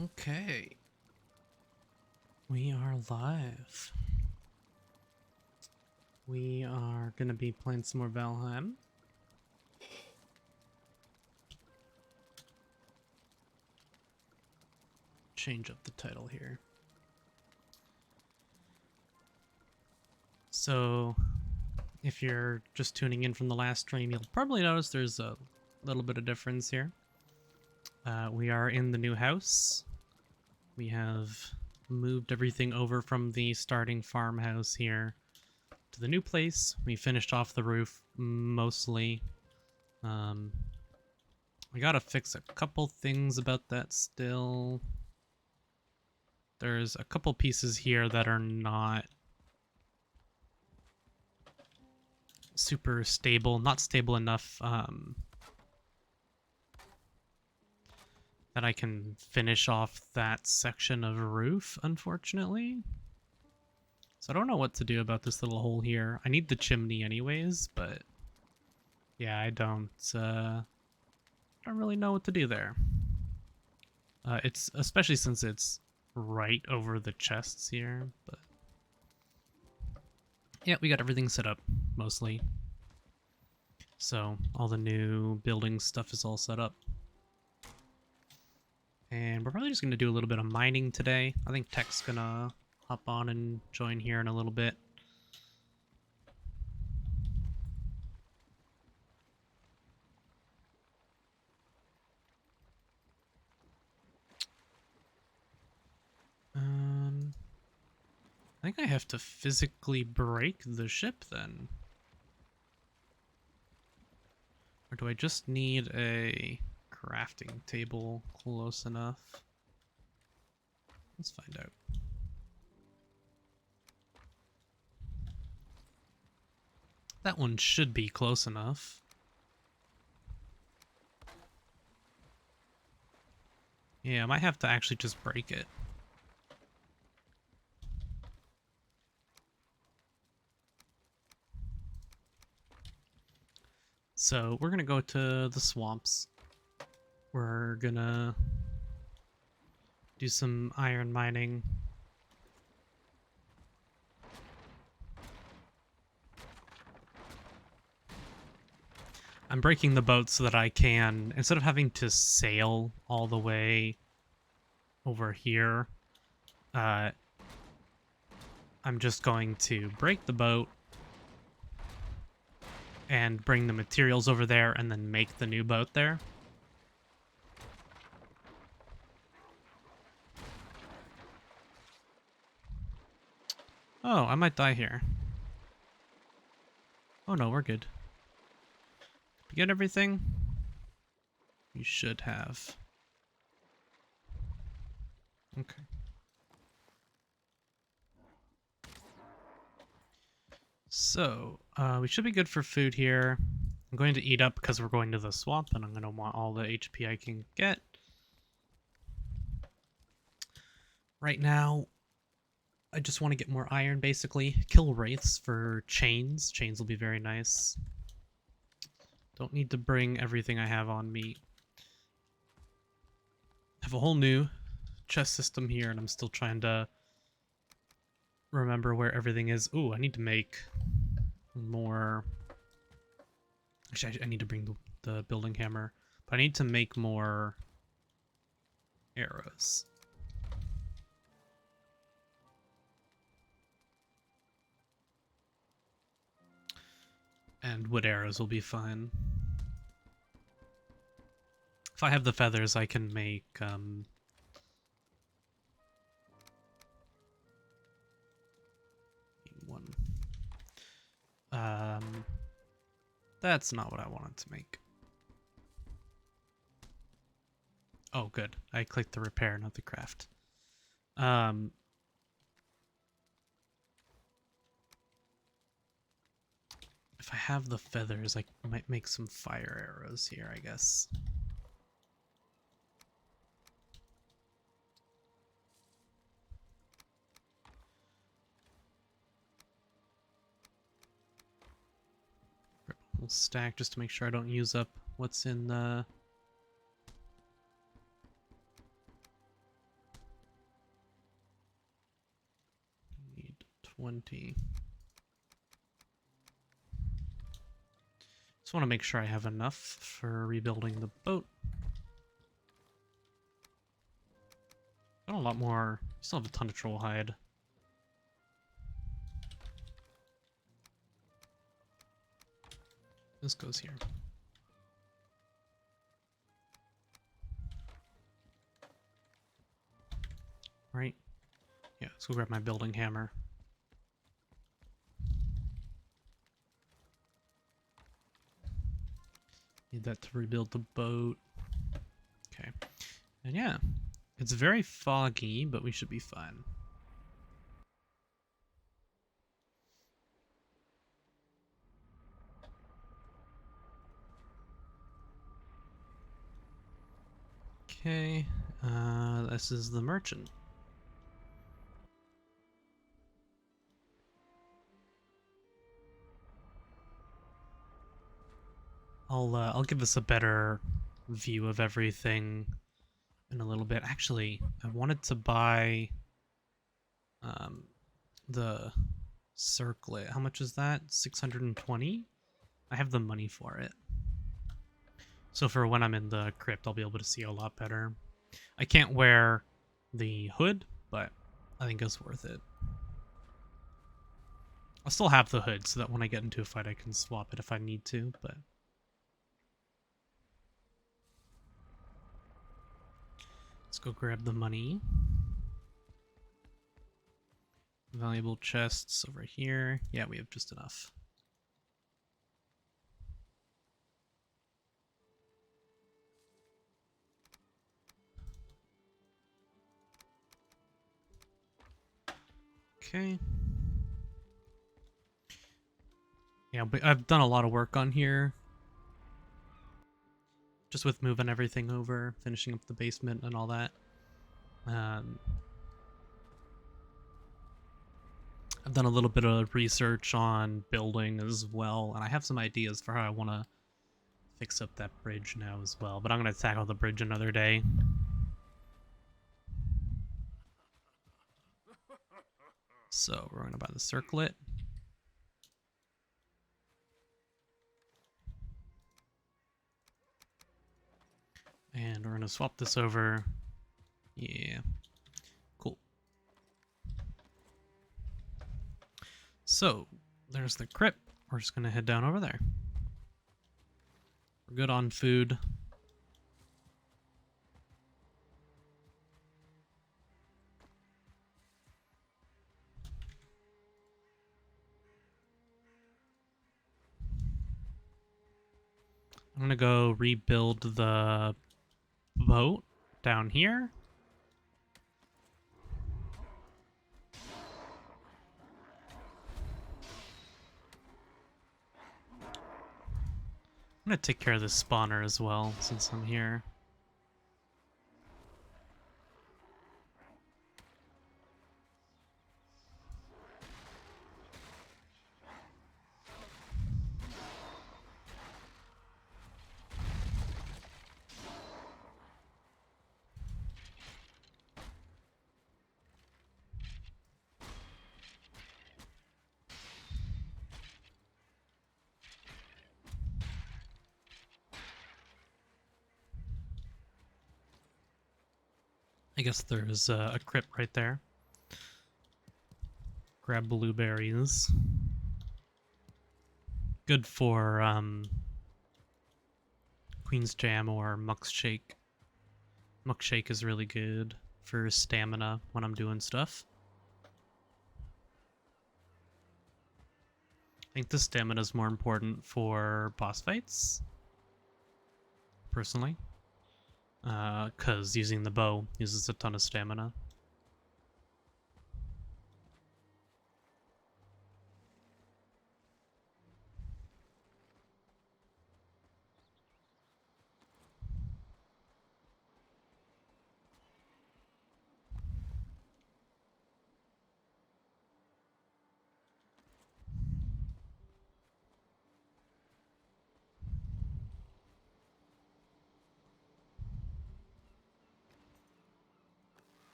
Okay. We are live. We are going to be playing some more Valheim. Change up the title here. So, if you're just tuning in from the last stream, you'll probably notice there's a little bit of difference here. We are in the new house. We have moved everything over from the starting farmhouse here to the new place. We finished off the roof mostly. I gotta fix a couple things about that still. There's a couple pieces here that are not super stable, not stable enough that I can finish off that section of roof, unfortunately. So I don't know what to do about this little hole here. I need the chimney anyways, but yeah, I don't really know what to do there. It's especially since it's right over the chests here, but yeah, we got everything set up mostly. So all the new building stuff is all set up. And we're probably just going to do a little bit of mining today. I think Tech's going to hop on and join here in a little bit. I think I have to physically break the ship then. Or do I just need a crafting table close enough? Let's find out. That one should be close enough. Yeah, I might have to actually just break it. So we're gonna go to the swamps. We're gonna do some iron mining. I'm breaking the boat so that I can, instead of having to sail all the way over here, I'm just going to break the boat and bring the materials over there and then make the new boat there. Oh, I might die here. Oh no, we're good. Did we get everything? We should have. Okay. So, we should be good for food here. I'm going to eat up because we're going to the swamp and I'm going to want all the HP I can get. Right now, I just want to get more iron, basically. Kill wraiths for chains. Chains will be very nice. Don't need to bring everything I have on me. I have a whole new chest system here, and I'm still trying to remember where everything is. Ooh, I need to make more... Actually, I need to bring the building hammer. But I need to make more arrows. And wood arrows will be fine. If I have the feathers, I can make, one. That's not what I wanted to make. Oh, good. I clicked the repair, not the craft. If I have the feathers, I might make some fire arrows here, I guess. We'll stack just to make sure I don't use up what's in the... 20. Just want to make sure I have enough for rebuilding the boat. Got a lot more. Still have a ton of troll hide. This goes here. Right? Yeah, let's go grab my building hammer. Need that to rebuild the boat. Okay. And yeah, it's very foggy, but we should be fine. Okay, this is the merchant. I'll give us a better view of everything in a little bit. Actually, I wanted to buy the circlet. How much is that? 620? I have the money for it. So for when I'm in the crypt, I'll be able to see a lot better. I can't wear the hood, but I think it's worth it. I'll still have the hood so that when I get into a fight, I can swap it if I need to, but... Let's go grab the money. Valuable chests over here. Yeah, we have just enough. Okay. Yeah, but I've done a lot of work on here. Just with moving everything over, finishing up the basement and all that. I've done a little bit of research on building as well, and I have some ideas for how I want to fix up that bridge now as well, but I'm going to tackle the bridge another day. So we're going to buy the circlet. And we're going to swap this over. Yeah. Cool. So, there's the crypt. We're just going to head down over there. We're good on food. I'm going to go rebuild the boat down here. I'm going to take care of this spawner as well, since I'm here. I guess there's a crypt right there. Grab blueberries. Good for Queen's Jam or Muck's Shake. Muck's Shake is really good for stamina when I'm doing stuff. I think the stamina is more important for boss fights, personally. Because using the bow uses a ton of stamina.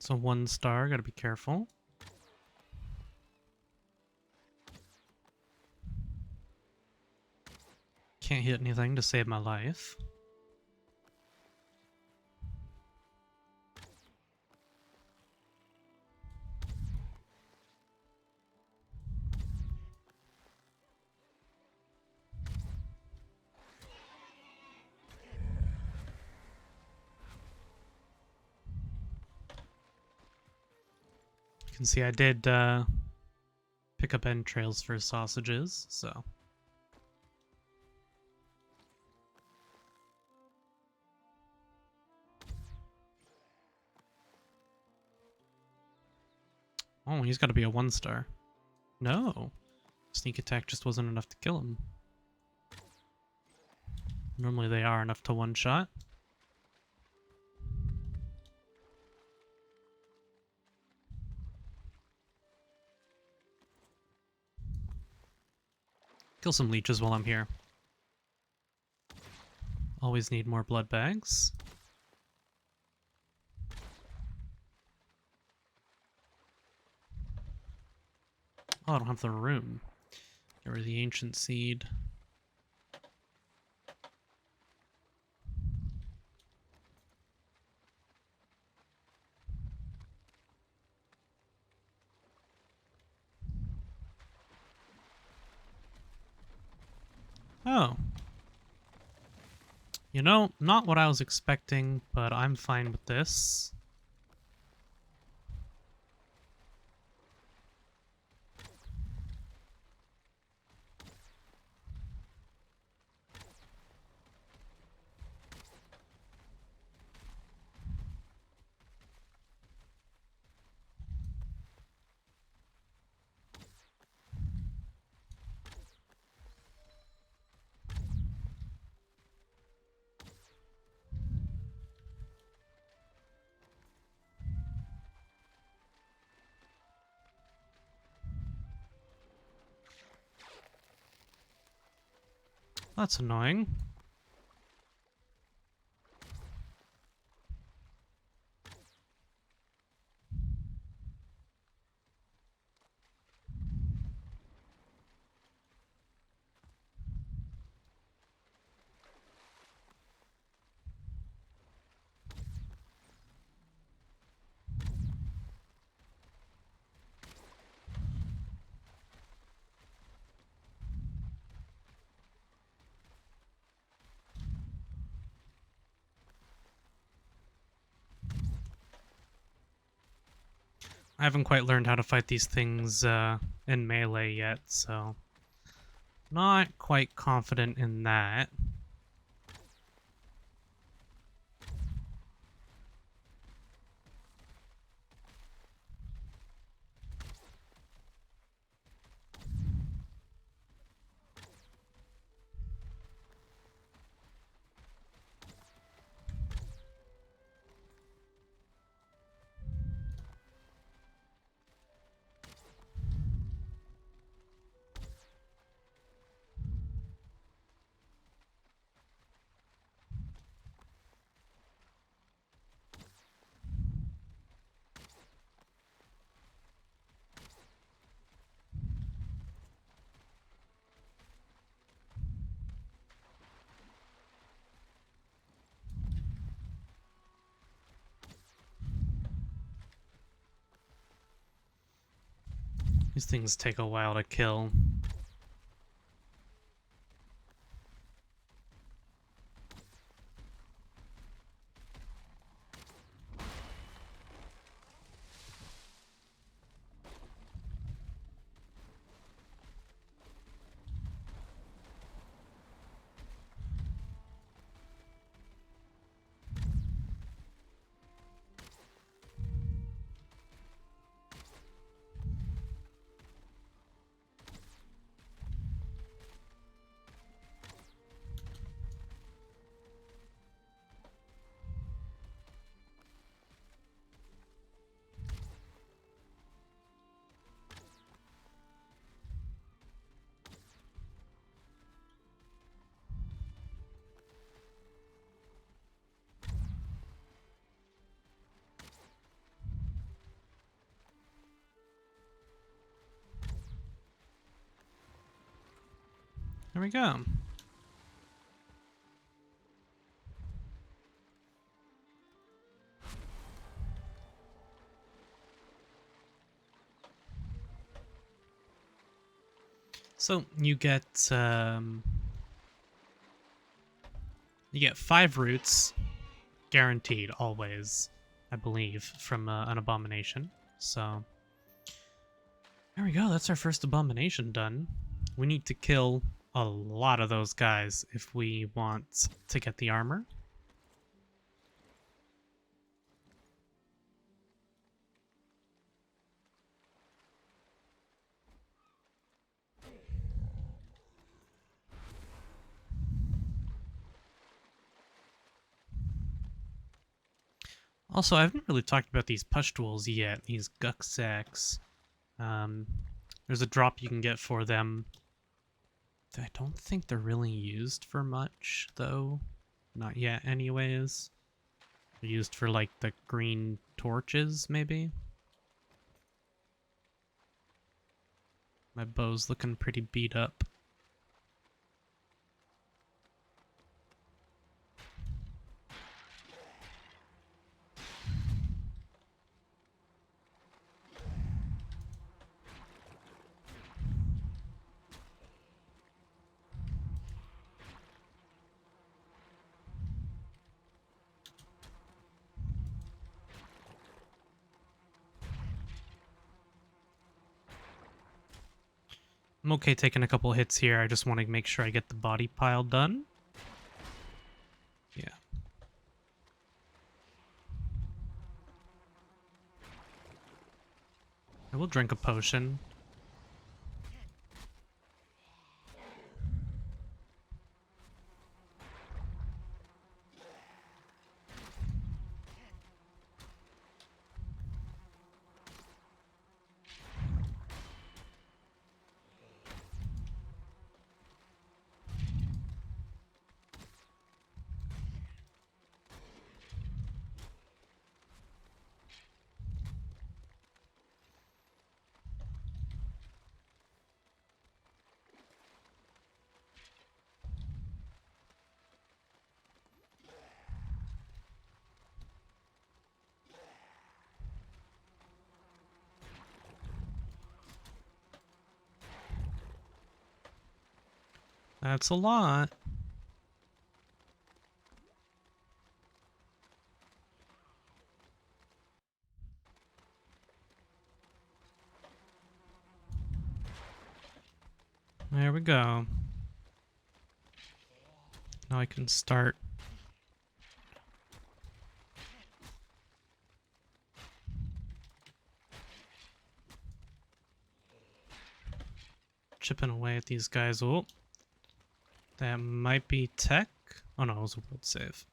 It's a 1-star, gotta be careful. Can't hit anything to save my life. You can see I did pick up entrails for sausages, so... Oh, he's got to be a 1-star. No. Sneak attack just wasn't enough to kill him. Normally they are enough to one-shot. Kill some leeches while I'm here. Always need more blood bags. Oh, I don't have the room. Get rid of the ancient seed. Oh. You know, not what I was expecting, but I'm fine with this. That's annoying. I haven't quite learned how to fight these things in melee yet, so not quite confident in that. These things take a while to kill. There we go. So you get 5 roots guaranteed always, I believe, from an abomination. So there we go. That's our first abomination done. We need to kill a lot of those guys if we want to get the armor. Also, I haven't really talked about these pustules yet, these guck sacks. There's a drop you can get for them. I don't think they're really used for much, though. Not yet, anyways. They're used for, like, the green torches, maybe? My bow's looking pretty beat up. I'm okay taking a couple hits here. I just want to make sure I get the body pile done. Yeah. I will drink a potion. That's a lot. There we go. Now I can start chipping away at these guys. Oh, that might be tech. Oh no, it was a world save.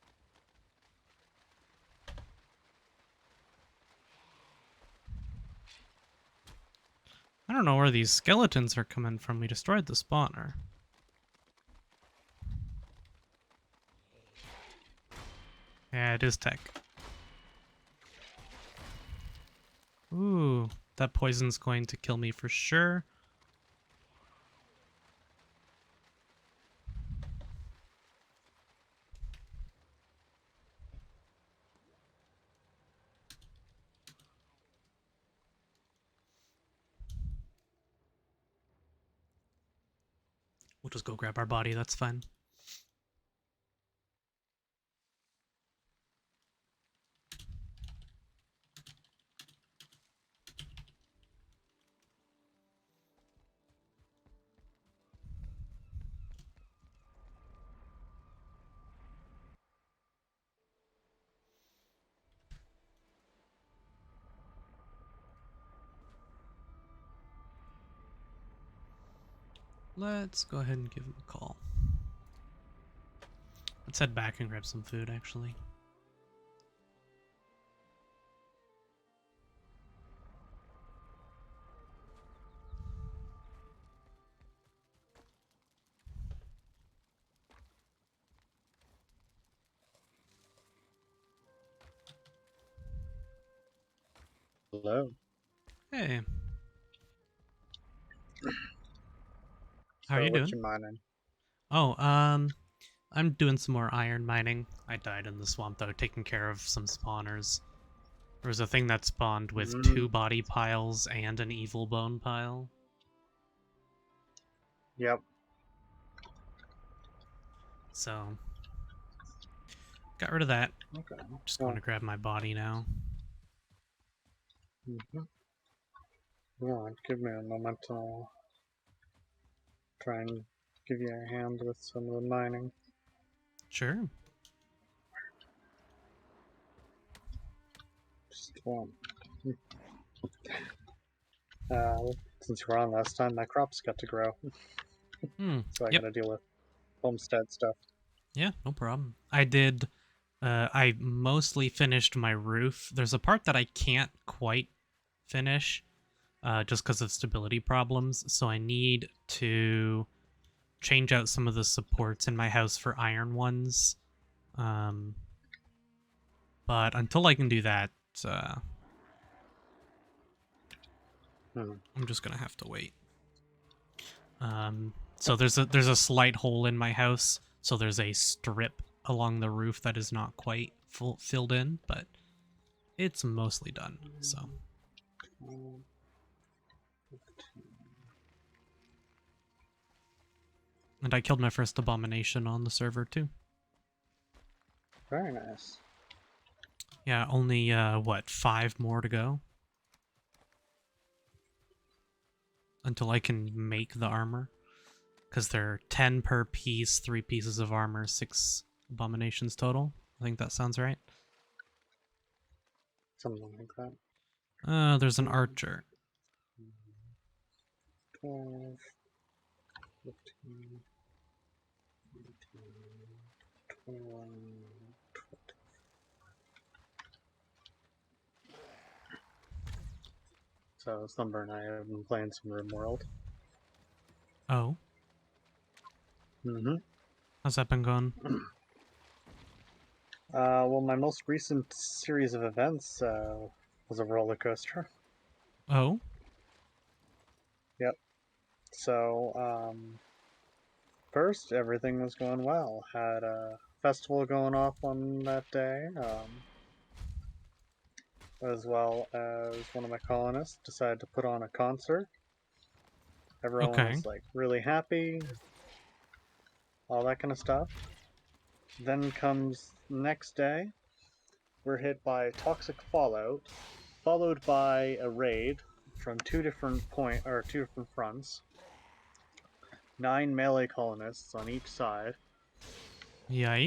I don't know where these skeletons are coming from. We destroyed the spawner. Yeah, it is tech. Ooh, that poison's going to kill me for sure. We'll just go grab our body, that's fine. Let's go ahead and give him a call. Let's head back and grab some food, actually. Hello. Hey, how are So you what doing? you mining? Oh, I'm doing some more iron mining. I died in the swamp though, taking care of some spawners. There was a thing that spawned with Mm, 2 body piles and an evil bone pile. yep. So, got rid of that. Okay. Just going Well, to grab my body now. mhm. Yeah, give me a moment. I'll try and give you a hand with some of the mining. Sure. Just one. Since you were on last time, my crops got to grow, so I Yep. gotta deal with homestead stuff. Yeah, no problem. I mostly finished my roof. There's a part that I can't quite finish, just because of stability problems, so I need to change out some of the supports in my house for iron ones. Um, but until I can do that, uh, Hmm. I'm just gonna have to wait. So there's a slight hole in my house, so there's a strip along the roof that is not quite filled in, but it's mostly done. So, and I killed my first abomination on the server too. Very nice. Yeah, only what, 5 more to go until I can make the armor. Because they're 10 per piece, 3 pieces of armor, 6 abominations total. I think that sounds right. Something like that. There's an archer. 12, 15, 18, 21. So Slumber and I have been playing some RimWorld. Oh, Mm-hmm. how's that been going? Well, my most recent series of events was a roller coaster. Oh, Yep. So, first, everything was going well. Had a festival going off on that day, as well as one of my colonists decided to put on a concert. Everyone okay. was like really happy, all that kind of stuff. Then comes next day, we're hit by toxic fallout, followed by a raid from two different fronts. 9 melee colonists on each side.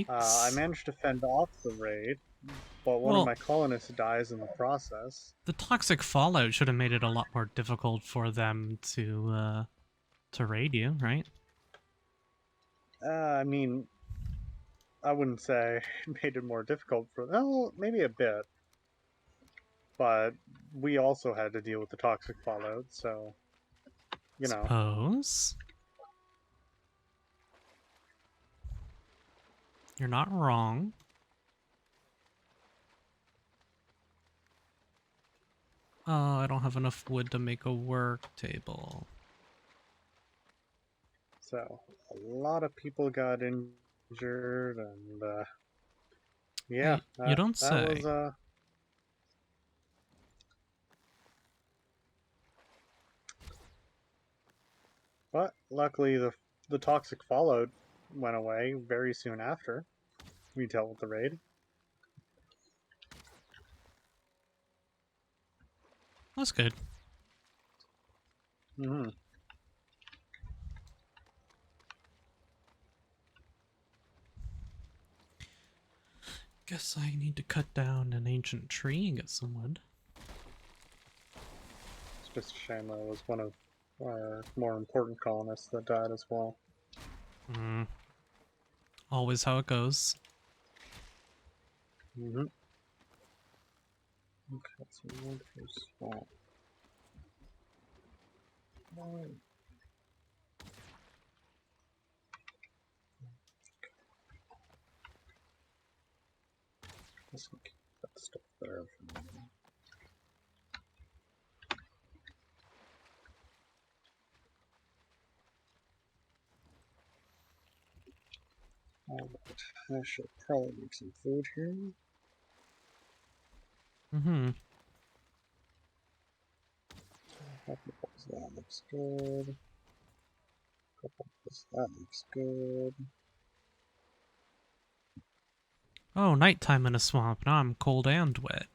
I Yikes. managed to fend off the raid, but one of Well, my colonists dies in the process. the toxic fallout should have made it a lot more difficult for them to raid you, right? I mean, I wouldn't say it made it more difficult for them. Well, maybe a bit, but we also had to deal with the toxic fallout, so you know. Suppose. You're not wrong. Oh, I don't have enough wood to make a work table. So a lot of people got injured, and yeah, You don't that was say. But luckily, the toxic fallout went away very soon after we dealt with the raid. That's good. Mm-hmm. Guess I need to cut down an ancient tree and get some wood. It's just a shame that was one of our more important colonists that died as well. Hmm. Always how it goes. Mm-hmm. Okay, so wood for swamp. Let's keep that stuff there for now. Alright, I should probably make some food here. Mm-hmm. That looks good. That looks good. Oh, nighttime in a swamp. Now I'm cold and wet.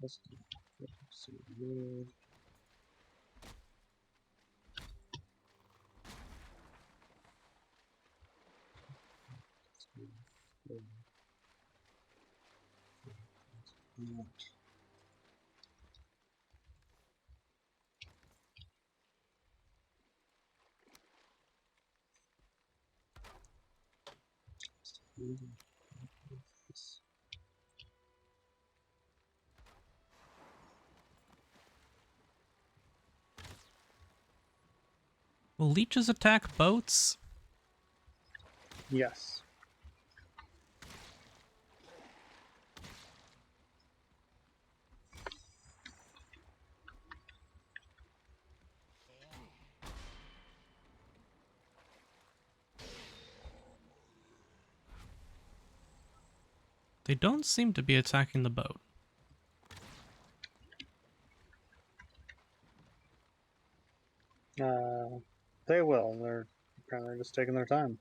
That's so weird. Will leeches attack boats? Yes. They don't seem to be attacking the boat. They will. They're apparently just taking their time.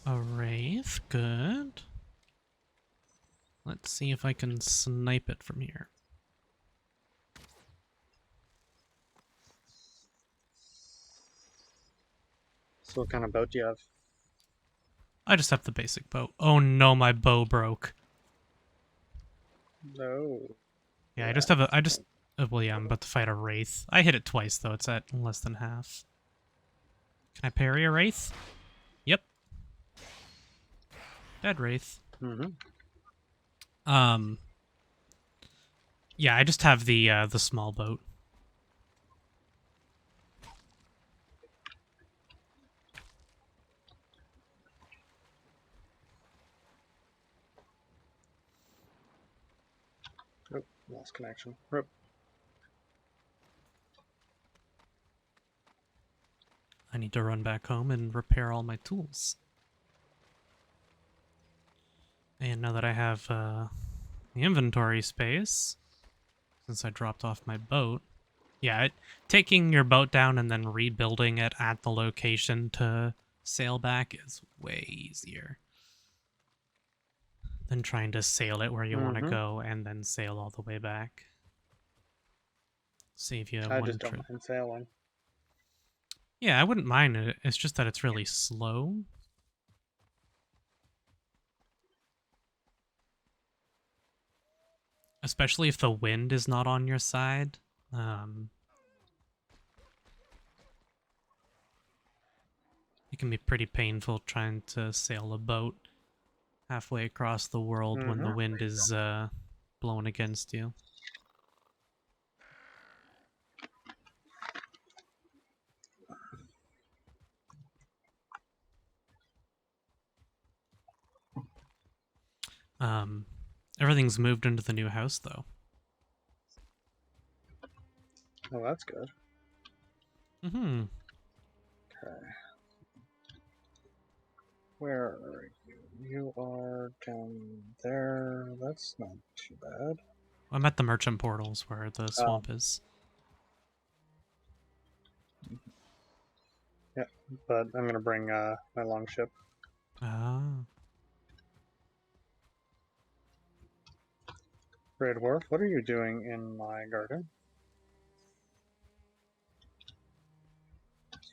A wraith, good. Let's see if I can snipe it from here. So what kind of boat do you have? I just have the basic bow. Oh no, my bow broke. No. Yeah, well, yeah, I'm about to fight a wraith. I hit it twice, though. It's at less than half. Can I parry a wraith? Yep. Dead wraith. Mm-hmm. Yeah, I just have the small boat. Oh, lost connection. Rip. I need to run back home and repair all my tools. And now that I have the inventory space, since I dropped off my boat, yeah, taking your boat down and then rebuilding it at the location to sail back is way easier than trying to sail it where you want to Mm-hmm. go and then sail all the way back. Save you I one just don't trip. mind sailing. Yeah, I wouldn't mind it. It's just that it's really slow. Especially if the wind is not on your side. It can be pretty painful trying to sail a boat halfway across the world when Mm-hmm. the wind is blowing against you. Um, Everything's moved into the new house, though. Oh, that's good. Mm-hmm. Okay. Where are you? You are down there. That's not too bad. I'm at the merchant portals where the Oh, swamp is. yeah. But I'm gonna bring my longship. Ah. Red Dwarf, what are you doing in my garden?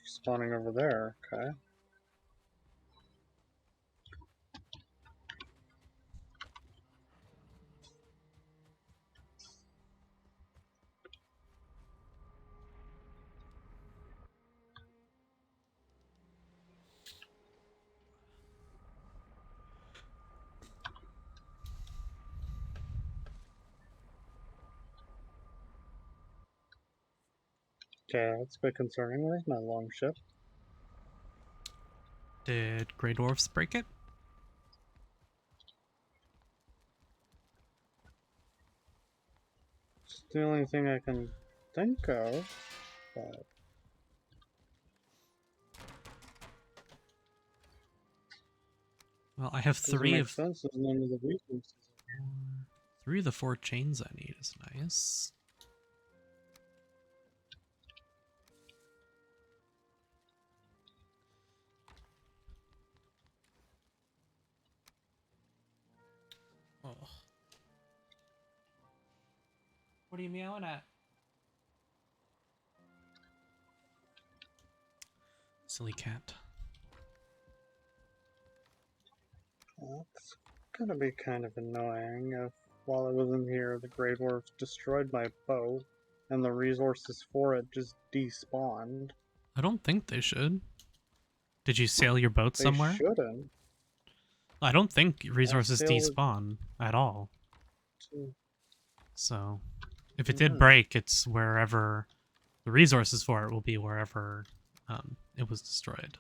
Spawning over there. Okay. Okay, that's a bit concerning. Where's my long ship? Did Grey Dwarfs break it? It's the only thing I can think of, but Well, I have doesn't make sense. There's none of the resources. three of the 4 chains I need is nice. Oh. What are you meowing at? Silly cat. That's gonna be kind of annoying if, while I was in here, the Grey Dwarfs destroyed my boat, and the resources for it just despawned. I don't think they should. Did you sail your boat They somewhere? shouldn't. I don't think I resources sailed despawn at all. to... So, if it did No. break, it's wherever the resources for it will be wherever it was destroyed.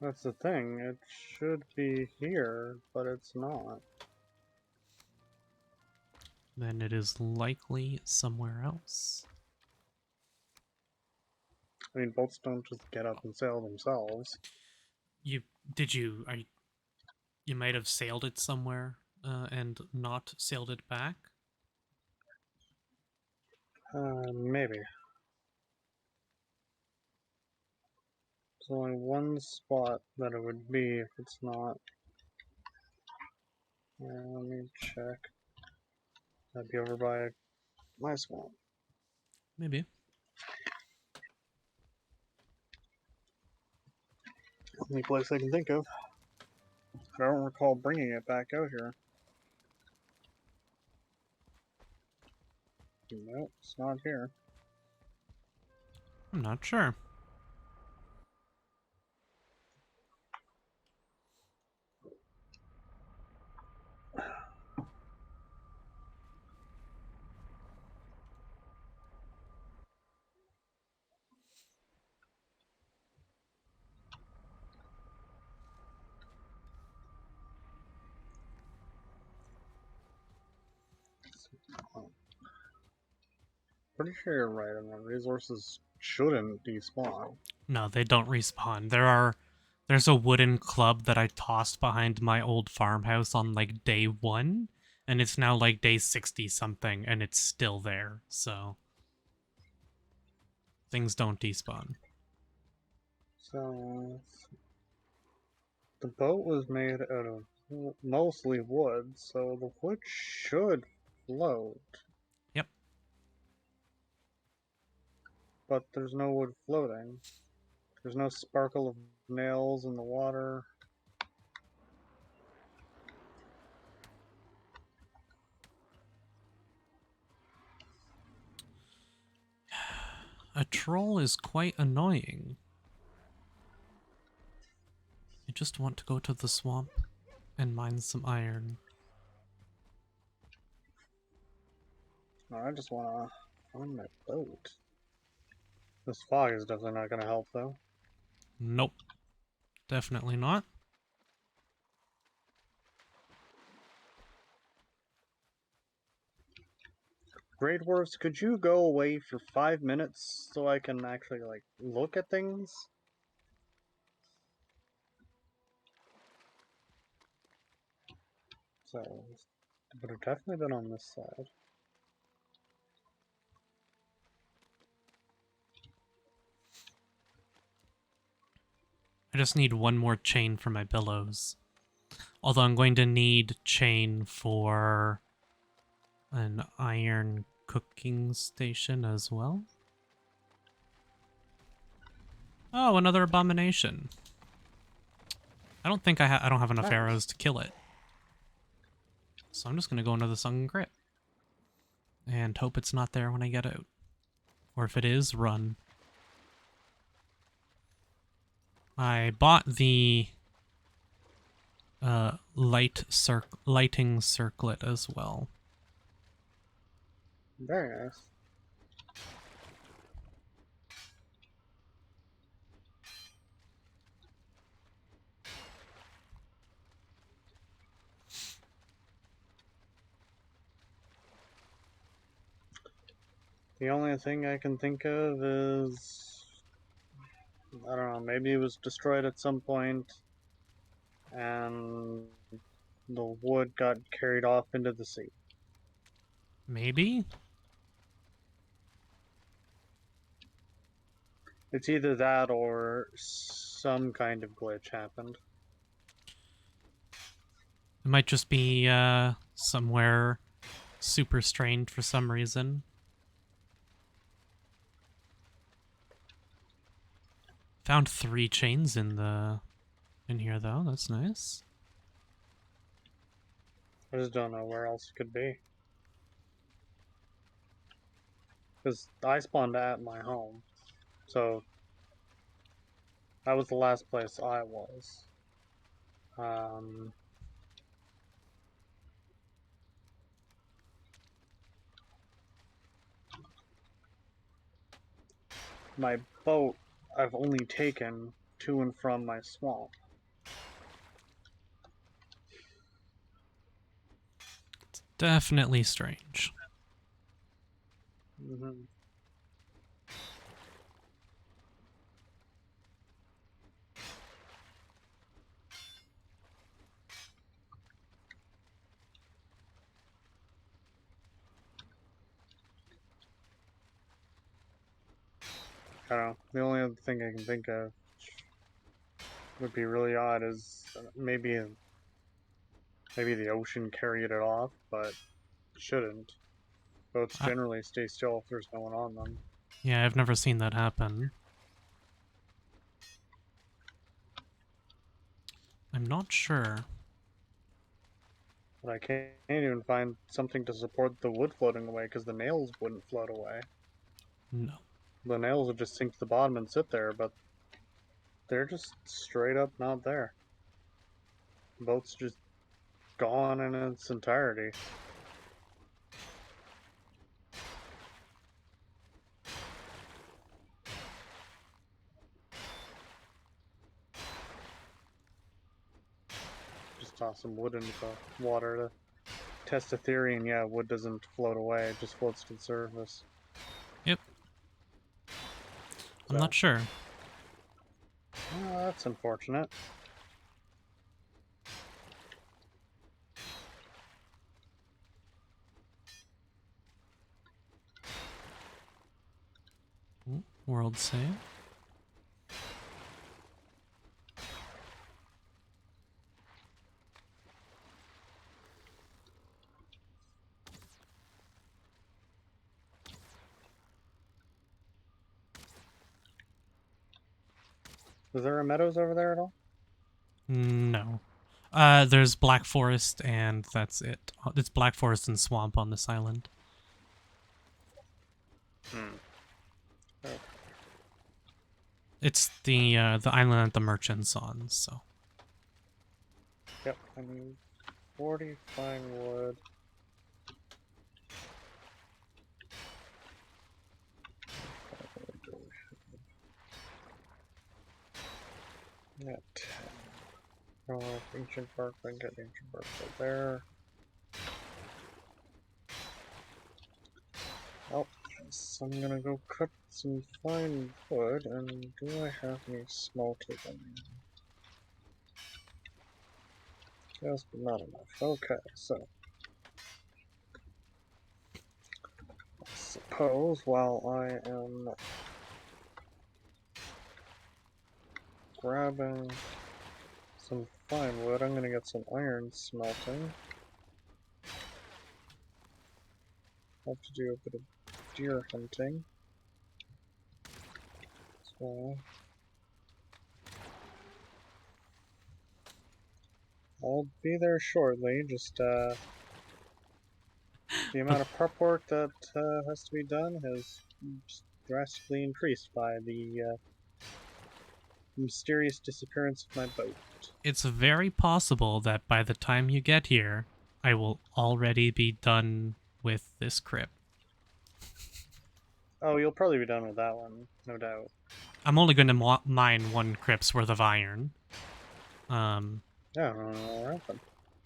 That's the thing. It should be here, but it's not. Then it is likely somewhere else. I mean, boats don't just get up and sail themselves. You you might have sailed it somewhere and not sailed it back. Maybe. There's only one spot that it would be if it's not. Let me check. That'd be over by my swamp. Maybe. Only place I can think of. I don't recall bringing it back out here. Nope, it's not here. I'm not sure. Pretty sure you're right. I mean, resources shouldn't despawn. No, they don't respawn. There's a wooden club that I tossed behind my old farmhouse on like day 1, and it's now like day 60 something, and it's still there. So things don't despawn. So the boat was made out of mostly wood, so the wood should float. Yep. But there's no wood floating. There's no sparkle of nails in the water. A troll is quite annoying. I just want to go to the swamp and mine some iron. No, I just wanna find my boat. This fog is definitely not gonna help, though. Nope. Definitely not. Grey Dwarfs, could you go away for 5 minutes so I can actually, like, look at things? So, it would have definitely been on this side. I just need one more chain for my billows. Although I'm going to need chain for an iron cooking station as well. Oh, another abomination. I don't think I don't have enough Nice. arrows to kill it. So I'm just going to go into the Sunken Crypt. And hope it's not there when I get out. Or if it is, run. I bought the lighting circlet as well. Very nice. The only thing I can think of is, I don't know, maybe it was destroyed at some point and the wood got carried off into the sea. Maybe? It's either that or some kind of glitch happened. It might just be somewhere super strained for some reason. Found 3 chains in here though. That's nice. I just don't know where else it could be. Because I spawned at my home, so that was the last place I was. My boat I've only taken to and from my swamp. Definitely strange. Mm-hmm. I don't know. The only other thing I can think of would be really odd is maybe the ocean carried it off, but it shouldn't. Boats I, generally stay still if there's no one on them. yeah, I've never seen that happen. I'm not sure. But I can't even find something to support the wood floating away because the nails wouldn't float away. No. The nails would just sink to the bottom and sit there, but they're just straight up not there. The boat's just gone in its entirety. Just toss some wood into the water to test a theory, and yeah, wood doesn't float away, it just floats to the surface. Yep. I'm So, not sure. that's unfortunate. Ooh, world save. Is there a meadows over there at all? No. There's Black Forest, and that's it. It's Black Forest and Swamp on this island. Hmm. Oh. It's the island that the merchant's on, so. Yep, I need 40 fine wood. Yeah, 10. Oh, ancient bark, I can get ancient bark right there. Oh, so I'm gonna go cut some fine wood, and do I have any smelted in me? Yes, but not enough. Okay, so I suppose while I am grabbing some fine wood, I'm gonna get some iron smelting. Have to do a bit of deer hunting as well. I'll be there shortly, just the amount of prep work that has to be done has drastically increased by the mysterious disappearance of my boat. It's very possible that by the time you get here, I will already be done with this crypt. Oh, you'll probably be done with that one, no doubt. I'm only going to mine 1 crypt's worth of iron. Yeah, I don't know what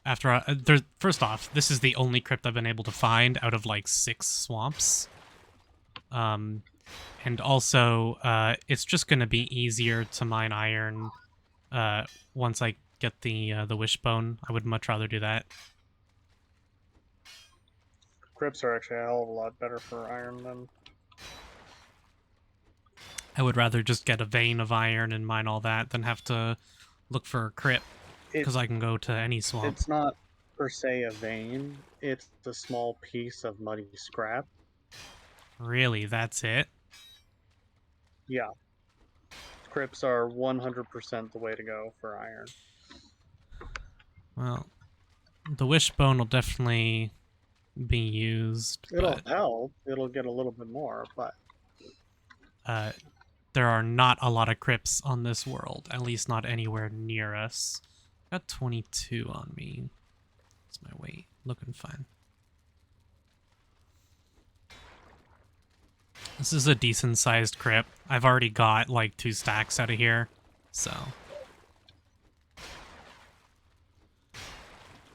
happened. First off, this is the only crypt I've been able to find out of like 6 swamps. And also, it's just going to be easier to mine iron once I get the wishbone. I would much rather do that. Crypts are actually a hell of a lot better for iron than... I would rather just get a vein of iron and mine all that than have to look for a crypt, because I can go to any swamp. It's not per se a vein, it's a small piece of muddy scrap. Really, that's it? Yeah. Crypts are 100% the way to go for iron. Well, the wishbone will definitely be used, It'll but help, it'll get a little bit more, but... there are not a lot of crypts on this world, at least not anywhere near us. Got 22 on me. What's my weight? Looking fine. This is a decent sized crypt. I've already got like 2 stacks out of here, so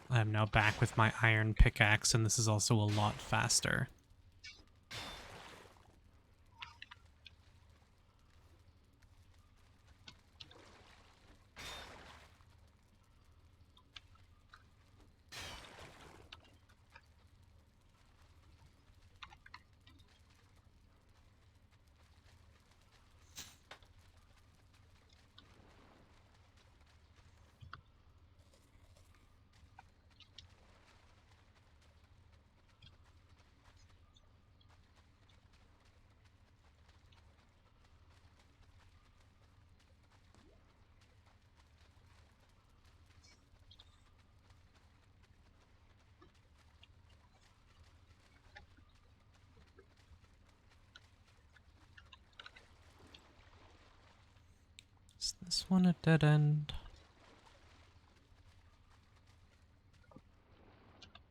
I'm now back with my iron pickaxe, and this is also a lot faster. Is this one a dead end?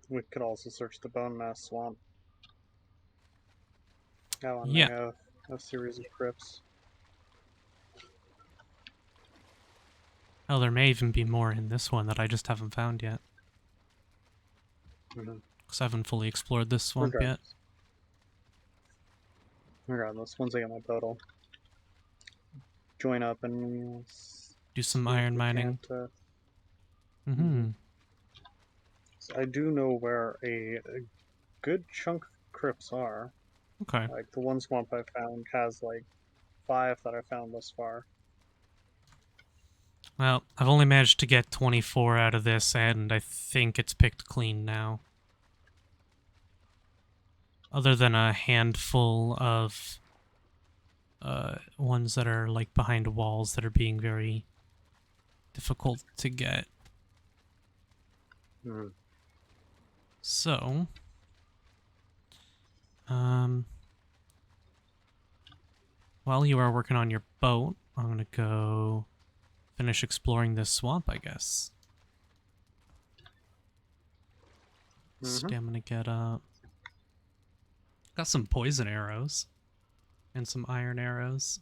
We could also search the Bone Mass Swamp. That one Yeah. may have a series of crypts. Oh, there may even be more in this one that I just haven't found yet. Because I haven't fully explored this swamp yet. Regardless, once I get my boat, I'll join up and Do some iron mining. So I do know where a good chunk of crypts are. Okay. Like the one swamp I found has like 5 that I found thus far. Well, I've only managed to get 24 out of this, and I think it's picked clean now. Other than a handful of ones that are like behind walls that are being very difficult to get. So, while you are working on your boat, I'm gonna go finish exploring this swamp, I guess. Stamina get up. Got some poison arrows and some iron arrows.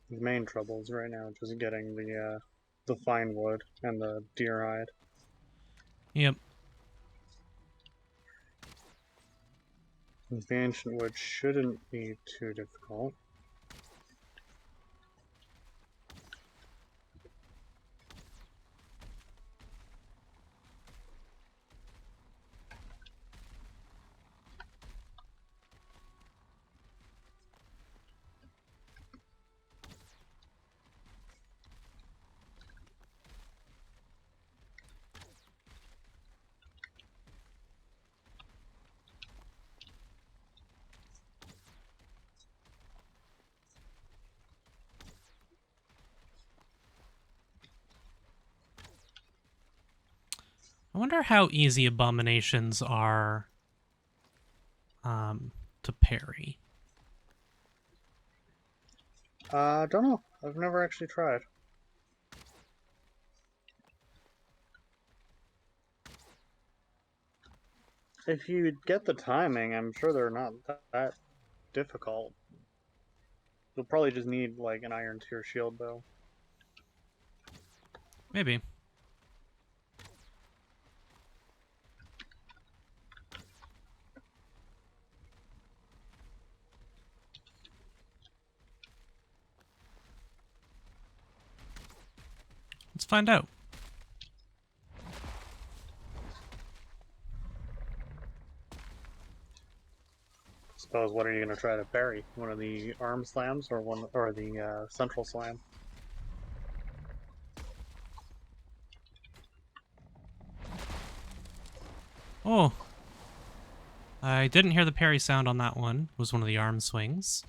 The main trouble is right now just getting the fine wood and the deer hide. Yep. The ancient wood shouldn't be too difficult. I wonder how easy abominations are to parry. I don't know. I've never actually tried. If you get the timing, I'm sure they're not that difficult. You'll probably just need like an iron tier shield though. Maybe. Let's find out. Suppose what are you gonna try to parry? One of the arm slams or the central slam? Oh. I didn't hear the parry sound on that one. It was one of the arm swings.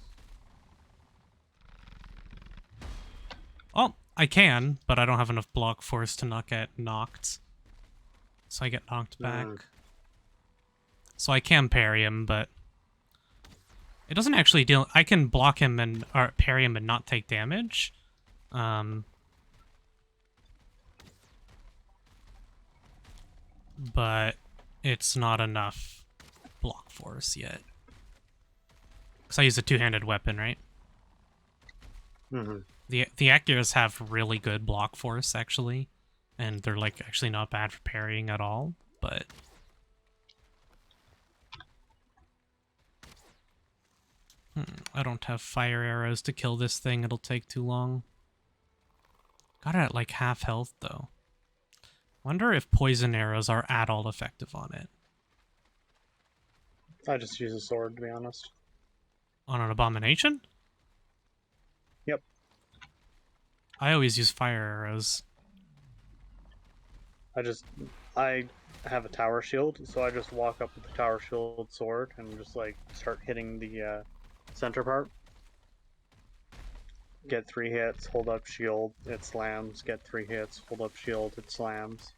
Oh, I can, but I don't have enough block force to not get knocked. So I get knocked back. So I can parry him, but it doesn't actually deal. I can block him and or parry him and not take damage. But it's not enough block force yet. Because I use a two-handed weapon, right? Mm-hmm. The Acuras have really good block force, actually. And they're, like, actually not bad for parrying at all. But I don't have fire arrows to kill this thing. It'll take too long. Got it at, like, half health, though. Wonder if poison arrows are at all effective on it. I just use a sword, to be honest. On an abomination? Yep. I always use fire arrows. I have a tower shield, so I just walk up with the tower shield sword and just like start hitting the center part. Get 3 hits, hold up shield, it slams. Get 3 hits, hold up shield, it slams.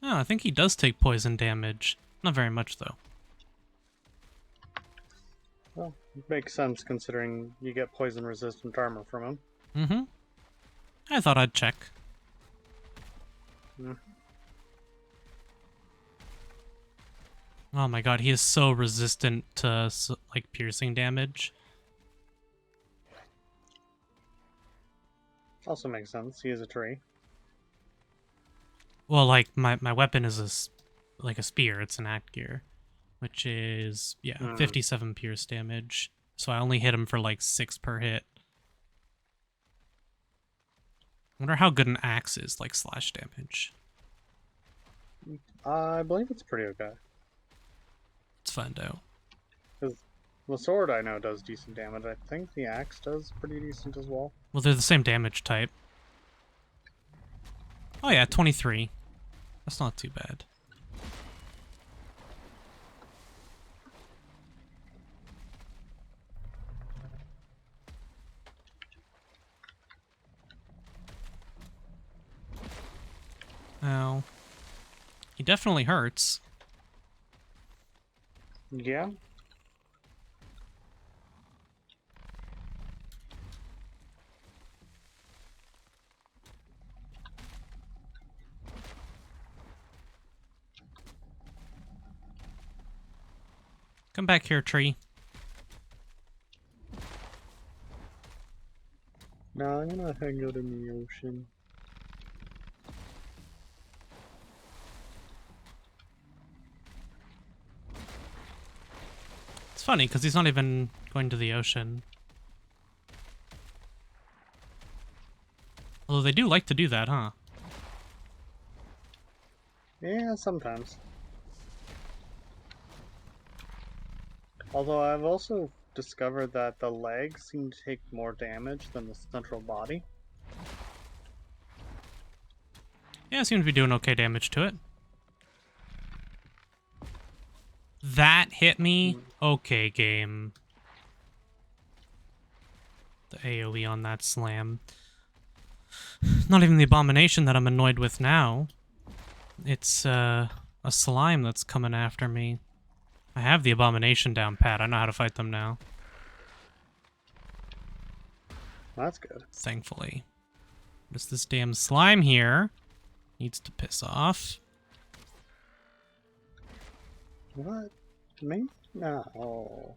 Oh, I think he does take poison damage. Not very much, though. Well, it makes sense considering you get poison resistant armor from him. Mm-hmm. I thought I'd check. Mm. Oh my god, he is so resistant to, like, piercing damage. Also makes sense, he is a tree. Well, like, my weapon is like a spear. It's an act gear. Which is, yeah, 57 pierce damage. So I only hit him for, like, 6 per hit. Wonder how good an axe is, like, slash damage. I believe it's pretty okay. Let's find out. Because the sword I know does decent damage. I think the axe does pretty decent as well. Well, they're the same damage type. Oh yeah, 23. That's not too bad. Ow. He definitely hurts. Yeah. Come back here, tree. No, I'm gonna hang out in the ocean. It's funny, because he's not even going to the ocean. Although they do like to do that, huh? Yeah, sometimes. Although I've also discovered that the legs seem to take more damage than the central body. Yeah, it seems to be doing okay damage to it. That hit me? Okay, game. The AoE on that slam. Not even the abomination that I'm annoyed with now. It's, a slime that's coming after me. I have the abomination down pat. I know how to fight them now. That's good. Thankfully. Just this damn slime here needs to piss off. What? Me? No.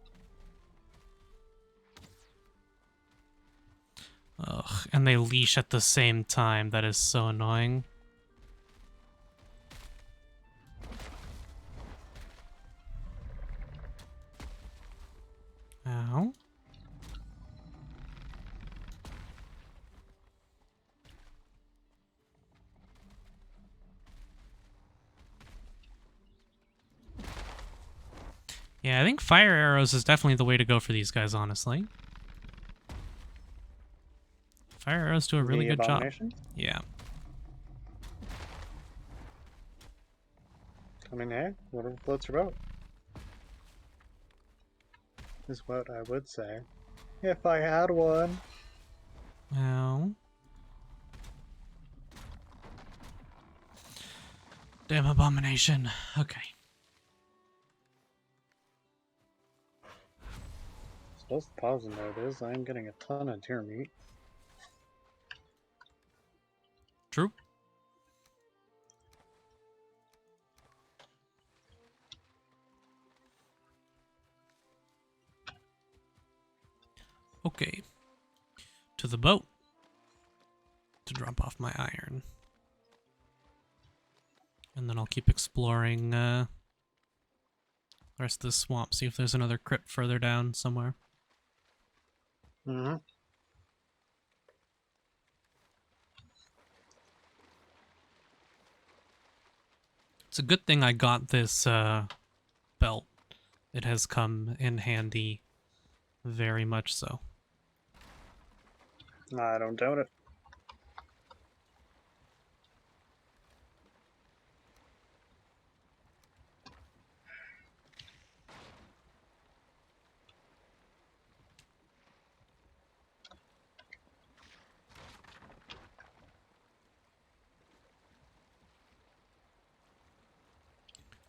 Ugh, and they leash at the same time. That is so annoying. Ow. Yeah, I think fire arrows is definitely the way to go for these guys, honestly. Fire arrows do a really good job. Yeah. I mean, hey, whatever floats your boat. Is what I would say. If I had one. Ow. Damn abomination. Okay. Supposed to pause and note is I'm getting a ton of deer meat. True. Okay. To the boat. To drop off my iron. And then I'll keep exploring the rest of the swamp. See if there's another crypt further down somewhere. Mm-hmm. It's a good thing I got this belt. It has come in handy. Very much so. I don't doubt it.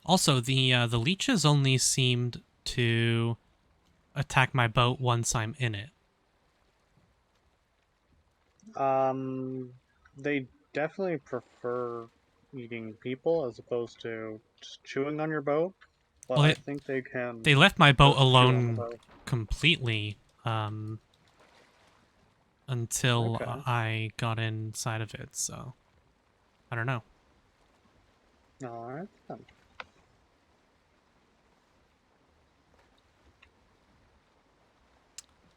Also, the leeches only seemed to attack my boat once I'm in it. They definitely prefer eating people as opposed to just chewing on your boat. But Well, I think they can they left my boat just chew on the alone boat. completely until Okay. I got inside of it, so I don't know. Alright then.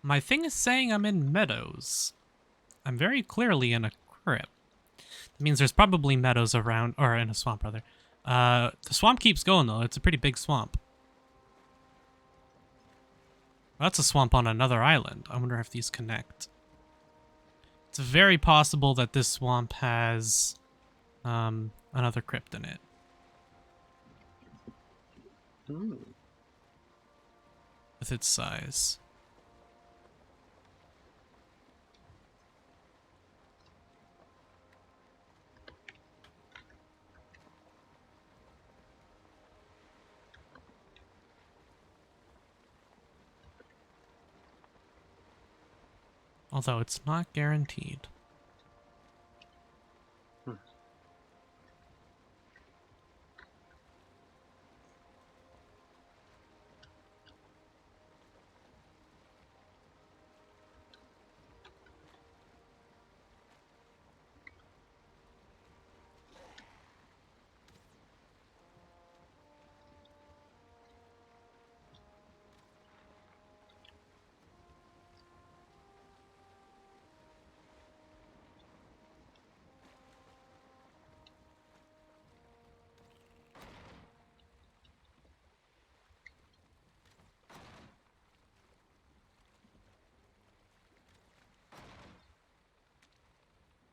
My thing is saying I'm in meadows. I'm very clearly in a crypt. That means there's probably meadows around, or in a swamp, rather. The swamp keeps going, though. It's a pretty big swamp. That's a swamp on another island. I wonder if these connect. It's very possible that this swamp has another crypt in it. With its size. Although it's not guaranteed.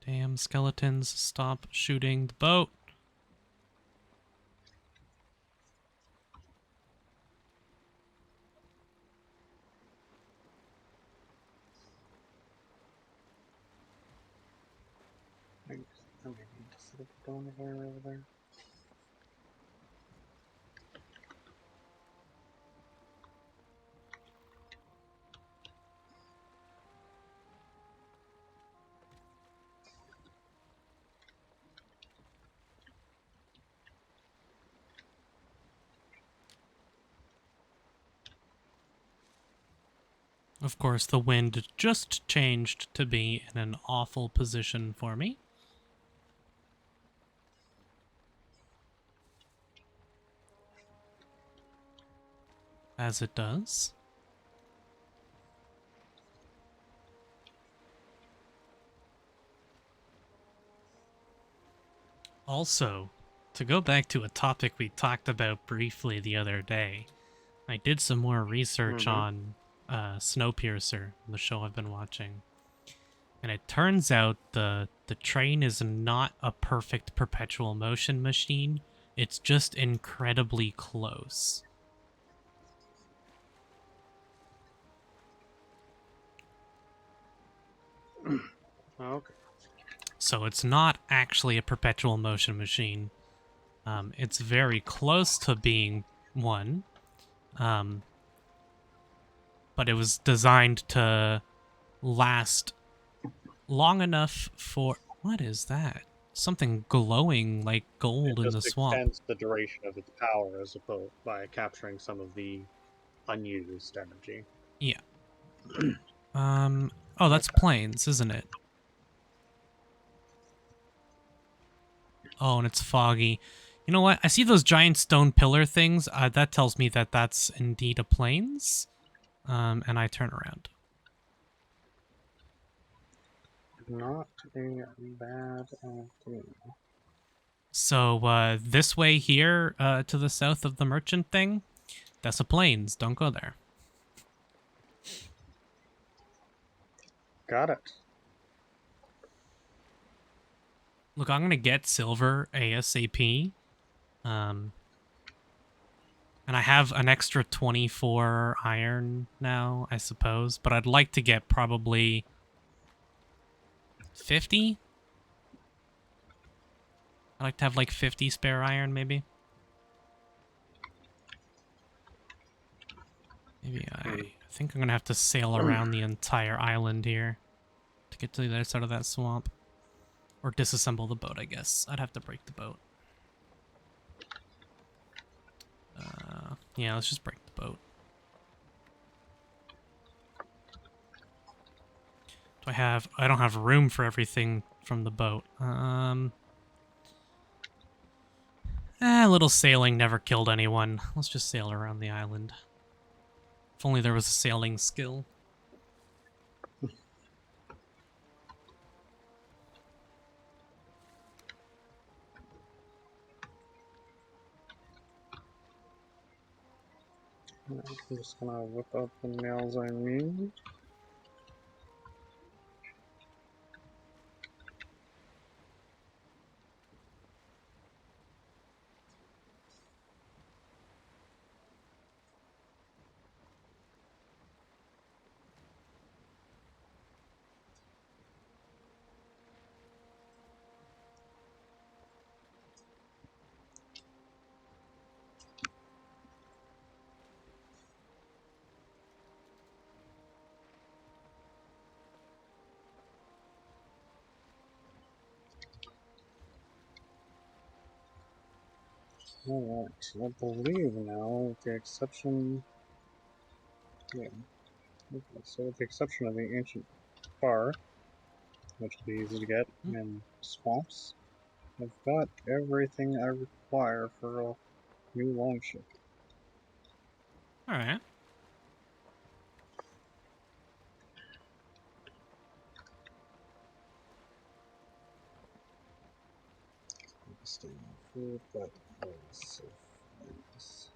Damn skeletons, stop shooting the boat. I maybe need to set up a bonfire over there. Of course, the wind just changed to be in an awful position for me. As it does. Also, to go back to a topic we talked about briefly the other day, I did some more research on Snowpiercer, the show I've been watching. And it turns out the train is not a perfect perpetual motion machine. It's just incredibly close. Okay. So it's not actually a perpetual motion machine. It's very close to being one. But it was designed to last long enough for... What is that? Something glowing like gold It in the just swamp. extends the duration of its power as opposed by capturing some of the unused energy. Yeah. Oh, that's Okay. plains, isn't it? Oh, and it's foggy. You know what? I see those giant stone pillar things. That tells me that that's indeed a plains. And I turn around. Not a bad idea. So, this way here, to the south of the merchant thing, that's a plains. Don't go there. Got it. Look, I'm gonna get silver ASAP. And I have an extra 24 iron now, I suppose. But I'd like to get probably 50? I'd like to have like 50 spare iron, maybe. Maybe I think I'm gonna have to sail around the entire island here to get to the other side of that swamp. Or disassemble the boat, I guess. I'd have to break the boat. Yeah, let's just break the boat. I don't have room for everything from the boat. A little sailing never killed anyone. Let's just sail around the island. If only there was a sailing skill. I'm just gonna whip up the nails I need. Alright, I believe now, with the exception... Yeah. Okay, so with the exception of the ancient bar, which will be easy to get in swamps, I've got everything I require for a new longship. Alright. Stay on food, but also nice.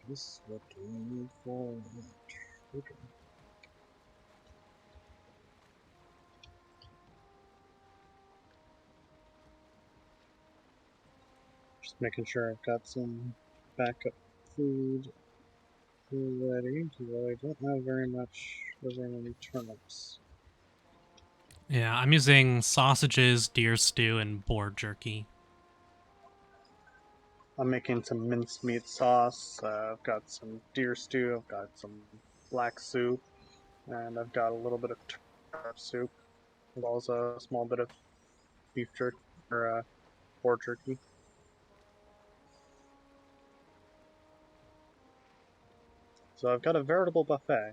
Guess what do we need for lunch? Okay. Just making sure I've got some backup food ready, because I don't have very many turnips. Yeah, I'm using sausages, deer stew, and boar jerky. I'm making some mincemeat sauce. I've got some deer stew. I've got some black soup, and I've got a little bit of turnip soup, as well as a small bit of beef jerky or pork jerky. So I've got a veritable buffet.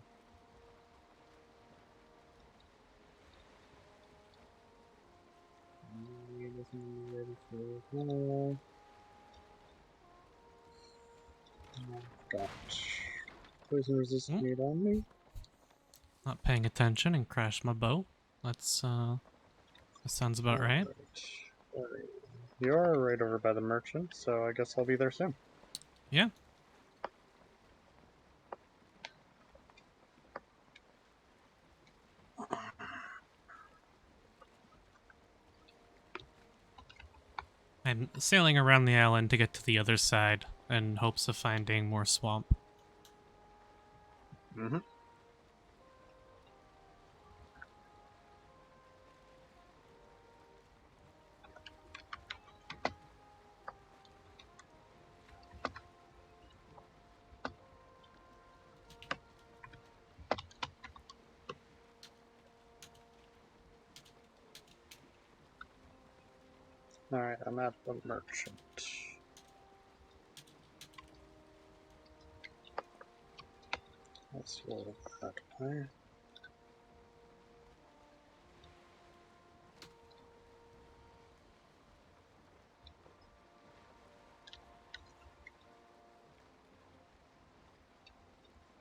I've got poison resistant meat on me. Not paying attention and crashed my boat. That's, that sounds about right. Alright. You're right over by the merchant, so I guess I'll be there soon. Yeah. I'm sailing around the island to get to the other side in hopes of finding more swamp. Mm-hmm. Alright, I'm at the merchant. Let's roll that way.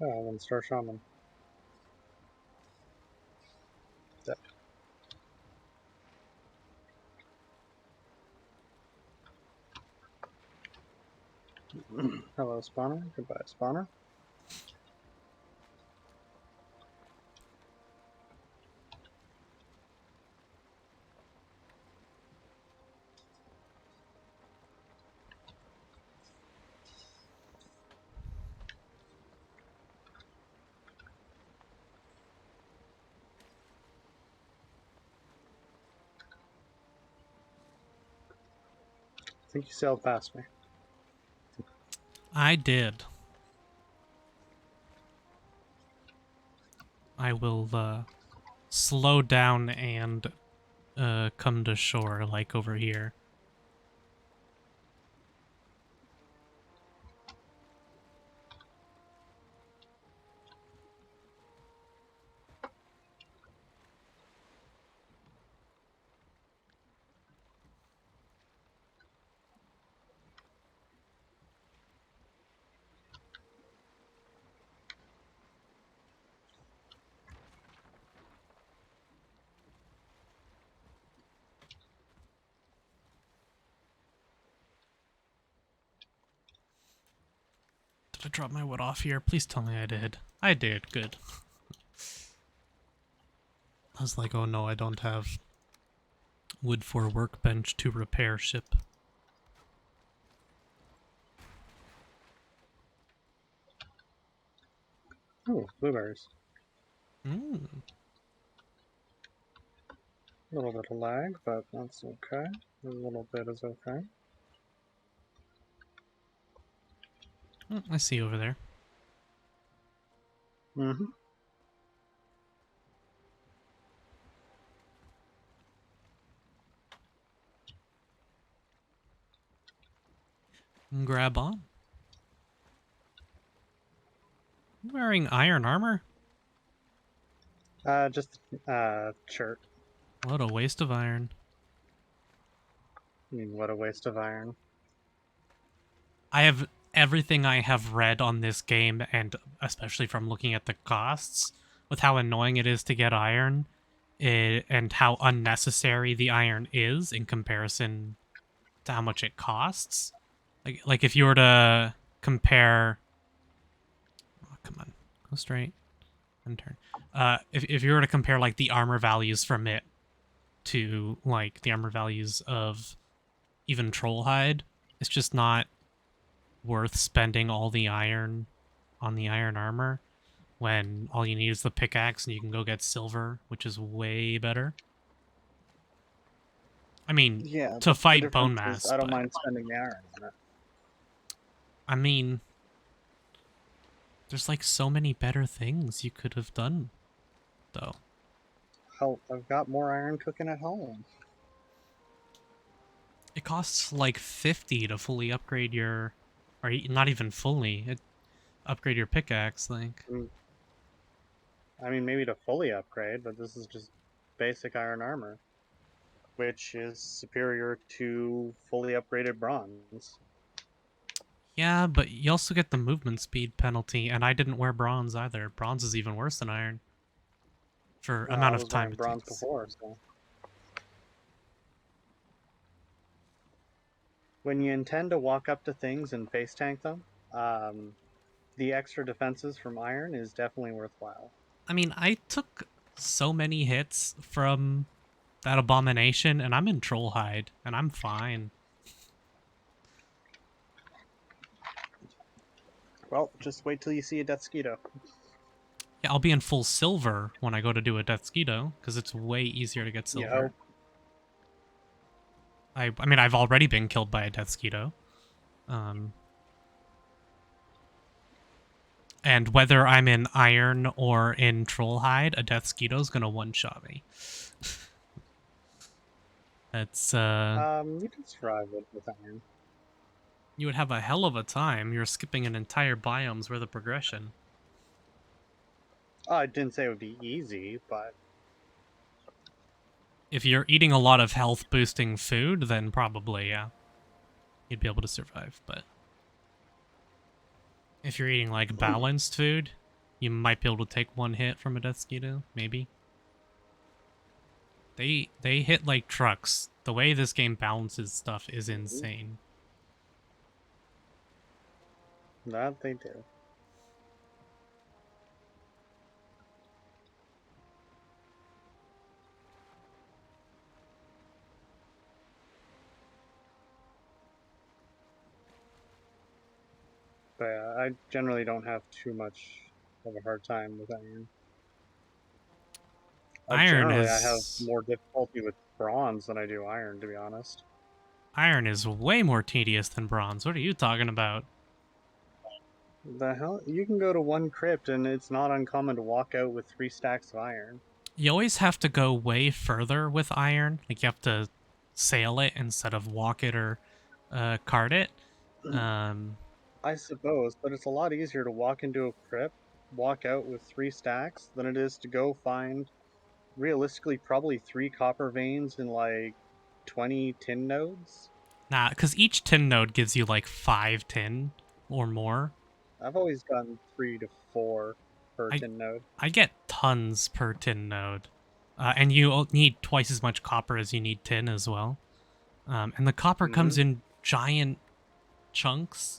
Oh, one star shaman. Dead. Hello, spawner. Goodbye, spawner. I think you sailed past me. I did. I will, slow down and, come to shore, like over here. Did I drop my wood off here? Please tell me I did. I did. Good. I was like, oh no, I don't have wood for workbench to repair ship. Oh, blueberries. Mm. A little bit of lag, but that's okay. A little bit is okay. I see you over there. Mm-hmm. Grab on. You wearing iron armor? Just shirt. What a waste of iron. What a waste of iron. I have everything I have read on this game, and especially from looking at the costs, with how annoying it is to get iron, and how unnecessary the iron is in comparison to how much it costs. Like if you were to compare, oh, come on, go straight and turn. If you were to compare like the armor values from it to like the armor values of even Trollhide, it's just not worth spending all the iron on the iron armor when all you need is the pickaxe and you can go get silver, which is way better. I mean, Yeah, to but the fight bone difference is mass, I don't but mind spending the iron on it. I mean, there's like so many better things you could have done, though. Hell, I've got more iron cooking at home. It costs like 50 to fully upgrade your, or not even fully, upgrade your pickaxe. Like, I mean, maybe to fully upgrade, but this is just basic iron armor, which is superior to fully upgraded bronze. yeah, but you also get the movement speed penalty, and I didn't wear bronze either. Bronze is even worse than iron for Well, I amount of was time wearing it bronze takes. before, so. When you intend to walk up to things and face tank them, the extra defenses from iron is definitely worthwhile. I mean, I took so many hits from that abomination, and I'm in Trollhide, and I'm fine. Well, just wait till you see a Deathsquito. Yeah, I'll be in full silver when I go to do a Deathsquito, because it's way easier to get You silver. hope. I mean, I've already been killed by a Deathsquito. And whether I'm in iron or in Trollhide, a Deathsquito's gonna one-shot me. That's, You can survive it with iron. you would have a hell of a time. You're skipping an entire biome's worth of progression. Oh, I didn't say it would be easy, but If you're eating a lot of health-boosting food, then probably, yeah. You'd be able to survive, but if you're eating, like, balanced food, you might be able to take one hit from a Deathsquito, maybe. They hit like trucks. The way this game balances stuff is insane. that they do. But yeah, I generally don't have too much of a hard time with iron. Iron Generally, I have is more difficulty with bronze than I do iron, to be honest. iron is way more tedious than bronze. What are you talking about? The hell? You can go to one crypt and it's not uncommon to walk out with 3 stacks of iron. You always have to go way further with iron. Like you have to sail it instead of walk it or cart it. I suppose, but it's a lot easier to walk into a crypt, walk out with 3 stacks, than it is to go find, realistically, probably 3 copper veins and like 20 tin nodes. Nah, because each tin node gives you like 5 tin or more. I've always gotten 3 to 4 per I tin node. I get tons per tin node. And you need twice as much copper as you need tin as well. And the copper comes in giant chunks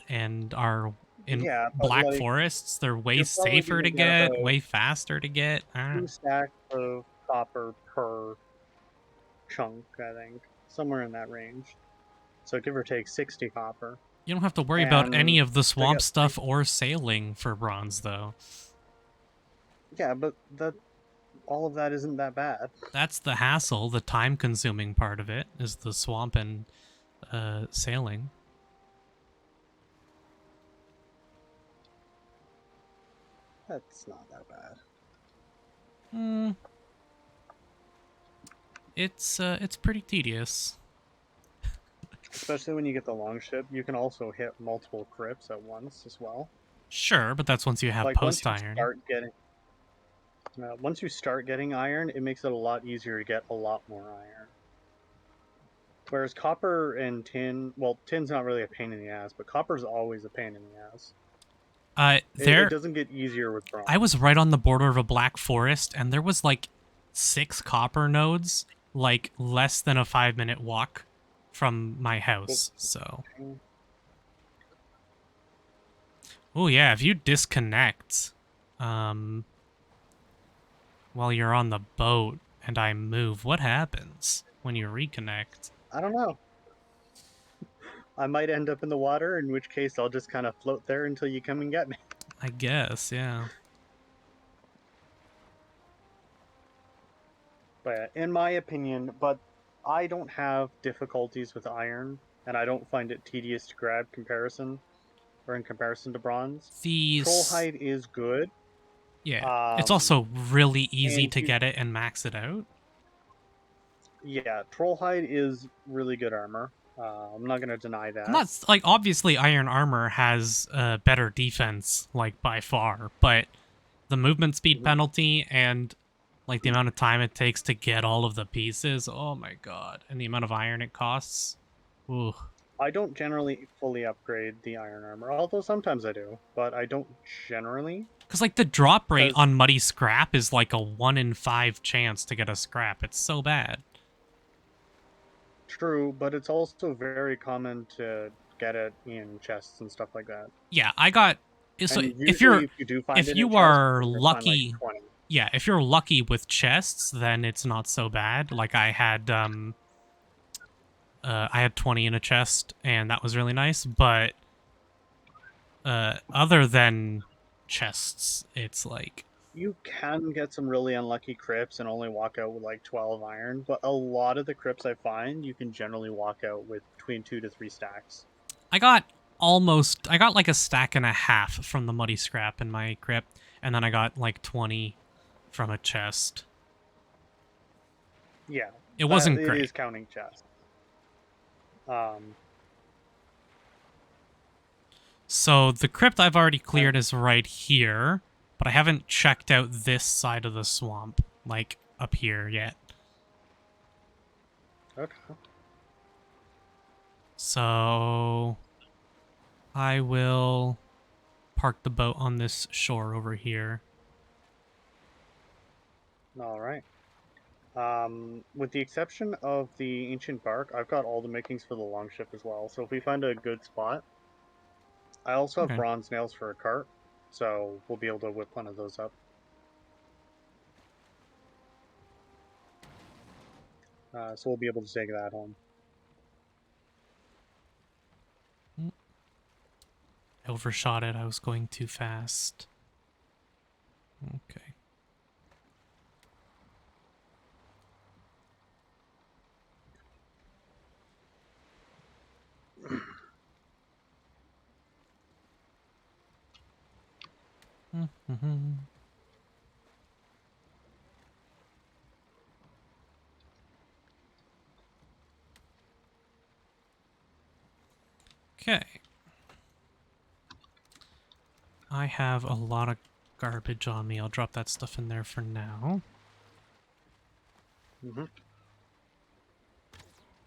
and are in Yeah, but black like, forests. They're way you're probably safer gonna to get get, about way faster to get. 2 stacks of copper per chunk, I think. Somewhere in that range. So give or take 60 copper. You don't have to worry about any And of the to swamp get stuff or sailing for bronze, though. yeah, but that all of that isn't that bad. That's the hassle. The time-consuming part of it is the swamp and sailing. That's not that bad. It's pretty tedious. Especially when you get the longship, you can also hit multiple crypts at once as well. Sure, but that's once you have Like post-iron. once you start getting iron, it makes it a lot easier to get a lot more iron. Whereas copper and tin, well, tin's not really a pain in the ass, but copper's always a pain in the ass. It There, doesn't get easier with bronze. I was right on the border of a black forest, and there was like 6 copper nodes, like less than a 5-minute walk from my house. So Oh yeah, if you disconnect, while you're on the boat and I move, what happens when you reconnect? I don't know. I might end up in the water, in which case I'll just kind of float there until you come and get me. I guess, yeah. But in my opinion, but I don't have difficulties with iron, and I don't find it tedious to grab comparison or in comparison to bronze. These, Trollhide is good, yeah. It's um, also really easy and to get it and max it out. yeah, Trollhide is really good armor. I'm not gonna deny I'm that. not like obviously iron armor has better defense like by far, but the movement speed Mhm. penalty and like the amount of time it takes to get all of the pieces, oh my god, and the amount of iron it costs. Ooh. I don't generally fully upgrade the iron armor, although sometimes I do, but I don't generally, Cause like the drop rate because on muddy scrap is like a 1 in 5 chance to get a scrap. It's so bad. true, but it's also very common to get it in chests and stuff like that. Yeah, I got so And usually, if you do find if it in you chests, are you're gonna find like lucky, 20. yeah, if you're lucky with chests, then it's not so bad. Like I had 20 in a chest and that was really nice, but other than chests, it's like You can get some really unlucky crypts and only walk out with like 12 iron, but a lot of the crypts I find, you can generally walk out with between 2 to 3 stacks. I got like a stack and a half from the muddy scrap in my crypt, and then I got like 20 from a chest. Yeah, It that wasn't it great. is counting chests. Um, So the crypt I've already cleared and is right here, but I haven't checked out this side of the swamp, like up here yet. okay, So I will park the boat on this shore over here. all right. With the exception of the ancient bark, I've got all the makings for the longship as well. So if we find a good spot, I also have Okay. bronze nails for a cart, so we'll be able to whip one of those up. So we'll be able to take that home. I overshot it. I was going too fast. Okay. Okay. I have a lot of garbage on me. I'll drop that stuff in there for now. Hmm.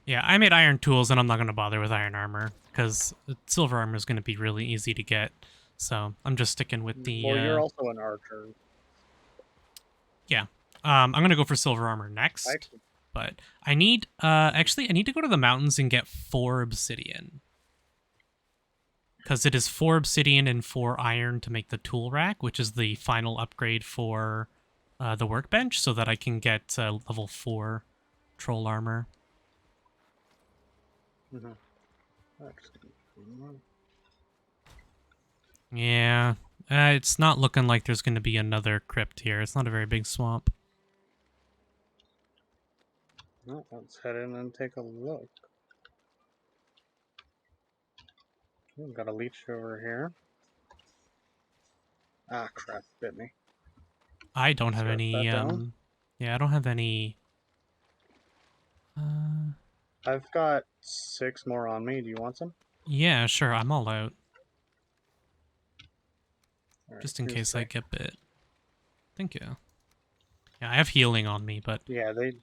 Yeah, I made iron tools, and I'm not going to bother with iron armor, because silver armor is going to be really easy to get. So I'm just sticking with the, Well, you're also an archer. yeah. I'm going to go for silver armor next, Actually, but I need, actually, I need to go to the mountains and get 4 obsidian. Because it is 4 obsidian and 4 iron to make the tool rack, which is the final upgrade for the workbench, so that I can get level 4 troll armor. hmm. Yeah, it's not looking like there's going to be another crypt here. It's not a very big swamp. Well, let's head in and take a look. We've got a leech over here. Ah, crap, bit me. I don't have Scarf any, that down. yeah, I don't have any, I've got 6 more on me. Do you want some? yeah, sure, I'm all out. Alright, Just in here's case I 3. get bit. Thank you. Yeah, I have healing on me, but, Yeah, they like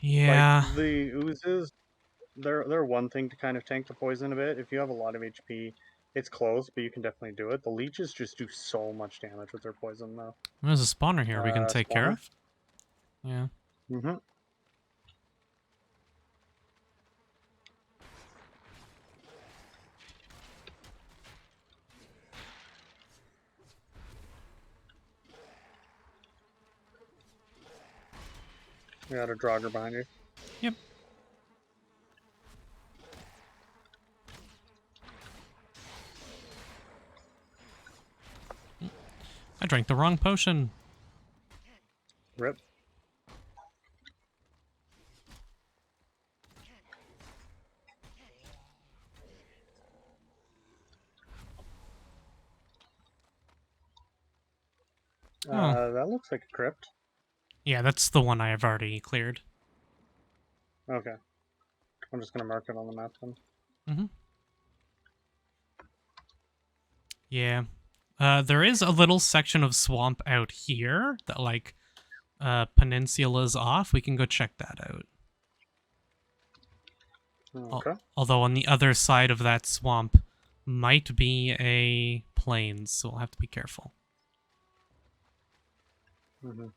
yeah. the oozes. They're one thing to kind of tank the poison a bit. If you have a lot of HP, it's close, but you can definitely do it. The leeches just do so much damage with their poison, though. There's a spawner here we can take care Spawner. of. Yeah. Mm-hmm. We got a Draugr behind you. Yep. I drank the wrong potion. Rip. That looks like a crypt. Yeah, that's the one I have already cleared. Okay. I'm just gonna mark it on the map then. Mm-hmm. Yeah. There is a little section of swamp out here that, like, peninsula's off. We can go check that out. Okay. Although on the other side of that swamp might be a plains, so we'll have to be careful. Mm-hmm.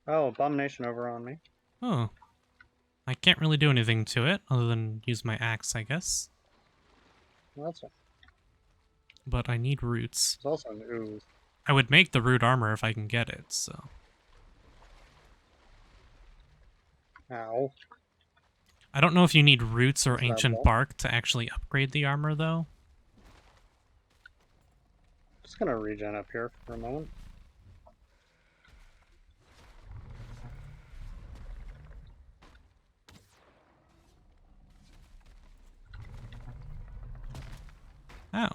Oh, abomination over on me. Oh. I can't really do anything to it, other than use my axe, I guess. Well, that's fine. But I need roots. There's also an ooze. I would make the root armor if I can get it, so... Ow. I don't know if you need roots or Is that ancient ball? bark to actually upgrade the armor, though. Just gonna regen up here for a moment. Oh.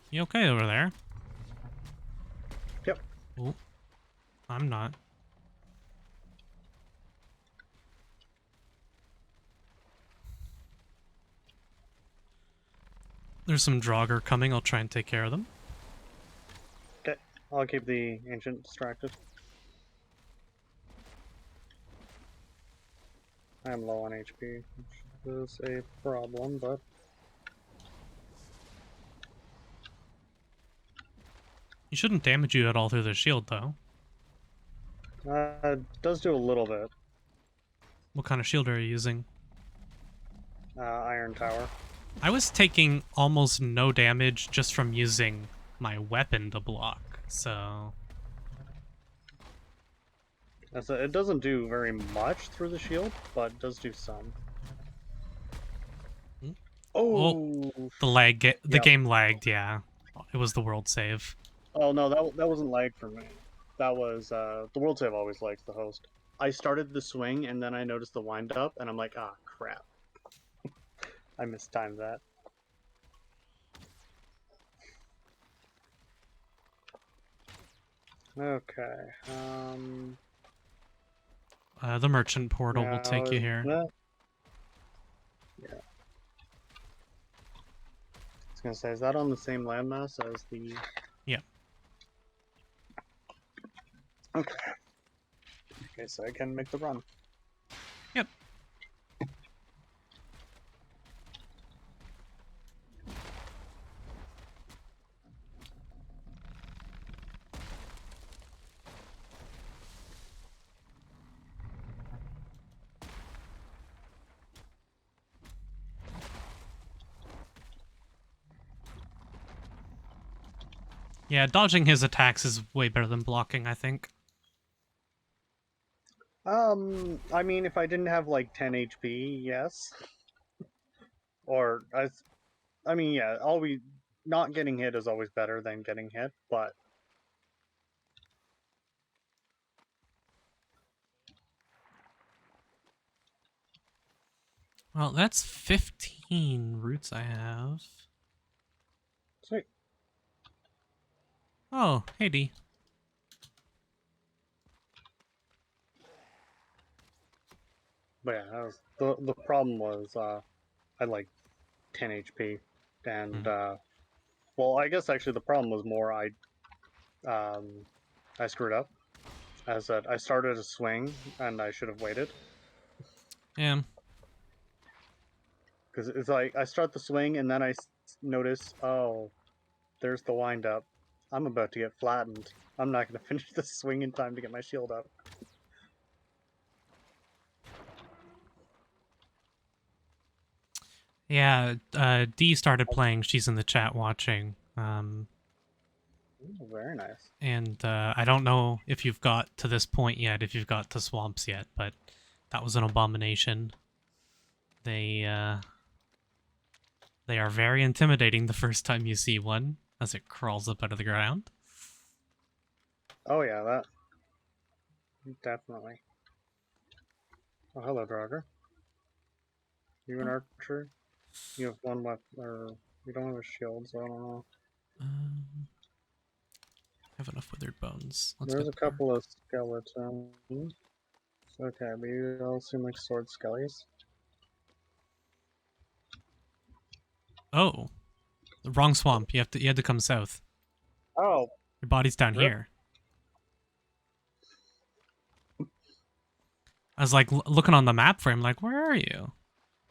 You okay over there? Yep. Oh. I'm not. There's some Draugr coming. I'll try and take care of them. Okay. I'll keep the ancient distracted. I am low on HP, which is a problem, but He shouldn't damage you at all through the shield, though. it does do a little bit. What kind of shield are you using? Iron Tower. I was taking almost no damage just from using my weapon to block, so... It doesn't do very much through the shield, but it does do some. Hmm? Oh! The Yep. game lagged, yeah. It was the world save. Oh no, that wasn't lag for me. That was the world save always likes the host. I started the swing and then I noticed the wind up and I'm like, ah, crap. I mistimed that. Okay. The merchant portal will Now take you is here. that... Yeah. I was gonna say, is that on the same landmass as the? Yeah. Okay. Okay, so I can make the run. Yep. Yeah, dodging his attacks is way better than blocking, I think. I mean, if I didn't have like 10 HP, yes. Or I mean, yeah, always not getting hit is always better than getting hit, but Well, that's 15 roots I have. sweet. Oh, hey D. But yeah, that was, the problem was I had like 10 HP, and well, I guess actually the problem was more I screwed up. As that, I started a swing and I should have waited. Yeah. Because it's like I start the swing and then I notice, oh, there's the wind up. I'm about to get flattened. I'm not going to finish the swing in time to get my shield up. Yeah, Dee started playing. She's in the chat watching. Ooh, very nice. And I don't know if you've got to this point yet, if you've got to swamps yet, but that was an abomination. They are very intimidating the first time you see one, as it crawls up out of the ground. Oh yeah, that definitely. Oh, hello, Draugr. You an archer? You have one left, or you don't have a shield, so I don't know. Um, I have enough withered bones. Let's There's get a there. couple of skeletons. Okay, but you all seem like sword skellies. Oh, the wrong swamp. You had to come south. Oh, Your body's down rip. here. I was like looking on the map for him, like, where are you?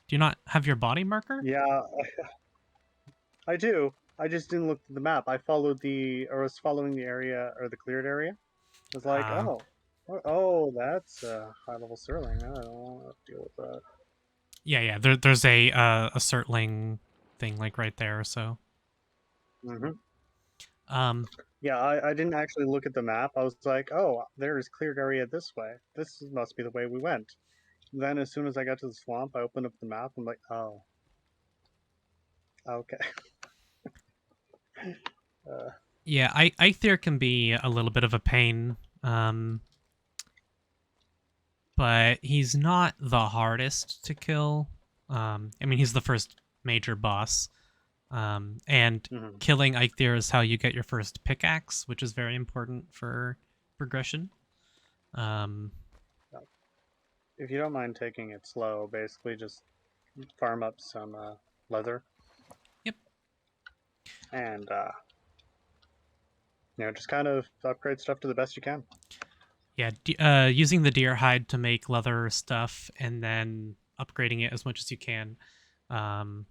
Do you not have your body marker? Yeah, I do. I just didn't look at the map. I followed or was following the area, or the cleared area. I was like, Uh, oh, that's a high-level Sterling. I don't want to deal with that. yeah. There's a Surtling thing like right there. So, Hmm. um, Yeah, I didn't actually look at the map. I was like, oh, there is cleared area this way. This must be the way we went. Then as soon as I got to the swamp, I opened up the map. I'm like, oh, okay. yeah, Eikthyr can be a little bit of a pain. But he's not the hardest to kill. I mean, he's the first major boss. And Mhm. killing Eikthyr is how you get your first pickaxe, which is very important for progression. Um, If you don't mind taking it slow, basically just farm up some leather yep. and just kind of upgrade stuff to the best you can. Yeah, using the deer hide to make leather stuff and then upgrading it as much as you can. Um,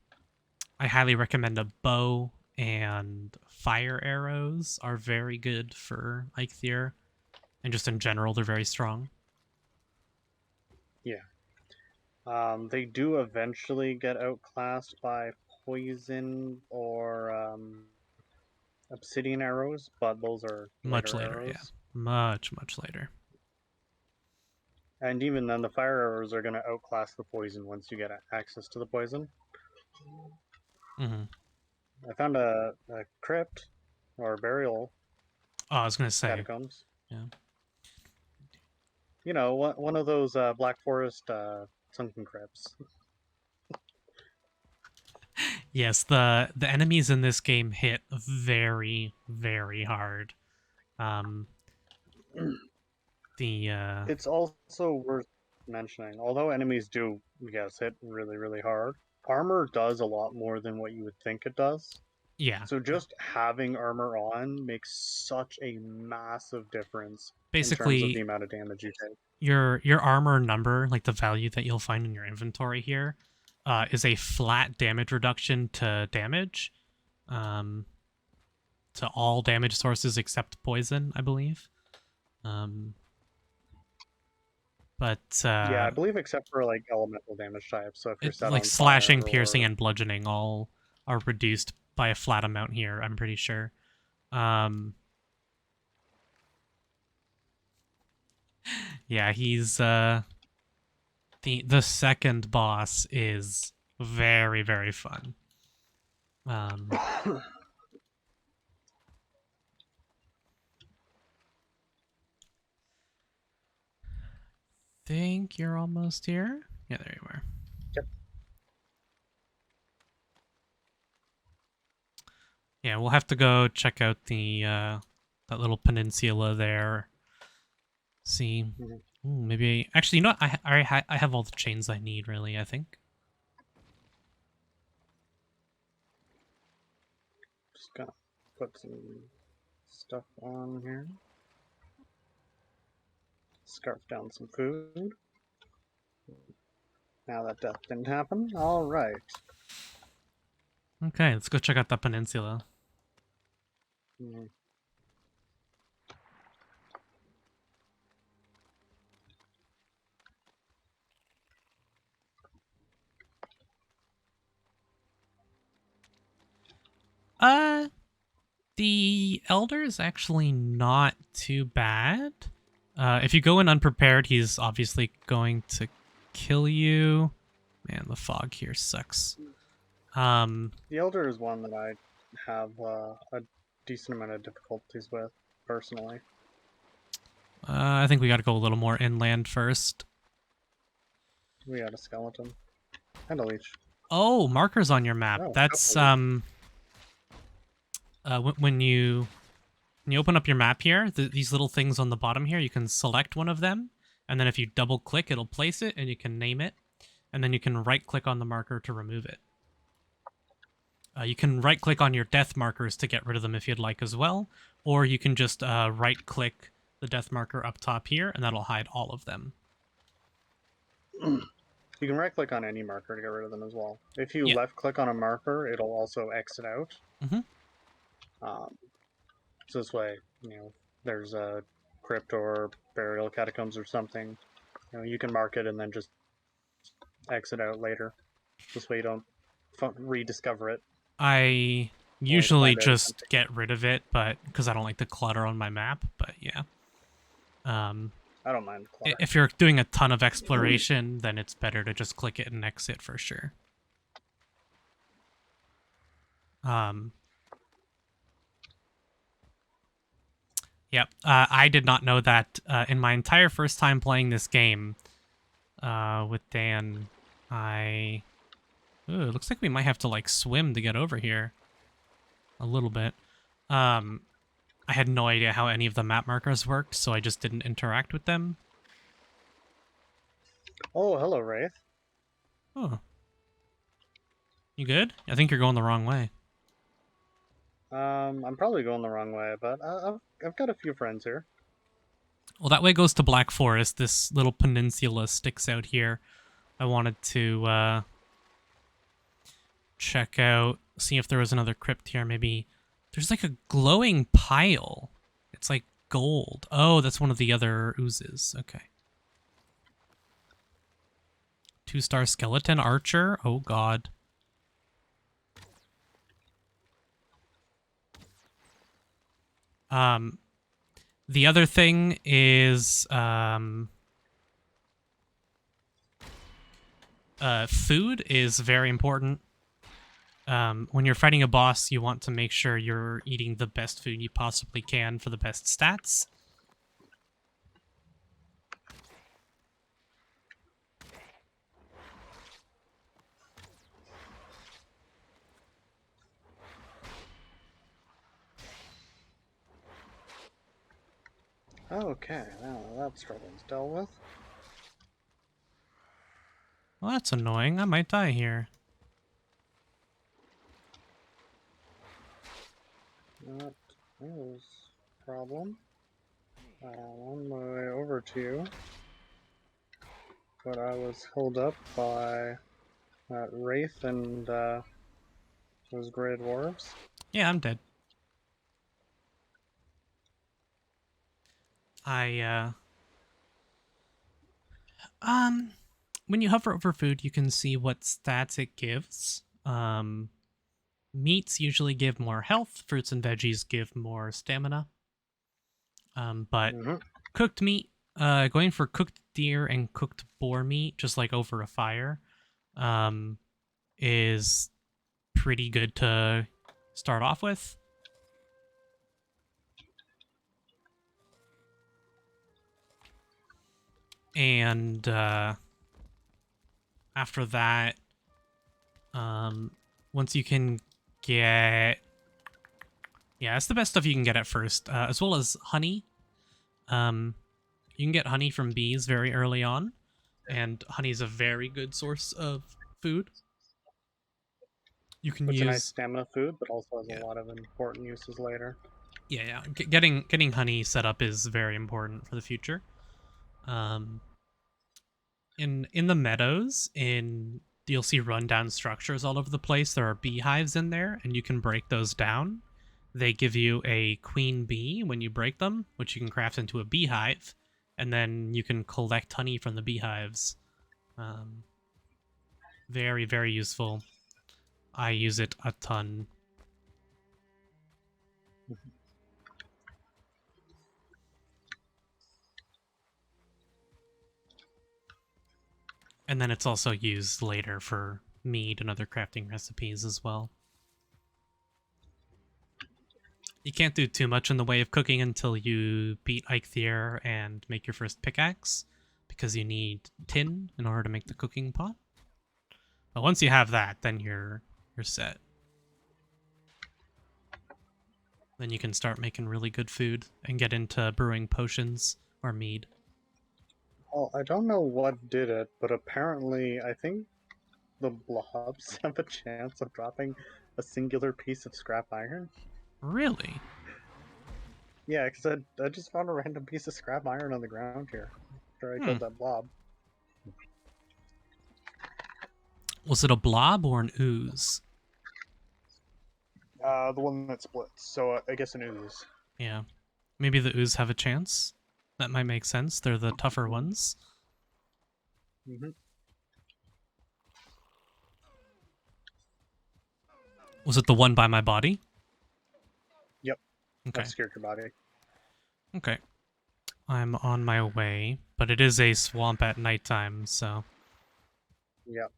I highly recommend a bow, and fire arrows are very good for Eikthyr, and just in general, they're very strong. Yeah. They do eventually get outclassed by poison or obsidian arrows, but those are Much later later, yeah. arrows. Much later. And even then, the fire arrows are going to outclass the poison once you get access to the poison. Hmm. I found a crypt or burial Oh, I was gonna say, catacombs. yeah. You know, one of those Black Forest sunken crypts. Yes, the enemies in this game hit very hard. Um, the It's also worth mentioning, although enemies do, yes, hit really hard, armor does a lot more than what you would think it does. yeah, So just having armor on makes such a massive difference in terms of the basically amount of damage you take. your armor number, like the value that you'll find in your inventory here, is a flat damage reduction to damage, um, to all damage sources except poison, I believe. Um, but Yeah, I believe except for like elemental damage types. So if you're it set like on fire slashing, piercing, or and bludgeoning all are reduced by a flat amount here. I'm pretty sure. Um, yeah, he's the second boss is very fun. Um, think you're almost here. Yeah, there you are. Yep. Yeah, we'll have to go check out the that little peninsula there. See, Mhm. ooh, maybe actually, you know, what? I have all the chains I need. Really, I think. Just gonna put some stuff on here. Scarf down some food. Now that death didn't happen. All right. Okay, let's go check out that peninsula. Mhm. The Elder is actually not too bad. If you go in unprepared, he's obviously going to kill you. Man, the fog here sucks. The Elder is one that I have a decent amount of difficulties with, personally. I think we gotta go a little more inland first. We had a skeleton. And a leech. Oh, markers on your map. Oh, That's, couple when you open up your map here, these little things on the bottom here, you can select one of them, and then if you double click, it'll place it, and you can name it, and then you can right click on the marker to remove it. You can right click on your death markers to get rid of them if you'd like as well, or you can just right click the death marker up top here, and that'll hide all of them. You can right click on any marker to get rid of them as well. If you Yeah. left click on a marker, it'll also exit out. Mhm. So this way, there's a crypt or burial catacombs or something. You can mark it and then just exit out later. This way you don't rediscover it. I usually just get rid of it, but because I don't like the clutter on my map. But yeah, I don't mind clutter. if you're doing a ton of exploration, then it's better to just click it and exit for sure. Yep. I did not know that in my entire first time playing this game with Dan. Ooh, it looks like we might have to like swim to get over here. A little bit. I had no idea how any of the map markers worked, so I just didn't interact with them. Oh, hello, Wraith. Oh. You good? I think you're going the wrong way. I'm probably going the wrong way, but I've got a few friends here. Well, that way goes to Black Forest. This little peninsula sticks out here. I wanted to check out, see if there was another crypt here. Maybe there's like a glowing pile. It's like gold. Oh, that's one of the other oozes. Okay. 2-star skeleton archer. Oh, God. The other thing is food is very important. When you're fighting a boss, you want to make sure you're eating the best food you possibly can for the best stats. Okay, now that struggle's dealt with. Well, that's annoying. I might die here. That is a problem. On my way over to you, but I was held up by that Wraith and those Grey Dwarves. Yeah, I'm dead. When you hover over food, you can see what stats it gives. Meats usually give more health. Fruits and veggies give more stamina. But cooked meat, going for cooked deer and cooked boar meat, just like over a fire, is pretty good to start off with. And after that, once you can get... Yeah, that's the best stuff you can get at first, as well as honey. You can get honey from bees very early on, and honey is a very good source of food. You can It's use a nice stamina food, but also has a lot of important uses later. Yeah. Getting honey set up is very important for the future. In the meadows, you'll see rundown structures all over the place. There are beehives in there, and you can break those down. They give you a queen bee when you break them, which you can craft into a beehive, and then you can collect honey from the beehives. Very, very useful. I use it a ton. And then it's also used later for mead and other crafting recipes as well. You can't do too much in the way of cooking until you beat Eikthyr and make your first pickaxe, because you need tin in order to make the cooking pot. But once you have that, then you're set. Then you can start making really good food and get into brewing potions or mead. Well, I don't know what did it, but apparently I think the blobs have a chance of dropping a singular piece of scrap iron. Really? Yeah, because I just found a random piece of scrap iron on the ground here after I killed that blob. Was it a blob or an ooze? The one that splits, so I guess an ooze. Yeah. Maybe the ooze have a chance. That might make sense. They're the tougher ones. Mm-hmm. Was it the one by my body? Yep. Okay. That scared your body. Okay. I'm on my way, but it is a swamp at nighttime, so... Yep.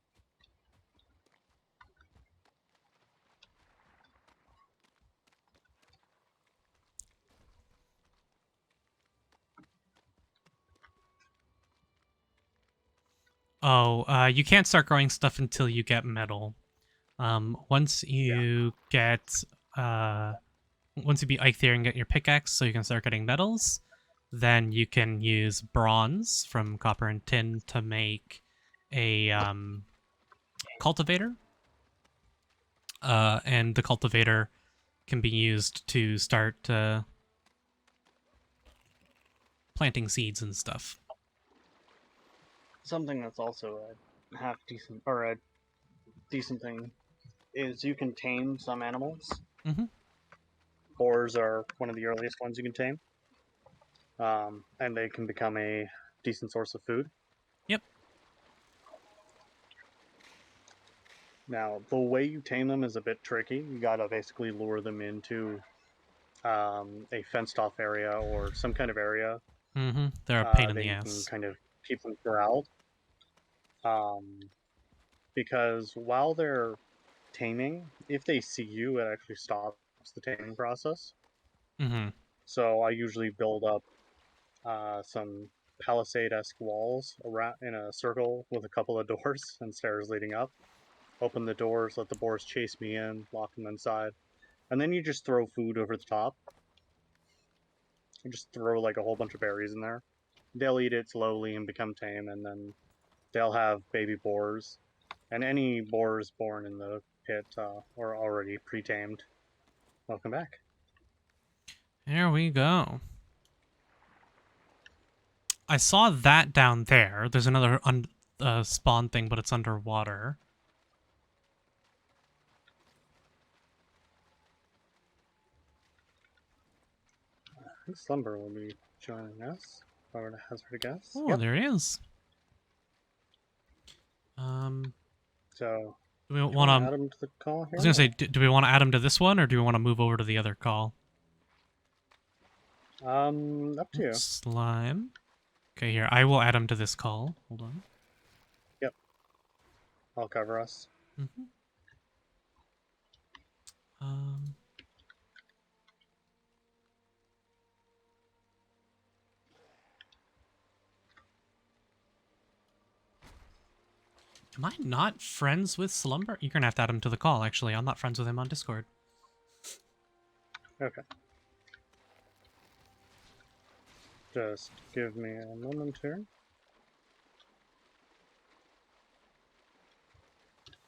Oh, you can't start growing stuff until you get metal. Once you get, once you beat Eikthyr and get your pickaxe, so you can start getting metals, then you can use bronze from copper and tin to make a, cultivator. And the cultivator can be used to start, planting seeds and stuff. Something that's also a half decent, or a decent thing, is you can tame some animals. Mm-hmm. Boars are one of the earliest ones you can tame. And they can become a decent source of food. Yep. Now, the way you tame them is a bit tricky. You gotta basically lure them into a fenced-off area or some kind of area Mm-hmm. They're a pain in that the you can ass. kind of keep them corralled. Because while they're taming, if they see you, it actually stops the taming process. Mm-hmm. So I usually build up some palisade-esque walls around in a circle with a couple of doors and stairs leading up. Open the doors, let the boars chase me in, lock them inside, and then you just throw food over the top. You just throw like a whole bunch of berries in there. They'll eat it slowly and become tame, and then they'll have baby boars. And any boars born in the pit are already pre-tamed. Welcome back. There we go. I saw that down there. There's another spawn thing, but it's underwater. I think Slumber will be joining us. If I were to hazard a guess. Oh, Yep. there he is. So, Do we want want to to... add him to the call here? I was going to say, do we want to add him to this one, or do we want to move over to the other call? Up to you. Slime. Okay, here. I will add him to this call. Hold on. Yep. I'll cover us. Mm-hmm. Am I not friends with Slumber? You're going to have to add him to the call, actually. I'm not friends with him on Discord. Okay. Just give me a moment here.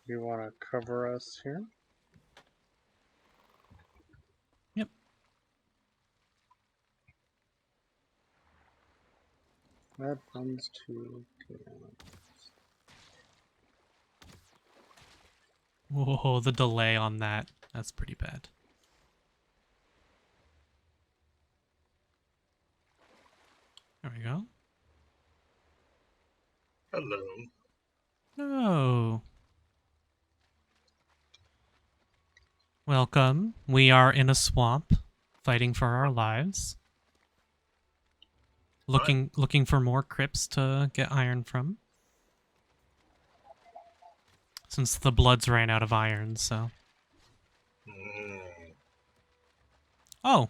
You want to cover us here? Yep. That runs to... Whoa, the delay on that. That's pretty bad. There we go. Hello. No. Welcome. We are in a swamp, fighting for our lives. Looking for more crypts to get iron from. since the Bloods ran out of iron, so... Oh,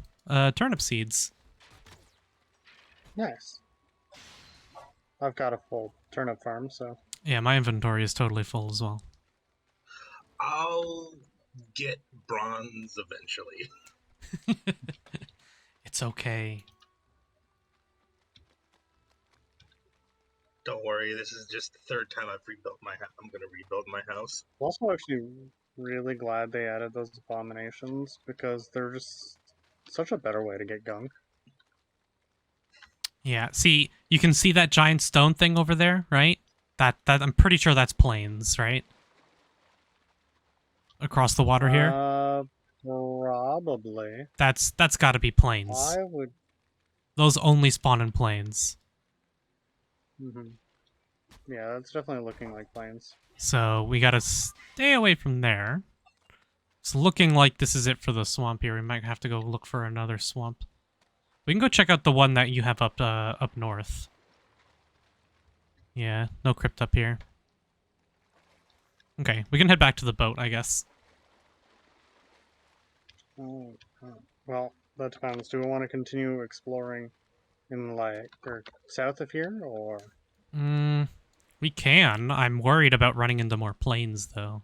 turnip seeds. Nice. I've got a full turnip farm, so... Yeah, my inventory is totally full as well. I'll get bronze eventually. It's okay. Don't worry, this is just the third time I've rebuilt my house. I'm gonna rebuild my house. I'm also actually really glad they added those abominations, because they're just such a better way to get gunk. Yeah, see, you can see that giant stone thing over there, right? That I'm pretty sure that's plains, right? Across the water here? Probably. That's got to be plains. I would... Those only spawn in plains. Yeah, that's definitely looking like plains. So we gotta stay away from there. It's looking like this is it for the swamp here. We might have to go look for another swamp. We can go check out the one that you have up north. Yeah, no crypt up here. Okay, we can head back to the boat, I guess. Oh, well, that depends. Do we want to continue exploring in, like, or south of here, or... We can. I'm worried about running into more plains, though.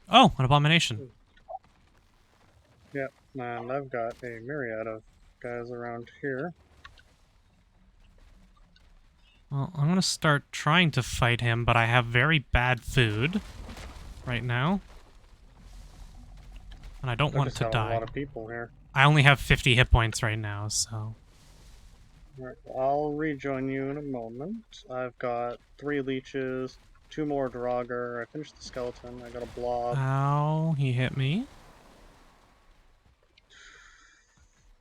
Oh, an abomination. Yep, and I've got a myriad of guys around here. Well, I'm gonna start trying to fight him, but I have very bad food right now. And I don't want to A die. lot of people here. I only have 50 hit points right now, so... Right, I'll rejoin you in a moment. I've got 3 leeches, 2 more Draugr. I finished the skeleton. I got a blob. Ow, he hit me.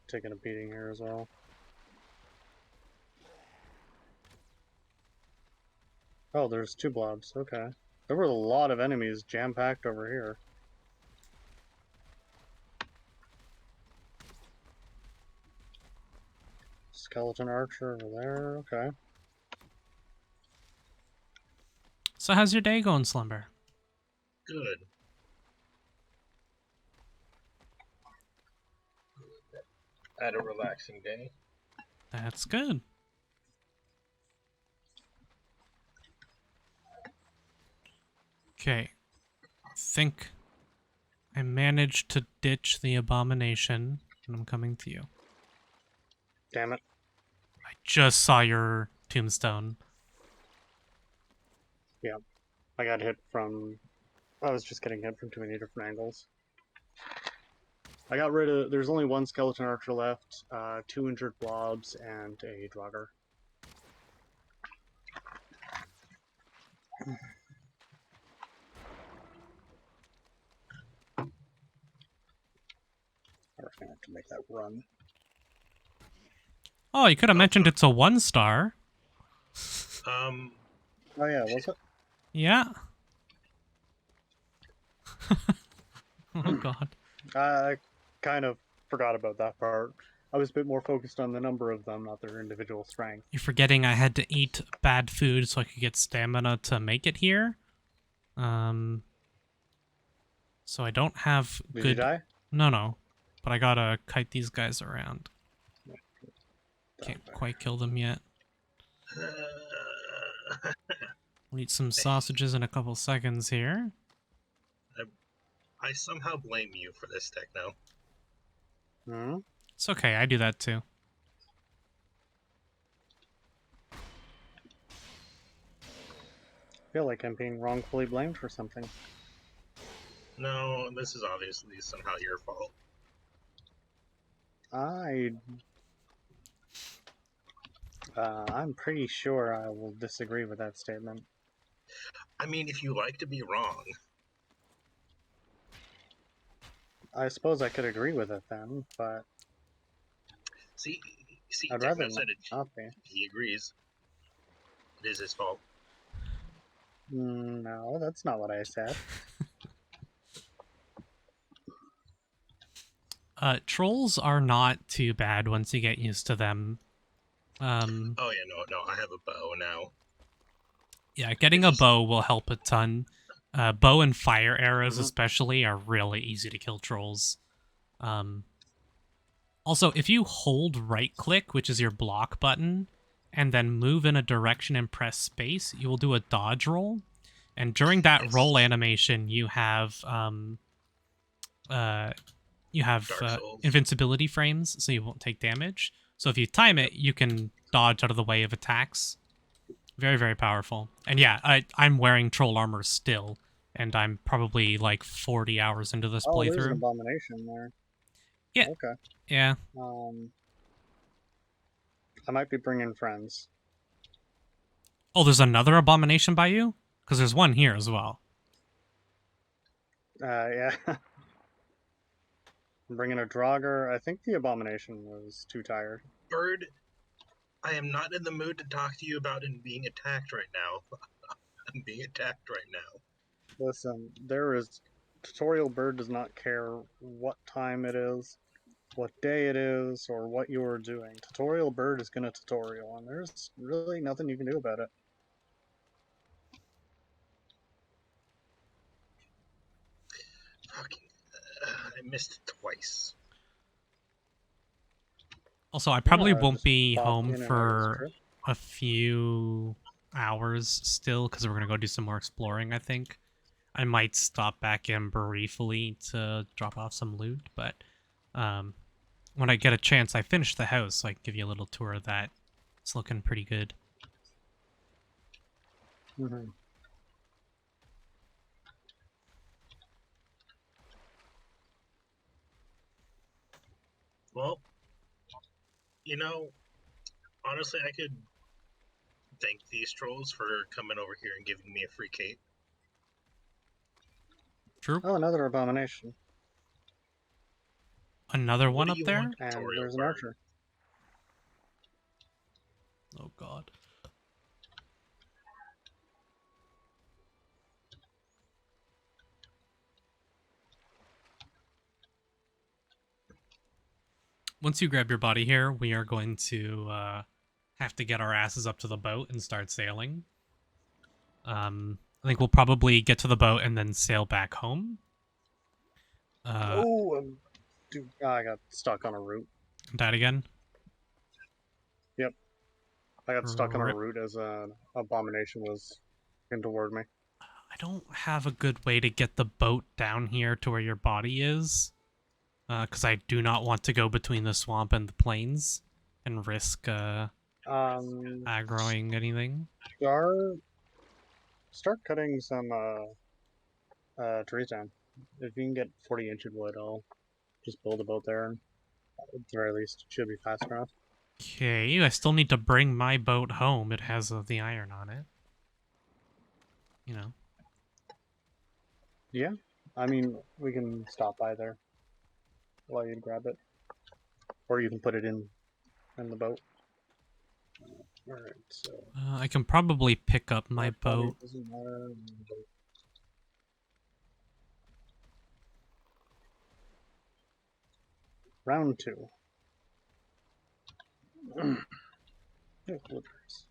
Taking a beating here as well. Oh, there's 2 blobs. Okay. There were a lot of enemies jam-packed over here. Skeleton archer over there. Okay. So how's your day going, Slumber? Good. Had a relaxing day. That's good. Okay. I think I managed to ditch the abomination, and I'm coming to you. Damn it. I just saw your tombstone. Yeah. I got hit from... I was just getting hit from too many different angles. I got rid of... There's only 1 skeleton archer left, 2 injured blobs, and a Draugr. We're gonna have to make that run. Oh, you could have mentioned it's a 1-star. Oh yeah, was it? Yeah. Oh god. I kind of forgot about that part. I was a bit more focused on the number of them, not their individual strength. You're forgetting I had to eat bad food so I could get stamina to make it here. So I don't have Did good... you die? No. But I gotta kite these guys around. Can't quite kill them yet. We'll eat some sausages in a couple seconds here. I somehow blame you for this, Techno. Hmm? It's okay, I do that too. I feel like I'm being wrongfully blamed for something. No, this is obviously somehow your fault. I'm pretty sure I will disagree with that statement. I mean, if you like to be wrong. I suppose I could agree with it then, but See, I'd Techno rather said it. not be. He agrees. It is his fault. No, that's not what I said. Trolls are not too bad once you get used to them. Oh yeah, no, I have a bow now. Yeah, getting It's a just bow will help a ton. Bow and fire arrows, Mhm. especially, are really easy to kill trolls. Um, Also, if you hold right click, which is your block button, and then move in a direction and press space, you will do a dodge roll. And during that it's roll animation, uh, you have Dark Souls. invincibility frames, so you won't take damage. So if you time Yep. it, you can dodge out of the way of attacks. Very, very powerful. And yeah, I'm wearing troll armor still, and I'm probably like 40 hours into this Oh, there's an playthrough. abomination there. Yeah, Okay. yeah. Um, I might be bringing friends. Oh, there's another abomination by you? Because there's one here as well. Yeah. I'm bringing a Draugr. I think the abomination was too tired. Bird, I am not in the mood to talk to you about being attacked right now. I'm being attacked right now. Listen, there is tutorial bird does not care what time it is, what day it is, or what you are doing. Tutorial bird is gonna tutorial, and there's really nothing you can do about it. Fucking, I missed it twice. Also, I probably Yeah, won't just be pop home in and out of the for script. a few hours still because we're going to go do some more exploring, I think. I might stop back in briefly to drop off some loot, but um, when I get a chance, I finish the house, so I can give you a little tour of that. It's looking pretty good. Mhm. Well, you know, honestly, I could thank these trolls for coming over here and giving me a free cape. True. Oh, another abomination. Another What one do up you want, there? And tutorial there's an bird? archer. Oh, God. Once you grab your body here, we are going to have to get our asses up to the boat and start sailing. I think we'll probably get to the boat and then sail back home. Oh, dude, I got stuck on a root. That again. Yep, I got stuck on a Rip. root as an abomination was in toward me. I don't have a good way to get the boat down here to where your body is, because I do not want to go between the swamp and the plains and risk Um, aggroing anything. start start cutting some trees down. If you can get 40-inch wood, I'll just build a boat there, and at the very least, it should be fast enough. Okay, I still need to bring my boat home. It has the iron on it. You know. Yeah, I mean, we can stop by there while you grab it, or you can put it in the boat. All right, so I can probably pick up my that probably boat. doesn't matter. Round two. Yeah, blueberries.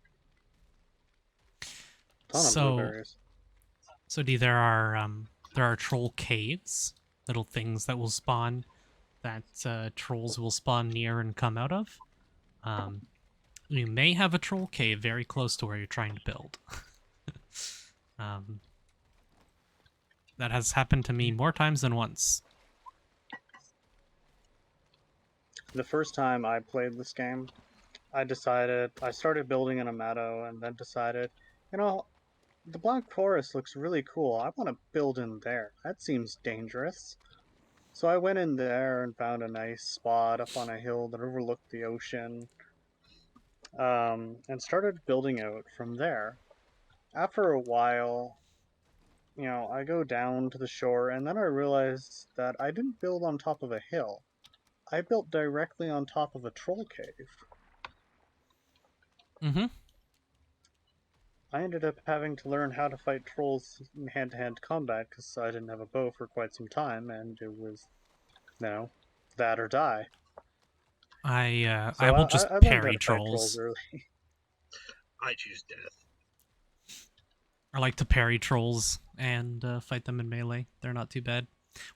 Ton of So, blueberries. there are troll caves, little things that will spawn that trolls will spawn near and come out of. Um, you may have a troll cave very close to where you're trying to build. um, that has happened to me more times than once. The first time I played this game, I started building in a meadow and then decided, you know, the Black Forest looks really cool. I want to build in there. That seems dangerous. So I went in there and found a nice spot up on a hill that overlooked the ocean, and started building out from there. After a while, I go down to the shore and then I realized that I didn't build on top of a hill. I built directly on top of a troll cave. Mm-hmm. I ended up having to learn how to fight trolls in hand-to-hand combat because I didn't have a bow for quite some time, and it was, that or die. I will just I learned how parry to fight trolls trolls. early. I choose death. I like to parry trolls and fight them in melee. They're not too bad.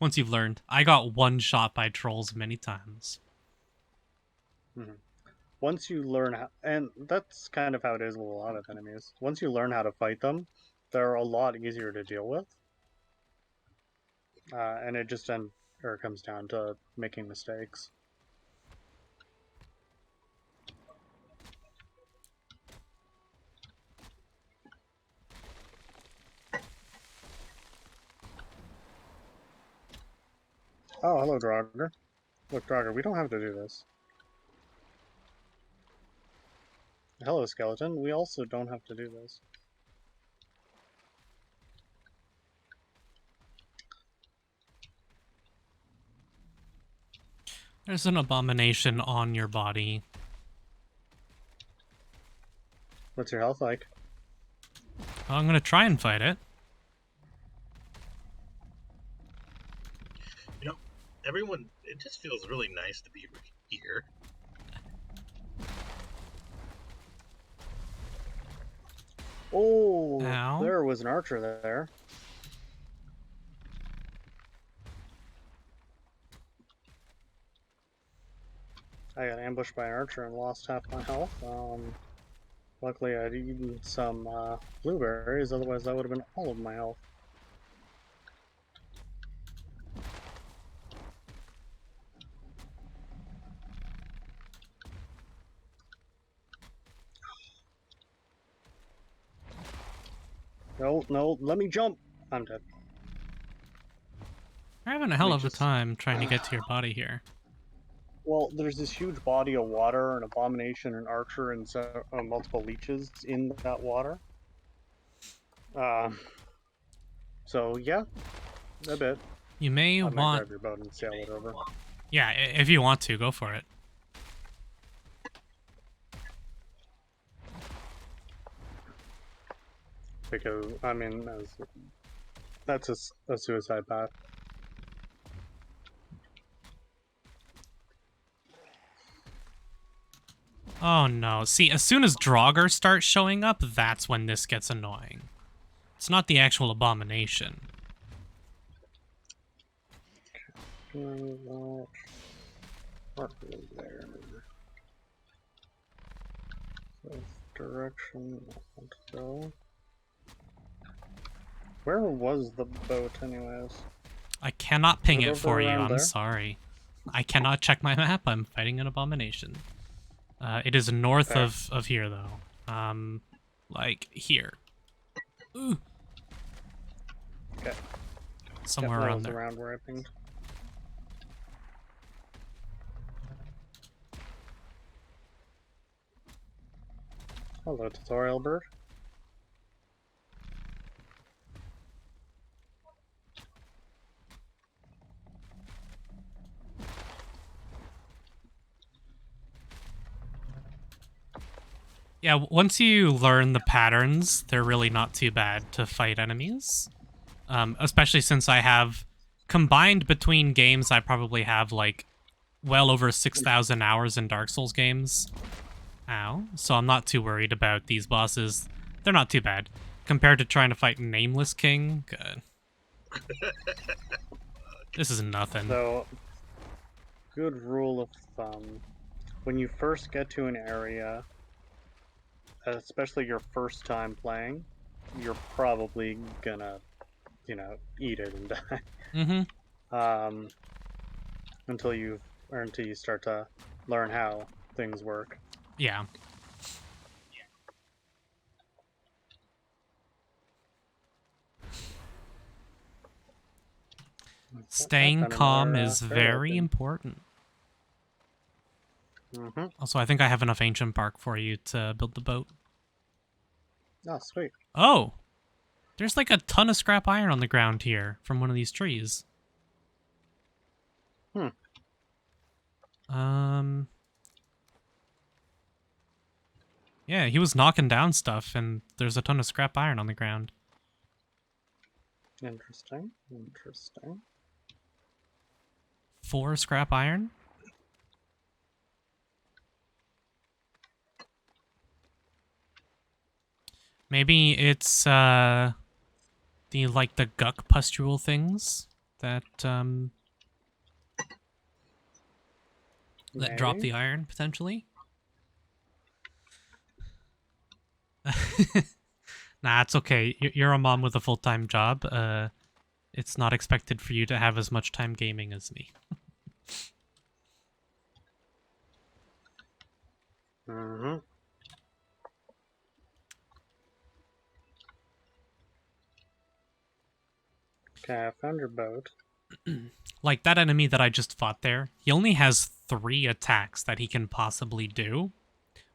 Once you've learned. I got one shot by trolls many times. Mhm. Once you learn how, and that's kind of how it is with a lot of enemies. Once you learn how to fight them, they're a lot easier to deal with. And it just or comes down to making mistakes. Oh, hello, Draugr. Look, Draugr, we don't have to do this. Hello, Skeleton. We also don't have to do this. There's an abomination on your body. What's your health like? I'm gonna try and fight it. You know, everyone, it just feels really nice to be here. Oh, Ow. there was an archer there. I got ambushed by an archer and lost half my health. Luckily, I'd eaten some blueberries, otherwise that would have been all of my health. No, no, let me jump! I'm dead. You're having a hell We of a just- time trying to get to your body here. Well, there's this huge body of water, an abomination, an archer, and multiple leeches in that water. So yeah, a bit. You may I might want... grab your boat and sail it over. Yeah, if you want to, go for it. Because, I mean, that's a suicide path. Oh no. See, as soon as Draugr starts showing up, that's when this gets annoying. It's not the actual abomination. There. This direction I want to go. Where was the boat, anyways? I cannot ping Is it it over for you, around I'm there? sorry. I cannot check my map, I'm fighting an abomination. It is north Fair. of here, though. Like here. Ooh. Okay. Somewhere That around was there. around where I pinged. Hello, tutorial bird. Yeah, once you learn the patterns, they're really not too bad to fight enemies. Especially since I have, combined between games, I probably have like well over 6,000 hours in Dark Souls games. Ow. So I'm not too worried about these bosses. They're not too bad. Compared to trying to fight Nameless King, good. This is nothing. So, good rule of thumb. When you first get to an area, especially your first time playing, you're probably gonna, eat it and die. Mm-hmm. Until you start to learn how things work. Yeah. Staying calm is very important. Mm-hmm. Also, I think I have enough ancient bark for you to build the boat. Oh, sweet. Oh! There's like a ton of scrap iron on the ground here from one of these trees. Hmm. Yeah, he was knocking down stuff, and there's a ton of scrap iron on the ground. Interesting. Interesting. 4 scrap iron? Maybe it's the guck pustule things that that drop Maybe. the iron potentially. Nah, it's okay. You're a mom with a full-time job. It's not expected for you to have as much time gaming as me. Mm-hmm. Okay, I found your boat. Like that enemy that I just fought there, he only has 3 attacks that he can possibly do.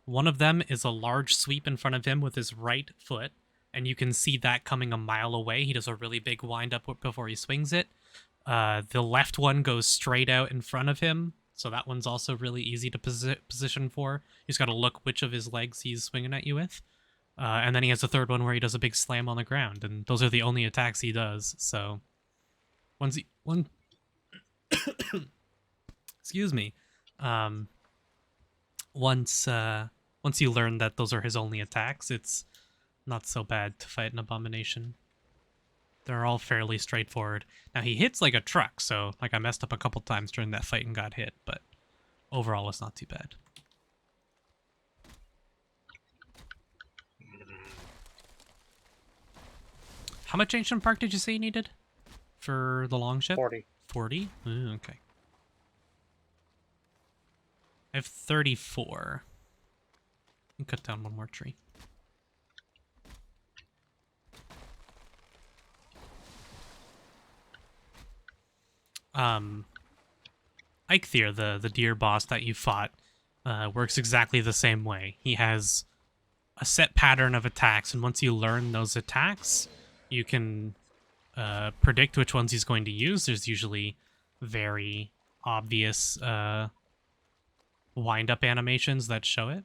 One of them is a large sweep in front of him with his right foot, and you can see that coming a mile away. He does a really big wind up before he swings it. The left one goes straight out in front of him, so that one's also really easy to position for. You just got to look which of his legs he's swinging at you with. And then he has a third one where he does a big slam on the ground, and those are the only attacks he does. So excuse me, um, once you learn that those are his only attacks, it's not so bad to fight an abomination. They're all fairly straightforward. Now he hits like a truck, so like I messed up a couple times during that fight and got hit, but overall it's not too bad. How much ancient bark did you say you needed for the long ship? 40. 40? Ooh, okay. I have 34. I'll cut down one more tree. Eikthyr, the deer boss that you fought, works exactly the same way. He has a set pattern of attacks, and once you learn those attacks, you can predict which ones he's going to use. There's usually very obvious wind-up animations that show it.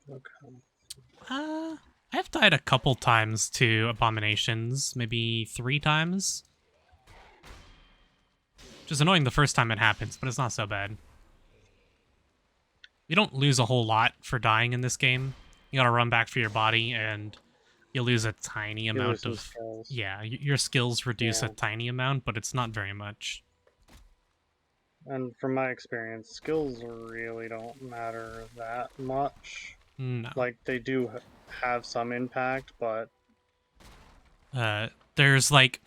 Okay. I've died a couple times to abominations, maybe 3 times. Which is annoying the first time it happens, but it's not so bad. You don't lose a whole lot for dying in this game. You gotta run back for your body, and you lose a tiny You amount lose some of... skills. Yeah, your skills reduce a Yeah. tiny amount, but it's not very much. And from my experience, skills really don't matter that much. No. Like, they do have some impact, but There's, like...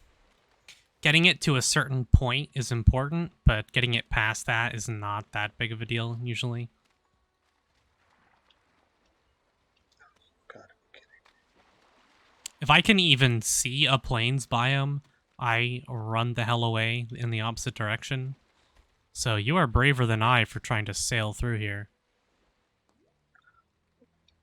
Getting it to a certain point is important, but getting it past that is not that big of a deal, usually. God. If I can even see a plains biome, I run the hell away in the opposite direction. So you are braver than I for trying to sail through here.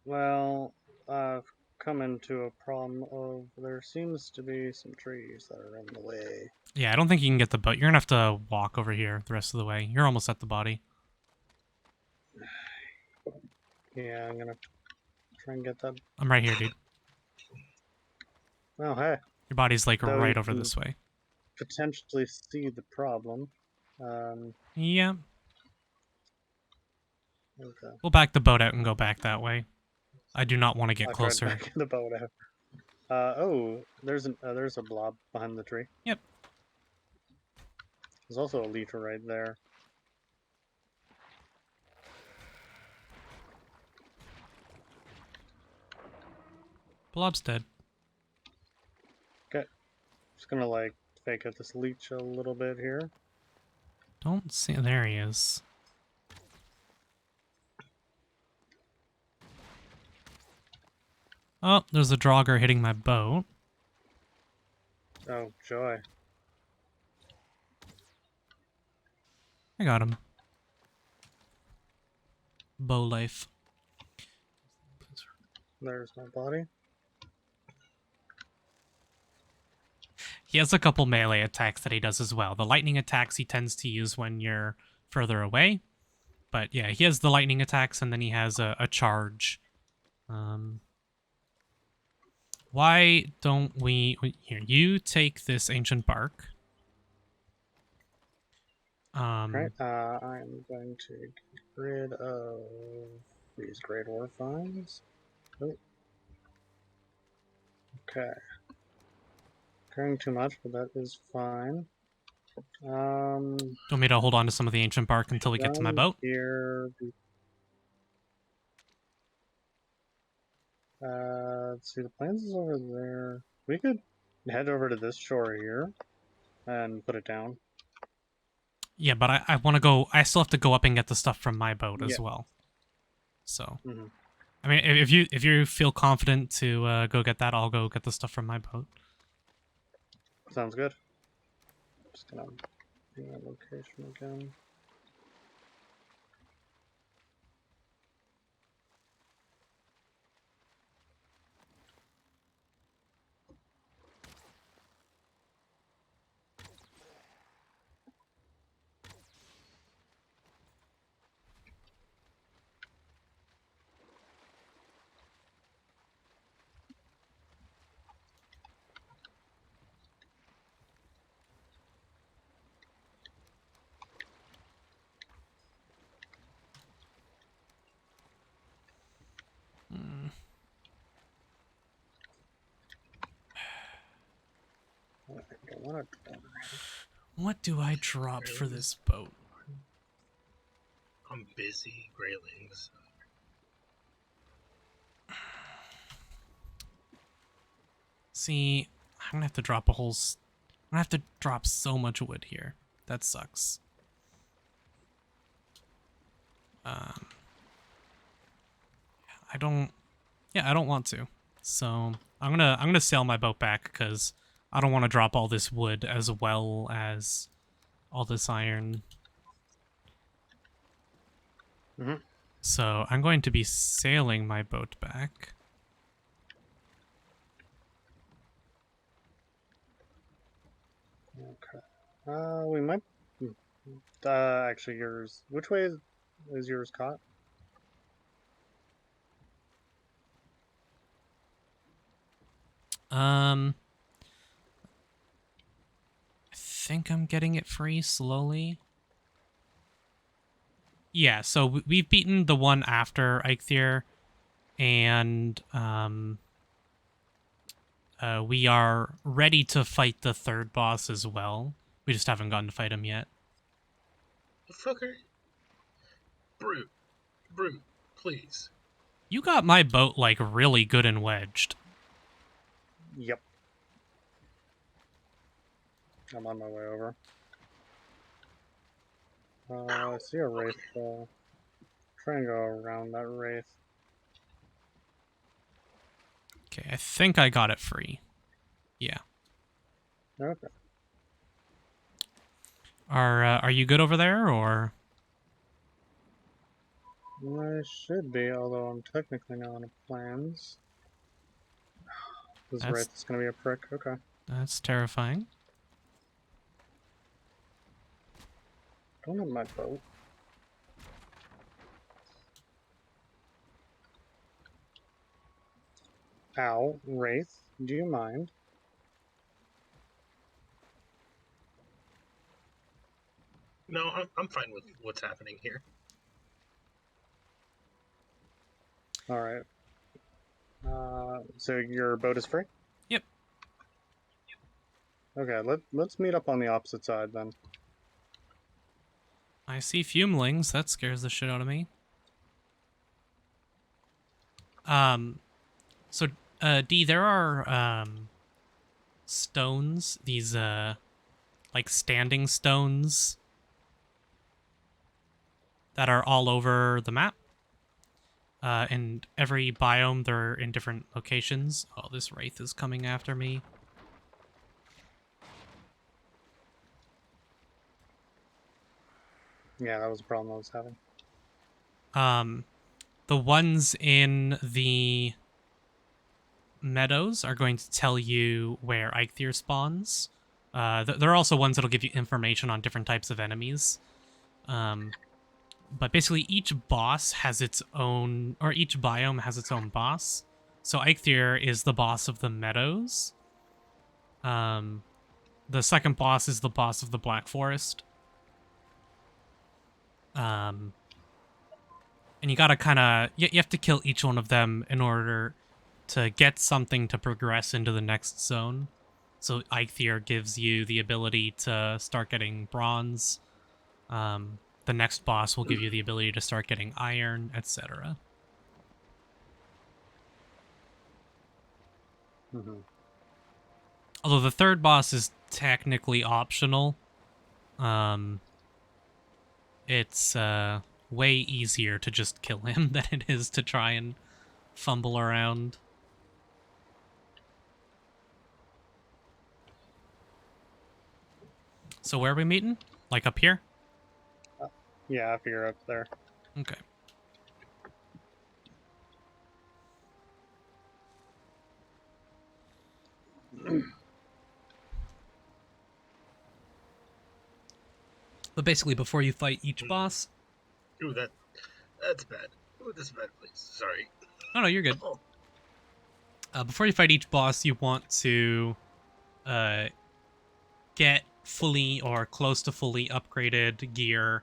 Well, I've come into a problem of there seems to be some trees that are in the way. Yeah, I don't think you can get the boat. You're gonna have to walk over here the rest of the way. You're almost at the body. Yeah, I'm gonna try and get that. I'm right here, dude. Oh, hey. Your body's like Though you right over can this way. potentially see the problem. Yeah, Okay. we'll back the boat out and go back that way. I do not want to get I tried closer. backing the boat out. Oh, there's a blob behind the tree. Yep. There's also a leaf right there. Blob's dead. Okay. Just gonna like fake out this leech a little bit here. Don't see. There he is. Oh, there's a Draugr hitting my boat. Oh, joy. I got him. Bow life. There's my body. He has a couple melee attacks that he does as well. The lightning attacks he tends to use when you're further away. But yeah, he has the lightning attacks, and then he has a charge. Why don't we... Here, you take this ancient bark. Right. I'm going to get rid of these great ore finds. Oh. Okay. Carrying too much, but that is fine. Do you want me to hold on to some of the ancient bark until we get to my Down boat? here. Let's see, the plains is over there. We could head over to this shore here and put it down. Yeah, but I want to go. I still have to go up and get the stuff from my boat Yeah. as well. So, Hmm. I mean, if you feel confident to go get that, I'll go get the stuff from my boat. Sounds good. Just gonna bring that location again. Hmm. I don't want to. What do I drop for Really? this boat? I'm busy, Greylings. See, I'm gonna have to drop a whole. I'm gonna have to drop so much wood here. That sucks. I don't. Yeah, I don't want to. So I'm gonna sail my boat back because I don't want to drop all this wood as well as all this iron. Hmm. So I'm going to be sailing my boat back. Okay. We might. Actually, yours. Which way is yours caught? I think I'm getting it free slowly. Yeah, so we've beaten the one after Eikthyr, and we are ready to fight the third boss as well. We just haven't gotten to fight him yet. Fucker. Brute. Brute. Please. You got my boat, like, really good and wedged. Yep. I'm on my way over. I see a wraith. Try and go around that wraith. Okay, I think I got it free. Yeah. Okay. Are you good over there, or? I should be, although I'm technically not on the plans. This That's wraith is gonna be a prick. Okay. that's terrifying. Don't have my boat. Ow, wraith. Do you mind? No, I'm fine with what's happening here. All right. So your boat is free? Yep. Okay. Let's meet up on the opposite side then. I see fumelings. That scares the shit out of me. So, D, there are, stones, these, like, standing stones that are all over the map. In every biome, they're in different locations. Oh, this wraith is coming after me. Yeah, that was a problem I was having. The ones in the meadows are going to tell you where Eikthyr spawns. There are also ones that'll give you information on different types of enemies. But basically, each boss has its own, or each biome has its own boss. So Eikthyr is the boss of the meadows. The second boss is the boss of the Black Forest. And you gotta kind of... You have to kill each one of them in order to get something to progress into the next zone. So Eikthyr gives you the ability to start getting bronze. The next boss will give you the ability to start getting iron, etc. Mm-hmm. Although the third boss is technically optional. It's way easier to just kill him than it is to try and fumble around. So where are we meeting? Like up here? Yeah, if you're up there. Okay. But basically, before you fight each boss... Ooh, that's bad. Ooh, that's bad, please. Sorry. No, you're good. Oh. Before you fight each boss, you want to get fully or close to fully upgraded gear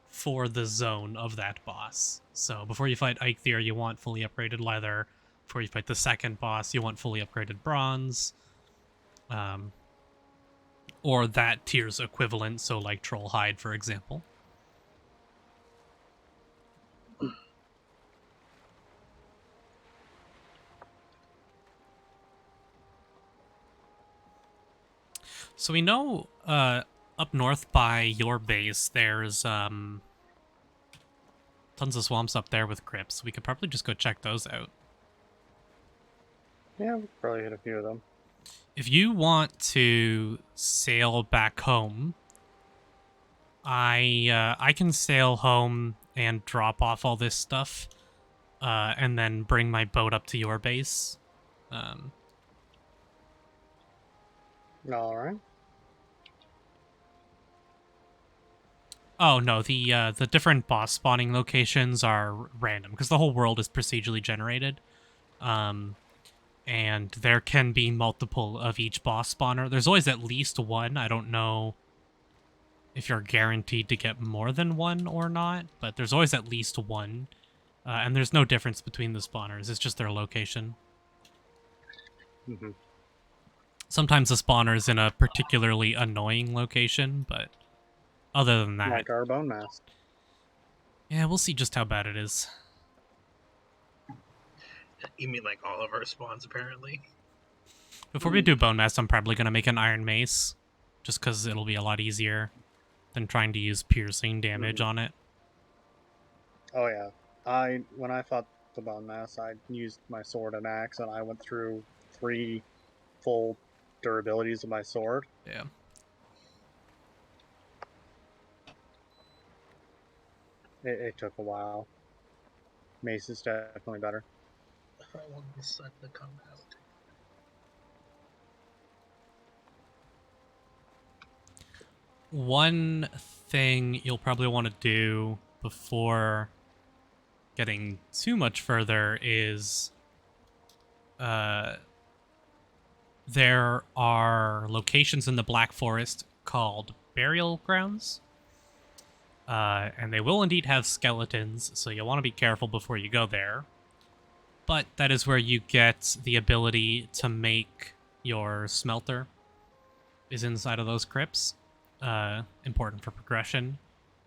for the zone of that boss. So before you fight Eikthyr, you want fully upgraded leather. Before you fight the second boss, you want fully upgraded bronze. Or that tier's equivalent, so like Troll Hide, for example. So we know up north by your base, there's tons of swamps up there with crypts. We could probably just go check those out. Yeah, we could probably hit a few of them. If you want to sail back home, I can sail home and drop off all this stuff, and then bring my boat up to your base. All right. Oh no, the different boss spawning locations are random because the whole world is procedurally generated. And there can be multiple of each boss spawner. There's always at least one. I don't know if you're guaranteed to get more than one or not, but there's always at least one. And there's no difference between the spawners. It's just their location. Mm-hmm. Sometimes the spawner's in a particularly annoying location, but other than that... Like our bone mask. Yeah, we'll see just how bad it is. You mean like all of our spawns, apparently? Before we do Bone Mass, I'm probably going to make an Iron Mace, just because it'll be a lot easier than trying to use piercing damage on it. Oh yeah. When I fought the bone mass, I used my sword and axe, and I went through 3 full durabilities of my sword. Yeah. It took a while. Mace is definitely better. How long the sun to come out? One thing you'll probably want to do before getting too much further is there are locations in the Black Forest called burial grounds. And they will indeed have skeletons, so you'll want to be careful before you go there. But that is where you get the ability to make your smelter, is inside of those crypts. Important for progression.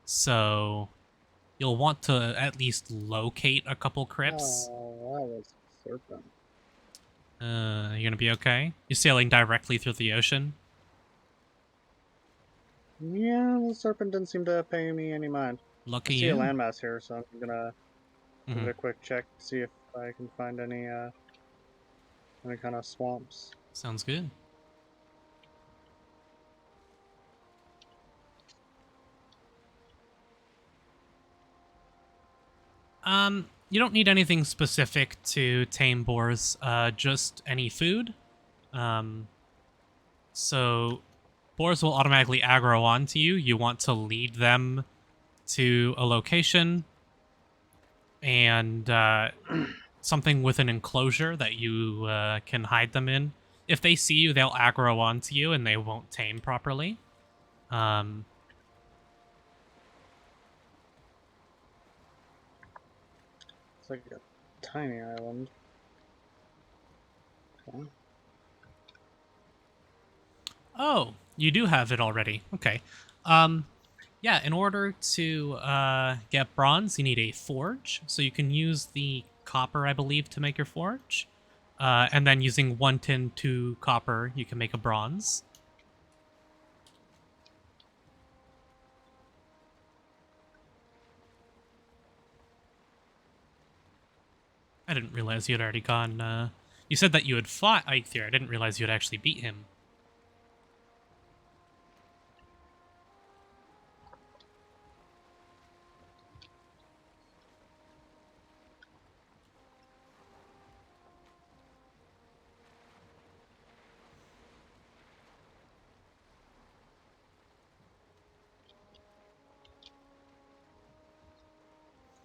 So you'll want to at least locate a couple crypts. Oh, that was a serpent. You gonna be okay? You're sailing directly through the ocean? Yeah, the serpent didn't seem to pay me any mind. Lucky I see a you. landmass here, so I'm gonna give it a quick check to see if I can find any kind of swamps. Sounds good. You don't need anything specific to tame boars, just any food. So boars will automatically aggro onto you. You want to lead them to a location and something with an enclosure that you can hide them in. If they see you, they'll aggro onto you and they won't tame properly. It's like a tiny island. Okay. Oh, you do have it already. Okay. Yeah, in order to get bronze, you need a forge. So you can use the copper, I believe, to make your forge. And then using 1 tin, 2 copper, you can make a bronze. I didn't realize you had already gone. You said that you had fought Eikthyr. I didn't realize you had actually beat him.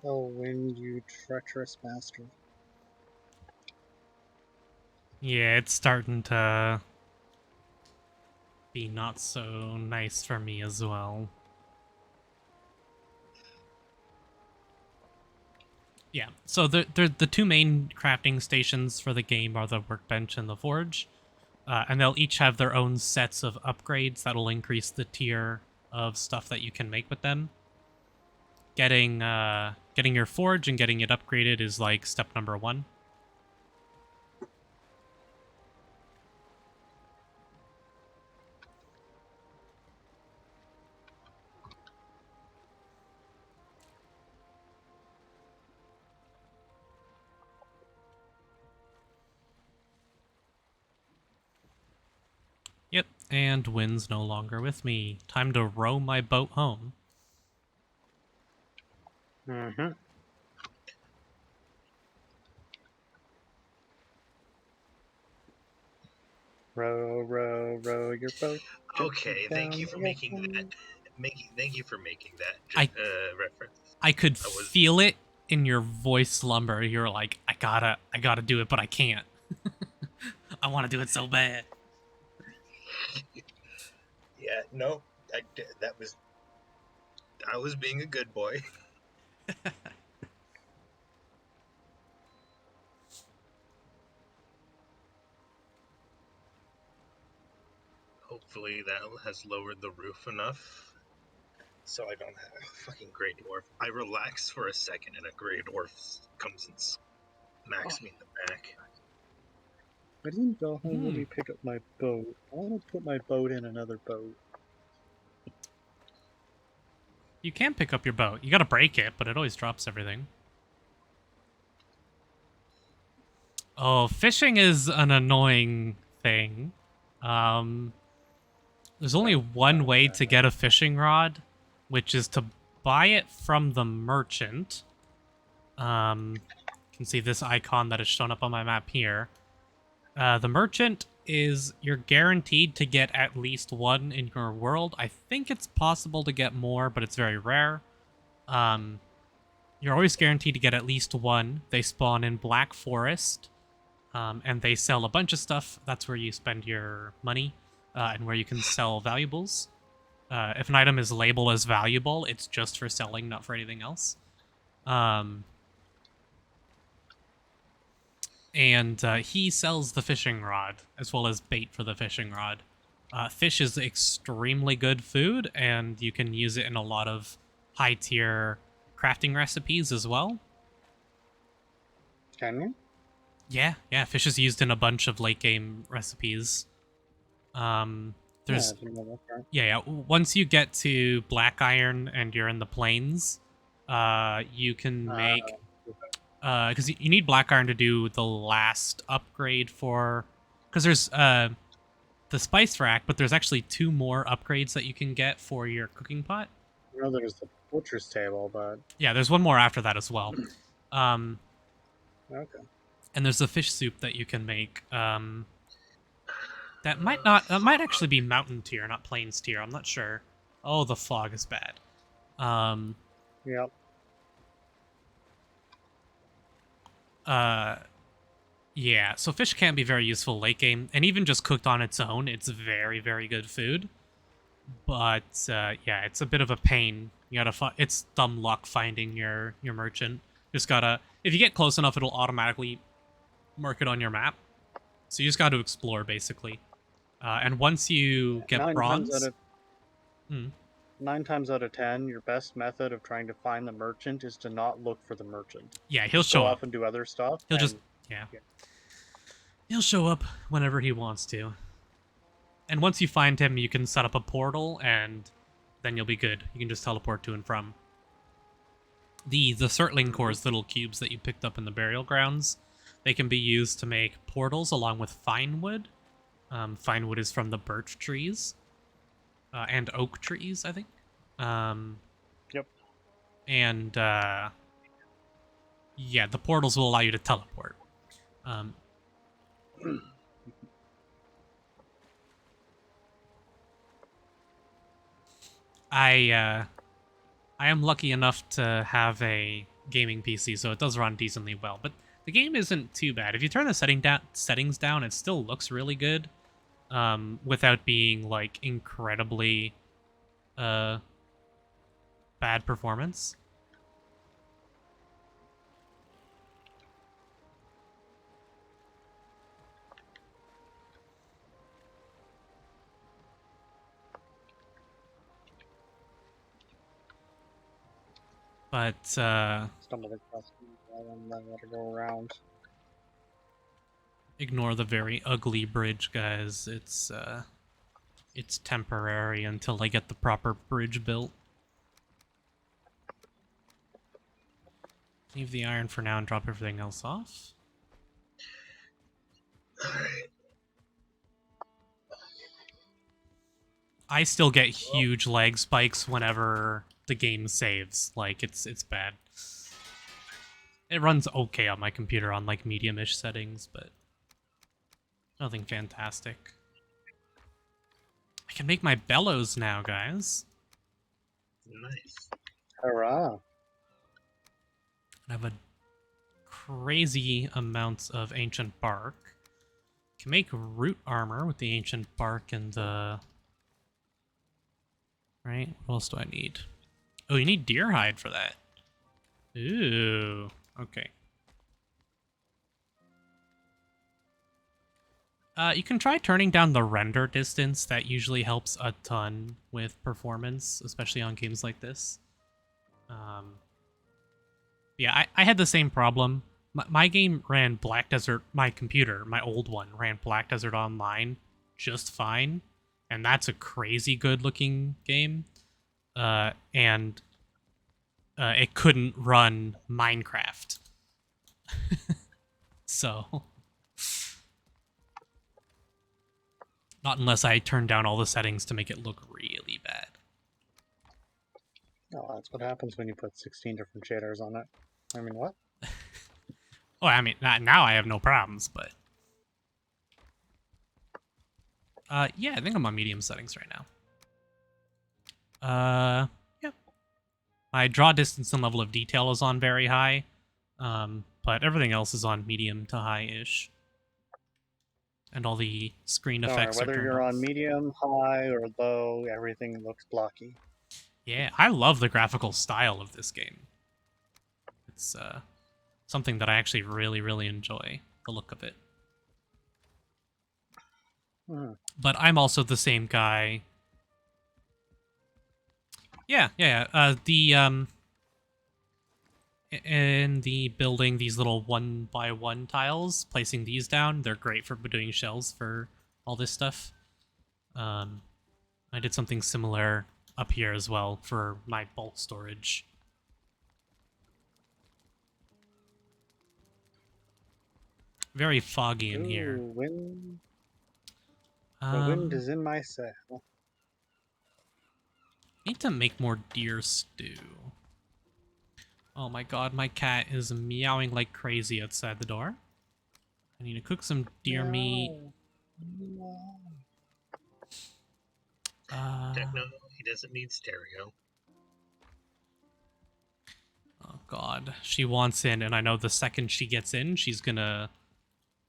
Oh, wind, you treacherous bastard. Yeah, it's starting to be not so nice for me as well. Yeah, so the two main crafting stations for the game are the workbench and the forge, and they'll each have their own sets of upgrades that'll increase the tier of stuff that you can make with them. Getting your forge and getting it upgraded is like step number 1. Yep, and Wind's no longer with me. Time to row my boat home. Mm-hmm. Row, row, row your boat. Okay, thank down you for the making ocean. that. Thank you for making that I reference. I could I was feel it in your voice lumber. You're like, I gotta do it, but I can't. I want to do it so bad. yeah, no, that was I was being a good boy. Hopefully that has lowered the roof enough so I don't have a fucking Grey Dwarf. I relax for a second and a Grey Dwarf comes and smacks me in the back. I didn't go home. Let Hmm. me pick up my boat. I want to put my boat in another boat. You can pick up your boat. You gotta break it, but it always drops everything. Oh, fishing is an annoying thing. Um, there's only one way to get a fishing rod, which is to buy it from the merchant. You can see this icon that is shown up on my map here. The merchant is, you're guaranteed to get at least one in your world. I think it's possible to get more, but it's very rare. You're always guaranteed to get at least one. They spawn in Black Forest, and they sell a bunch of stuff. That's where you spend your money, and where you can sell valuables. If an item is labeled as valuable, it's just for selling, not for anything else. And he sells the fishing rod as well as bait for the fishing rod. Fish is extremely good food, and you can use it in a lot of high tier crafting recipes as well. Can you? Yeah, fish is used in a bunch of late game recipes. There's I didn't know that part. yeah. Once you get to Black Iron and you're in the plains, you can make because you need Black Iron to do the last upgrade for, because there's the spice rack, but there's actually 2 more upgrades that you can get for your cooking pot. I know there's the butcher's table, but Yeah, there's one more after that as well. okay. And there's the fish soup that you can make. That might actually be mountain tier, not plains tier. I'm not sure. Oh, the fog is bad. Yep. Yeah, so fish can be very useful late game, and even just cooked on its own, it's very, very good food. But yeah, it's a bit of a pain. You gotta it's dumb luck finding your merchant. Just gotta, if you get close enough, it'll automatically mark it on your map. So you just got to explore, basically. And once you get Nine times out bronze... of 9 times out of 10, your best method of trying to find the merchant is to not look for the merchant. Yeah, he'll Just show go up. off and do other stuff. He'll and, just... Yeah. yeah. He'll show up whenever he wants to. And once you find him, you can set up a portal, and then you'll be good. You can just teleport to and from. The Surtling cores, little cubes that you picked up in the burial grounds, they can be used to make portals along with fine wood. Fine wood is from the birch trees. And oak trees, I think. Yep. And, yeah, the portals will allow you to teleport. I am lucky enough to have a gaming PC, so it does run decently well. But the game isn't too bad. If you turn the settings down, it still looks really good, without being like incredibly bad performance. But Stumbled across and then let it go around. ignore the very ugly bridge, guys. It's temporary until I get the proper bridge built. Leave the iron for now and drop everything else off. Alright. I still get huge lag spikes whenever the game saves. Like, it's bad. It runs okay on my computer on, like, medium-ish settings, but nothing fantastic. I can make my bellows now, guys. Nice. Hurrah! I have a crazy amounts of ancient bark. Can make root armor with the ancient bark and the... Right? What else do I need? Oh, you need deer hide for that. Ooh. Okay. You can try turning down the render distance. That usually helps a ton with performance, especially on games like this. Yeah, I had the same problem. My game ran Black Desert, my computer, my old one, ran Black Desert Online just fine. And that's a crazy good looking game. And it couldn't run Minecraft. So... Not unless I turn down all the settings to make it look really bad. Oh, that's what happens when you put 16 different shaders on it. I mean, what? Oh, I mean, now I have no problems, but... yeah, I think I'm on medium settings right now. Yep. My draw distance and level of detail is on very high, but everything else is on medium to high-ish. And all the screen effects are whether turned you're off. on medium, high, or low, everything looks blocky. Yeah, I love the graphical style of this game. It's something that I actually really, really enjoy, the look of it. But I'm also the same guy. Yeah. In the building, these little 1x1 tiles, placing these down, they're great for doing shells for all this stuff. I did something similar up here as well for my bulk storage. Very foggy in here. Wind. The wind is in my sail. Need to make more deer stew. Oh my god, my cat is meowing like crazy outside the door. I need to cook some deer meat. Techno, he doesn't need stereo. Oh god, she wants in, and I know the second she gets in, she's gonna...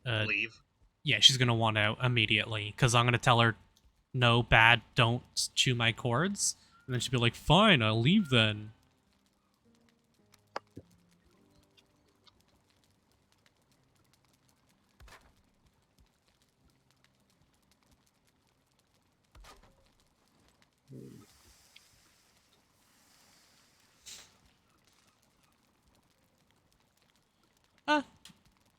Leave? Yeah, she's gonna want out immediately, because I'm gonna tell her, no, bad, don't chew my cords. And then she'll be like, fine, I'll leave then.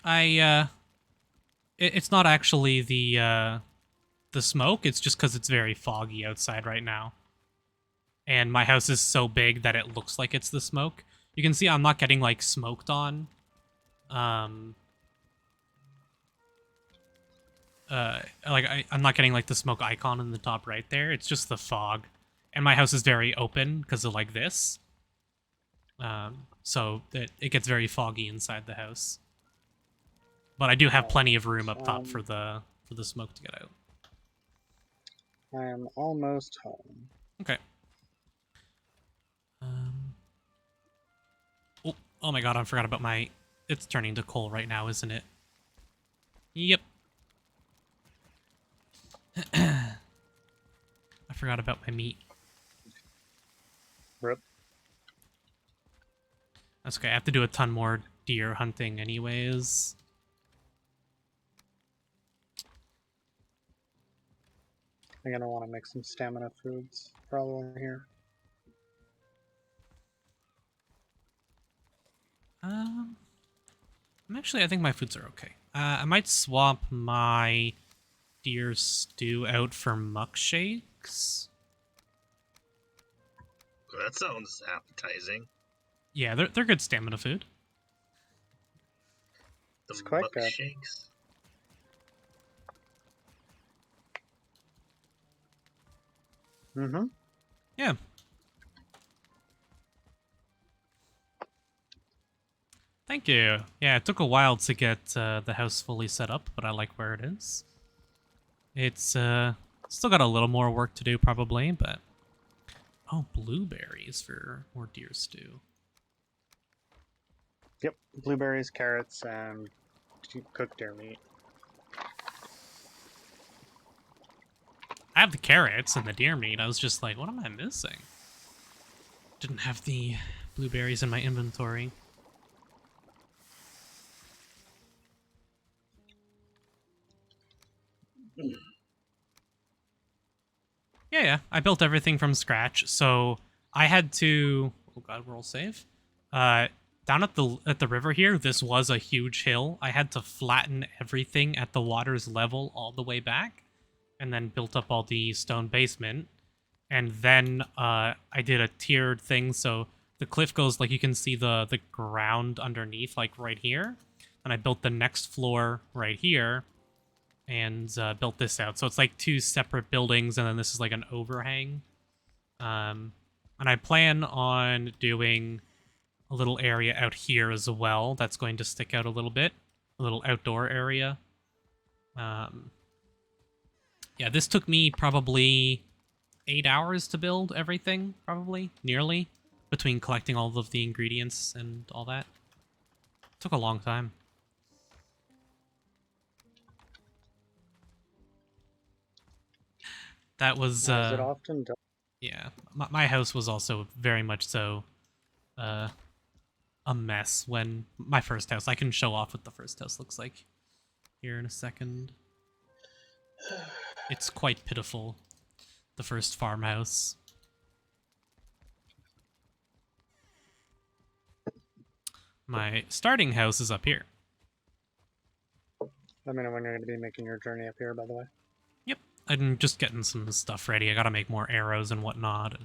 It's not actually the smoke. It's just because it's very foggy outside right now, and my house is so big that it looks like it's the smoke. You can see I'm not getting like smoked on. Um. I'm not getting like the smoke icon in the top right there. It's just the fog, and my house is very open because of like this. So it gets very foggy inside the house. But I do have plenty of room up top for the smoke to get out. I am almost home. Okay. Um. Oh my god! I forgot about my. It's turning to coal right now, isn't it? Yep. I forgot about my meat. Rip. That's okay. I have to do a ton more deer hunting anyways. I'm gonna want to make some stamina foods probably here. Actually, I think my foods are okay. I might swap my deer stew out for muck shakes. That sounds appetizing. Yeah, they're good stamina food. The It's quite muck good. shakes. Mm-hmm. Yeah. Thank you. Yeah, it took a while to get the house fully set up, but I like where it is. It's still got a little more work to do probably, but oh, blueberries for more deer stew. Yep. Blueberries, carrots, and cooked deer meat. I have the carrots and the deer meat. I was just like, what am I missing? Didn't have the blueberries in my inventory. Yeah, I built everything from scratch. So I had to. Oh god, roll save. Down at the river here, this was a huge hill. I had to flatten everything at the water's level all the way back, and then built up all the stone basement. And then I did a tiered thing, so the cliff goes like you can see the ground underneath, like right here. And I built the next floor right here, and built this out. So it's like two separate buildings, and then this is like an overhang. And I plan on doing a little area out here as well that's going to stick out a little bit, a little outdoor area. Yeah, this took me probably 8 hours to build everything, probably, nearly, between collecting all of the ingredients and all that. Took a long time. That was, As it often does. yeah, my house was also very much so a mess when my first house. I can show off what the first house looks like here in a second. It's quite pitiful, the first farmhouse. My starting house is up here. Let me know when you're going to be making your journey up here, by the way. Yep, I'm just getting some stuff ready. I gotta make more arrows and whatnot.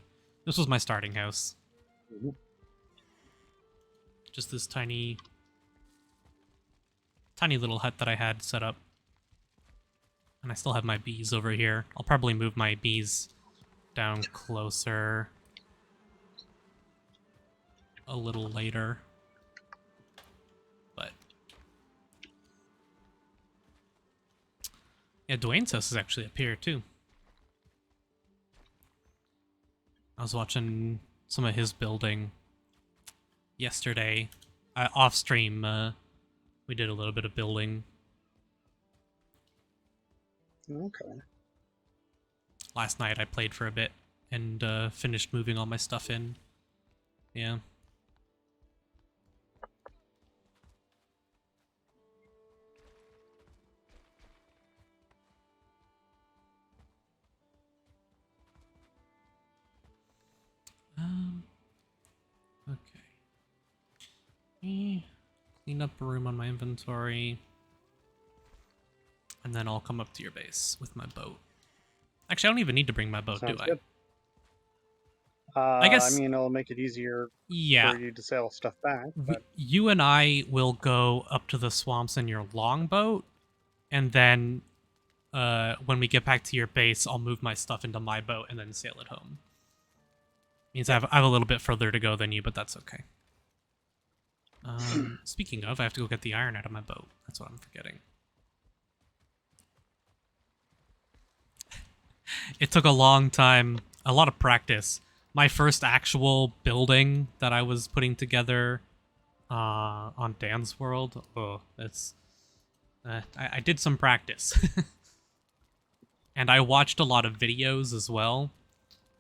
This was my starting house. Mm-hmm. Just this tiny little hut that I had set up. And I still have my bees over here. I'll probably move my bees down closer a little later. But yeah, Dwayne's house is actually up here too. I was watching some of his building yesterday. Off stream, we did a little bit of building. Okay. Last night I played for a bit and finished moving all my stuff in. Yeah. Okay. Clean clean up a room on my inventory. And then I'll come up to your base with my boat. Actually, I don't even need to bring my boat, Sounds do I? good. I guess, I mean, it'll make it easier yeah. for you to sail stuff back, but You and I will go up to the swamps in your longboat, and then when we get back to your base, I'll move my stuff into my boat and then sail it home. Means I have a little bit further to go than you, but that's okay. Speaking of, I have to go get the iron out of my boat. That's what I'm forgetting. It took a long time, a lot of practice. My first actual building that I was putting together on Dan's World, I did some practice. And I watched a lot of videos as well.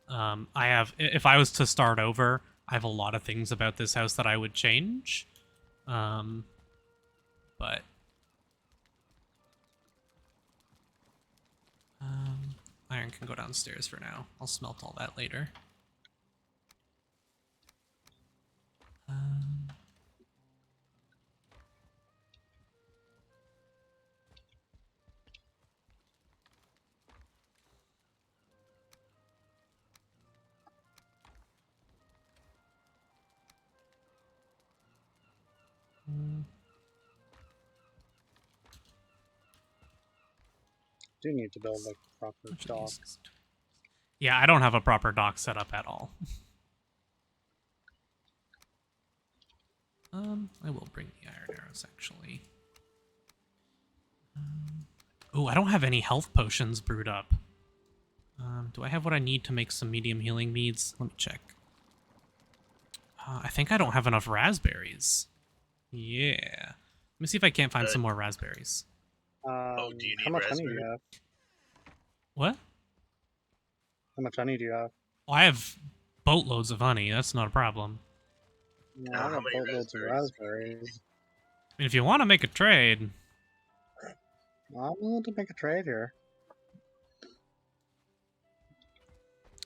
If I was to start over, I have a lot of things about this house that I would change. But iron can go downstairs for now. I'll smelt all that later. do need to build like a proper Which of dock. these is- Yeah, I don't have a proper dock set up at all. I will bring the iron arrows, actually. Oh, I don't have any health potions brewed up. Do I have what I need to make some medium healing meads? Let me check. I think I don't have enough raspberries. Yeah. Let me see if I can't find some more raspberries. Do you How need much honey do raspberry? you have? What? How much honey do you have? Well, I have boatloads of honey. That's not a problem. Yeah, I How got many boatloads of raspberries. I mean, if you want to make a trade, I'm willing to make a trade here.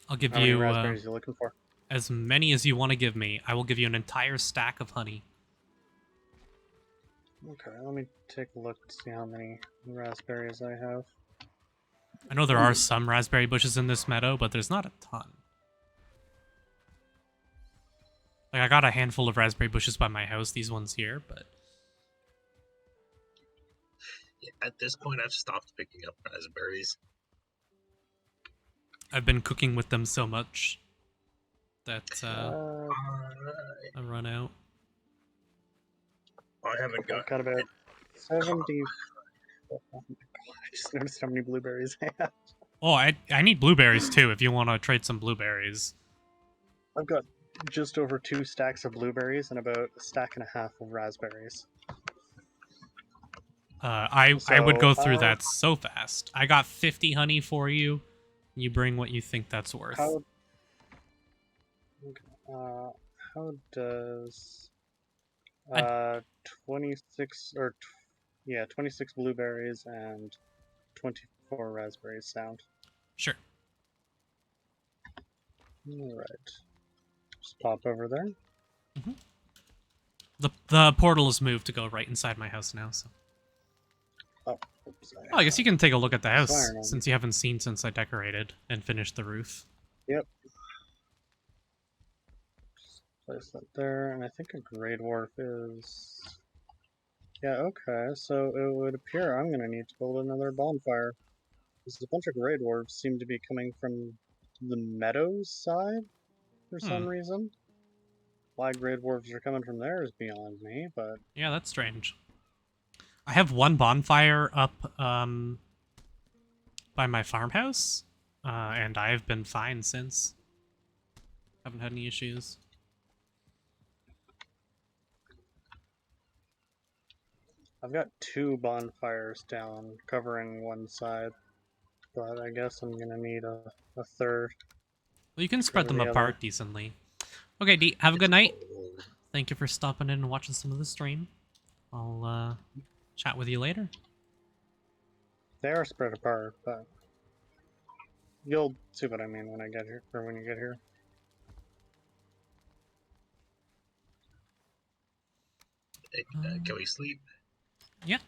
I'll give How many you raspberries are you looking for? as many as you want to give me. I will give you an entire stack of honey. Okay, let me take a look to see how many raspberries I have. I know there are some raspberry bushes in this meadow, but there's not a ton. Like, I got a handful of raspberry bushes by my house, these ones here, but... Yeah, at this point, I've stopped picking up raspberries. I've been cooking with them so much that I run out. I haven't I've got. got about 70. Oh my god, I just noticed how many blueberries I have. Oh, I need blueberries too, if you want to trade some blueberries. I've got just over 2 stacks of blueberries and about a stack and a half of raspberries. I would So, go through that so fast. I got 50 honey for you. You bring what you think that's worth. How does 26 or yeah, 26 blueberries and 24 raspberries sound? Sure. All right. Just pop over there. The portal is moved to go right inside my house now, so... Oh, oops, Oh, I guess you can take a look at the house, Iron on. since you haven't seen since I decorated and finished the roof. Yep. Just place that there, and I think a Grey Dwarf is... Yeah, okay, so it would appear I'm going to need to build another bonfire. Because a bunch of Grey Dwarves seem to be coming from the meadows side for some reason. Why Grey Dwarves are coming from there is beyond me, but... Yeah, that's strange. I have one bonfire up by my farmhouse, and I've been fine since. Haven't had any issues. I've got 2 bonfires down covering one side, but I guess I'm gonna need a third. Well, you can spread them the other. apart decently. Okay, D, have a good night. Cold. Thank you for stopping in and watching some of the stream. I'll chat with you later. They are spread apart, but you'll see what I mean when I get here, or when you get here. Can we sleep? Yeah.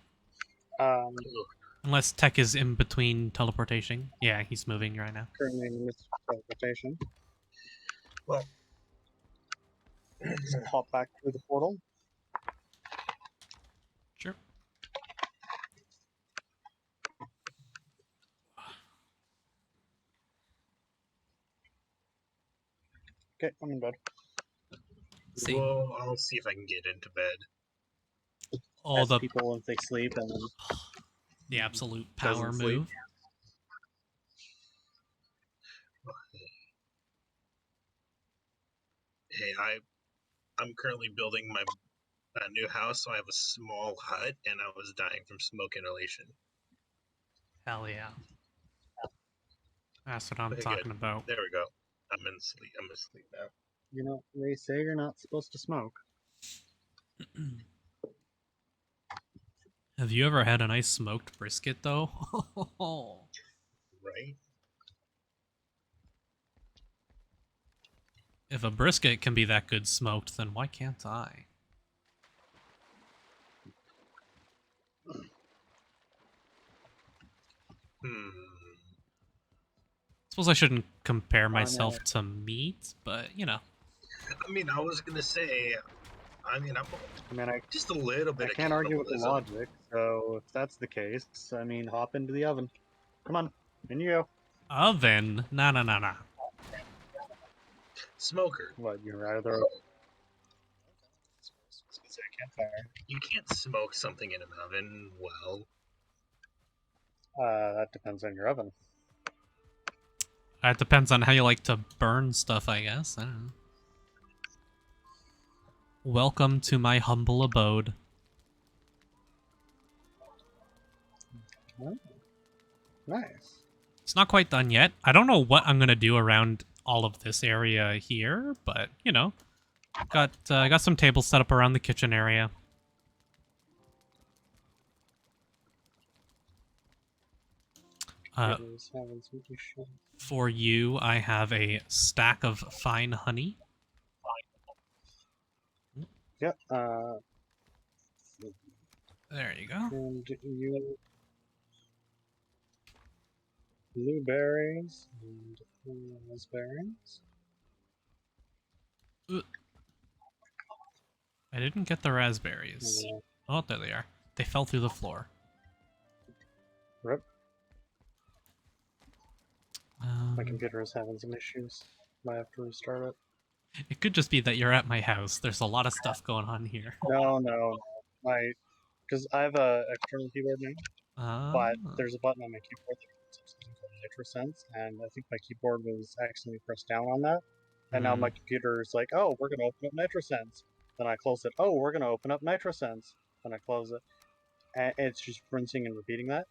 Um, Ooh, Unless Tech is in between teleportation. Yeah, he's moving right now. currently in this teleportation. well, Just hop back through the portal. Sure. Okay, I'm in bed. See. well, I'll see if I can get into bed. Oh, Ask the people if they sleep, and absolute doesn't power sleep. move. Hey, I'm currently building my new house, so I have a small hut, and I was dying from smoke inhalation. Hell yeah. That's what I'm Okay, talking good. about. There we go. I'm asleep now. You know, they say you're not supposed to smoke. Have you ever had a nice smoked brisket, though? Right? If a brisket can be that good smoked, then why can't I? Hmm. Suppose I shouldn't compare no. myself to meat, but you know. I mean, I was gonna say. I'm I mean, I just a little bit of can't argue with the cannibalism. logic. So if that's the case, I mean, hop into the oven. Come on, in you go. Oven? Nah. Smoker. What you rather? Say campfire. You can't smoke something in an oven well. That depends on your oven. It depends on how you like to burn stuff, I guess. I don't know. Welcome to my humble abode. Oh, nice. It's not quite done yet. I don't know what I'm gonna do around all of this area here, but you know, got some tables set up around the kitchen area. For you, I have a stack of fine honey. Yep. There you go. And you blueberries and raspberries. I didn't get the raspberries. Oh, there they are. They fell through the floor. Rip. My computer is having some issues. Might have to restart it. It could just be that you're at my house. There's a lot of stuff going on here. No. Because I have a external keyboard now, but there's a button on my keyboard that does something called NitroSense, and I think my keyboard was accidentally pressed down on that. And now my computer is like, oh, we're going to open up NitroSense. Then I close it. Oh, we're going to open up NitroSense. Then I close it. And it's just rinsing and repeating that.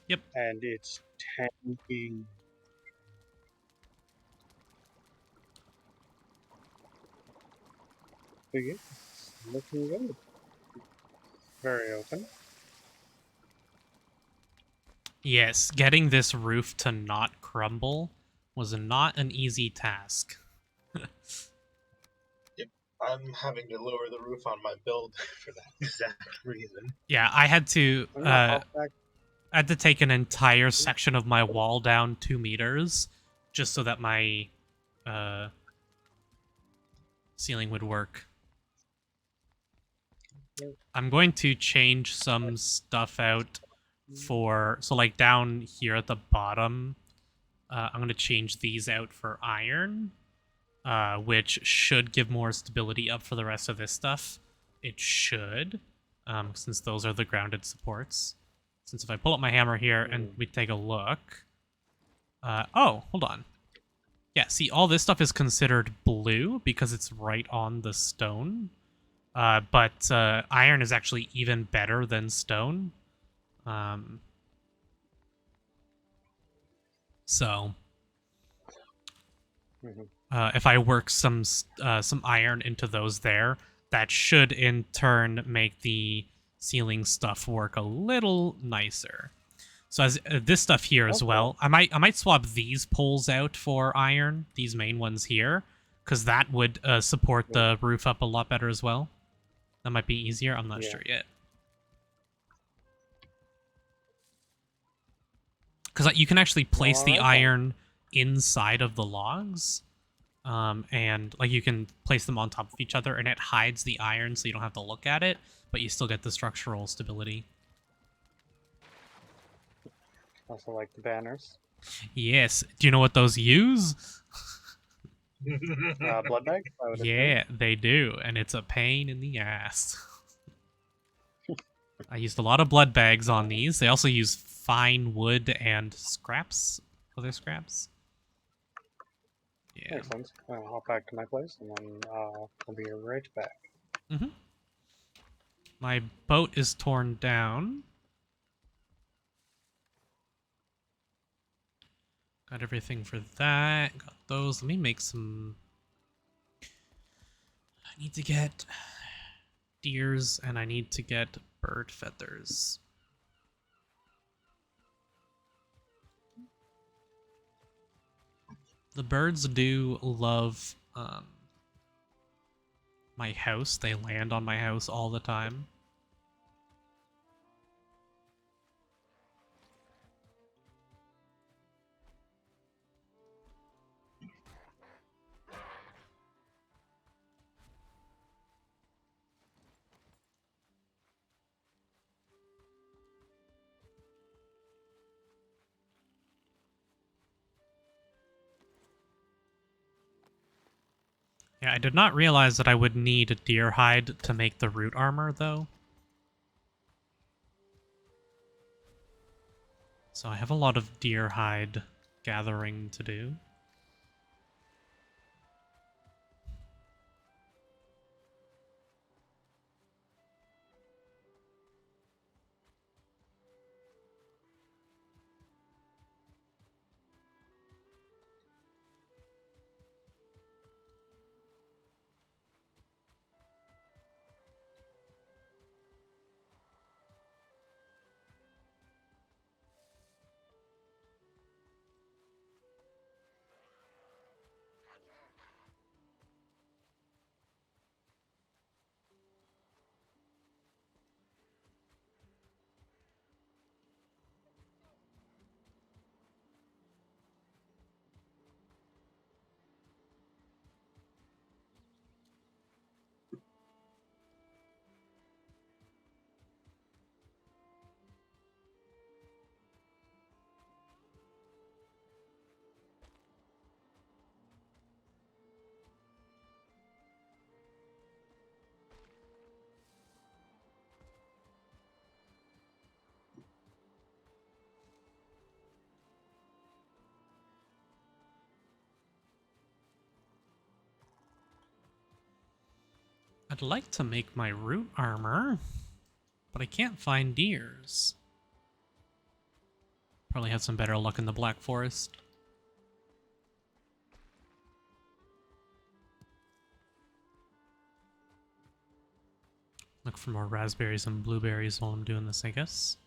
Yep. And it's tanking. It's looking good. Very open. Yes, getting this roof to not crumble was not an easy task. I'm having to lower the roof on my build for that exact reason. Yeah, I had to take an entire section of my wall down 2 meters just so that my ceiling would work. I'm going to change some stuff out so like down here at the bottom, I'm going to change these out for iron, which should give more stability up for the rest of this stuff. It should, since those are the grounded supports. Since if I pull up my hammer here and we take a look... oh, hold on. Yeah, see, all this stuff is considered blue because it's right on the stone. But iron is actually even better than stone. So... if I work some iron into those there, that should in turn make the ceiling stuff work a little nicer. So as this stuff here as well, I might swap these poles out for iron, these main ones here, because that would support the roof up a lot better as well. That might be easier. I'm not Yeah. sure yet. Because you can actually place the Alright then. iron inside of the logs. And like you can place them on top of each other and it hides the iron so you don't have to look at it, but you still get the structural stability. Also like the banners. Yes. Do you know what those use? Blood bag, I would assume. Yeah, they do, and it's a pain in the ass. I used a lot of blood bags on these. They also use fine wood and scraps, other scraps. Yeah. Makes sense. I'll hop back to my place and then I'll be right back. Mm-hmm. My boat is torn down. Got everything for that. Got those. Let me make some... I need to get deers and I need to get bird feathers. The birds do love my house. They land on my house all the time. Yeah, I did not realize that I would need a deer hide to make the root armor, though. So I have a lot of deer hide gathering to do. I'd like to make my root armor, but I can't find deers. Probably have some better luck in the Black Forest. Look for more raspberries and blueberries while I'm doing this, I guess.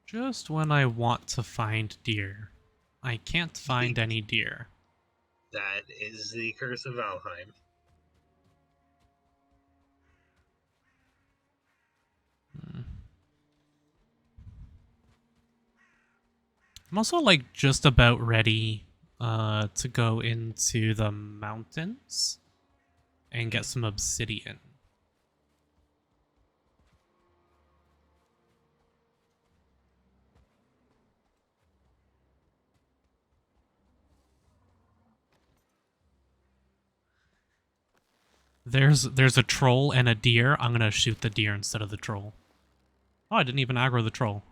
Just when I want to find deer, I can't find any deer. That is the curse of Valheim. I'm also like just about ready to go into the mountains and get some obsidian. There's a troll and a deer. I'm gonna shoot the deer instead of the troll. Oh, I didn't even aggro the troll.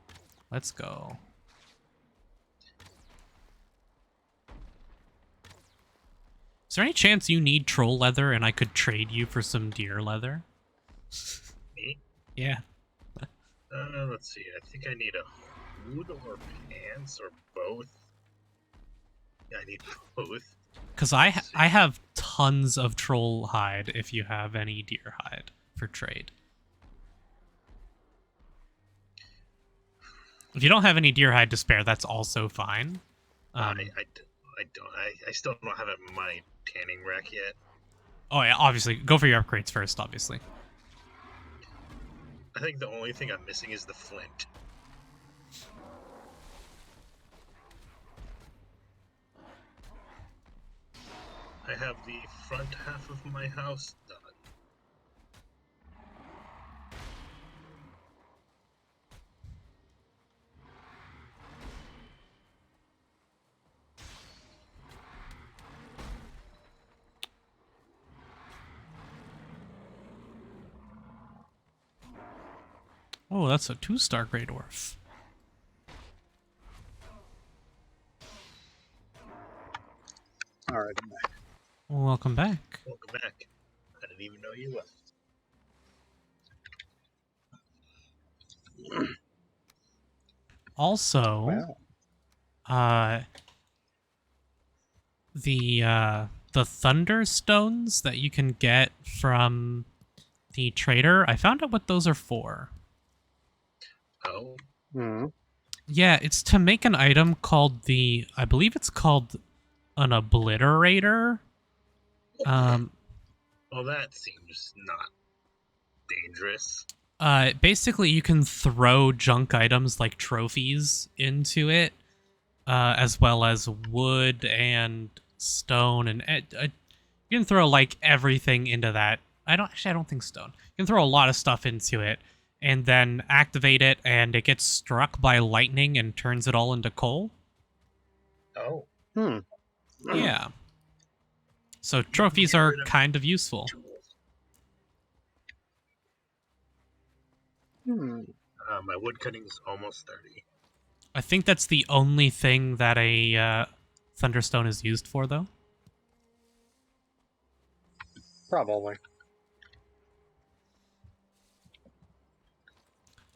Let's go. Is there any chance you need troll leather and I could trade you for some deer leather? Me? Yeah. Let's see. I think I need a hood or pants or both. Yeah, I need both. Because I have tons of troll hide if you have any deer hide for trade. If you don't have any deer hide to spare, that's also fine. I don't. I still don't have it in my tanning rack yet. Oh yeah, obviously. Go for your upgrades first, obviously. I think the only thing I'm missing is the flint. I have the front half of my house done. Oh, that's a 2-star Grey Dwarf. Alright, I'm back. Welcome back. Welcome back. I didn't even know you left. Also, Wow. the Thunderstones that you can get from the trader, I found out what those are for. Oh, Hmm. Yeah, it's to make an item called I believe it's called an Obliterator. well, that seems not dangerous. Basically you can throw junk items like trophies into it, as well as wood and stone, and you can throw like everything into that. I don't think stone. You can throw a lot of stuff into it, and then activate it, and it gets struck by lightning and turns it all into coal. Oh. Hmm. Yeah. So trophies Get are rid of kind of useful. tools. Hmm. My wood cutting's almost 30. I think that's the only thing that a Thunderstone is used for, though. Probably.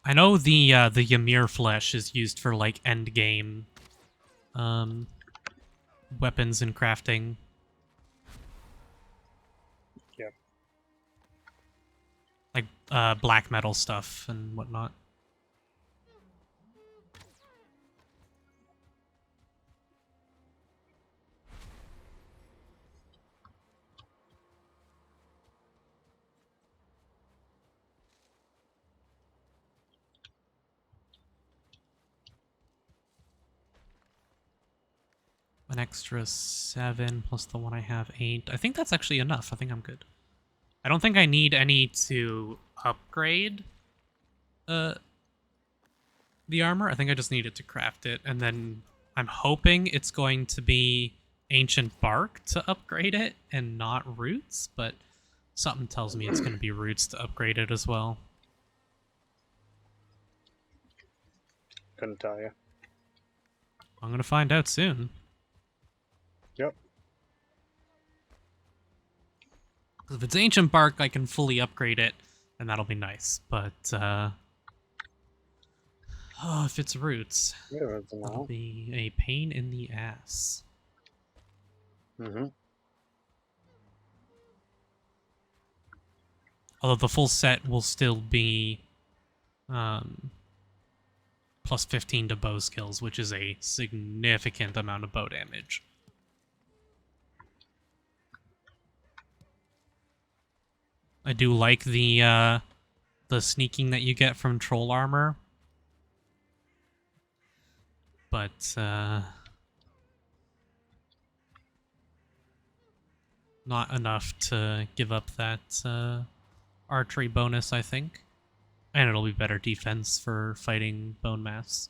I know the Ymir flesh is used for like end game weapons and crafting. Yep. Like black metal stuff and whatnot. An extra 7 plus the one I have 8. I think that's actually enough. I think I'm good. I don't think I need any to upgrade the armor. I think I just need it to craft it, and then I'm hoping it's going to be ancient bark to upgrade it and not roots, but something tells me it's going to be roots to upgrade it as well. Couldn't tell you. I'm going to find out soon. Yep. If it's ancient bark, I can fully upgrade it, and that'll be nice. But, if it's roots, Yeah, it's that'll not. be a pain in the ass. Mm-hmm. Although the full set will still be, plus 15 to bow skills, which is a significant amount of bow damage. I do like the sneaking that you get from troll armor, but not enough to give up that archery bonus, I think. And it'll be better defense for fighting bone mass.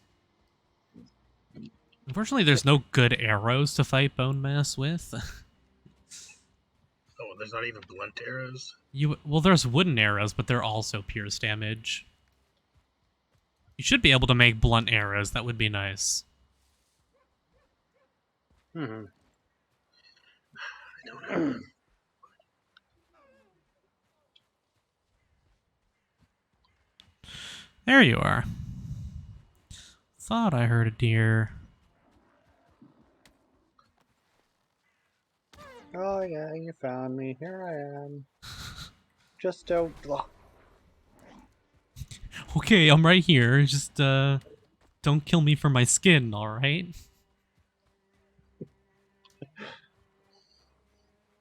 Unfortunately, there's no good arrows to fight bone mass with. Oh, there's not even blunt arrows? Well, there's wooden arrows, but they're also pierce damage. You should be able to make blunt arrows. That would be nice. Hmm. I don't know. There you are. Thought I heard a deer. Oh yeah, you found me. Here I am. Just don't. Ugh. Okay, I'm right here. Just, don't kill me for my skin, alright?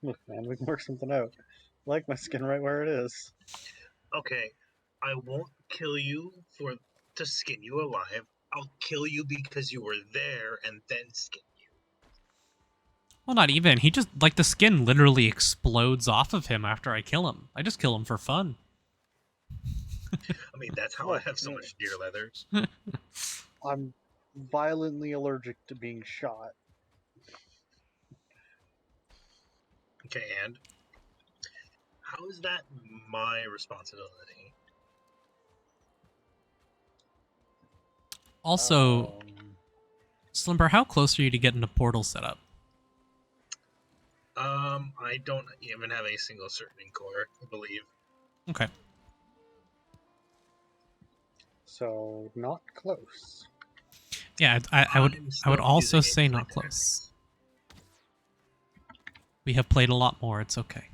Look, man, we can work something out. I like my skin right where it is. Okay, I won't kill you to skin you alive. I'll kill you because you were there and then skin you. Well, not even. He just, like, the skin literally explodes off of him after I kill him. I just kill him for fun. I mean, that's how I have so much deer leather. I'm violently allergic to being shot. Okay, and how is that my responsibility? Also, Slimber, how close are you to getting a portal set up? I don't even have a single certain core, I believe. Okay. So not close. Yeah, I would also say using not my close. We have played a lot more. It's okay.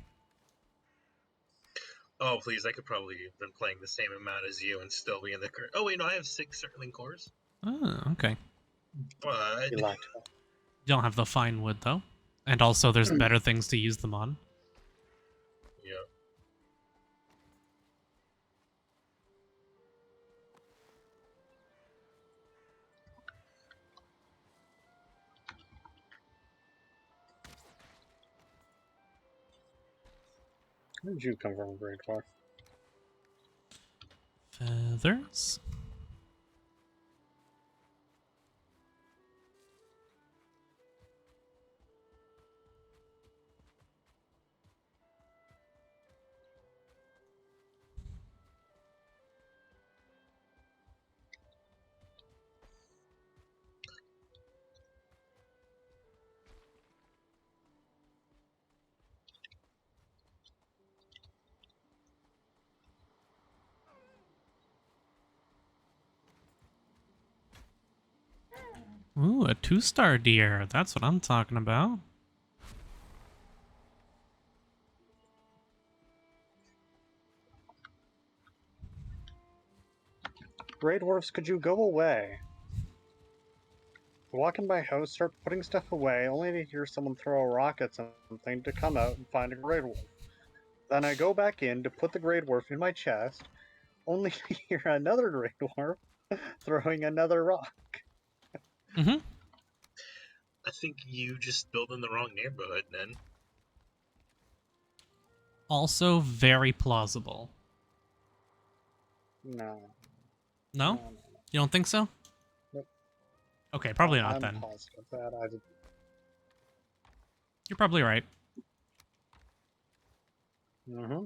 Oh, please, I could probably have been playing the same amount as you and still be in the current. Oh, wait, no, I have 6 circling cores. Oh, okay. But You lied to me. You don't have the fine wood, though. And also, there's better things to use them on. yeah. Where did you come from, Great Dwarf? Feathers. Ooh, a 2-star deer. That's what I'm talking about. Grey Dwarfs, could you go away? I walk in my house, start putting stuff away, only to hear someone throw a rock at something to come out and find a Grey Dwarf. Then I go back in to put the Grey Dwarf in my chest, only to hear another Grey Dwarf throwing another rock. Mm-hmm. I think you just built in the wrong neighborhood then. Also very plausible. No. No? You don't think so? Nope. Okay, probably not I'm then. positive that I did. You're probably right. Mm-hmm.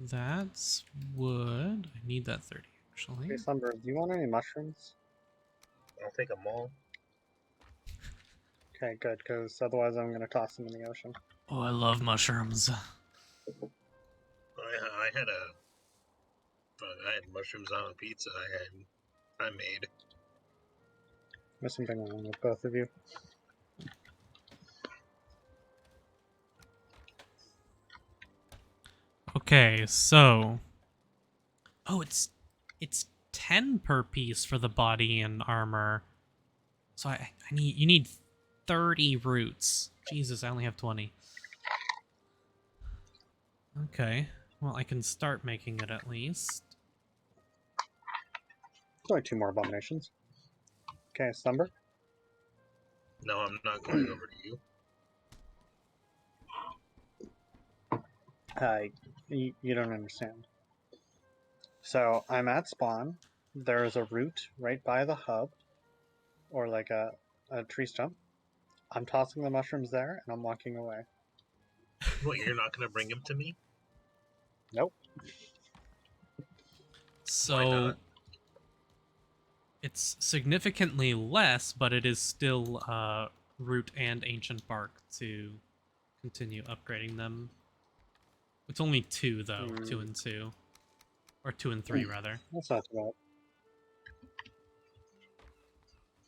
That's wood. I need that 30, actually. Hey, Slumber, do you want any mushrooms? I'll take them all. Okay, good, because otherwise I'm going to toss them in the ocean. Oh, I love mushrooms. I had mushrooms on a pizza I made. There's something wrong with both of you. Okay, so it's 10 per piece for the body and armor. So you need 30 roots. Jesus, I only have 20. Okay. Well, I can start making it at least. There's only 2 more abominations. Okay, slumber. No, I'm not going over to you. You don't understand. So I'm at spawn. There's a root right by the hub, or like a tree stump. I'm tossing the mushrooms there, and I'm walking away. What, you're not going to bring him to me? Nope. Why So not? it's significantly less, but it is still root and ancient bark to continue upgrading them. It's only 2 though, 2 and 2. Or 2 and 3 rather. That's not too bad.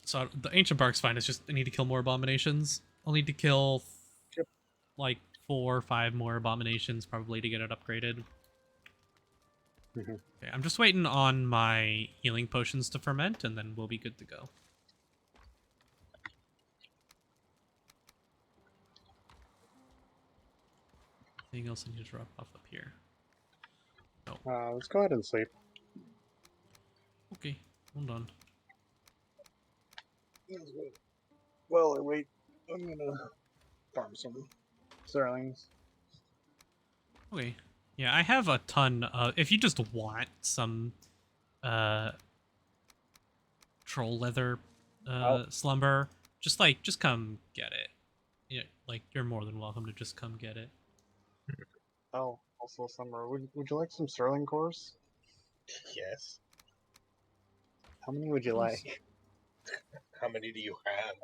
So the ancient bark's fine, it's just I need to kill more abominations. I'll need to kill Yep. like 4 or 5 more abominations probably to get it upgraded. Mhm. Okay, I'm just waiting on my healing potions to ferment and then we'll be good to go. Anything else I need to drop off up here? Let's go ahead and sleep. Okay, hold on. Well, wait. I'm gonna farm some Sterlings. Okay. Yeah, I have a ton of... If you just want some troll leather slumber, just come get it. Yeah, like, you're more than welcome to just come get it. Oh, also summer. Would you like some Sterling cores? Yes. How many would you like? How many do you have?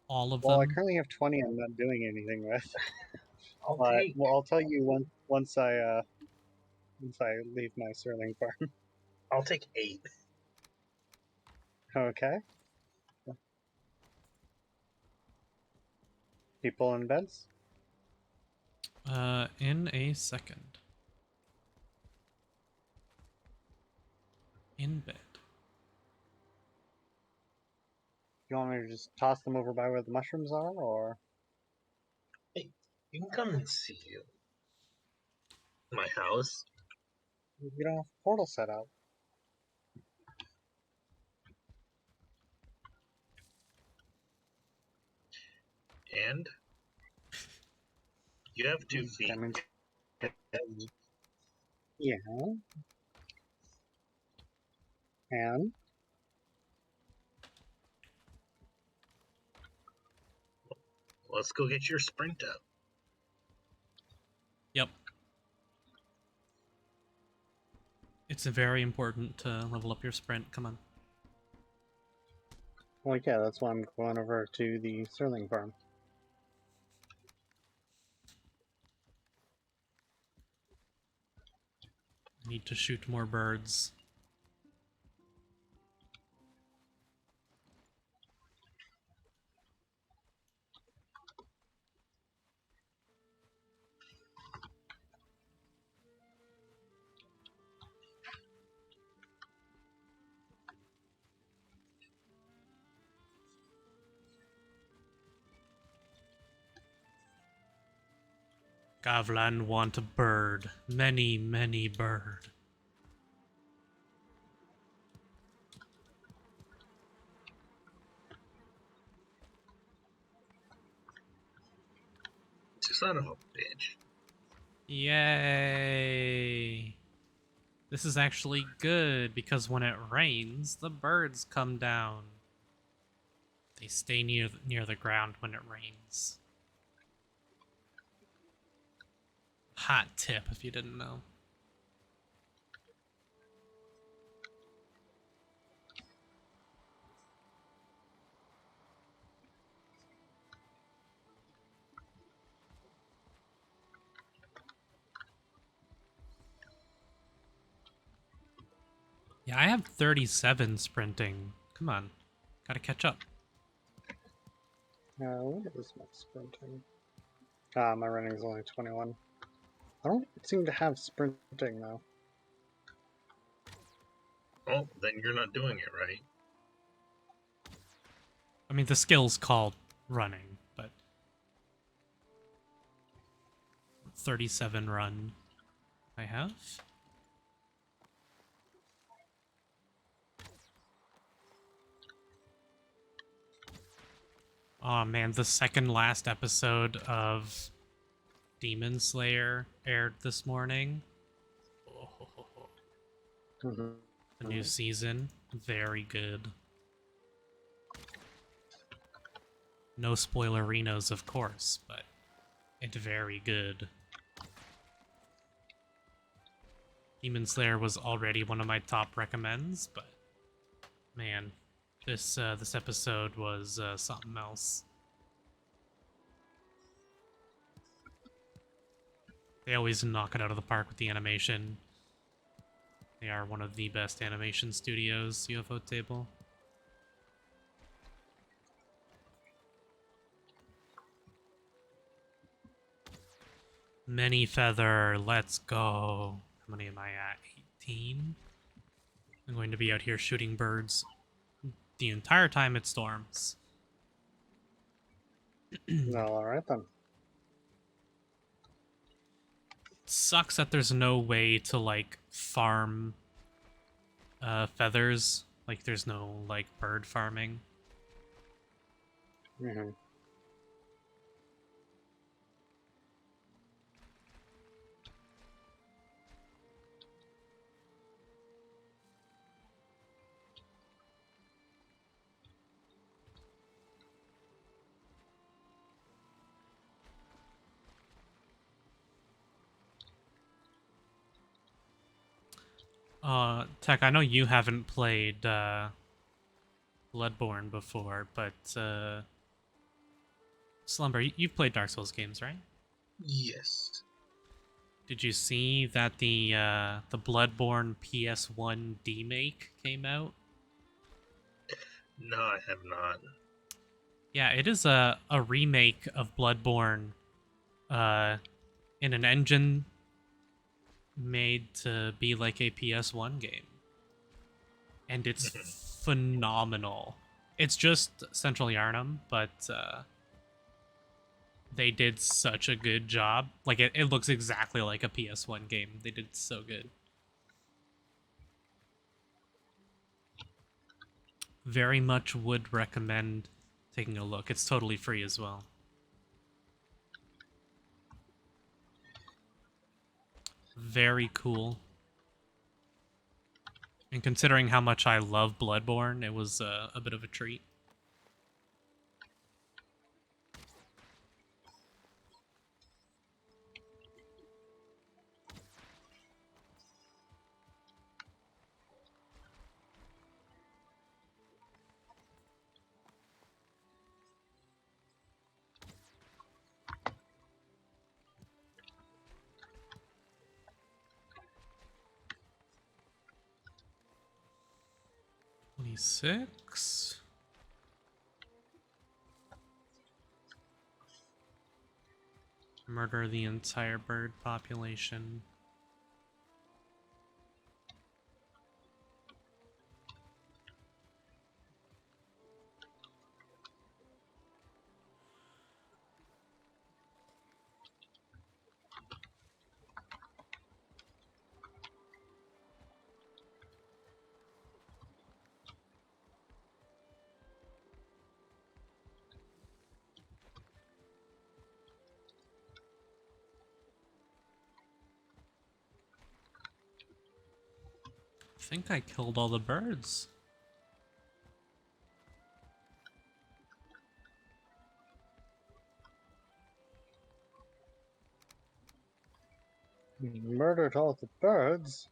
All of Well, I them. currently have 20 I'm not doing anything with. I'll But take. well, I'll tell you once I leave my Sterling farm. I'll take 8. Okay. People in beds? In a second. In bed. You want me to just toss them over by where the mushrooms are, or Hey, you can come and see you. My house. you don't have a portal set up? And you have 2 feet. That means yeah. And Let's go get your sprint up. Yep. It's very important to level up your sprint. Come on. well, yeah, that's why I'm going over to the Sterling farm. I need to shoot more birds. Gavlan want a bird. Many, many bird. Son of a bitch. Yay! This is actually good because when it rains, the birds come down. They stay near the ground when it rains. Hot tip if you didn't know. Yeah, I have 37 sprinting. Come on. Gotta catch up. What is my sprinting? My running is only 21. I don't seem to have sprinting though. Oh, then you're not doing it right. I mean, the skill's called running, but 37 run I have. Oh man, the second last episode of Demon Slayer aired this morning. Oh, Mm-hmm. the new season, very good. No spoilerinos, of course, but it's very good. Demon Slayer was already one of my top recommends, but man, this episode was something else. They always knock it out of the park with the animation. They are one of the best animation studios, UFO Table. Many Feather, let's go. How many am I at? 18? I'm going to be out here shooting birds the entire time it storms. No, alright then. Sucks that there's no way to, like, farm feathers. Like, there's no, like, bird farming. Mm-hmm. Tech, I know you haven't played Bloodborne before, but Slumber, you've played Dark Souls games, right? Yes. Did you see that the Bloodborne PS1 demake came out? No, I have not. Yeah, it is a remake of Bloodborne in an engine made to be like a PS1 game. And it's phenomenal. It's just Central Yarnum, but they did such a good job. Like, it looks exactly like a PS1 game. They did so good. Very much would recommend taking a look. It's totally free as well. Very cool. And considering how much I love Bloodborne, it was a bit of a treat. $26. Murder the entire bird population. I think I killed all the birds. Murdered all the birds.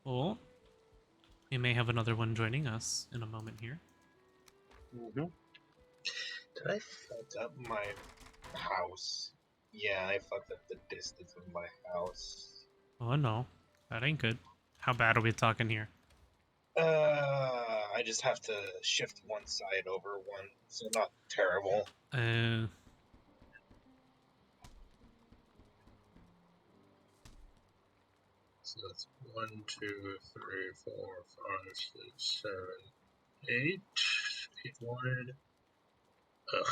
Oh, we may have another one joining us in a moment here. Mm-hmm. Did I fuck up my house? Yeah, I fucked up the distance of my house. Oh no, that ain't good. How bad are we talking here? I just have to shift one side over one, so not terrible. So that's 1, 2, 3, 4, 5, 6, 7, 8. 8 wide. Ugh.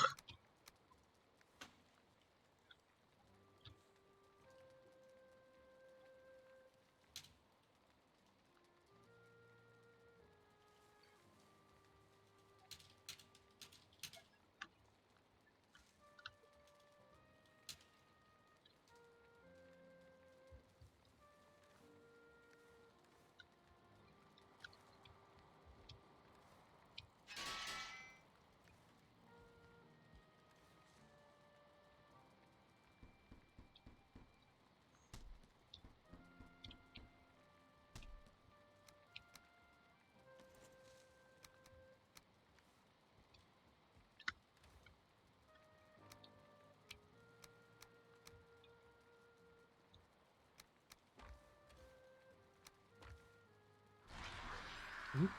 Oop.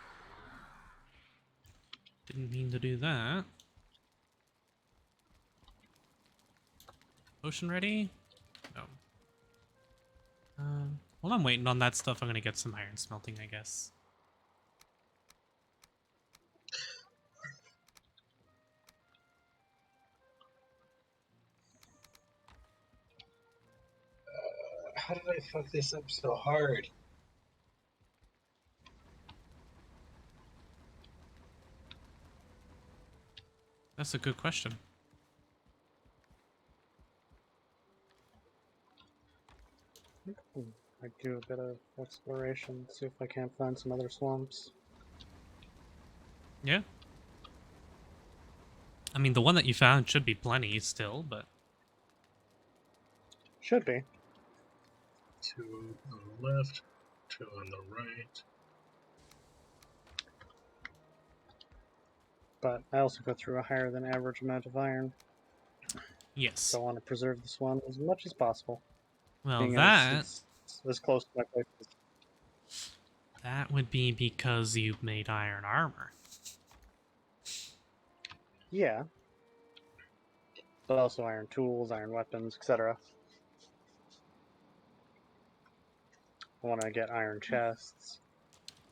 Didn't mean to do that. Potion ready? No. While I'm waiting on that stuff, I'm gonna get some iron smelting, I guess. How did I fuck this up so hard? That's a good question. I do a bit of exploration, see if I can't find some other swamps. Yeah. I mean, the one that you found should be plenty still, but... Should be. 2 on the left, 2 on the right. But I also go through a higher than average amount of iron, Yes. so I want to preserve this one as much as possible. Well, Being that... it's as close to my place as... That would be because you've made iron armor. Yeah. But also iron tools, iron weapons, etc. I want to get iron chests,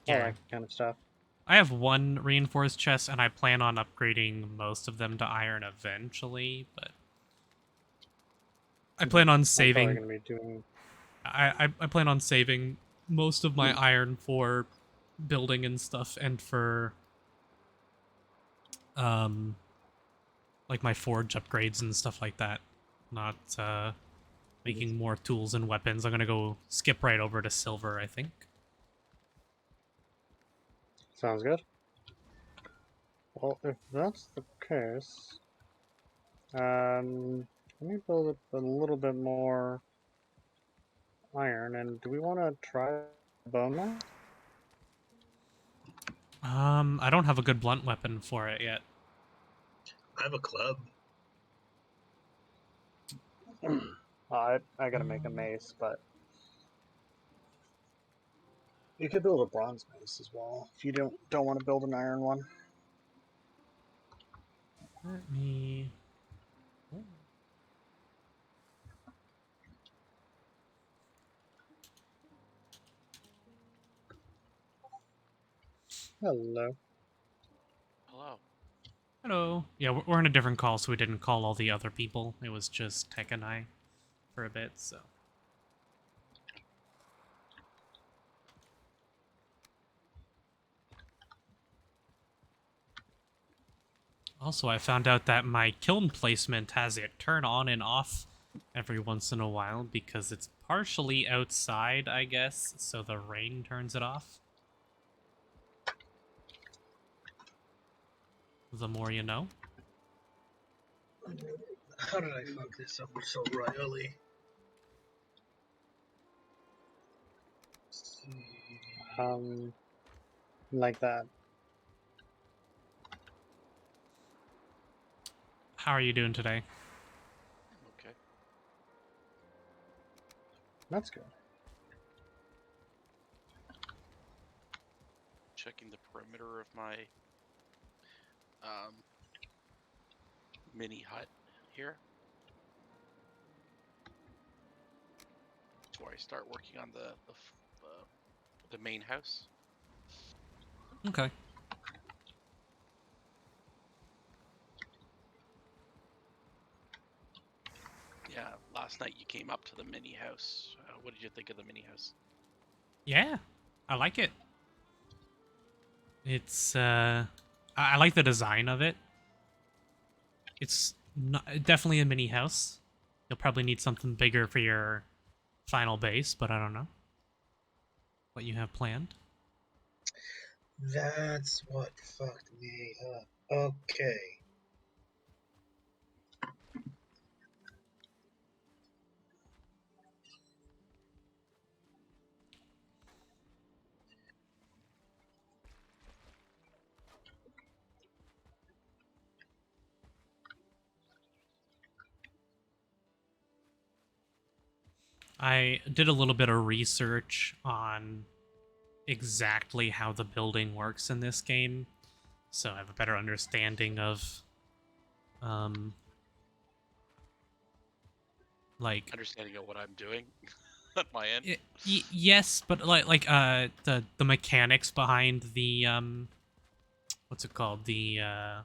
all Yeah. that kind of stuff. I have one reinforced chest, and I plan on upgrading most of them to iron eventually, but... I plan on I'm saving... probably going to be doing... I plan on saving most of my iron for building and stuff, and for... like my forge upgrades and stuff like that. Not, making more tools and weapons. I'm gonna go skip right over to silver, I think. Sounds good. Well, if that's the case, let me build up a little bit more iron. And do we want to try bone knife? I don't have a good blunt weapon for it yet. I have a club. I gotta make a mace, but you could build a bronze mace as well if you don't want to build an iron one. Let me... Hello. Hello. Hello. Yeah, we're in a different call, so we didn't call all the other people. It was just Tech and I for a bit, so... Also, I found out that my kiln placement has it turn on and off every once in a while because it's partially outside, I guess, so the rain turns it off. The more you know. How did I fuck this up so royally? Like that. How are you doing today? Okay. That's good. Checking the perimeter of my mini hut here before I start working on the the main house. Okay. Yeah, last night you came up to the mini house. What did you think of the mini house? Yeah, I like it. It's I like the design of it. It's not, definitely a mini house. You'll probably need something bigger for your final base, but I don't know what you have planned. That's what fucked me up. Okay. I did a little bit of research on exactly how the building works in this game, so I have a better understanding of like Understanding of what I'm doing at my end. yes, but the mechanics behind the what's it called, the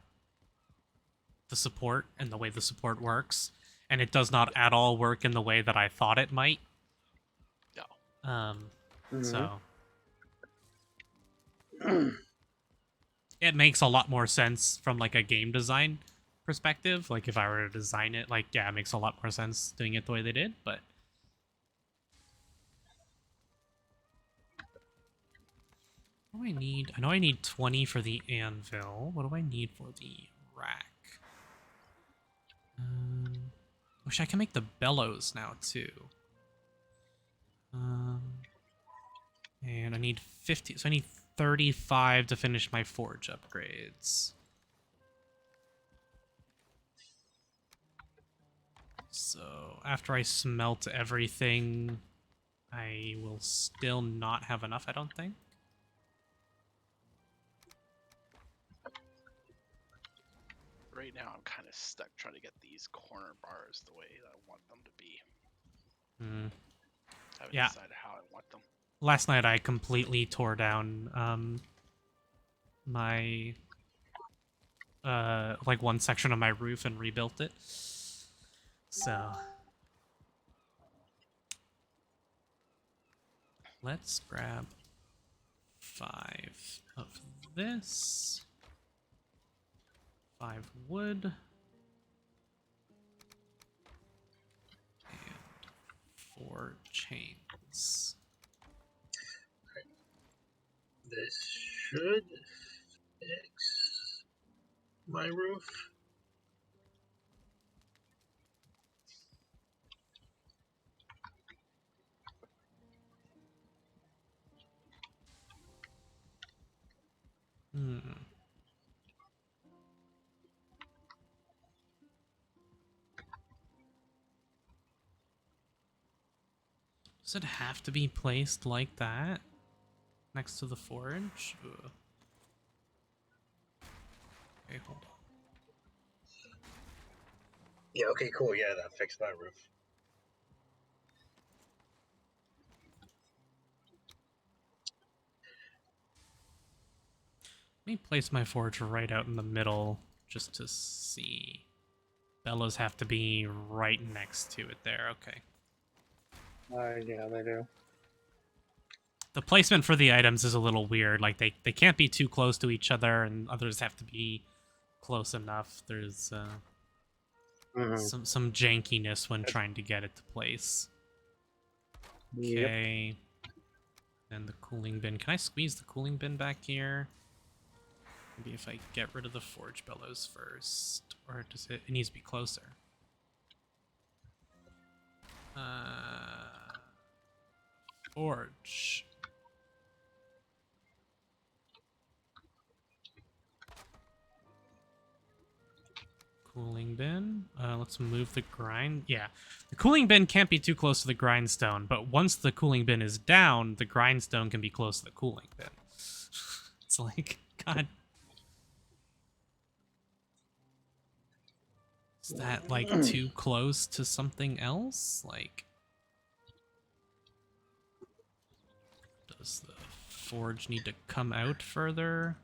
support and the way the support works, and it does not at all work in the way that I thought it might. No. So it makes a lot more sense from like a game design perspective. Like if I were to design it, like yeah, it makes a lot more sense doing it the way they did. But what do I need? I know I need 20 for the anvil. What do I need for the rack? Wish I could make the bellows now too. And I need 50, so I need 35 to finish my forge upgrades. So after I smelt everything, I will still not have enough, I don't think. Right now, I'm kind of stuck trying to get these corner bars the way that I want them to be. I haven't Yeah. decided how I want them. Last night I completely tore down my like one section of my roof and rebuilt it. So let's grab 5 of this. 5 wood. And 4 chains. This should fix my roof. Does it have to be placed like that? Next to the forge? Ugh. Okay, hold on. Yeah, okay, cool. Yeah, that fixed my roof. Let me place my forge right out in the middle just to see. Bellows have to be right next to it there. Okay. Yeah, they do. The placement for the items is a little weird. Like they can't be too close to each other, and others have to be close enough. There's some jankiness when trying to get it to place. Okay. Yep. And the cooling bin. Can I squeeze the cooling bin back here? Maybe if I get rid of the forge bellows first. Or does it needs to be closer? Forge. Cooling bin. Let's move the grind. Yeah. The cooling bin can't be too close to the grindstone, but once the cooling bin is down, the grindstone can be close to the cooling bin. It's like, God. Is that, like, too close to something else? Like, does the forge need to come out further?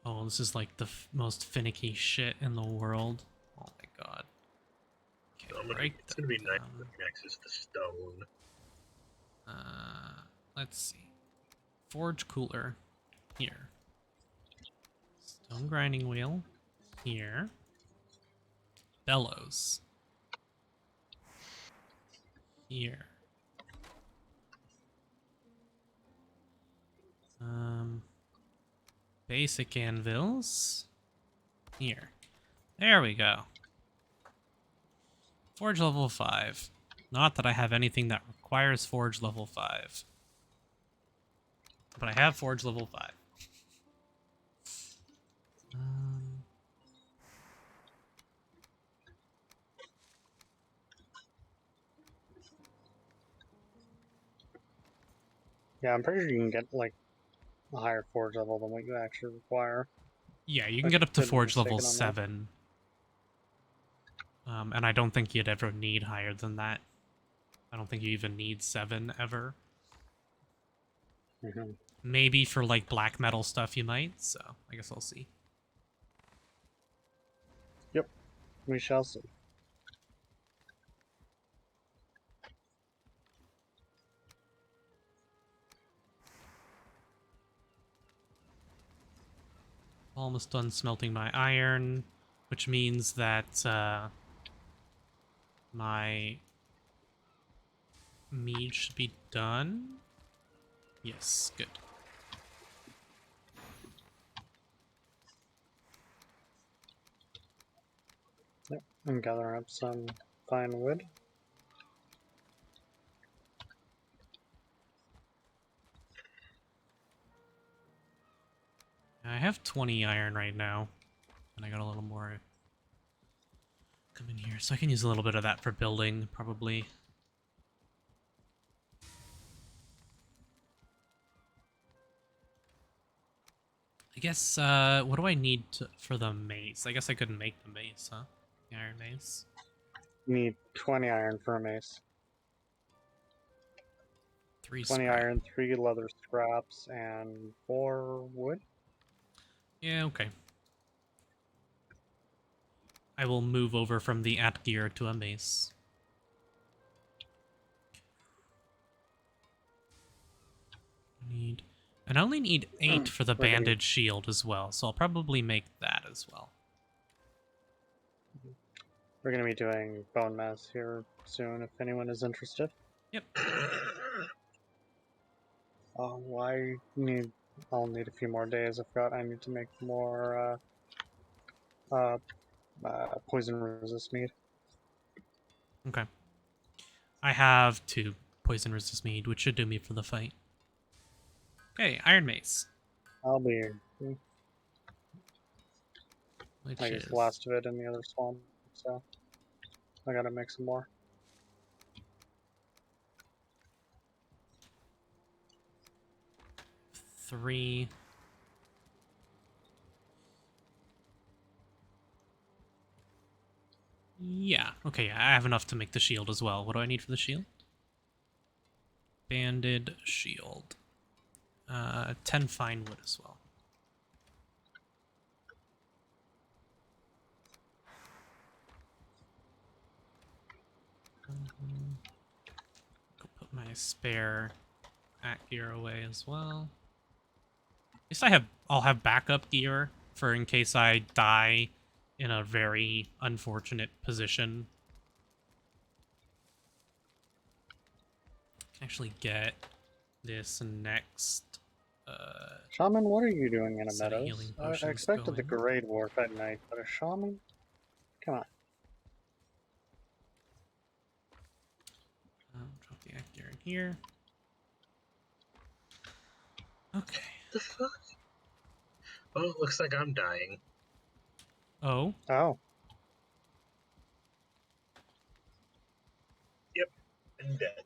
Oh, this is like the most finicky shit in the world. Oh my god. Okay, It's gonna be nice down. with access to stone. Let's see. Forge cooler. Here. Stone grinding wheel. Here. Bellows. Here. Basic anvils. Here. There we go. Forge level 5. Not that I have anything that requires Forge level 5. But I have Forge level 5. Yeah, I'm pretty sure you can get like a higher forge level than what you actually require. Yeah, you can I get up to could be Forge level mistaken on that. 7. And I don't think you'd ever need higher than that. I don't think you even need 7 ever. Mhm. Maybe for like black metal stuff you might, so I guess I'll see. Yep, we shall see. Almost done smelting my iron, which means that my mead should be done. Yes, good. Yep, I'm gathering up some fine wood. I have 20 iron right now, and I got a little more come in here, so I can use a little bit of that for building, probably. I guess, what do I need for the mace? I guess I couldn't make the mace, huh? The iron mace. You need 20 iron for a mace. 3 20 scrap. iron, 3 leather scraps, and 4 wood. Yeah, okay. I will move over from the at gear to a mace. And I only need 8 for the We're gonna be- banded shield as well, so I'll probably make that as well. We're going to be doing bone mass here soon if anyone is interested. Yep. I'll need a few more days. I forgot I need to make more poison resist mead. Okay. I have 2 poison resist mead, which should do me for the fight. Okay, iron mace. I'll be Which I is used the last of it in the other swamp, so I gotta make some more. three. Yeah, okay, I have enough to make the shield as well. What do I need for the shield? Banded shield. 10 fine wood as well. Go put my spare at gear away as well. At least I'll have backup gear for in case I die in a very unfortunate position. I can actually get this next. Shaman, what are you doing in a Set of meadows? healing I potions expected the going. Great Dwarf at night, but a shaman? Come on. Drop the act gear in here. Okay. The fuck? Oh, it looks like I'm dying. Oh. Oh. I'm dead.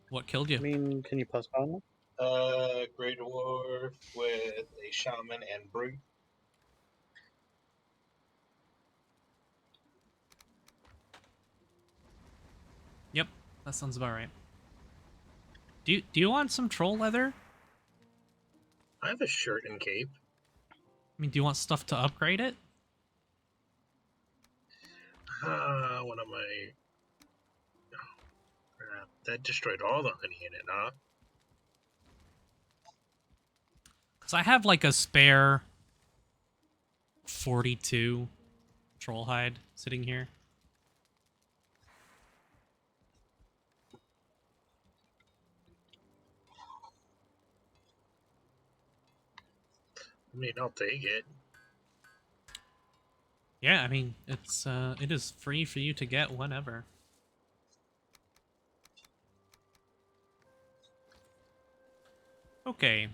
What killed I you? mean, can you postpone it? Grey Dwarf with a Shaman and Brute. Yep, that sounds about right. Do you want some troll leather? I have a shirt and cape. I mean, do you want stuff to upgrade it? What am I? Oh, crap. That destroyed all the honey in it, huh? Because I have like a spare 42 troll hide sitting here. I mean, I'll take it. Yeah, I mean, it is free for you to get whenever. Okay.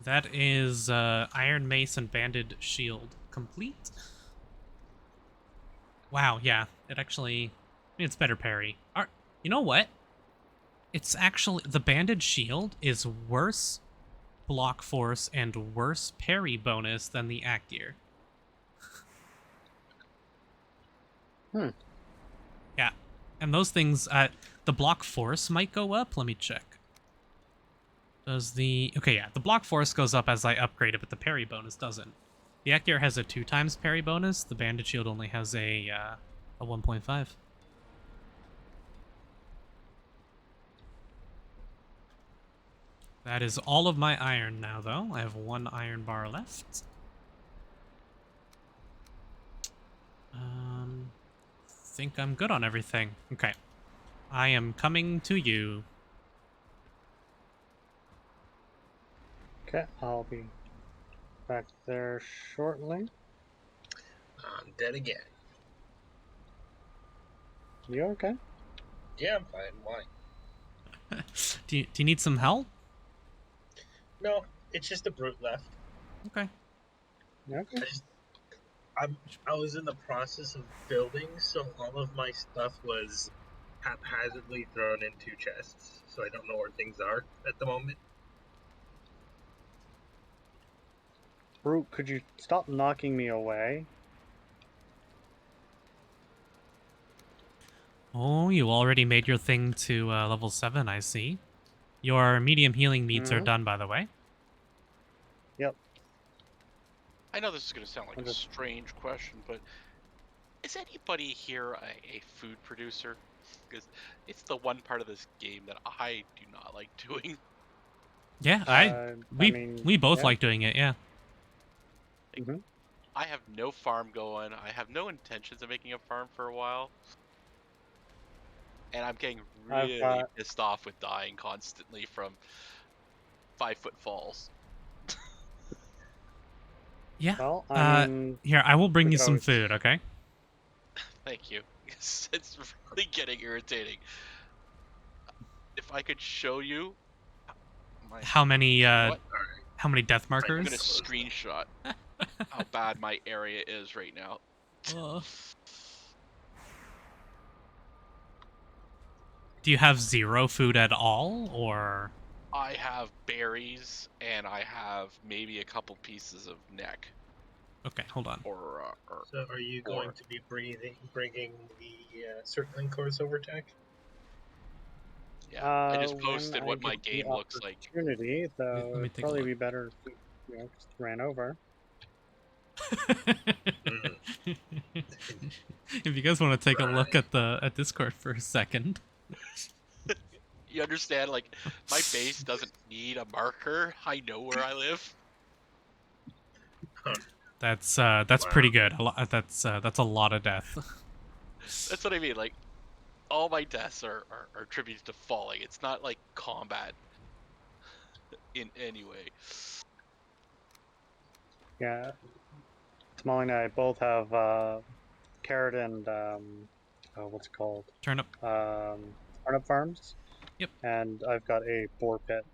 That is Iron Mace and Banded Shield complete. Wow, yeah, it actually, I mean, it's better parry. You know what? It's actually, the Banded Shield is worse block force and worse parry bonus than the act gear. Yeah, and those things, the block force might go up. Let me check. Does the... Okay, yeah, the block force goes up as I upgrade it, but the parry bonus doesn't. The act gear has a 2x parry bonus. The banded shield only has a 1.5. That is all of my iron now, though. I have 1 iron bar left. Think I'm good on everything. Okay. I am coming to you. Okay, I'll be back there shortly. I'm dead again. You okay? Yeah, I'm fine. Why? Do you need some help? No, it's just a Brute left. Okay. Okay. I was in the process of building, so all of my stuff was haphazardly thrown into chests, so I don't know where things are at the moment. Brute, could you stop knocking me away? Oh, you already made your thing to level 7, I see. Your medium healing needs are done, by the way. Yep. I know this is going to sound like I'm a just- strange question, but is anybody here a food producer? Because it's the one part of this game that I do not like doing. Yeah, we both yeah. like doing it, yeah. Mhm. I have no farm going. I have no intentions of making a farm for a while. And I'm getting really pissed off with dying constantly from 5-foot falls. Yeah. Well, I mean, here, I will bring we you could some always- food, okay? Thank you. It's really getting irritating. If I could show you How many what? how many death I'm markers? gonna screenshot how bad my area is right now. Do you have 0 food at all, or? I have berries and I have maybe a couple pieces of neck. Okay, hold on. So, are you going to be bringing the circling course over, Tech? Yeah, I just when posted what I my get the game looks like. opportunity, though, Let me it'd take a probably look. be better if we, just ran over. If you guys want to take a look at the Discord for a second. You understand? Like, my base doesn't need a marker. I know where I live. That's Wow. pretty good. That's a lot of death. That's what I mean. Like, all my deaths are attributed to falling. It's not like combat in any way. Yeah. Smalley and I both have carrot and what's it called? Turnip. Turnip farms. Yep. And I've got a boar pit.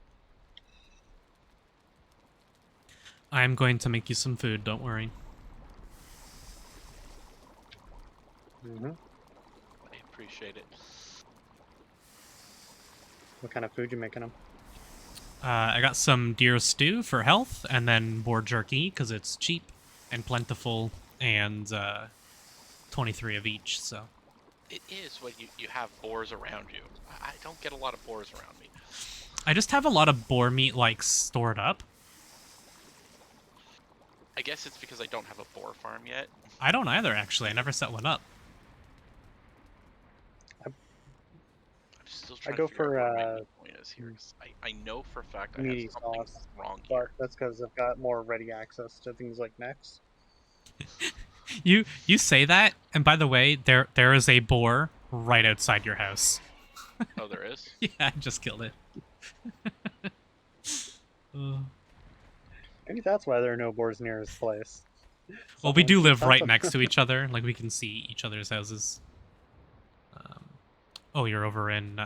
I'm going to make you some food, don't worry. Mm-hmm. I appreciate it. What kind of food you making them? I got some deer stew for health, and then boar jerky, because it's cheap and plentiful, and 23 of each, so... It is when you have boars around you. I don't get a lot of boars around me. I just have a lot of boar meat, like, stored up. I guess it's because I don't have a boar farm yet. I don't either, actually. I never set one up. I'm still trying I go to figure for out what my weak point is here. 'Cause I know for a fact I have meaty something sauce, wrong but here. that's because I've got more ready access to things like necks. You say that, and by the way, there is a boar right outside your house. Oh, there is? Yeah, I just killed it. Maybe that's why there are no boars near his place. Well, we do Someone live shot right them. next to each other. Like, we can see each other's houses. Oh, you're over in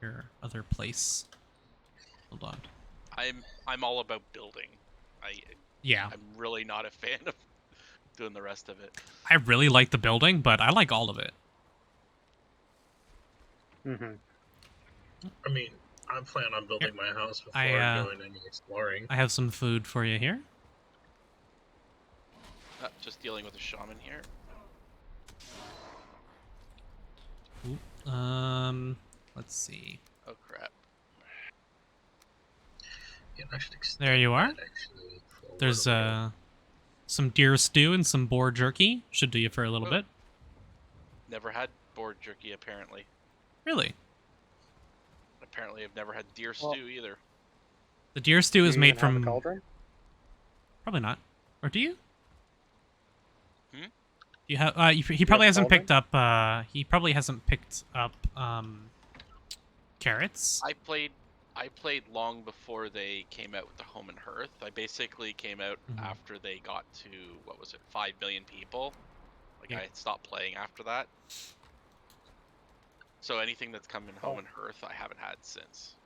your other place. Hold on. I'm all about building. Yeah, I'm really not a fan of doing the rest of it. I really like the building, but I like all of it. Mm-hmm. I mean, I'm planning on building my house before I, doing any exploring. I have some food for you here. Just dealing with a shaman here. Let's see. Oh crap. Yeah, I should extend There you are. that, actually, forward There's a little. some deer stew and some boar jerky. Should do you for a little Oh. bit. Never had boar jerky apparently. Really? Apparently I've never had deer Well- stew either. The deer stew is Do you made even have a from... cauldron? Probably not. Or do you? Hmm? You have he have probably a hasn't cauldron? picked up he probably hasn't picked up carrots. I played long before they came out with the Home and Hearth. I basically came out Mhm. after they got to, what was it, 5 million people? Like, Yeah. I stopped playing after that. So anything that's come in Home and Hearth, I haven't had since.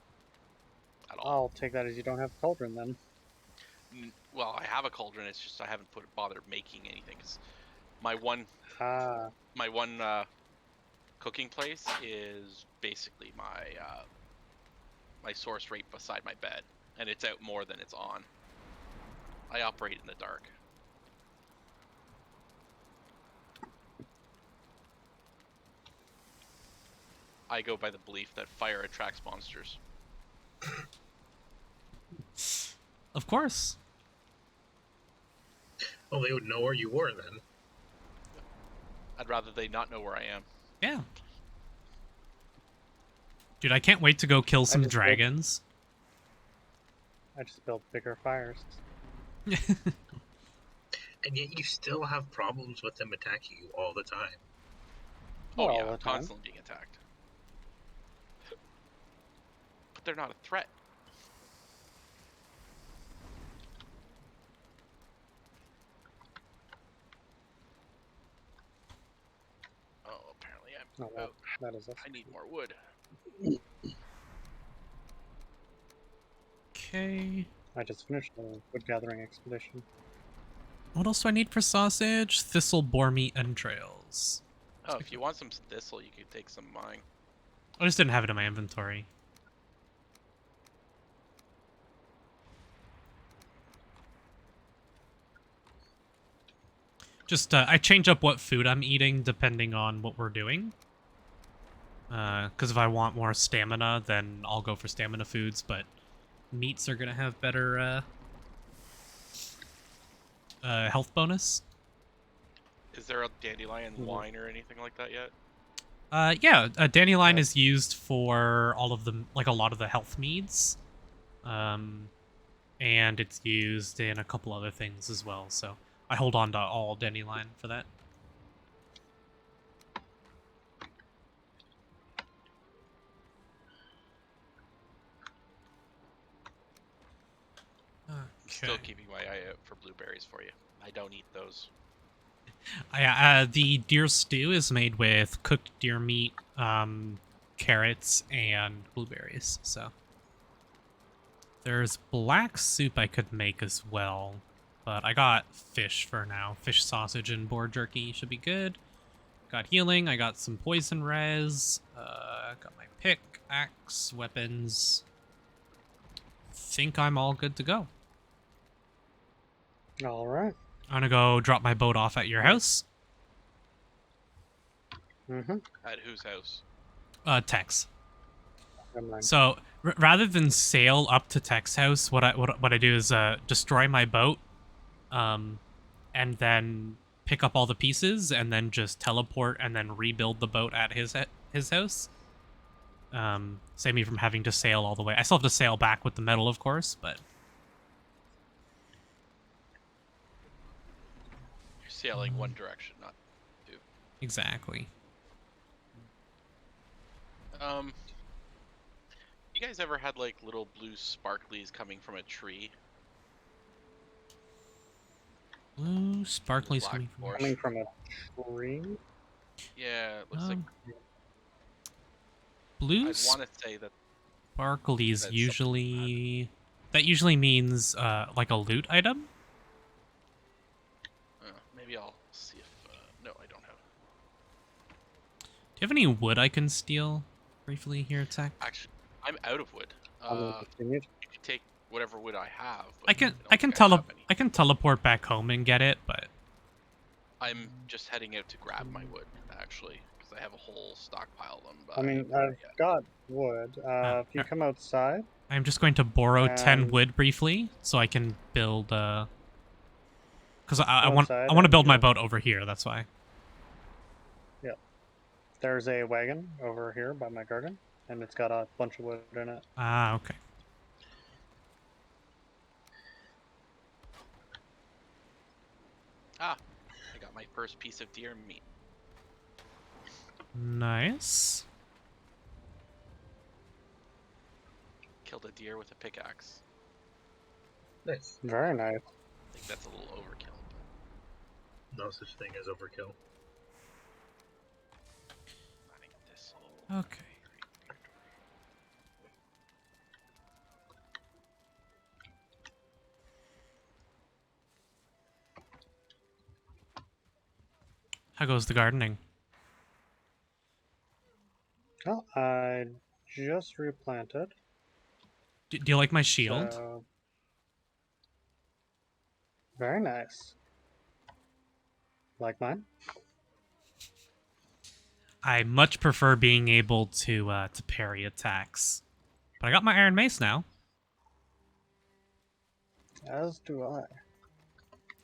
At all. I'll take that as you don't have a cauldron then. Well, I have a cauldron, it's just I haven't bothered making anything. 'Cause my one Ah, cooking place is basically my source right beside my bed, and it's out more than it's on. I operate in the dark. I go by the belief that fire attracts monsters. Of course. Well, they would know where you were then. I'd rather they not know where I am. Yeah. Dude, I can't wait to go kill some just built- dragons. I just built bigger fires. And yet you still have problems with them attacking you all the time. Oh Not yeah, all the I'm time. constantly being attacked. But they're not a threat. Oh, apparently I'm... No, that, Oh, that is us. I need more wood. Okay. I just finished the wood gathering expedition. What else do I need for sausage? Thistle, boar meat, entrails. Oh, if you want some thistle, you could take some of mine. I just didn't have it in my inventory. Just, I change up what food I'm eating depending on what we're doing. Because if I want more stamina, then I'll go for stamina foods, but meats are gonna have better, health bonus. Is there a dandelion wine or anything like that yet? Yeah, Dandelion Yeah. is used for all of the, like, a lot of the health meads. And it's used in a couple other things as well, so I hold on to all Dandelion for that. still Okay. keeping my eye out for blueberries for you. I don't eat those. The deer stew is made with cooked deer meat, carrots, and blueberries. So there's black soup I could make as well, but I got fish for now. Fish sausage and boar jerky should be good. Got healing. I got some poison res. Got my pick, axe, weapons. Think I'm all good to go. All right. I'm gonna go drop my boat off at your house. Mm-hmm. At whose house? Tex. Never mind. So rather than sail up to Tech's house, what I do is destroy my boat, and then pick up all the pieces, and then just teleport and then rebuild the boat at his house. Save me from having to sail all the way. I still have to sail back with the metal, of course, but You're sailing one direction, not two. exactly. You guys ever had like little blue sparklies coming from a tree? Blue sparklies Black coming from. bush. Coming from a tree. Yeah, it looks like. Blue I'd want to say that. sparklies That's usually. That usually means like a loot item. Maybe I'll see if. No, I don't have. Do you have any wood I can steal briefly here, Tech? Actually, I'm out of wood. Continue. You can take whatever wood I have. But I can don't I can think have any. I can teleport back home and get it, but I'm just heading out to grab my wood, actually, because I have a whole stockpile of them. But I mean, I've got wood. If you come outside, I'm just going to borrow 10 And- wood briefly so I can build because I Go want outside to build and my go. boat over here, that's why. there's a wagon over here by my garden, and it's got a bunch of wood in it. Ah, okay. I got my first piece of deer meat. Nice. Killed a deer with a pickaxe. Nice. Very nice. I think that's a little overkill. No such thing as overkill. I think this will. Okay. How goes the gardening? Well, I just replanted. Do you like my shield? So... Very nice. Like mine? I much prefer being able to parry attacks. But I got my iron mace now, As do I.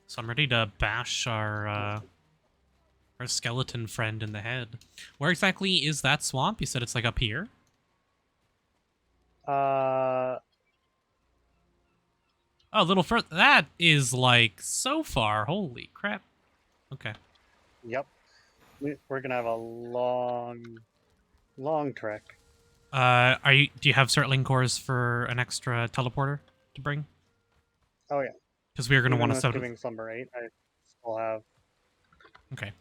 so I'm ready to bash our skeleton friend in the head. Where exactly is that swamp? You said it's like up here? Uh, Oh, a little further. That is like so far. Holy crap. Okay. yep. We're gonna have a long trek. Do you have Cirtling cores for an extra teleporter to bring? Oh yeah. Because we are going to Even want to with set. giving Slumber 8, I still have. Okay.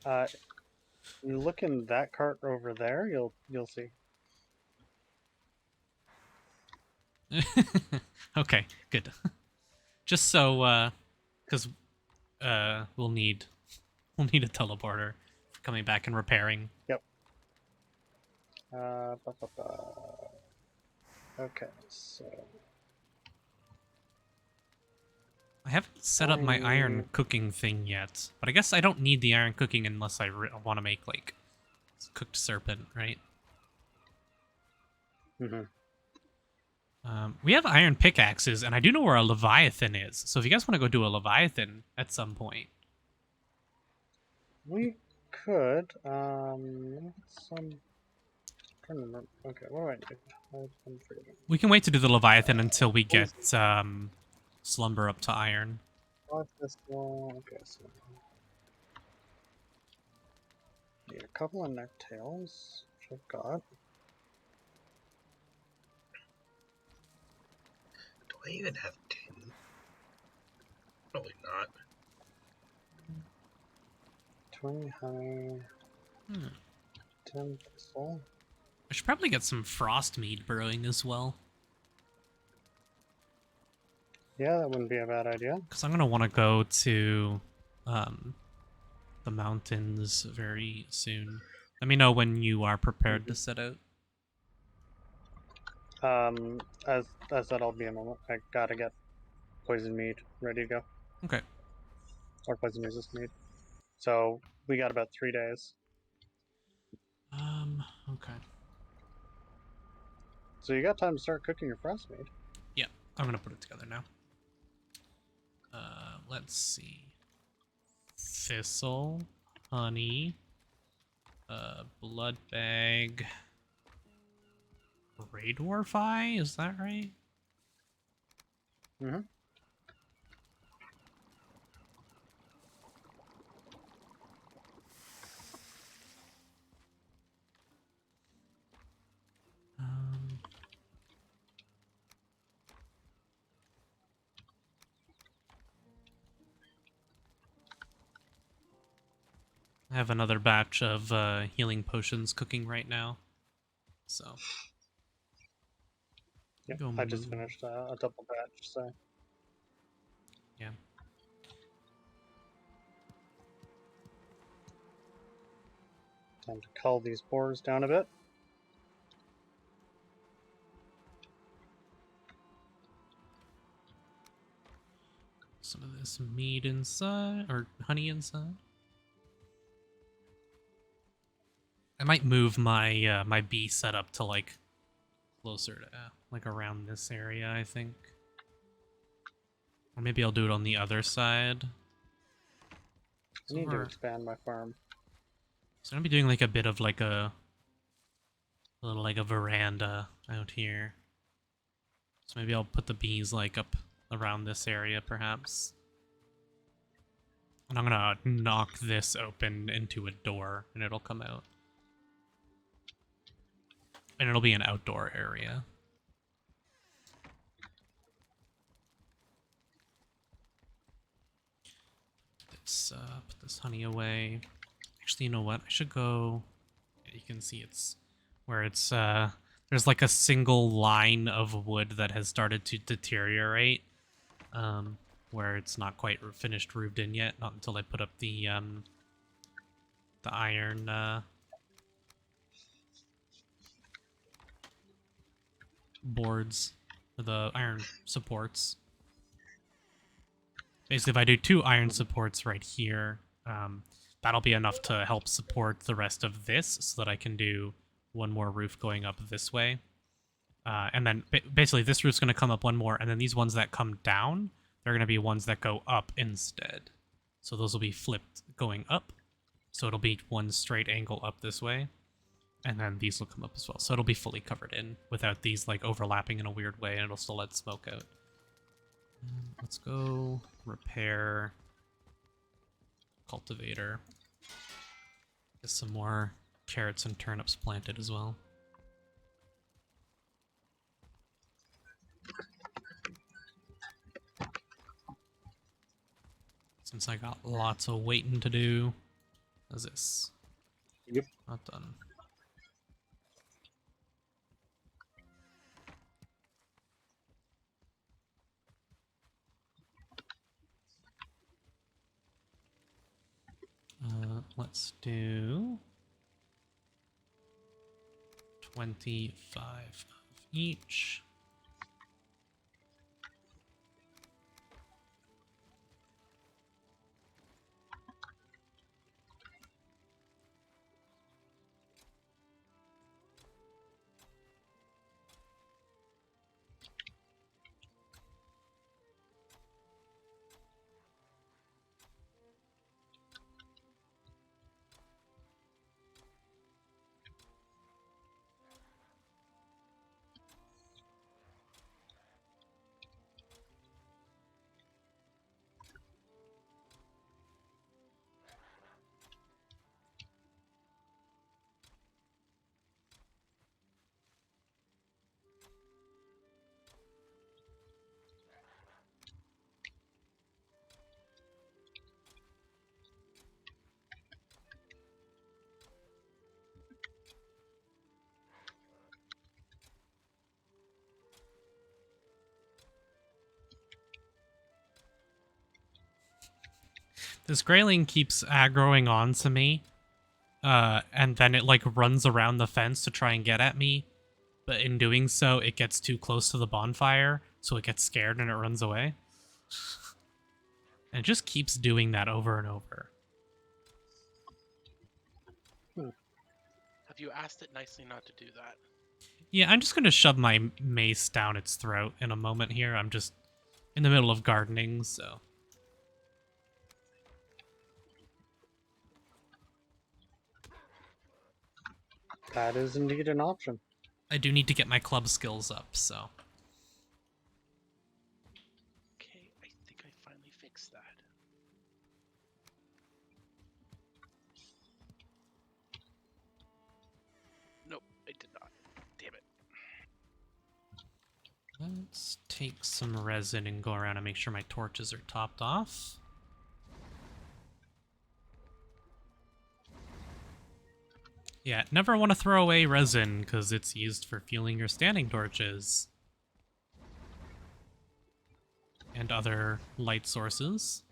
You look in that cart over there, you'll see. Okay, good. Just so, because we'll need a teleporter for coming back and repairing. Yep. Okay, so I haven't set up my iron Fine. cooking thing yet, but I guess I don't need the iron cooking unless I want to make like cooked serpent, right? mm-hmm. We have iron pickaxes, and I do know where a Leviathan is. So if you guys want to go do a Leviathan at some point, We could. Some. Trying to remember. Okay, what do I do? I'm forgetting. we can wait to do the Leviathan until we get Slumber up to iron. Watch this wall. Okay, so need a couple of necktails, which I've got. Do I even have tin? definitely not. 20 honey, Hmm. 10 thistle. I should probably get some frost mead brewing as well. Yeah, that wouldn't be a bad idea. Because I'm going to want to go to the mountains very soon. Let me know when you are prepared to set out. As that'll be a moment. I gotta get poison mead ready to go. Okay. Or poison resist mead. So we got about 3 days. Okay. So you got time to start cooking your frost mead. Yeah, I'm going to put it together now. Let's see. Thistle, honey, blood bag, Grey Dwarf Eye, is that right? Mm-hmm. Um, I have another batch of healing potions cooking right now. So. Yep. Go I just move. finished a double batch, so. Yeah. Time to cull these boars down a bit. Some of this mead inside, or honey inside. I might move my my bee setup to like closer to like around this area, I think. Or maybe I'll do it on the other side. I need to expand my farm. So I'm gonna be doing like a bit of like a little like a veranda out here. So maybe I'll put the bees like up around this area perhaps. And I'm gonna knock this open into a door and it'll come out. And it'll be an outdoor area. Let's put this honey away. Actually, you know what? I should go. You can see it's where it's there's like a single line of wood that has started to deteriorate. Where it's not quite finished roofed in yet. Not until I put up the iron boards, or the iron supports. Basically, if I do 2 iron supports right here, that'll be enough to help support the rest of this, so that I can do 1 more roof going up this way. And then basically this roof's going to come up 1 more, and then these ones that come down, they're going to be ones that go up instead. So those will be flipped going up. So it'll be 1 straight angle up this way. And then these will come up as well. So it'll be fully covered in without these like overlapping in a weird way, and it'll still let smoke out. Let's go repair cultivator. Get some more carrots and turnips planted as well. Since I got lots of waiting to do. How's this? Yep. Not done. Let's do 25 of each. This grayling keeps aggroing onto me, and then it like runs around the fence to try and get at me, but in doing so, it gets too close to the bonfire, so it gets scared and it runs away. And it just keeps doing that over and over. Have you asked it nicely not to do that? Yeah, I'm just gonna shove my mace down its throat in a moment here. I'm just in the middle of gardening, so... That is indeed an option. I do need to get my club skills up, so... Okay, I think I finally fixed that. Nope, I did not. Damn it. Let's take some resin and go around and make sure my torches are topped off. Yeah, never want to throw away resin, because it's used for fueling your standing torches. And other light sources.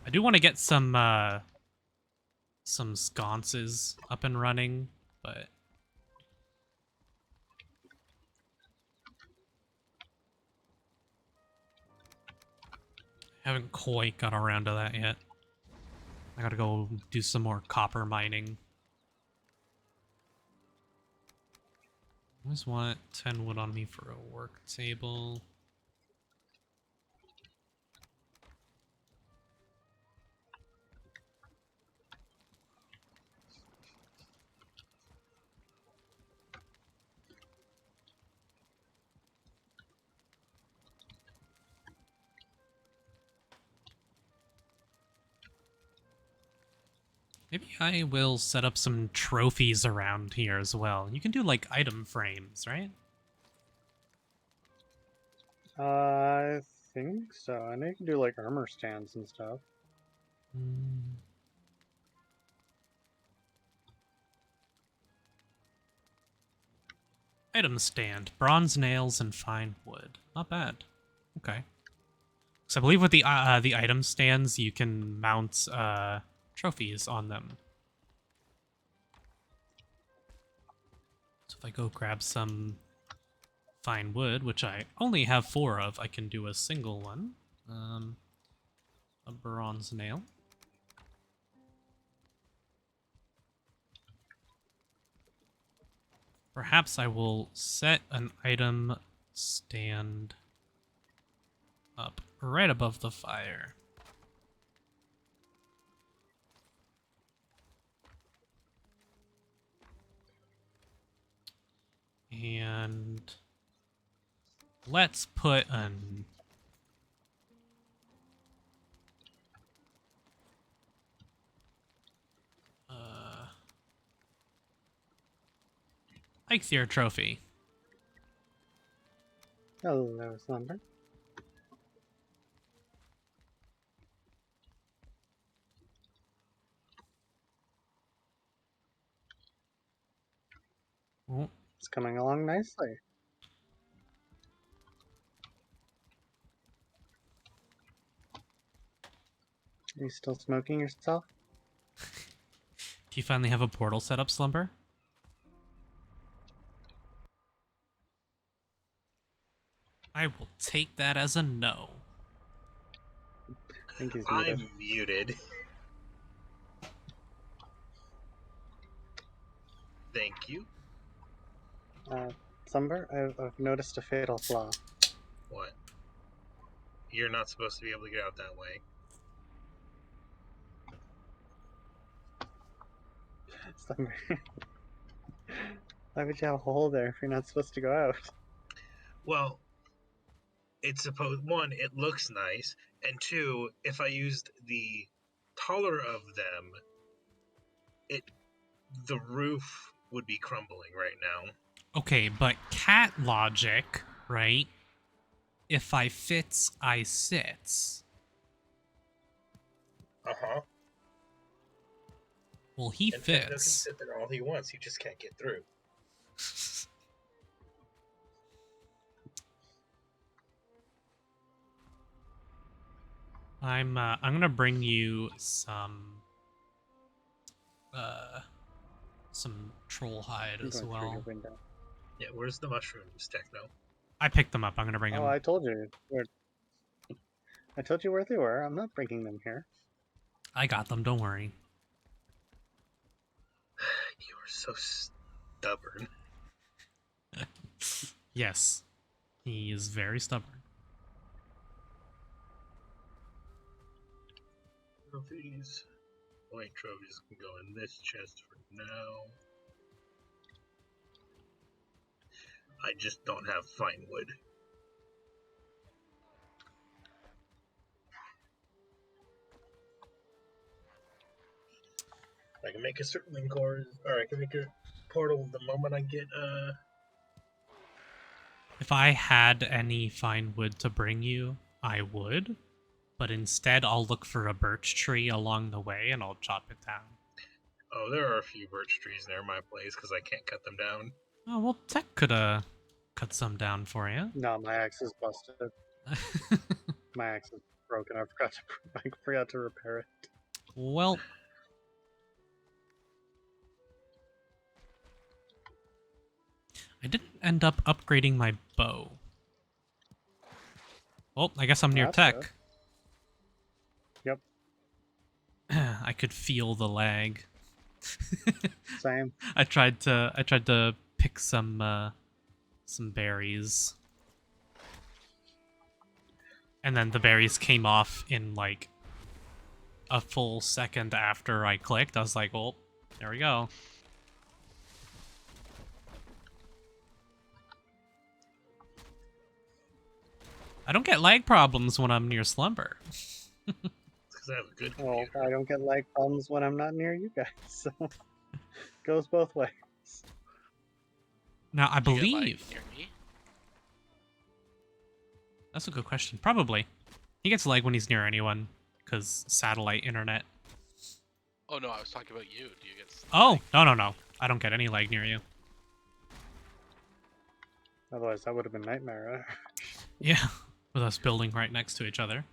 I do want to get some sconces up and running, but... haven't quite got around to that yet. I gotta go do some more copper mining. I just want 10 wood on me for a work table. Maybe I will set up some trophies around here as well. You can do like item frames, right? I think so. I know you can do like armor stands and stuff. Item stand, bronze nails and fine wood. Not bad. Okay. So I believe with the item stands, you can mount trophies on them. So if I go grab some fine wood, which I only have 4 of, I can do a single one. A bronze nail. Perhaps I will set an item stand up right above the fire. And let's put an... Eikthyr trophy. Hello, Slumber. Oh, It's coming along nicely. Are you still smoking yourself? do you finally have a portal set up, Slumber? I will take that as a no. I think he's muted. I'm muted. Thank you. Slumber, I've noticed a fatal flaw. What? You're not supposed to be able to get out that way. Slumber. Why would you have a hole there if you're not supposed to go out? Well, it's supposed, one, it looks nice, and two, if I used the taller of them, the roof would be crumbling right now. Okay, but cat logic, right? If I fits, I sits. Uh-huh. Well, he And Fendo can fits. sit there all he wants, he just can't get through. I'm gonna bring you some troll hide I'm as going through well. your window. Yeah, where's the mushrooms, Techno? I picked them up. I'm gonna bring Oh, them. I told you. I told you where they were. I'm not bringing them here. I got them. Don't worry. You are so stubborn. Yes, he is very stubborn. Trophies. White trophies can go in this chest for now. I just don't have fine wood. I can make a circling core, or I can make a portal the moment I get If I had any fine wood to bring you, I would. But instead, I'll look for a birch tree along the way and I'll chop it down. Oh, there are a few birch trees near my place because I can't cut them down. Oh, well, Tech could cut some down for you. No, my axe is busted. My axe is broken. I forgot to repair it. Well, I didn't end up upgrading my bow. Well, I guess I'm near That's Tech. good. Yep, I could feel the lag. same. I tried to pick some berries. And then the berries came off in like a full second after I clicked. I was like, "Oh, there we go." I don't get lag problems when I'm near Slumber. Because I have a good Well, computer. I don't get lag problems when I'm not near you guys, so goes both ways. Now, I Do you get, like, believe near me? that's a good question. Probably. He gets lag when he's near anyone because satellite internet. Oh no, I was talking about you. Do you get? Oh, no. I don't get any lag near you. Otherwise, that would have been nightmare. Yeah, with us building right next to each other.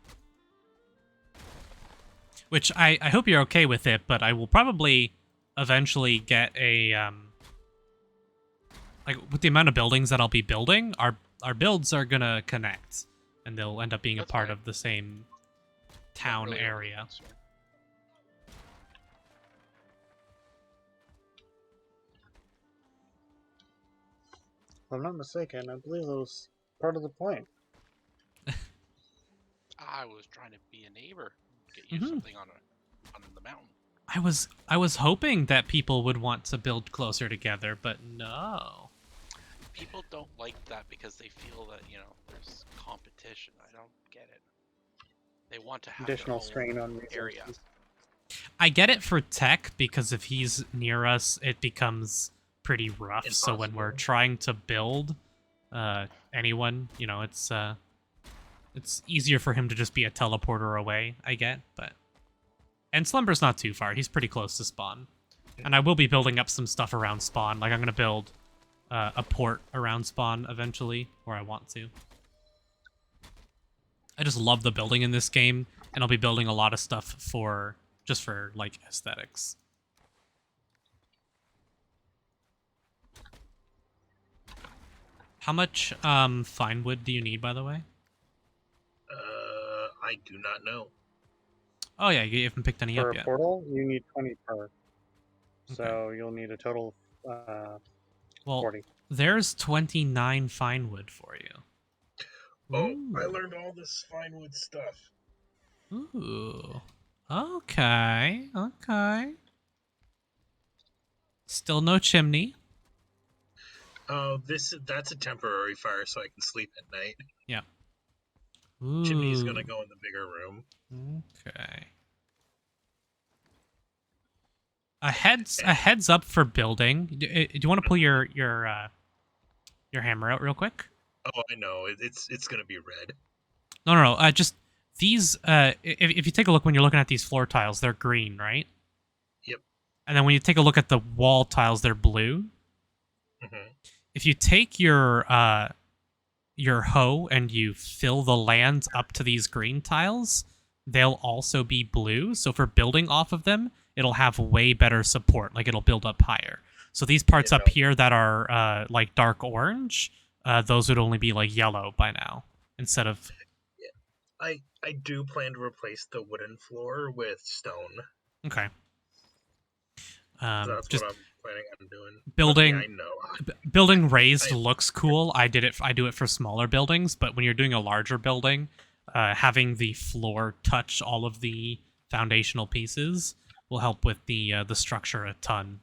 Which I hope you're okay with it, but I will probably eventually get a like with the amount of buildings that I'll be building, our builds are gonna connect, and they'll end up being That's a part fine. of the same Not town really area. concerned. If I'm not mistaken, I believe that was part of the point. I was trying to be a neighbor, get you Mhm. something on the mountain. I was hoping that people would want to build closer together, but no. People don't like that because they feel that there's competition. I don't get it. They want to have Additional their own strain on area. resources. I get it for Tech because if he's near us, it becomes pretty rough. So when we're Impossible. trying to build anyone, it's easier for him to just be a teleporter away, I get, but and Slumber's not too far. He's pretty close to spawn. And I will be building up some stuff around spawn. Like I'm going to build a port around spawn eventually where I want to. I just love the building in this game, and I'll be building a lot of stuff for like aesthetics. How much fine wood do you need, by the way? I do not know. Oh yeah, you haven't picked any For up a yet. portal, you need 20 per. So you'll need a total of Well, 40. there's 29 fine wood for you. Oh, Ooh. I learned all this fine wood stuff. Ooh. Okay. Still no chimney. Oh, that's a temporary fire, so I can sleep at night. Yeah. Ooh. Chimney's gonna go in the bigger room. Okay. A heads up for building. Do you want to pull your hammer out real quick? Oh, I know. It's gonna be red. No. Just these. If you take a look when you're looking at these floor tiles, they're green, right? Yep. And then when you take a look at the wall tiles, they're blue. Mm-hmm. If you take your hoe and you fill the land up to these green tiles, they'll also be blue. So for building off of them, it'll have way better support. Like it'll build up higher. So these parts You up know. here that are like dark orange, those would only be like yellow by now instead of. I do plan to replace the wooden floor with stone. Okay. That's Just what I'm planning on doing. building. But yeah, I know. Building raised I- looks cool. I do it for smaller buildings, but when you're doing a larger building, having the floor touch all of the foundational pieces will help with the structure a ton.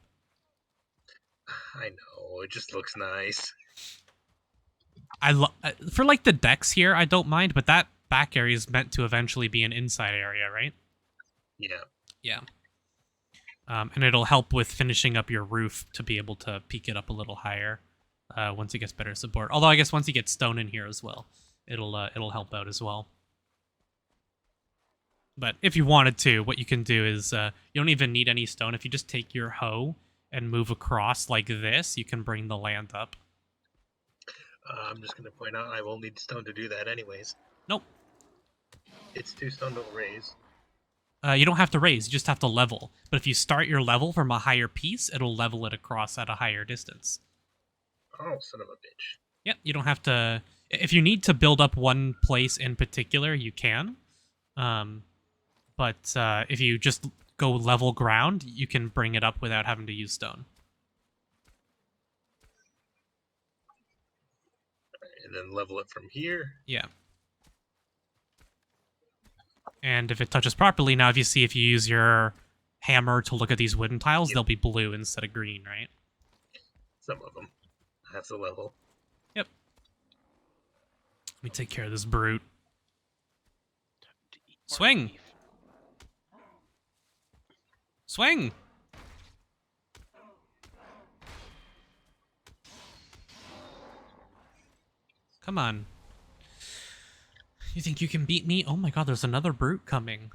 I know. It just looks nice. For like the decks here, I don't mind, but that back area is meant to eventually be an inside area, right? Yeah. Yeah. And it'll help with finishing up your roof to be able to peak it up a little higher once it gets better support. Although I guess once you get stone in here as well, it'll help out as well. But if you wanted to, what you can do is you don't even need any stone. If you just take your hoe and move across like this, you can bring the land up. I'm just going to point out I will need stone to do that anyways. Nope. It's 2 stone to raise. You don't have to raise, you just have to level. But if you start your level from a higher piece, it'll level it across at a higher distance. Oh, son of a bitch. Yep, you don't have to... If you need to build up one place in particular, you can. But if you just go level ground, you can bring it up without having to use stone. And then level it from here. Yeah. And if it touches properly, now if you use your hammer to look at these wooden tiles, they'll be blue instead of green, right? Some of them. That's a level. Yep. Let me take care of this brute. To eat more Swing! beef. Swing! Come on. You think you can beat me? Oh my god, there's another brute coming.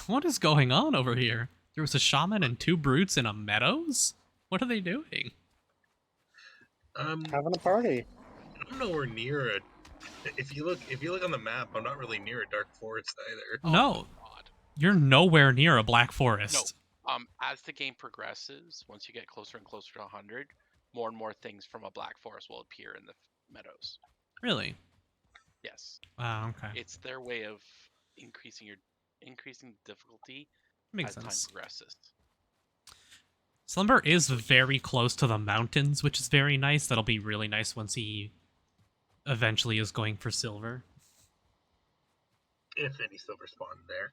What is going on over here? There was a shaman and 2 brutes in a meadows? What are they doing? Having a party. I'm nowhere near a. If you look on the map, I'm not really near a dark forest either. Oh, No. God. You're nowhere near a black forest. As the game progresses, once you get closer and closer to 100, more and more things from a black forest will appear in the meadows. Really? Yes, Wow, okay. it's their way of increasing the difficulty Makes as time sense. progresses. Slumber is very close to the mountains, which is very nice. That'll be really nice once he eventually is going for silver. If any silver spawn there.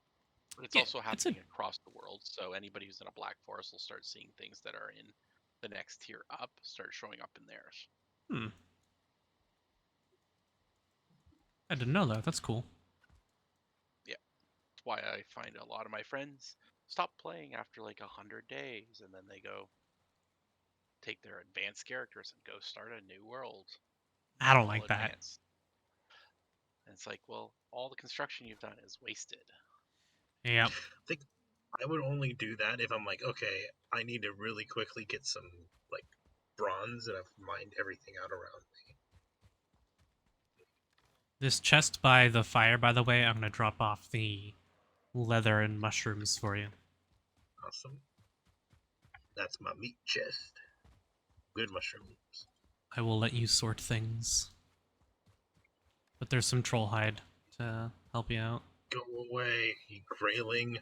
But it's Yeah, also it's happening across the world, so anybody who's in a black forest will start seeing things that are in the next tier up, start showing up in theirs. Hmm. I didn't know that. That's cool. That's why I find a lot of my friends stop playing after like 100 days, and then they go take their advanced characters and go start a new world. I don't all like that. advanced. And it's like, well, all the construction you've done is wasted. Yeah. I think I would only do that if I'm like, okay, I need to really quickly get some like bronze and I've mined everything out around me. This chest by the fire, by the way, I'm going to drop off the leather and mushrooms for you. Awesome. That's my meat chest. Good mushrooms. I will let you sort things. But there's some troll hide to help you out. Go away, you grayling.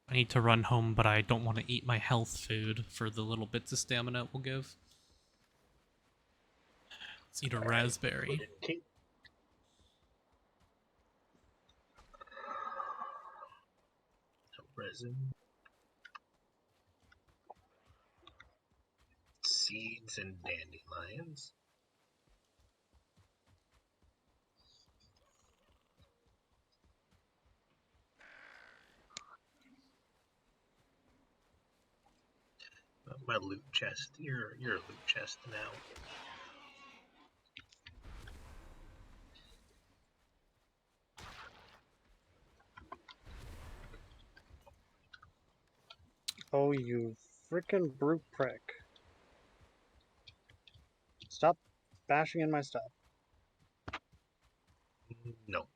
I need to run home, but I don't want to eat my health food for the little bits of stamina it will give. Let's eat a raspberry. Resin. Seeds and dandelions. My loot chest. You're a loot chest now. Oh, you freaking brute prick. Stop bashing in my stuff. No.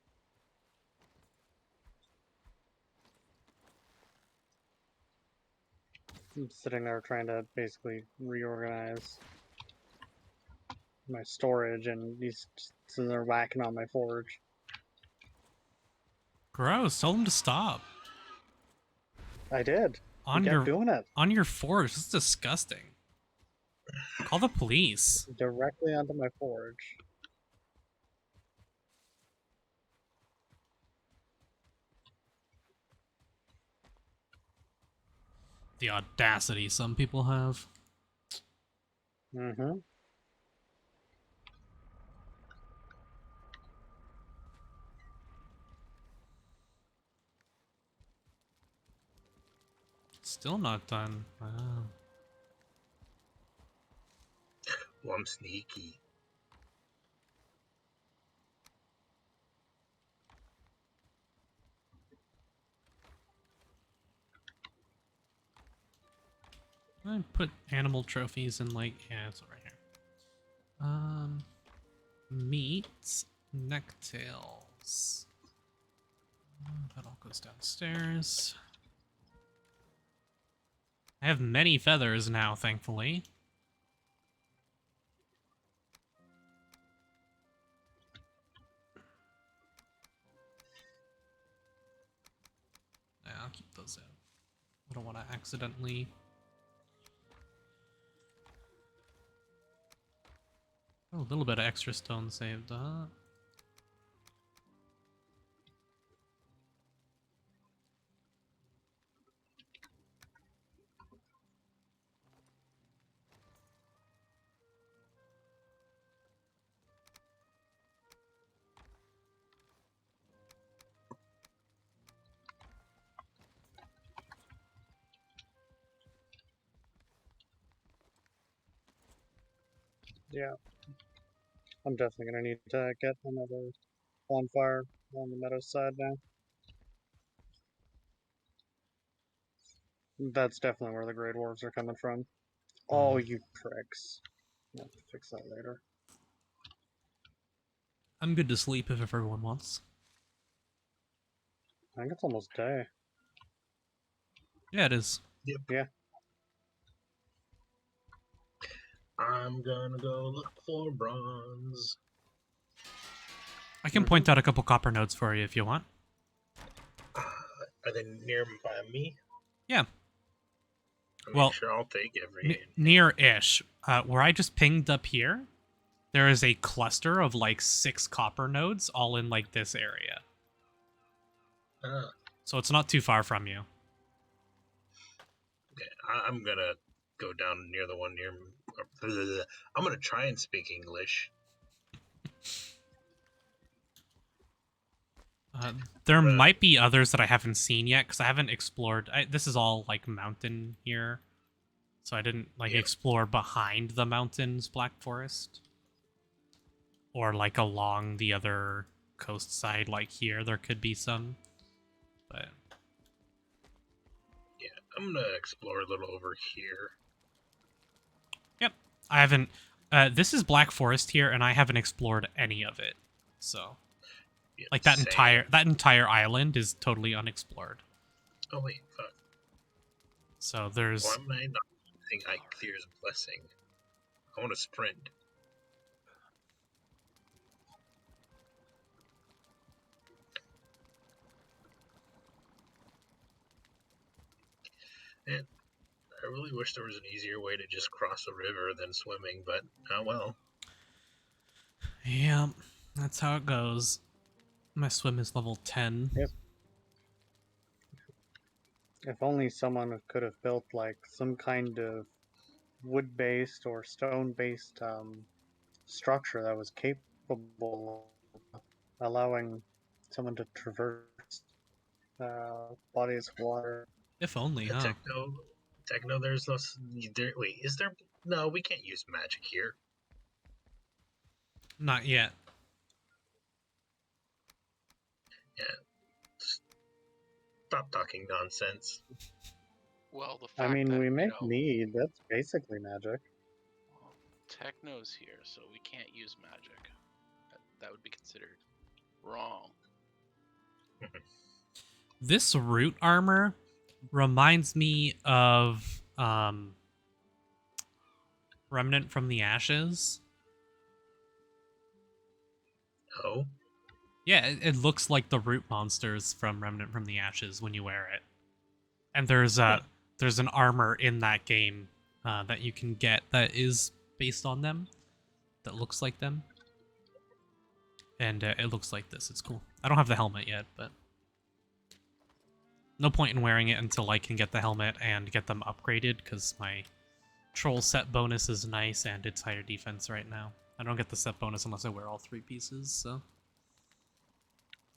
I'm sitting there trying to basically reorganize my storage, and he's just sitting there whacking on my forge. Gross. Tell them to stop. I did. He On kept your doing it on your forge. This is disgusting. Call the police. directly onto my forge. The audacity some people have. Mm-hmm. Still not done. Wow. Well, I'm sneaky. I put animal trophies in like it's over here. Meat, necktails. That all goes downstairs. I have many feathers now, thankfully. Yeah, I'll keep those in. I don't want to accidentally. Oh, a little bit of extra stone saved. Yeah. I'm definitely gonna need to get another bonfire on the meadow side now. That's definitely where the Grey Dwarves are coming from. Oh, you pricks. I'll have to fix that later. I'm good to sleep if everyone wants. I think it's almost day. Yeah, it is. Yep. Yeah. I'm gonna go look for bronze. I can point out a couple copper nodes for you if you want. Are they nearby me? Yeah. I mean, Well, sure, I'll take every. Near-ish. Where I just pinged up here, there is a cluster of like 6 copper nodes all in like this area. So it's not too far from you. Okay, I'm gonna go down near the one near. I'm gonna try and speak English. There might be others that I haven't seen yet because I haven't explored. This is all like mountain here, so I didn't like explore behind the mountains, Black Forest, or like along the other coast side. Like here, there could be some, but Yeah, I'm gonna explore a little over here. yep, I haven't. This is Black Forest here, and I haven't explored any of it. So, Yeah, like that same. entire island is totally unexplored. Oh wait, fuck. So there's. Why am I not using Iclear's blessing? I want to sprint. And I really wish there was an easier way to just cross a river than swimming, but oh well. Yeah, that's how it goes. My swim is level 10. Yep. If only someone could have built like some kind of wood-based or stone-based structure that was capable of allowing someone to traverse bodies of water. If only, huh? Techno, there's those. Wait, is there? No, we can't use magic here. Not yet. Yeah. Stop talking nonsense. Well, the I fact mean, that, we you make know, mead. That's basically magic. well, Techno's here, so we can't use magic. That would be considered wrong. This root armor reminds me of Remnant from the Ashes. Oh, Yeah, it looks like the root monsters from Remnant from the Ashes when you wear it. And there's an armor in that game that you can get that is based on them, that looks like them, and it looks like this. It's cool. I don't have the helmet yet, but no point in wearing it until I can get the helmet and get them upgraded, because my troll set bonus is nice and it's higher defense right now. I don't get the set bonus unless I wear all 3 pieces, so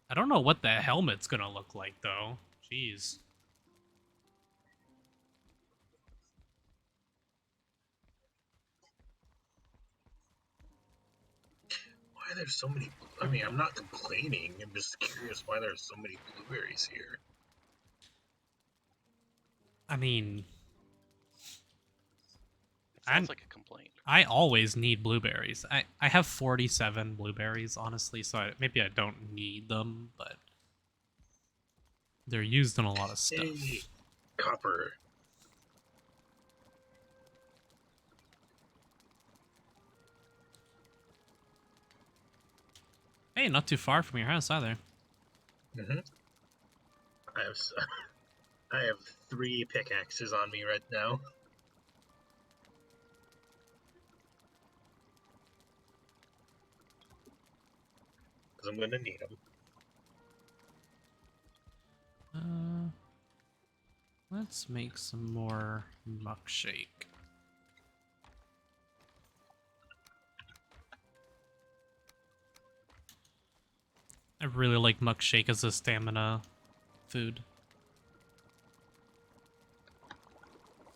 I don't know what the helmet's gonna look like though. Jeez. why are there so many? I mean, I'm not complaining. I'm just curious why there's so many blueberries here. I mean, It sounds like a complaint. I always need blueberries. I have 47 blueberries, honestly, so maybe I don't need them, but they're used in a lot of stuff. Hey, copper. Hey, not too far from your house either. Mm-hmm. I have 3 pickaxes on me right now. Because I'm gonna need them. Let's make some more muck shake. I really like muck shake as a stamina food.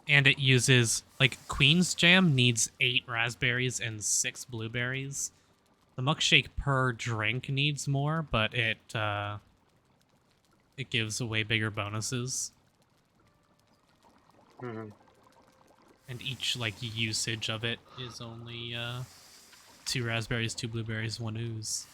And it uses, like, Queen's Jam needs 8 raspberries and 6 blueberries. The muck shake per drink needs more, but it gives away bigger bonuses. Mhm. And each, like, usage of it is only 2 raspberries, 2 blueberries, 1 ooze.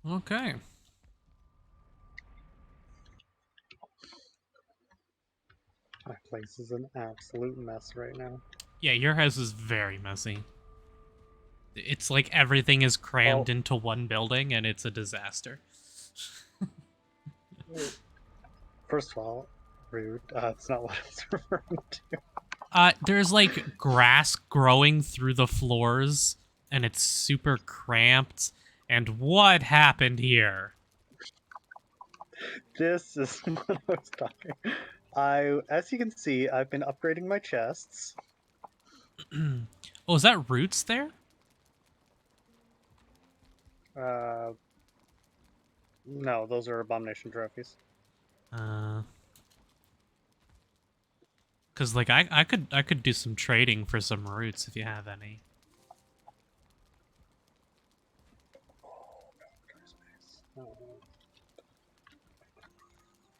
Okay. My place is an absolute mess right now. Yeah, your house is very messy. It's like everything is crammed Well, into one building and it's a disaster. first of all, rude. It's not what I was referring to. There's like grass growing through the floors and it's super cramped. And what happened here? This is what I was talking. As you can see, I've been upgrading my chests. Oh, is that roots there? No, those are abomination trophies. Cause like I could do some trading for some roots if you have any.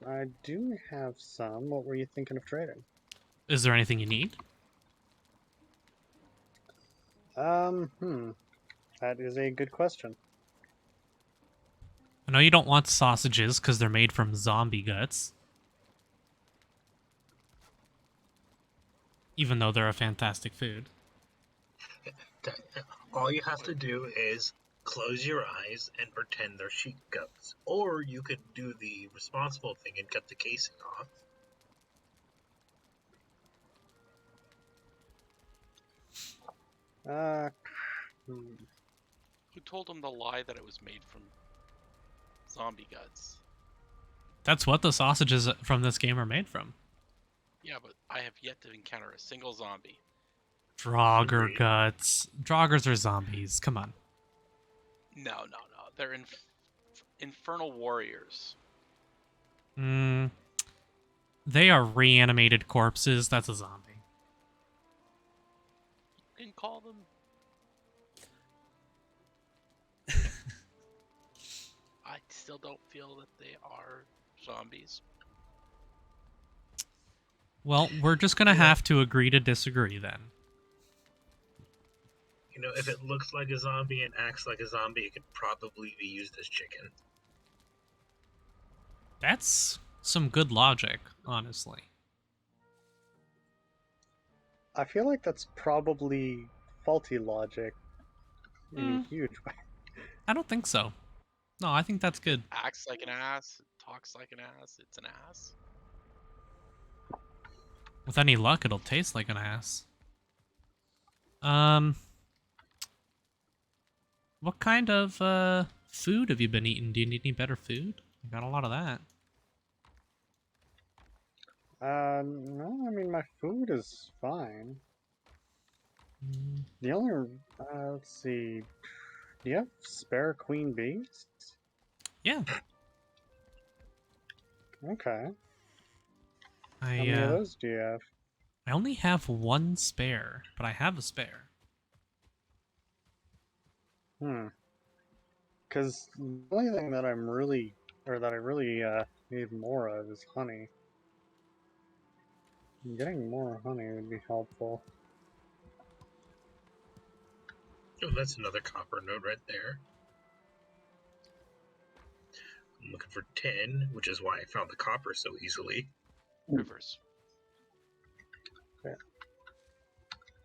I do have some. What were you thinking of trading? Is there anything you need? That is a good question. I know you don't want sausages because they're made from zombie guts. Even though they're a fantastic food. All you have to do is close your eyes and pretend they're sheep guts. Or you could do the responsible thing and cut the casing off. Hmm. Who told him the lie that it was made from zombie guts? That's what the sausages from this game are made from. Yeah, but I have yet to encounter a single zombie. Draugr Agreed. guts. Draugrs are zombies. Come on. No. They're infernal warriors. They are reanimated corpses. That's a zombie. You can call them. I still don't feel that they are zombies. Well, we're just gonna have to agree to disagree then. You know, if it looks like a zombie and acts like a zombie, it could probably be used as chicken. That's some good logic, honestly. I feel like that's probably faulty logic in a huge way. I don't think so. No, I think that's good. Acts like an ass, talks like an ass, it's an ass. With any luck, it'll taste like an ass. What kind of food have you been eating? Do you need any better food? I got a lot of that. No, I mean, my food is fine. Mm, The only, let's see, do you have spare queen bees? yeah, Okay. How I many of those do you have? I only have one spare, but I have a spare. Because the only thing that I'm really, or that I really need more of is honey. Getting more honey would be helpful. Oh, that's another copper node right there. I'm looking for 10, which is why I found the copper so easily. Rivers.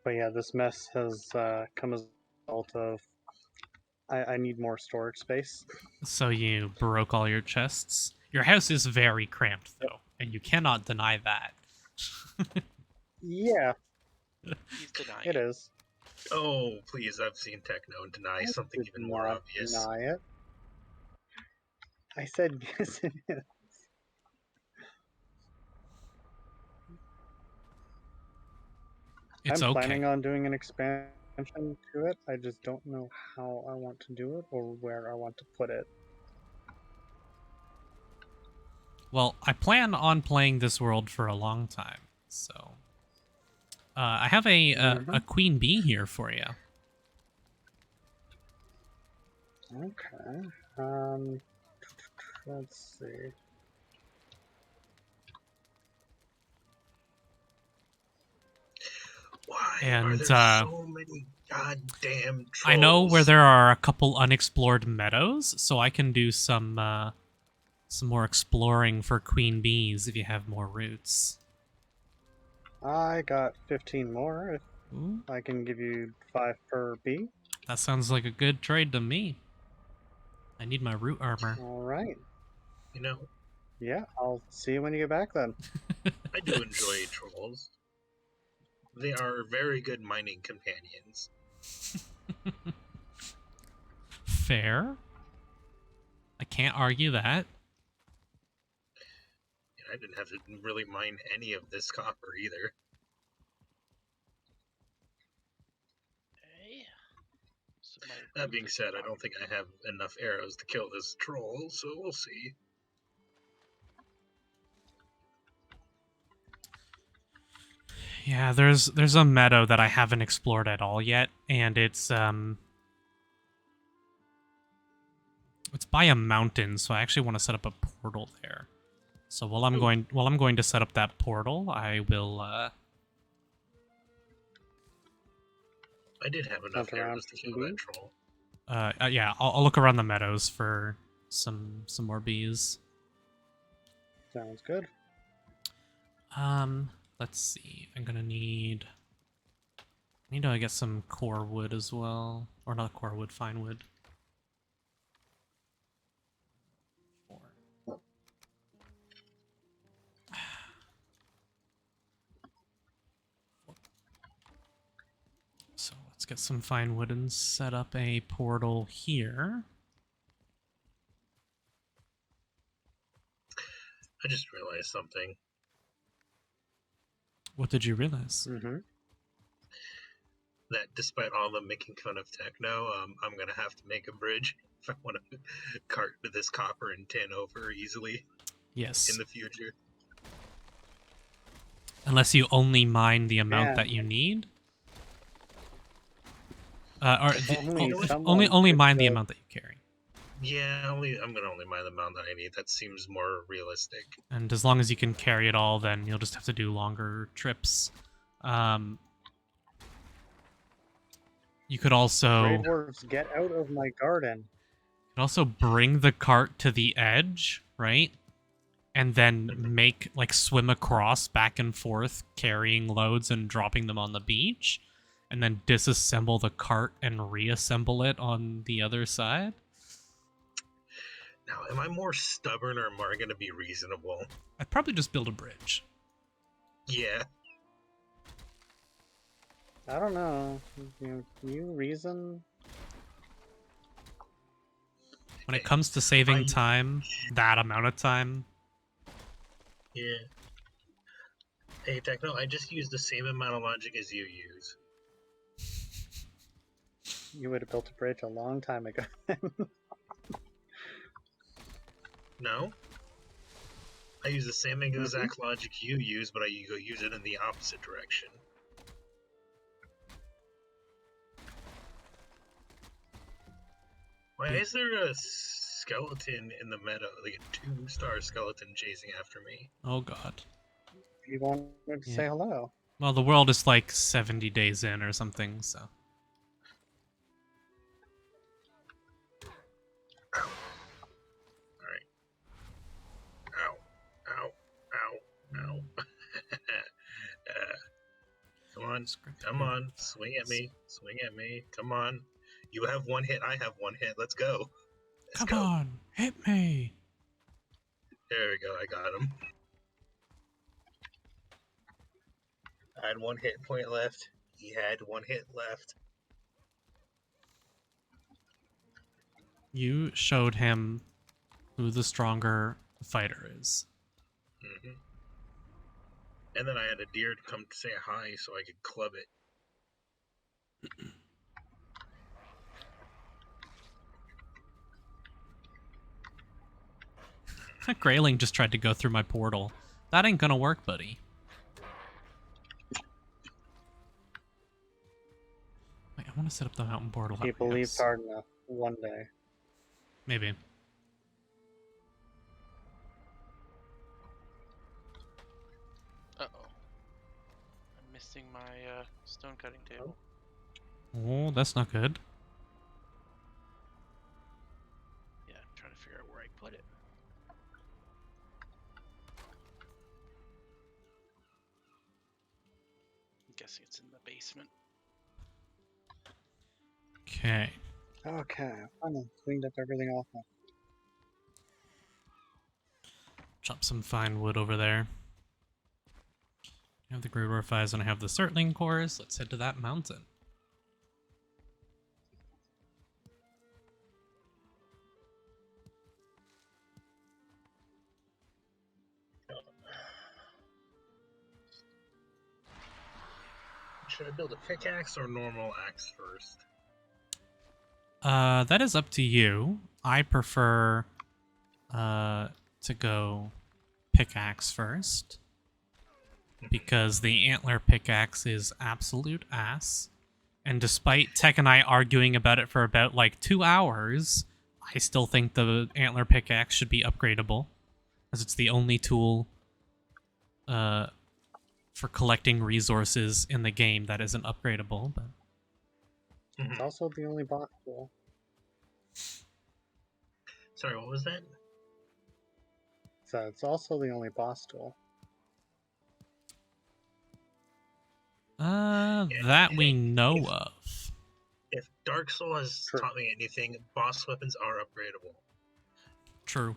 But yeah, this mess has come as a result of I need more storage space. So you broke all your chests. Your house is very cramped, though, and you cannot deny that. Yeah, He's denying it is. Oh, please, I've seen Techno deny I something did even more not obvious. deny it. I said yes, it is. It's I'm okay. planning on doing an expansion to it. I just don't know how I want to do it or where I want to put it. Well, I plan on playing this world for a long time, so I have a queen bee here for you. Okay. Let's see. Why And are there so many goddamn trolls? I know where there are a couple unexplored meadows, so I can do some more exploring for queen bees if you have more roots. I got 15 more. If Ooh, I can give you 5 per bee. that sounds like a good trade to me. I need my root armor. All right. You know, Yeah, I'll see you when you get back then. I do enjoy trolls. They are very good mining companions. Fair. I can't argue that. And I didn't have to really mine any of this copper either. Okay. So my That being roof is said, I about- don't think I have enough arrows to kill this troll, so we'll see. Yeah, there's a meadow that I haven't explored at all yet, and it's by a mountain, so I actually want to set up a portal there. So while I'm going to set up that portal, I will I did have enough Hunt around arrows to for some kill that bees? troll. yeah, I'll look around the meadows for some more bees. Sounds good. Let's see. I'm gonna need to get some core wood as well, or not core wood, fine wood. 4. So let's get some fine wood and set up a portal here. I just realized something. What did you realize? Mm-hmm. That despite all the making fun of techno, I'm gonna have to make a bridge if I want to cart this copper and tin over easily Yes. in the future. Unless you only mine the amount Yeah. that you need. Or Only only someone mine the could, amount that you carry. Yeah, I'm gonna only mine the amount that I need. That seems more realistic. And as long as you can carry it all, then you'll just have to do longer trips. You could also Grey dwarves, get out of my garden. bring the cart to the edge, right? And then swim across back and forth, carrying loads and dropping them on the beach, and then disassemble the cart and reassemble it on the other side. Now, am I more stubborn or am I gonna be reasonable? I'd probably just build a bridge. Yeah. I don't know. You reason? When it comes to saving time, that amount of time. Yeah. Hey, Techno, I just used the same amount of logic as you use. You would have built a bridge a long time ago. No? I use the same exact logic you use, but I go use it in the opposite direction. Why is there a skeleton in the meadow, like a 2-star skeleton chasing after me? Oh god. You wanted to say hello. Well, the world is like 70 days in or something, so. Alright. Ow. Ow. Ow. Ow. Come on. Come on. Swing at me. Swing at me. Come on. You have 1 hit. I have 1 hit. Let's go. Let's Come go. on, hit me. There we go. I got him. I had 1 hit point left. He had 1 hit left. You showed him who the stronger fighter is. Mm-hmm. And then I had a deer to come say hi so I could club it. Grayling just tried to go through my portal. That ain't gonna work, buddy. Wait, I want to set up the mountain portal. He believes hard enough one day. Maybe. Uh-oh. I'm missing my stone cutting table. Oh, that's not good. Yeah, I'm trying to figure out where I put it. I'm guessing it's in the basement. Okay. Okay, finally cleaned up everything off my... Chop some fine wood over there. I have the Grudor Fies and I have the Surtling cores. Let's head to that mountain. Should I build a pickaxe or normal axe first? That is up to you. I prefer to go pickaxe first, because the antler pickaxe is absolute ass. And despite Tech and I arguing about it for about like 2 hours, I still think the antler pickaxe should be upgradable, as it's the only tool for collecting resources in the game that isn't upgradable. But It's also the only box tool. Sorry, what was that? So it's also the only boss tool. That we Hey, know of. if Dark Soul has True. taught me anything, boss weapons are upgradable. True.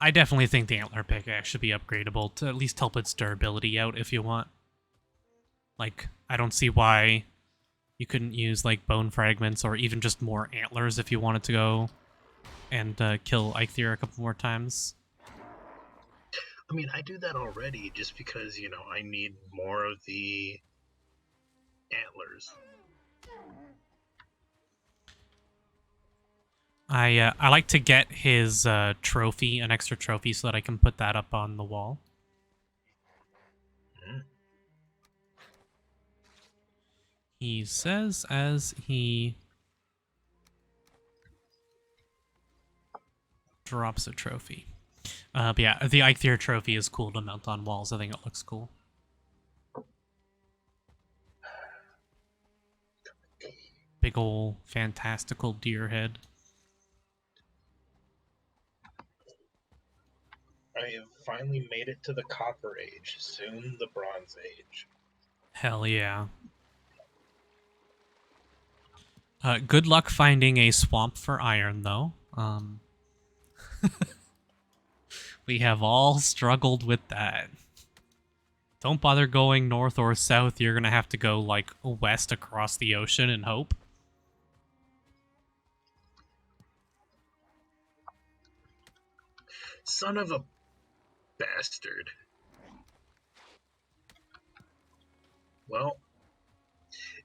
I definitely think the antler pickaxe should be upgradable to at least help its durability out if you want. Like, I don't see why you couldn't use, like, bone fragments or even just more antlers if you wanted to go and kill Eikthyr a couple more times. I mean, I do that already just because, you know, I need more of the antlers. I like to get his trophy, an extra trophy, so that I can put that up on the wall. Mm. He says as he drops a trophy. But yeah, the Eikthyr trophy is cool to mount on walls. I think it looks cool. Big ol' fantastical deer head. I have finally made it to the Copper Age, soon the Bronze Age. Hell yeah. Good luck finding a swamp for iron, though. We have all struggled with that. Don't bother going north or south. You're gonna have to go, like, west across the ocean and hope. Son of a bastard. Well,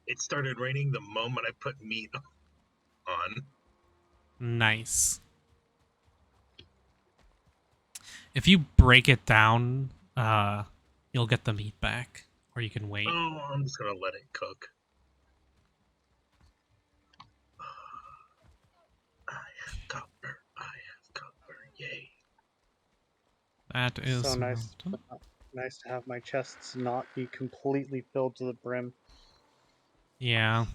it started raining the moment I put meat on. Nice. If you break it down, you'll get the meat back. Or you can wait. Oh, I'm just gonna let it cook. I have copper. I have copper. Yay. That is So nice. mountain. Nice to have my chests not be completely filled to the brim. Yeah.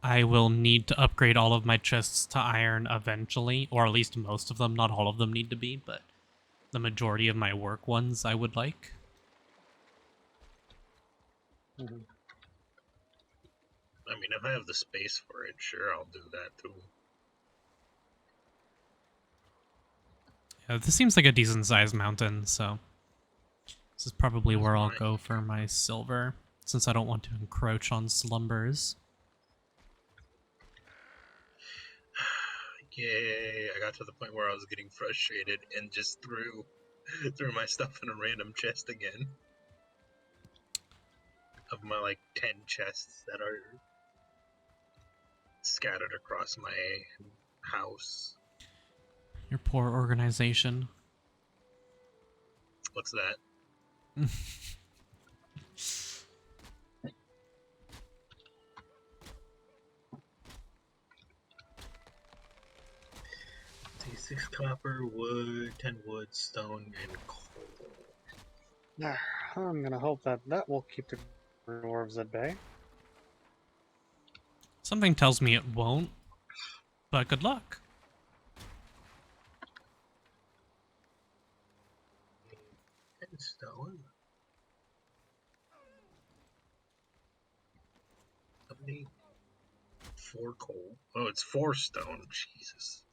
I will need to upgrade all of my chests to iron eventually, or at least most of them. Not all of them need to be, but the majority of my work ones I would like. Mhm. I mean, if I have the space for it, sure, I'll do that too. Yeah, this seems like a decent sized mountain, so this is probably where I'll Fine. go for my silver, since I don't want to encroach on slumbers. Yay, I got to the point where I was getting frustrated and just threw my stuff in a random chest again. Of my like 10 chests that are scattered across my house. Your poor organization. What's that? D6 copper, wood, 10 wood, stone, and coal. I'm gonna hope that that will keep the dwarves at bay. Something tells me it won't, but good luck. And stone. How many? 4 coal. Oh, it's 4 stone. Jesus.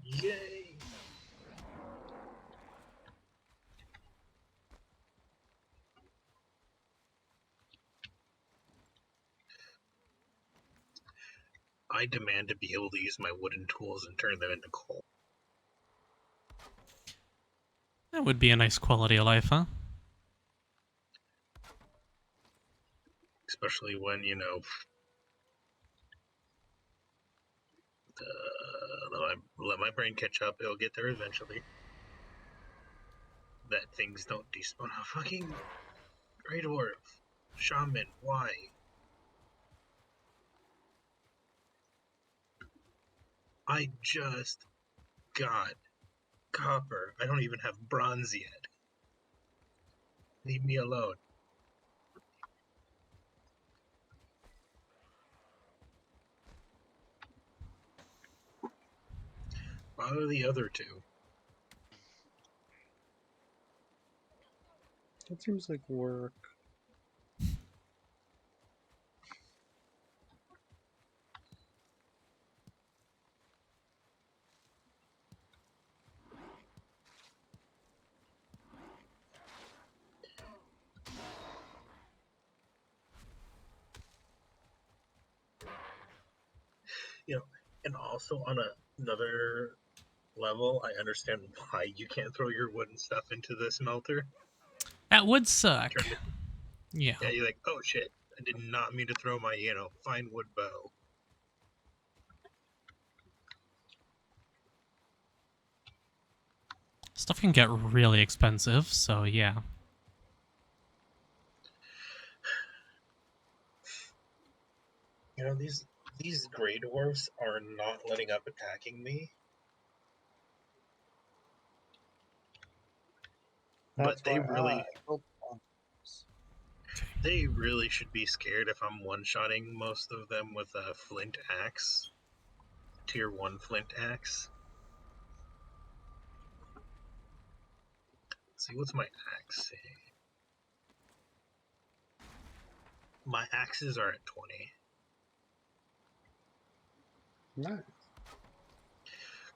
Yay! I demand to be able to use my wooden tools and turn them into coal. That would be a nice quality of life, huh? Especially when, let my brain catch up. It'll get there eventually. That things don't despawn. A fucking Grey Dwarf. Shaman, why? I just got copper. I don't even have bronze yet. Leave me alone. Bother the other two. That seems like work. And also on another level, I understand why you can't throw your wooden stuff into the smelter. That would suck. Yeah. Yeah, you're like, oh shit, I did not mean to throw my, fine wood bow. Stuff can get really expensive, so yeah. These Grey Dwarfs are not letting up attacking me. That's But they why really, built they really should be scared if I'm one-shotting most of them with a flint axe. Tier 1 flint axe. Let's see, what's my axe say? My axes are at 20. Nice.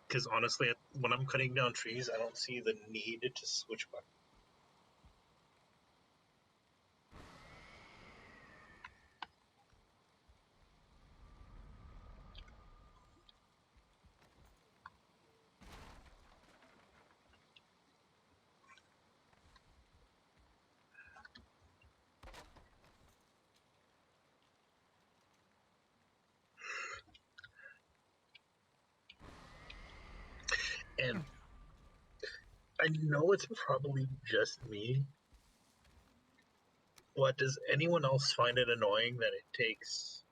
Because honestly, when I'm cutting down trees, I don't see the need to switch back. And I know it's probably just me, but does anyone else find it annoying that it takes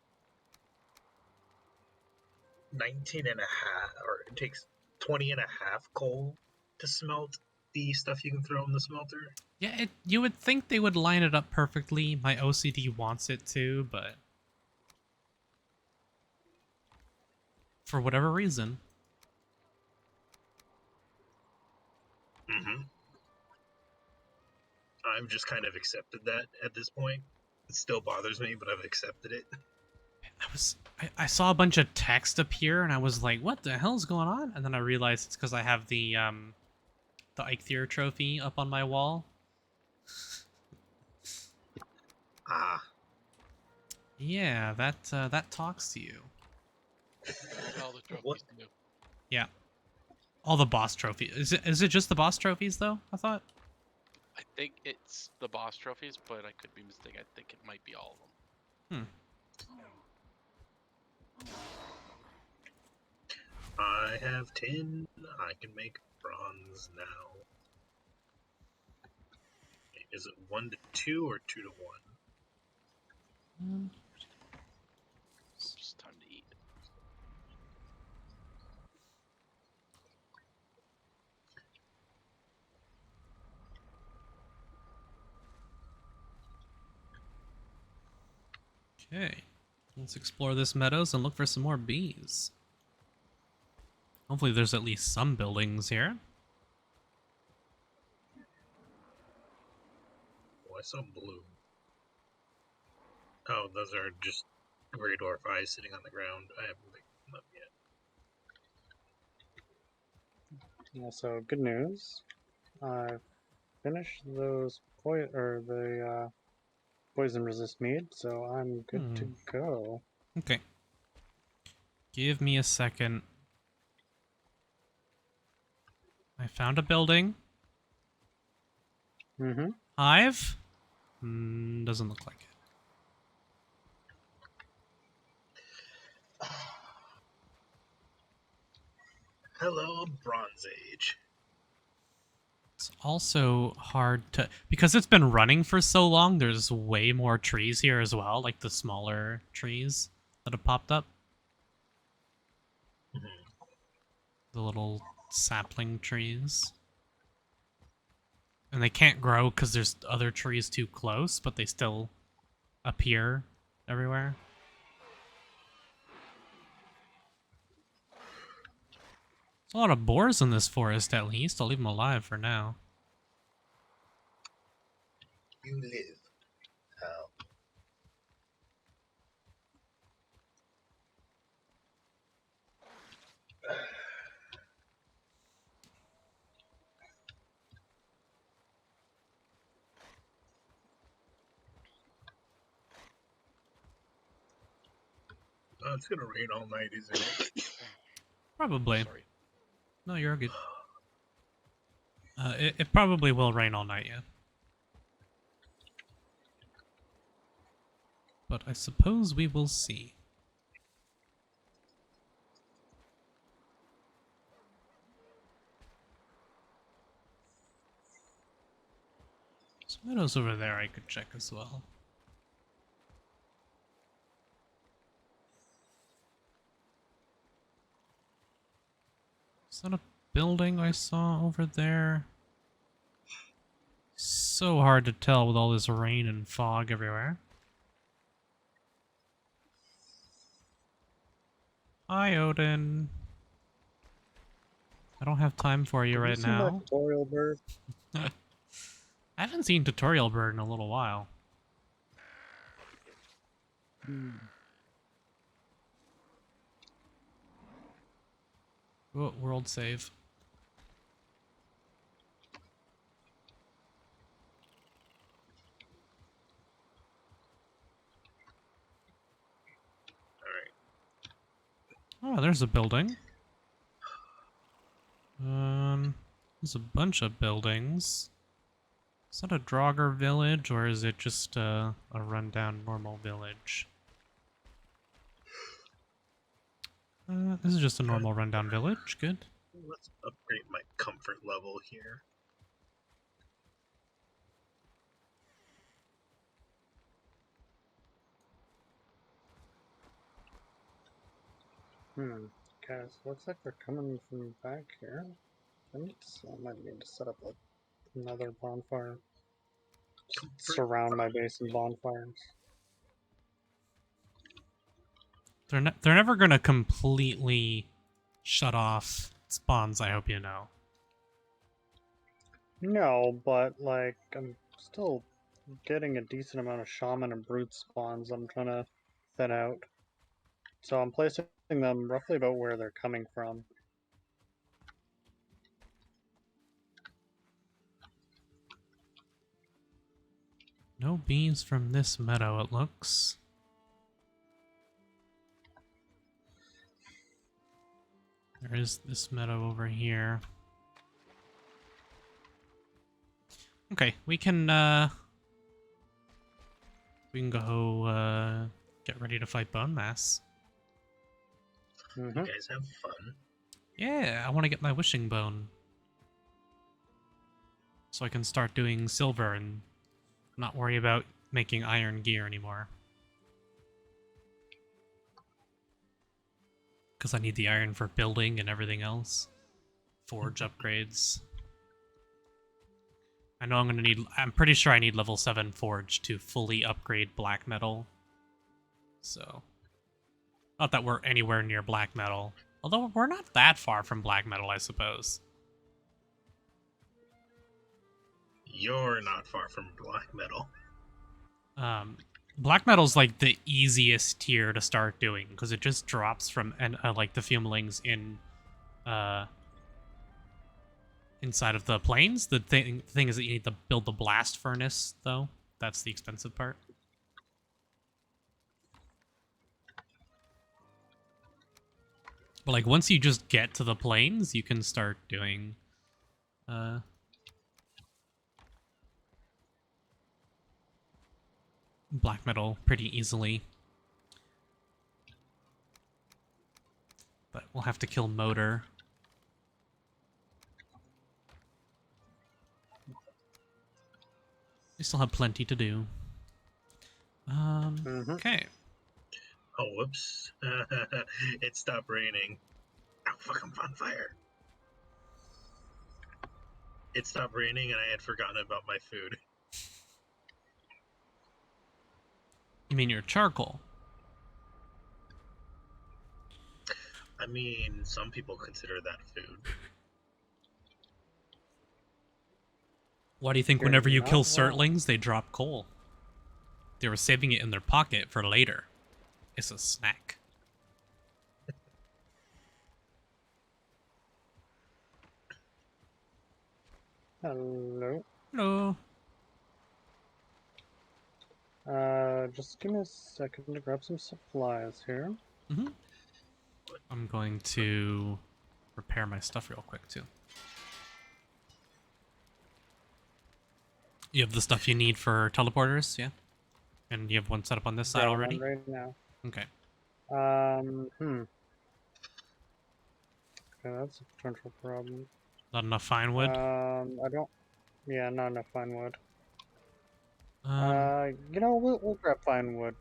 19 and a half, or it takes 20 and a half coal to smelt the stuff you can throw in the smelter? Yeah, you would think they would line it up perfectly. My OCD wants it to, but for whatever reason. Mm-hmm. I've just kind of accepted that at this point. It still bothers me, but I've accepted it. I saw a bunch of text appear and I was like, what the hell's going on? And then I realized it's because I have the Eikthyr trophy up on my wall. Ah. Yeah, that talks to you. All the trophies What? do. Yeah. All the boss trophies. Is it just the boss trophies though? I thought. I think it's the boss trophies, but I could be mistaken. I think it might be all of them. I have 10. I can make bronze now. Is it 1 to 2 or 2 to 1? Oops, time to eat. Okay. Let's explore this meadows and look for some more bees. Hopefully there's at least some buildings here. Oh, I saw blue. Oh, those are just Grey Dwarf eyes sitting on the ground. I haven't picked them up yet. Also, good news. I finished those poison resist mead, so I'm good to go. Okay. Give me a second. I found a building. Mm-hmm. Hive? Doesn't look like it. Hello, Bronze Age. It's also hard to... Because it's been running for so long, there's way more trees here as well, like the smaller trees that have popped up. Mhm. The little sapling trees. And they can't grow because there's other trees too close, but they still appear everywhere. There's a lot of boars in this forest, at least. I'll leave them alive for now. You live. How? Oh, it's gonna rain all night, isn't it? Probably. Sorry. No, you're good. It probably will rain all night, yeah. But I suppose we will see. Some meadows over there I could check as well. Is that a building I saw over there? So hard to tell with all this rain and fog everywhere. Hi, Odin. I don't have time for you Have you right seen that now. tutorial bird? I haven't seen Tutorial Bird in a little while. Oh, world save. Alright. Oh, there's a building. There's a bunch of buildings. Is that a Draugr village, or is it just a rundown normal village? This is just a normal rundown village. Good. Let's upgrade my comfort level here. Guys, looks like they're coming from back here. I might need to set up another bonfire. Surround my base in bonfires. They're never gonna completely shut off spawns, I hope you know. No, but like I'm still getting a decent amount of shaman and brute spawns I'm trying to thin out. So I'm placing them roughly about where they're coming from. No bees from this meadow, it looks. There is this meadow over here. Okay, we can go get ready to fight Bone Mass. Mm-hmm. You guys have fun. Yeah, I want to get my wishing bone. So I can start doing silver and not worry about making iron gear anymore. Because I need the iron for building and everything else. Forge upgrades. I know I'm pretty sure I need level 7 forge to fully upgrade black metal. So, not that we're anywhere near black metal. Although we're not that far from black metal, I suppose. You're not far from black metal. Black metal's like the easiest tier to start doing because it just drops from like the fumelings in inside of the plains. The thing is that you need to build the blast furnace, though. That's the expensive part. But like once you just get to the plains, you can start doing black metal pretty easily. But we'll have to kill Motor. We still have plenty to do. Mhm. Okay. Oh, whoops. It stopped raining. Oh, fuck, I'm on fire. It stopped raining and I had forgotten about my food. You mean your charcoal? I mean, some people consider that food. Why do you think You're whenever you not kill wrong. Surtlings, they drop coal? They were saving it in their pocket for later. It's a snack. Hello. Hello. Just give me a second to grab some supplies here. Mm-hmm. I'm going to repair my stuff real quick, too. You have the stuff you need for teleporters, yeah? And you have one set up on this side Grabbing already? one right now. Okay. Okay, that's a potential problem. Not enough fine wood? I don't. Yeah, not enough fine wood. Um, We'll grab fine wood.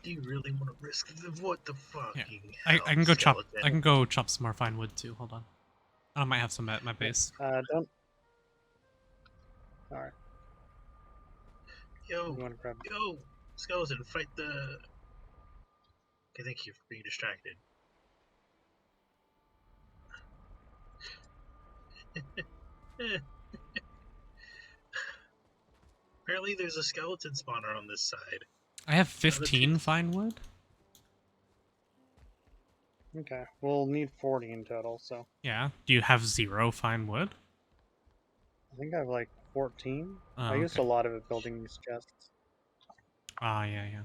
Do you really want to risk what the yeah. fucking I hell, can go chop. skeleton? I can go chop some more fine wood too. Hold on. I might have some at my base. Don't. All right. Yo, You want to grab? yo, skeleton, fight the... Okay, thank you for being distracted. Apparently there's a skeleton spawner on this side. I have 15 fine wood. Okay, we'll need 40 in total. So Yeah. Do you have 0 fine wood? I think I have like 14. Oh, I used okay. a lot of it building these chests. Ah, yeah, yeah.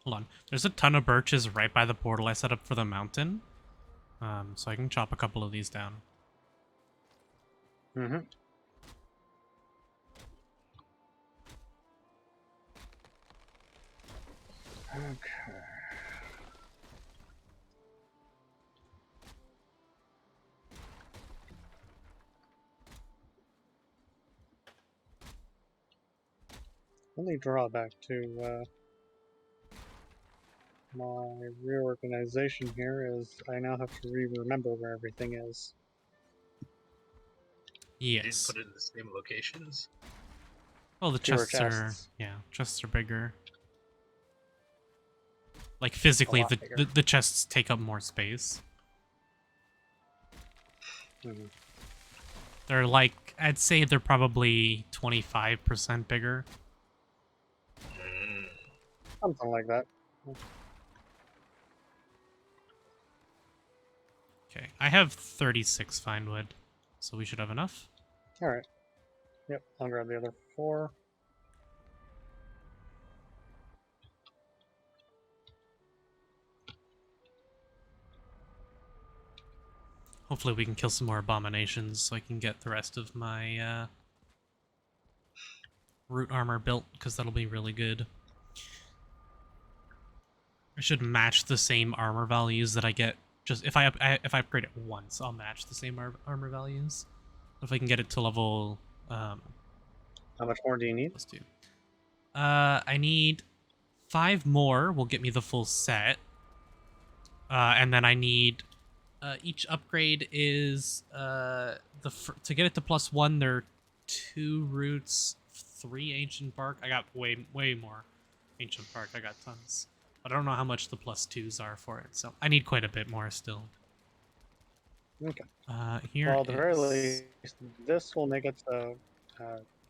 Hold on. There's a ton of birches right by the portal I set up for the mountain. So I can chop a couple of these down. Mm-hmm. Okay. Only drawback to my reorganization here is I now have to remember where everything is. You didn't Yes. put it in the same locations? Well, the Fewer chests are... chests. Yeah, chests are bigger. Like, A physically, lot bigger. the chests take up more space. Mm-hmm. They're like... I'd say they're probably 25% bigger. Mm. Something like that. Okay, I have 36 fine wood, so we should have enough. Alright. Yep, I'll grab the other 4. Hopefully we can kill some more abominations so I can get the rest of my root armor built, because that'll be really good. I should match the same armor values that I get. Just if I upgrade it once, I'll match the same armor values. If I can get it to level How much more do you need? +2. I need 5 more. Will get me the full set. And then I need each upgrade is to get it to +1. There are 2 roots, 3 ancient bark. I got way more ancient bark. I got tons. But I don't know how much the +2s are for it, so I need quite a bit more still. Okay. Here Well, at the very is... least, this will make it so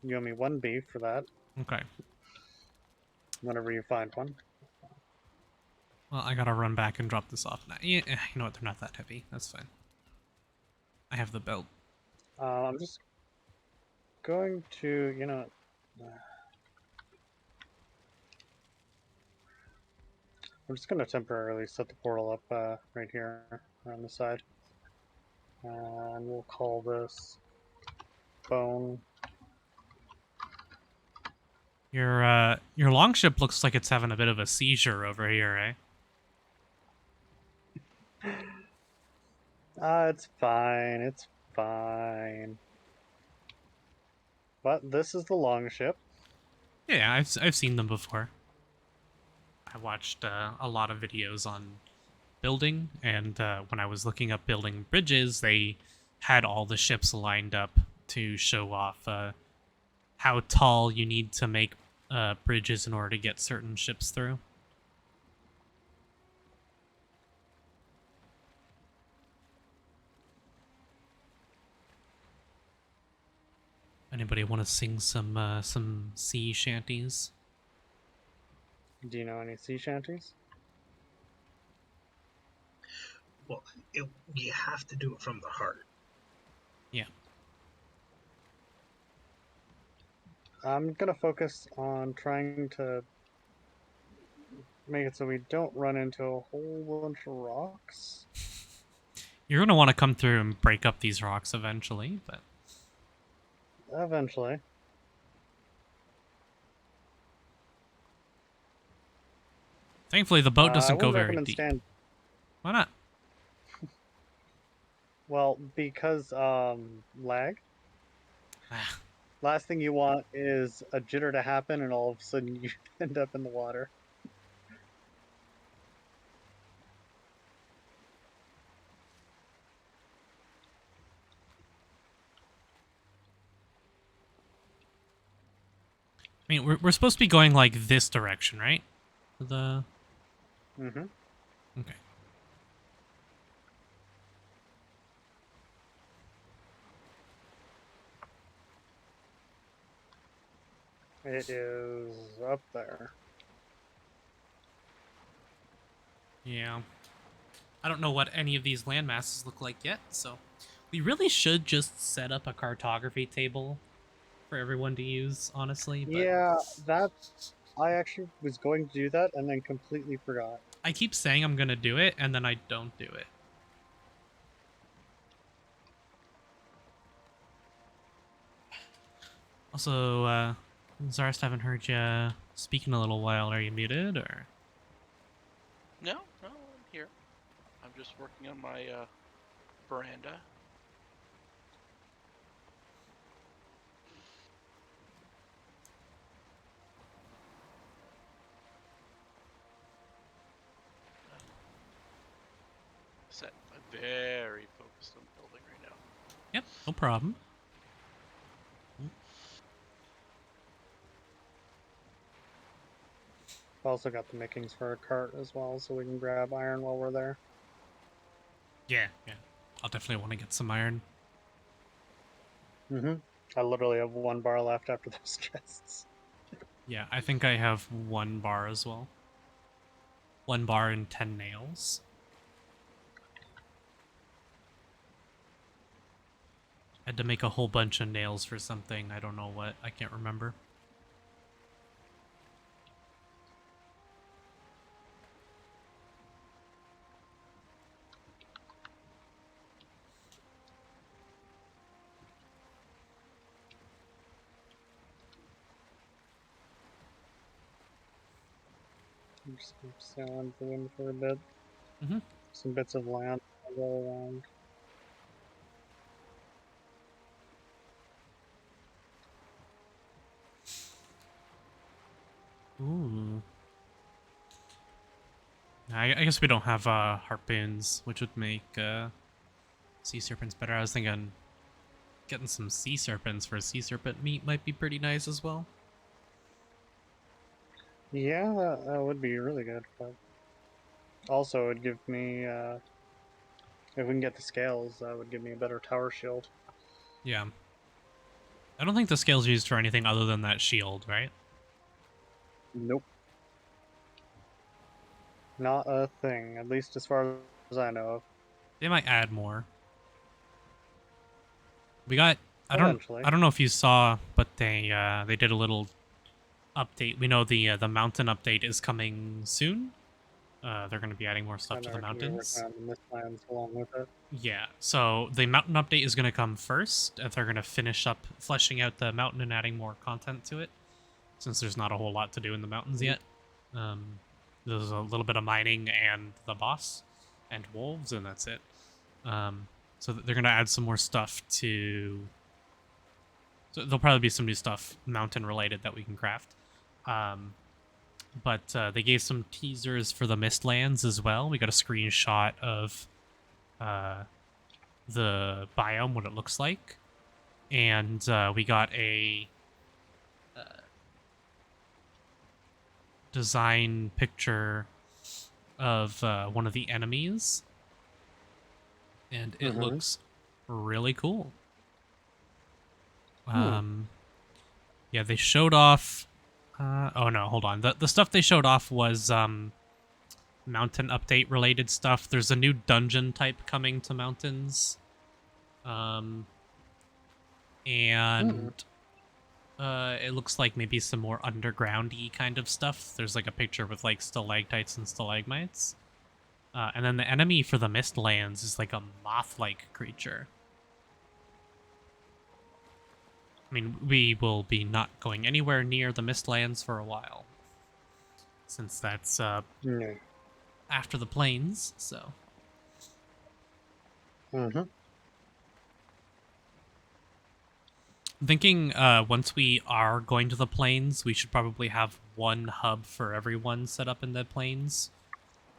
you owe me 1 beef for that Okay. whenever you find one. Well, I gotta run back and drop this off now. Yeah, you know what? They're not that heavy. That's fine. I have the belt. I'm just going to, I'm just going to temporarily set the portal up right here on the side. And we'll call this bone. Your longship looks like it's having a bit of a seizure over here, eh? It's fine. It's fine. But this is the longship. Yeah, I've seen them before. I watched a lot of videos on building, and when I was looking up building bridges, they had all the ships lined up to show off how tall you need to make bridges in order to get certain ships through. Anybody want to sing some sea shanties? Do you know any sea shanties? Well, you have to do it from the heart. Yeah. I'm gonna focus on trying to make it so we don't run into a whole bunch of rocks. You're gonna want to come through and break up these rocks eventually, but Eventually. thankfully the boat I doesn't go wouldn't very recommend deep. stand. Why not? Well, because lag. Ah, Last thing you want is a jitter to happen, and all of a sudden you end up in the water. I mean, we're supposed to be going like this direction, right? The Mm-hmm. okay. It is up there. Yeah. I don't know what any of these land masses look like yet, so we really should just set up a cartography table for everyone to use, honestly, but Yeah, that I actually was going to do that and then completely forgot. I keep saying I'm going to do it and then I don't do it. Also, Zarst, haven't heard you speak in a little while. Are you muted or? No, I'm here. I'm just working on my veranda. Set. I'm very focused on building right now. Yep, no problem. I've also got the makings for a cart as well, so we can grab iron while we're there. Yeah. I'll definitely want to get some iron. Mm-hmm. I literally have 1 bar left after those chests. Yeah, I think I have 1 bar as well. 1 bar and 10 nails. I had to make a whole bunch of nails for something. I don't know what. I can't remember. I'm just gonna sail into the wind for a bit. Mm-hmm. Some bits of land all around. Ooh. I guess we don't have harpoons, which would make sea serpents better. I was thinking getting some sea serpents for sea serpent meat might be pretty nice as well. Yeah, that would be really good. But also, it would give me, if we can get the scales, that would give me a better tower shield. Yeah. I don't think the scale's used for anything other than that shield, right? Nope. Not a thing, at least as far as I know of. They might add more. We got Eventually. I don't know if you saw, but they did a little update. We know the mountain update is coming soon. They're going to be adding more stuff to the mountains. This lands along with it. Yeah, so the mountain update is going to come first. If they're going to finish up fleshing out the mountain and adding more content to it. since there's not a whole lot to do in the mountains yet. There's a little bit of mining and the boss and wolves, and that's it. So they're going to add some more stuff to... So there'll probably be some new stuff mountain-related that we can craft. But they gave some teasers for the Mistlands as well. We got a screenshot of the biome, what it looks like. And we got a design picture of one of the enemies. And it looks really cool. Yeah, they showed off... oh no, hold on. The stuff they showed off was mountain update related stuff. There's a new dungeon type coming to mountains. And it looks like maybe some more underground-y kind of stuff. There's like a picture with like stalactites and stalagmites. And then the enemy for the Mistlands is like a moth-like creature. I mean, we will be not going anywhere near the Mistlands for a while, since that's after the plains, so. I'm thinking once we are going to the plains, we should probably have one hub for everyone set up in the plains.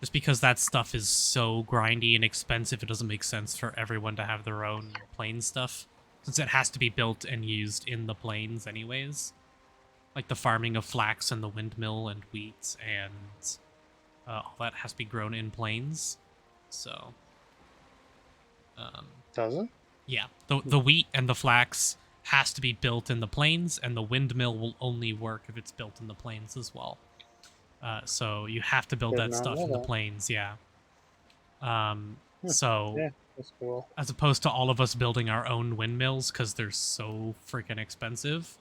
Just because that stuff is so grindy and expensive, it doesn't make sense for everyone to have their own plain stuff. Since it has to be built and used in the plains anyways. Like the farming of flax and the windmill and wheat and all that has to be grown in plains. So... Does it? Yeah, the wheat and the flax has to be built in the plains, and the windmill will only work if it's built in the plains as well. So you have to build Did that not stuff know in the that. plains, yeah. So... Yeah, that's cool. as opposed to all of us building our own windmills because they're so freaking expensive,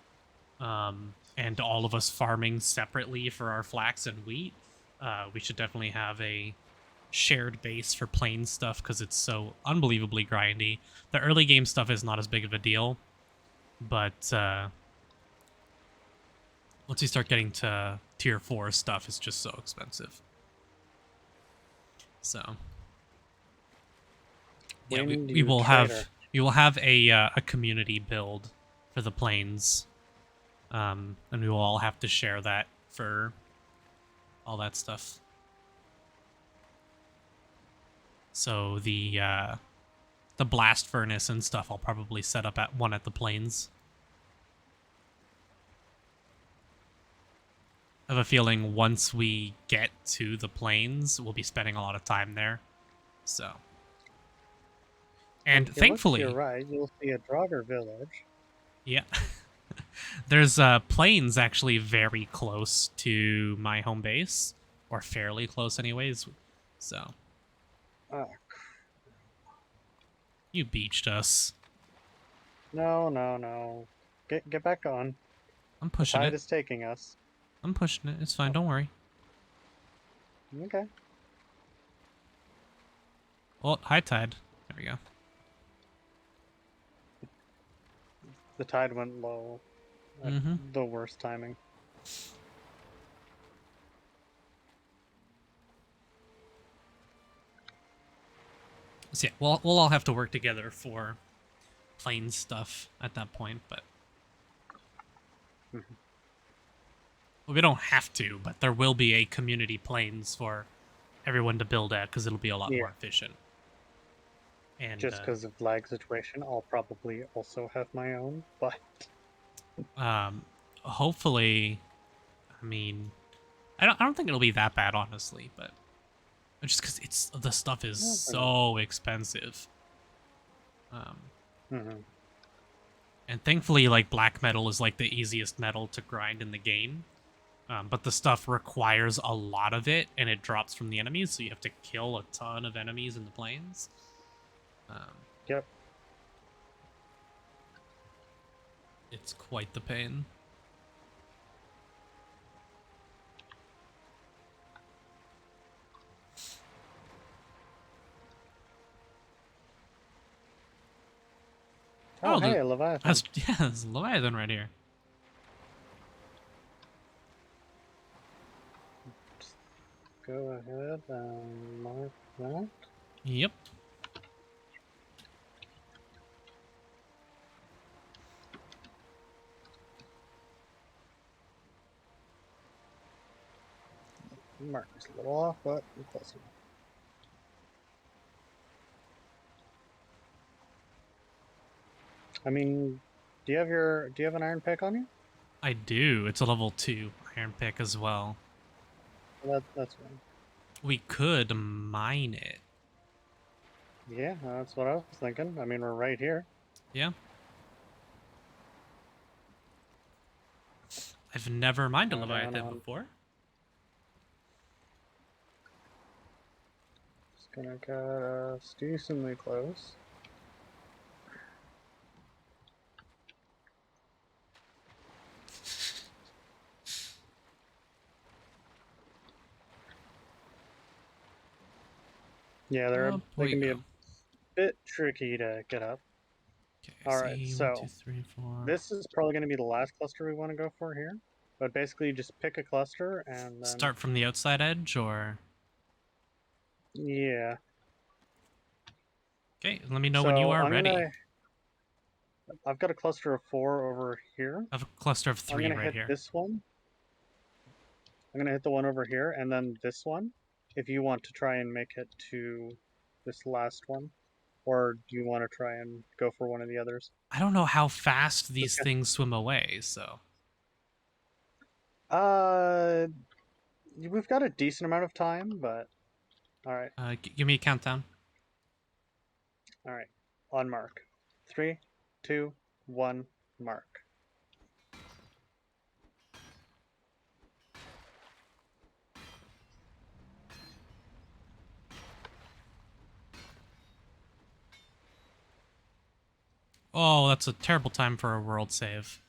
and all of us farming separately for our flax and wheat, we should definitely have a shared base for plain stuff because it's so unbelievably grindy. The early game stuff is not as big of a deal, but once you start getting to tier 4 stuff, it's just so expensive. So... yeah, we will have a community build for the plains, and we will all have to share that for all that stuff. So the blast furnace and stuff I'll probably set up at one at the plains. I have a feeling once we get to the plains, we'll be spending a lot of time there. So. And If you look thankfully, to your right, you'll see a Draugr village. yeah, there's plains actually very close to my home base, or fairly close, anyways. So Oh, you beached us. no. Get back on. I'm The pushing tide it. is taking us. I'm pushing it. It's fine. Don't worry. Okay. Well, high tide. There we go. The tide went low. At the worst timing. So yeah, we'll all have to work together for plain stuff at that point, but well, we don't have to, but there will be a community plains for everyone to build at because it'll be a lot more efficient. And just because of lag situation, I'll probably also have my own, but hopefully, I mean, I don't think it'll be that bad, honestly, but just because the stuff is so expensive. And thankfully, like, black metal is like the easiest metal to grind in the game. But the stuff requires a lot of it, and it drops from the enemies, so you have to kill a ton of enemies in the plains. Yep. It's quite the pain. Oh, hey, Leviathan. Yeah, there's a Leviathan right here. go ahead and mark that. Yep. Mark is a little off, but we're close enough. I mean, do you have an iron pick on you? I do. It's a level 2 iron pick as well. Well, that's fine. We could mine it. Yeah, that's what I was thinking. I mean, we're right here. Yeah. I've never mined a Down Leviathan on. before. Just gonna get us decently close. Yeah, Up they we can be a go. bit tricky to get up. Okay, All right, see, 1, 2, so 3, 4. this is probably going to be the last cluster we want to go for here. But basically, just pick a cluster and then Start from the outside edge, or... yeah. Okay, let me know when you So are ready. I've got a cluster of 4 over here. I have a cluster of I'm 3 gonna right hit here. this one. I'm gonna hit the one over here, and then this one. If you want to try and make it to this last one, or do you want to try and go for one of the others? I don't know how fast these Okay. things swim away, so... Uh, we've got a decent amount of time, but all right, Give me a countdown. all right. On mark, 3, 2, 1, mark. Oh, that's a terrible time for a world save.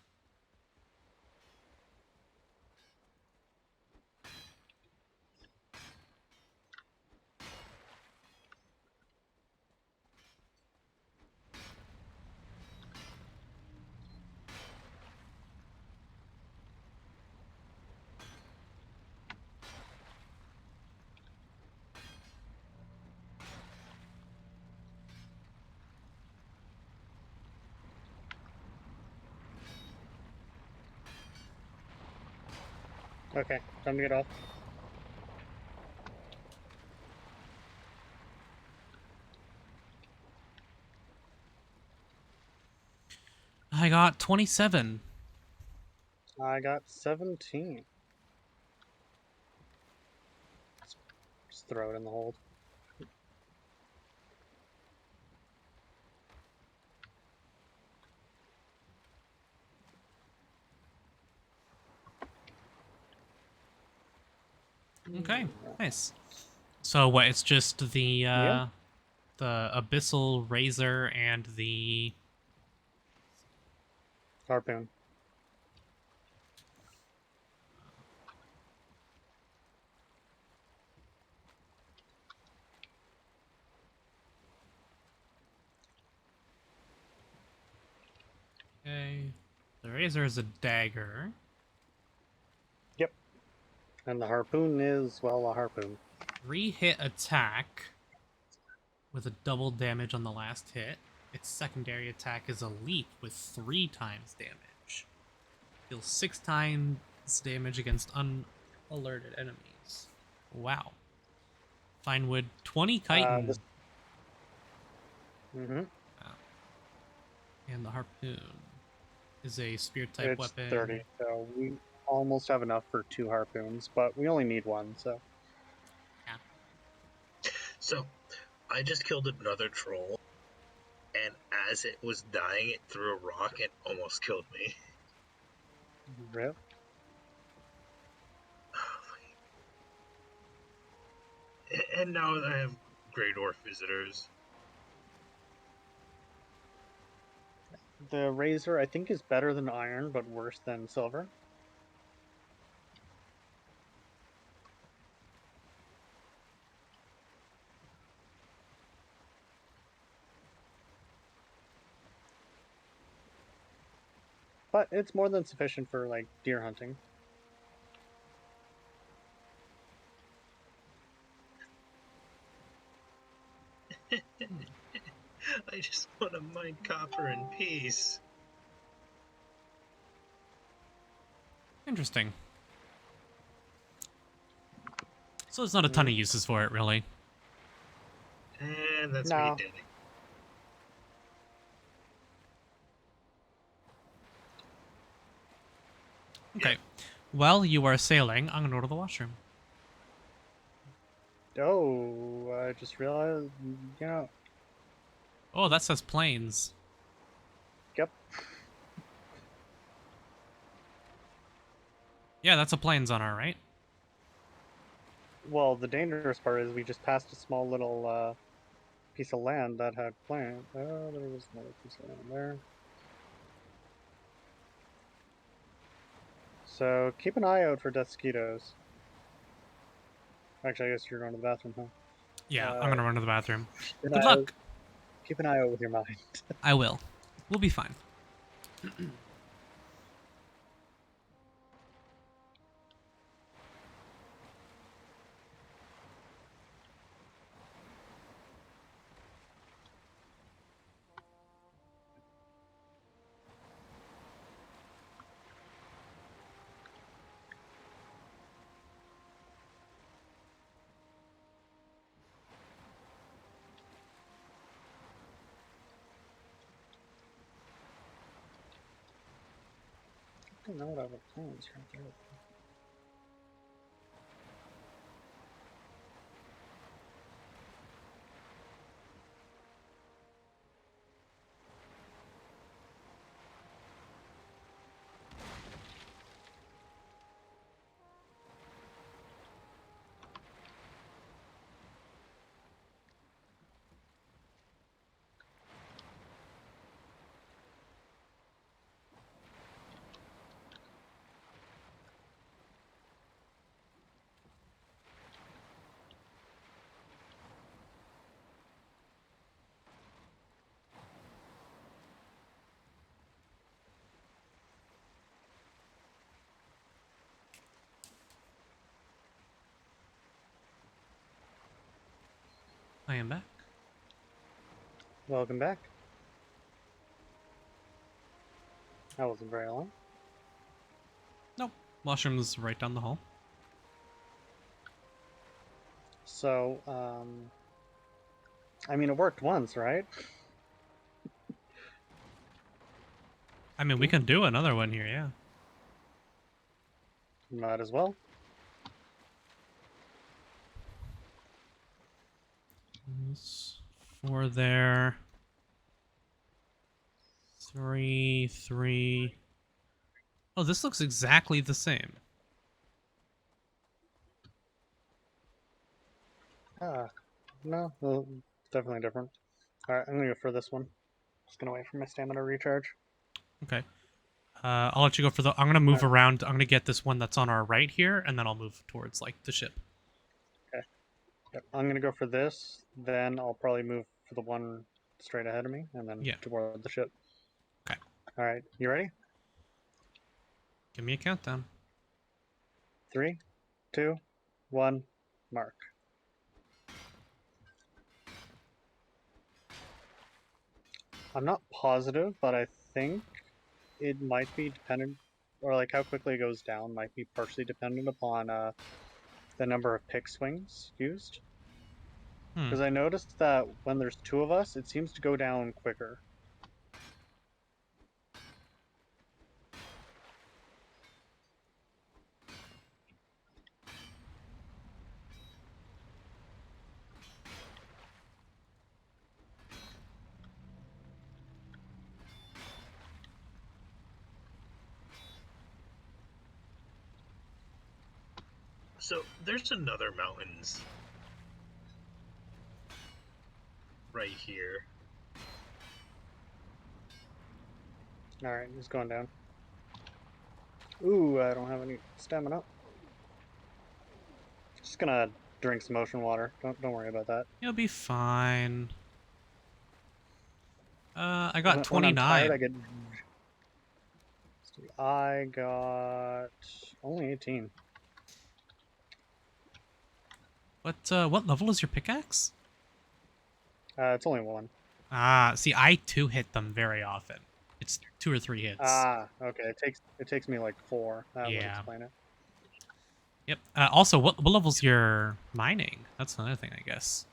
Okay, time to get off. I got 27. I got 17. Just throw it in the hold. Okay, nice. So what, it's just the Yeah. Abyssal Razor and the... Harpoon. Okay. The Razor is a dagger. Yep. And the harpoon is, well, a harpoon. 3-hit attack with a double damage on the last hit. Its secondary attack is a leap with 3 times damage. Deals 6 times damage against unalerted enemies. Wow. Fine wood, 20 chitin. Mm-hmm. Wow. And the harpoon is a spear type It's weapon. 30, so we almost have enough for 2 harpoons, but we only need 1, so. So, I just killed another troll, and as it was dying, it threw a rock and almost killed me. Rip. And now I have Grey Dwarf visitors. The razor, I think, is better than iron, but worse than silver. But it's more than sufficient for, like, deer hunting. I just want to mine copper in peace. Interesting. So there's not a ton of uses for it, really. And that's No. me dead. Okay. While you are sailing, I'm gonna go to the washroom. Oh, I just realized, Oh, that says planes. yep. Yeah, that's a plains on our right. Well, the dangerous part is we just passed a small little piece of land that had plant. Oh, there was another piece of land there. So keep an eye out for mosquitoes. Actually, I guess you're going to the bathroom, huh? Yeah, I'm gonna run to the bathroom. Keep an Good eye out, luck. keep an eye out with your mind. I will. We'll be fine. I don't know what other plans right there. I am back. Welcome back. That wasn't very long. Nope. Washroom's right down the hall. So, I mean, it worked once, right? I mean, we can do another one here, yeah. Might as well. This 4 there. 3, 3. Oh, this looks exactly the same. Ah, no, well, definitely different. Alright, I'm gonna go for this one. Just gonna wait for my stamina recharge. Okay. I'll let you go for the... I'm going to move Alright. around. I'm going to get this one that's on our right here, and then I'll move towards, like, the ship. Yep, I'm gonna go for this, then I'll probably move for the one straight ahead of me, and then Yeah. toward the ship. Okay. Alright, you ready? Give me a countdown. 3, 2, 1, mark. I'm not positive, but I think it might be dependent, or like how quickly it goes down might be partially dependent upon the number of pick swings used. Hmm. Because I noticed that when there's 2 of us, it seems to go down quicker. So there's another mountains right here. Alright, he's going down. Ooh, I don't have any stamina. Just gonna drink some ocean water. Don't worry about that. You'll be fine. I got When I'm tired, 29. I got only 18. What level is your pickaxe? It's only one. Ah, see, I too hit them very often. It's 2 or 3 hits. Ah, okay. It takes me like 4. That would Yeah. explain it. Yep. Also, what level's your mining? That's another thing, I guess.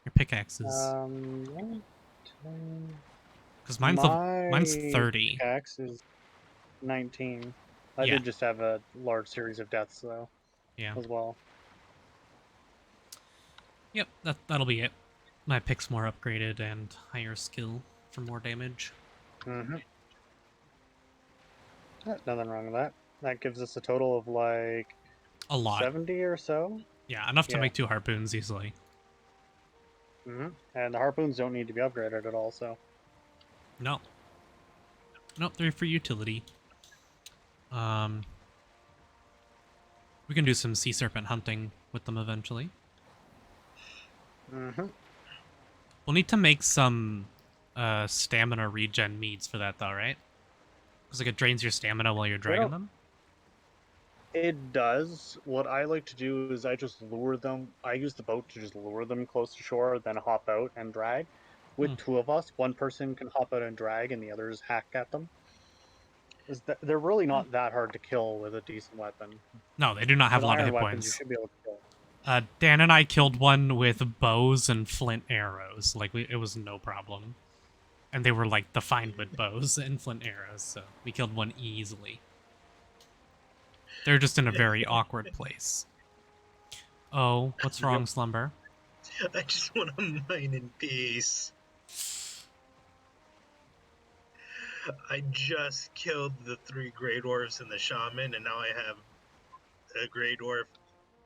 Your pickaxes. 1, 2, Because mine's my 30. pickaxe is 19. I Yeah. did just have a large series of deaths though, Yeah. as well. Yep. That'll be it. My pick's more upgraded and higher skill for more damage. Mm-hmm. Nothing wrong with that. That gives us a total of like A lot. 70 or so. Yeah, enough to Yeah. make 2 harpoons easily. Mm-hmm. And the harpoons don't need to be upgraded at all, so. No. Nope, they're for utility. We can do some sea serpent hunting with them eventually. Mm-hmm. We'll need to make some stamina regen meads for that though, right? Because like it drains your stamina while you're dragging them. It does. What I like to do is I just lure them. I use the boat to just lure them close to shore, then hop out and drag. With 2 of us, one person can hop out and drag, and the others hack at them. They're really not that hard to kill with a decent weapon. No, they do not have With a lot of iron hit weapons, you points. should be able to kill. Dan and I killed one with bows and flint arrows. Like it was no problem, and they were like defined with bows and flint arrows, so we killed one easily. They're just in a very awkward place. Oh, what's wrong, Slumber? I just want to mine in peace. I just killed the 3 Grey Dwarfs and the Shaman, and now I have a Grey Dwarf,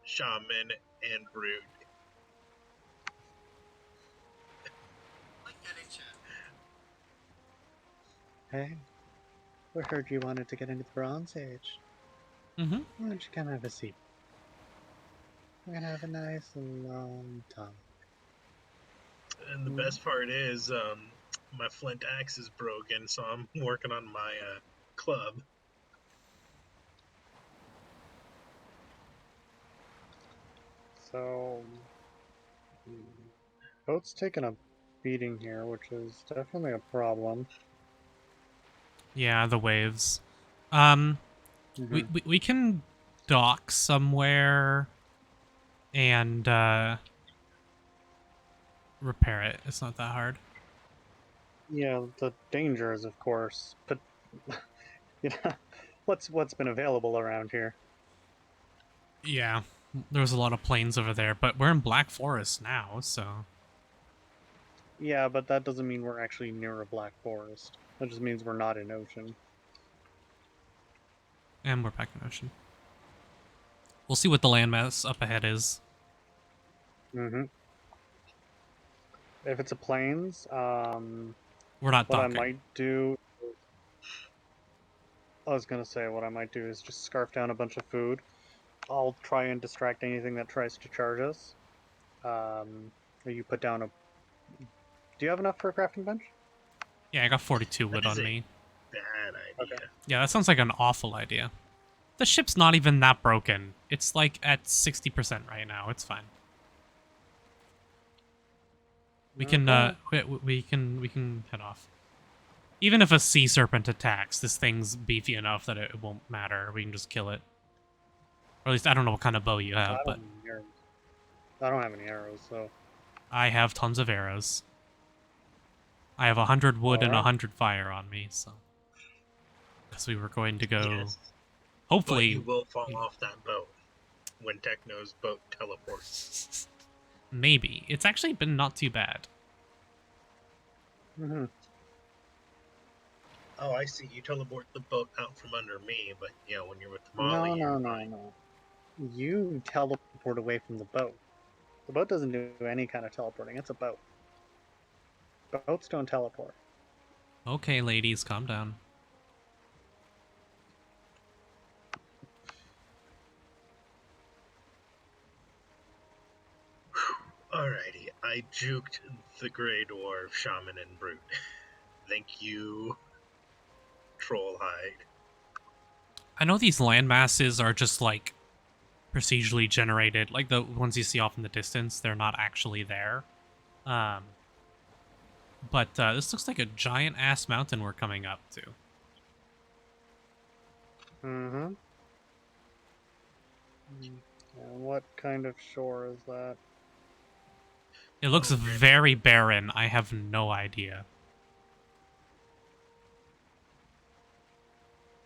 Shaman, and Brute. Hey, we heard you wanted to get into the Bronze Age. Mm-hmm. Why don't you come have a seat? We're gonna have a nice long talk. And the best part is, my flint axe is broken, so I'm working on my club. So, boat's taking a beating here, which is definitely a problem. Yeah, the waves. Mm-hmm. We can dock somewhere and repair it. It's not that hard. Yeah, the danger is, of course, but you know, what's been available around here. Yeah, there's a lot of plains over there, but we're in Black Forest now, so Yeah, but that doesn't mean we're actually near a black forest. That just means we're not in ocean. and we're back in ocean. We'll see what the landmass up ahead is. Mm-hmm. If it's a plains, We're not what I docking. might do, I was gonna say, what I might do is just scarf down a bunch of food. I'll try and distract anything that tries to charge us. You put down a. Do you have enough for a crafting bench? Yeah, I got 42 wood That is on a me. bad idea. Okay. Yeah, that sounds like an awful idea. The ship's not even that broken. It's like at 60% right now. It's fine. We can we can head off. Even if a sea serpent attacks, this thing's beefy enough that it won't matter. We can just kill it. Or at least I don't know what kind of bow you have, but I don't have any arrows, so. I have tons of arrows. I have 100 wood and Alright. 100 fire on me, so because we were going to go. Yes, Hopefully, but you will fall off that boat when Techno's boat teleports. maybe it's actually been not too bad. Mm-hmm. Oh, I see. You teleport the boat out from under me, but when you're with Molly, No, you're no, no, fine. no. You teleport away from the boat. The boat doesn't do any kind of teleporting. It's a boat. Boats don't teleport. Okay, ladies, calm down. Alrighty, I juked the Grey Dwarf, Shaman, and Brute. Thank you, Trollhide. I know these land masses are just like procedurally generated, like the ones you see off in the distance. They're not actually there. but this looks like a giant ass mountain we're coming up to. Mm-hmm. And what kind of shore is that? It looks Oh, very barren. I have no idea.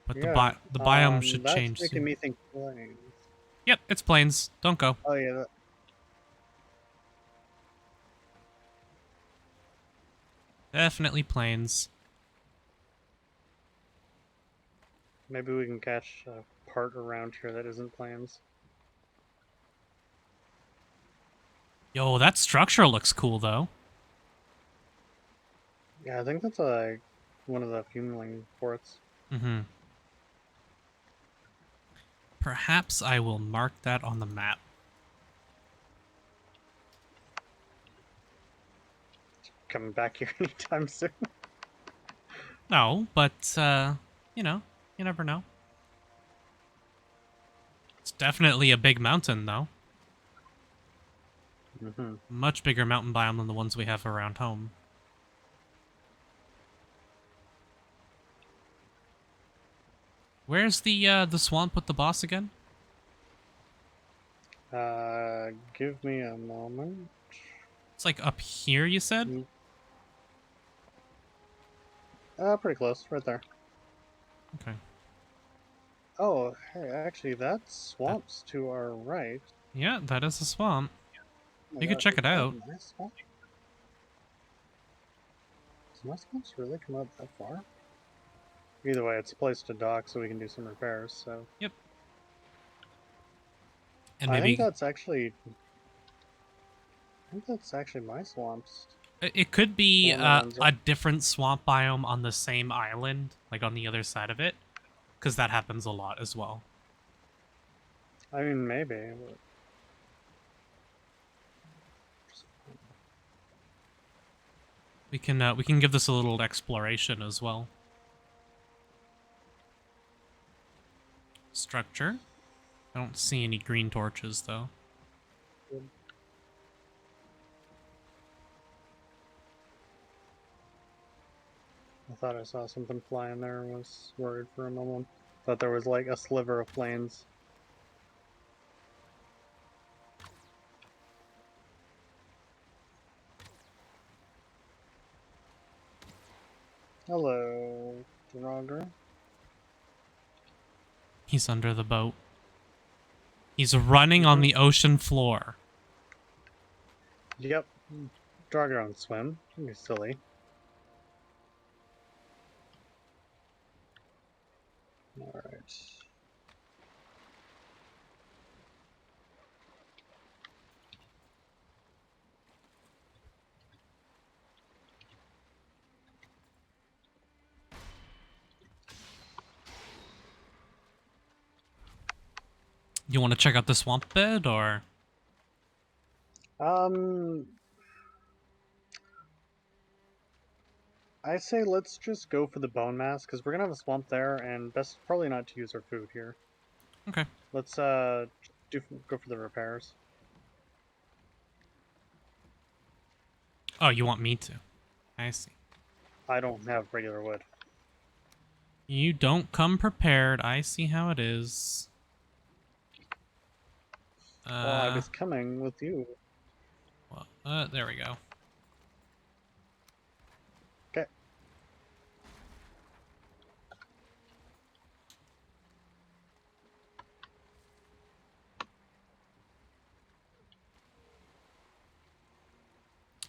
But Yeah. the biome should That's change making soon. me think plains. Yep, it's plains. Don't go. Oh yeah. Definitely plains. Maybe we can catch a part around here that isn't plains. Yo, that structure looks cool though. Yeah, I think that's one of the fueling ports. Mm-hmm. Perhaps I will mark that on the map. Coming back here anytime soon. No, but you know, you never know. It's definitely a big mountain though. Mm-hmm. Much bigger mountain biome than the ones we have around home. Where's the swamp with the boss again? Give me a moment. It's like up here, you said? Mm, pretty close, right there. Okay. Oh, hey, actually, that's That, swamps to our right. yeah, that is a swamp. Oh my You could gosh, check is it that out. my swamp? Does my swamps really come up that far? Either way, it's a place to dock so we can do some repairs, so... Yep. And I think maybe that's actually... I think that's actually my swamps. it could The be one that runs a different swamp biome on the same island, like on the other side of it, because that happens a lot as well. I mean, maybe, but... We can give this a little exploration as well. Structure. I don't see any green torches though. I thought I saw something fly in there and was worried for a moment. Thought there was like a sliver of plains. Hello, Draugr. He's under the boat. He's running on the ocean floor. Yep. Draugr don't swim. You're silly. Alright. You want to check out the swamp bed, or? Um, I say let's just go for the bone mass because we're gonna have a swamp there, and best probably not to use our food here. Okay. Let's go for the repairs. Oh, you want me to? I see. I don't have regular wood. You don't come prepared. I see how it is. Well, I was coming with you. Well, there we go. Okay.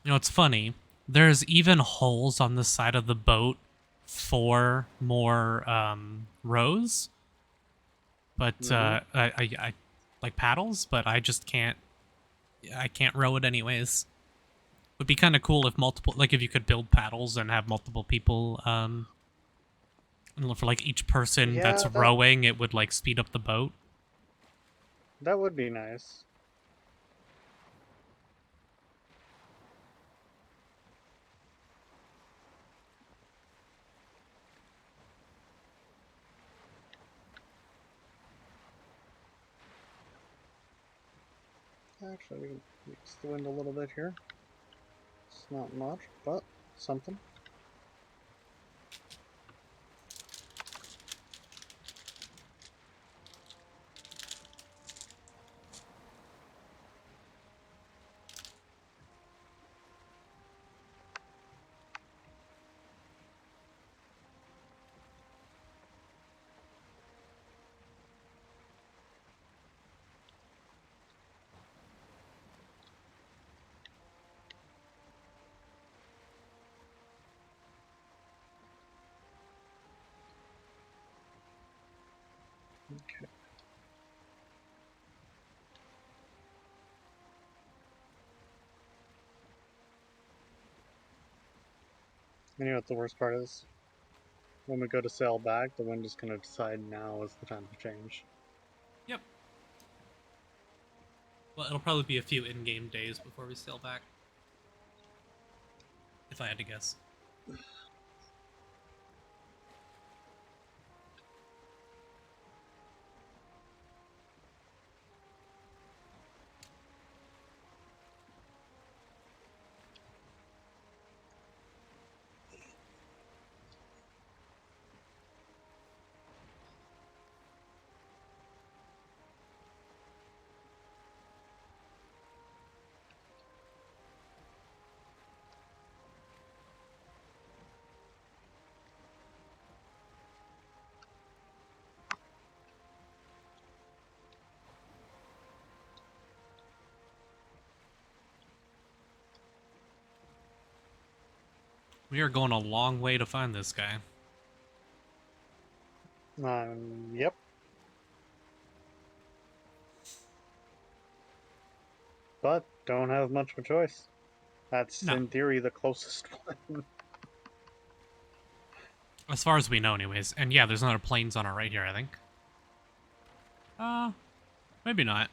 You know, it's funny. There's even holes on the side of the boat for more rows, but I like paddles, but I just can't. I can't row it anyways. Would be kind of cool if multiple, like if you could build paddles and have multiple people. And for like each person Yeah, that's that rowing, it would like speed up the boat. that would be nice. Actually, we can mix the wind a little bit here. It's not much, but something. Okay. You know what the worst part is? When we go to sail back, the wind is going to decide now is the time to change. Yep. Well, it'll probably be a few in-game days before we sail back. If I had to guess. We are going a long way to find this guy. Yep. But don't have much of a choice. That's, No. in theory, the closest one. As far as we know, anyways. And yeah, there's another plains on our right here, I think. Maybe not.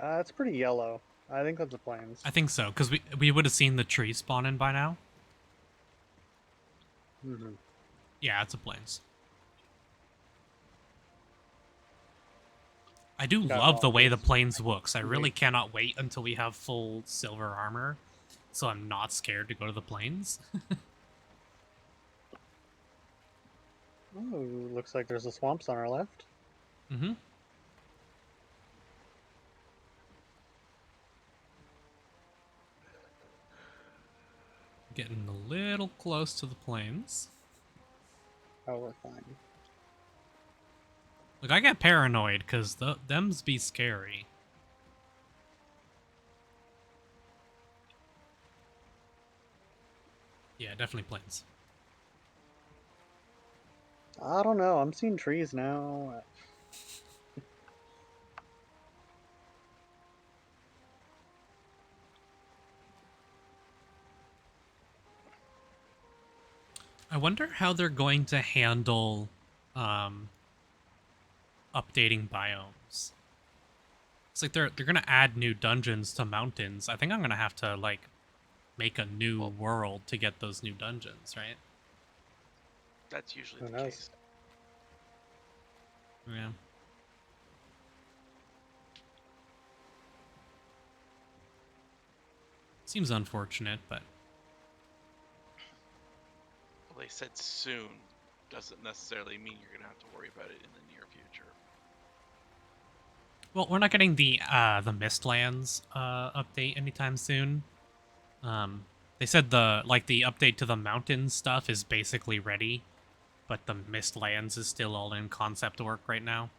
It's pretty yellow. I think that's the plains. I think so, because we would have seen the tree spawn in by now. Mm-hmm. Yeah, it's a plains. I do Got love the all way the those- plains looks. I really Wait. cannot wait until we have full silver armor, so I'm not scared to go to the plains. Oh, looks like there's the swamps on our left. Mm-hmm. Getting a little close to the plains. Oh, we're fine. Look, I get paranoid, because thems be scary. Yeah, definitely plains. I don't know. I'm seeing trees now. I wonder how they're going to handle updating biomes. It's like they're gonna add new dungeons to mountains. I think I'm gonna have to like make a new world to get those new dungeons, right? That's usually Who the knows? case. Yeah. Seems unfortunate, but Well, they said soon doesn't necessarily mean you're gonna have to worry about it in the near future. well, we're not getting the Mistlands update anytime soon. They said the update to the mountain stuff is basically ready, but the Mistlands is still all in concept work right now.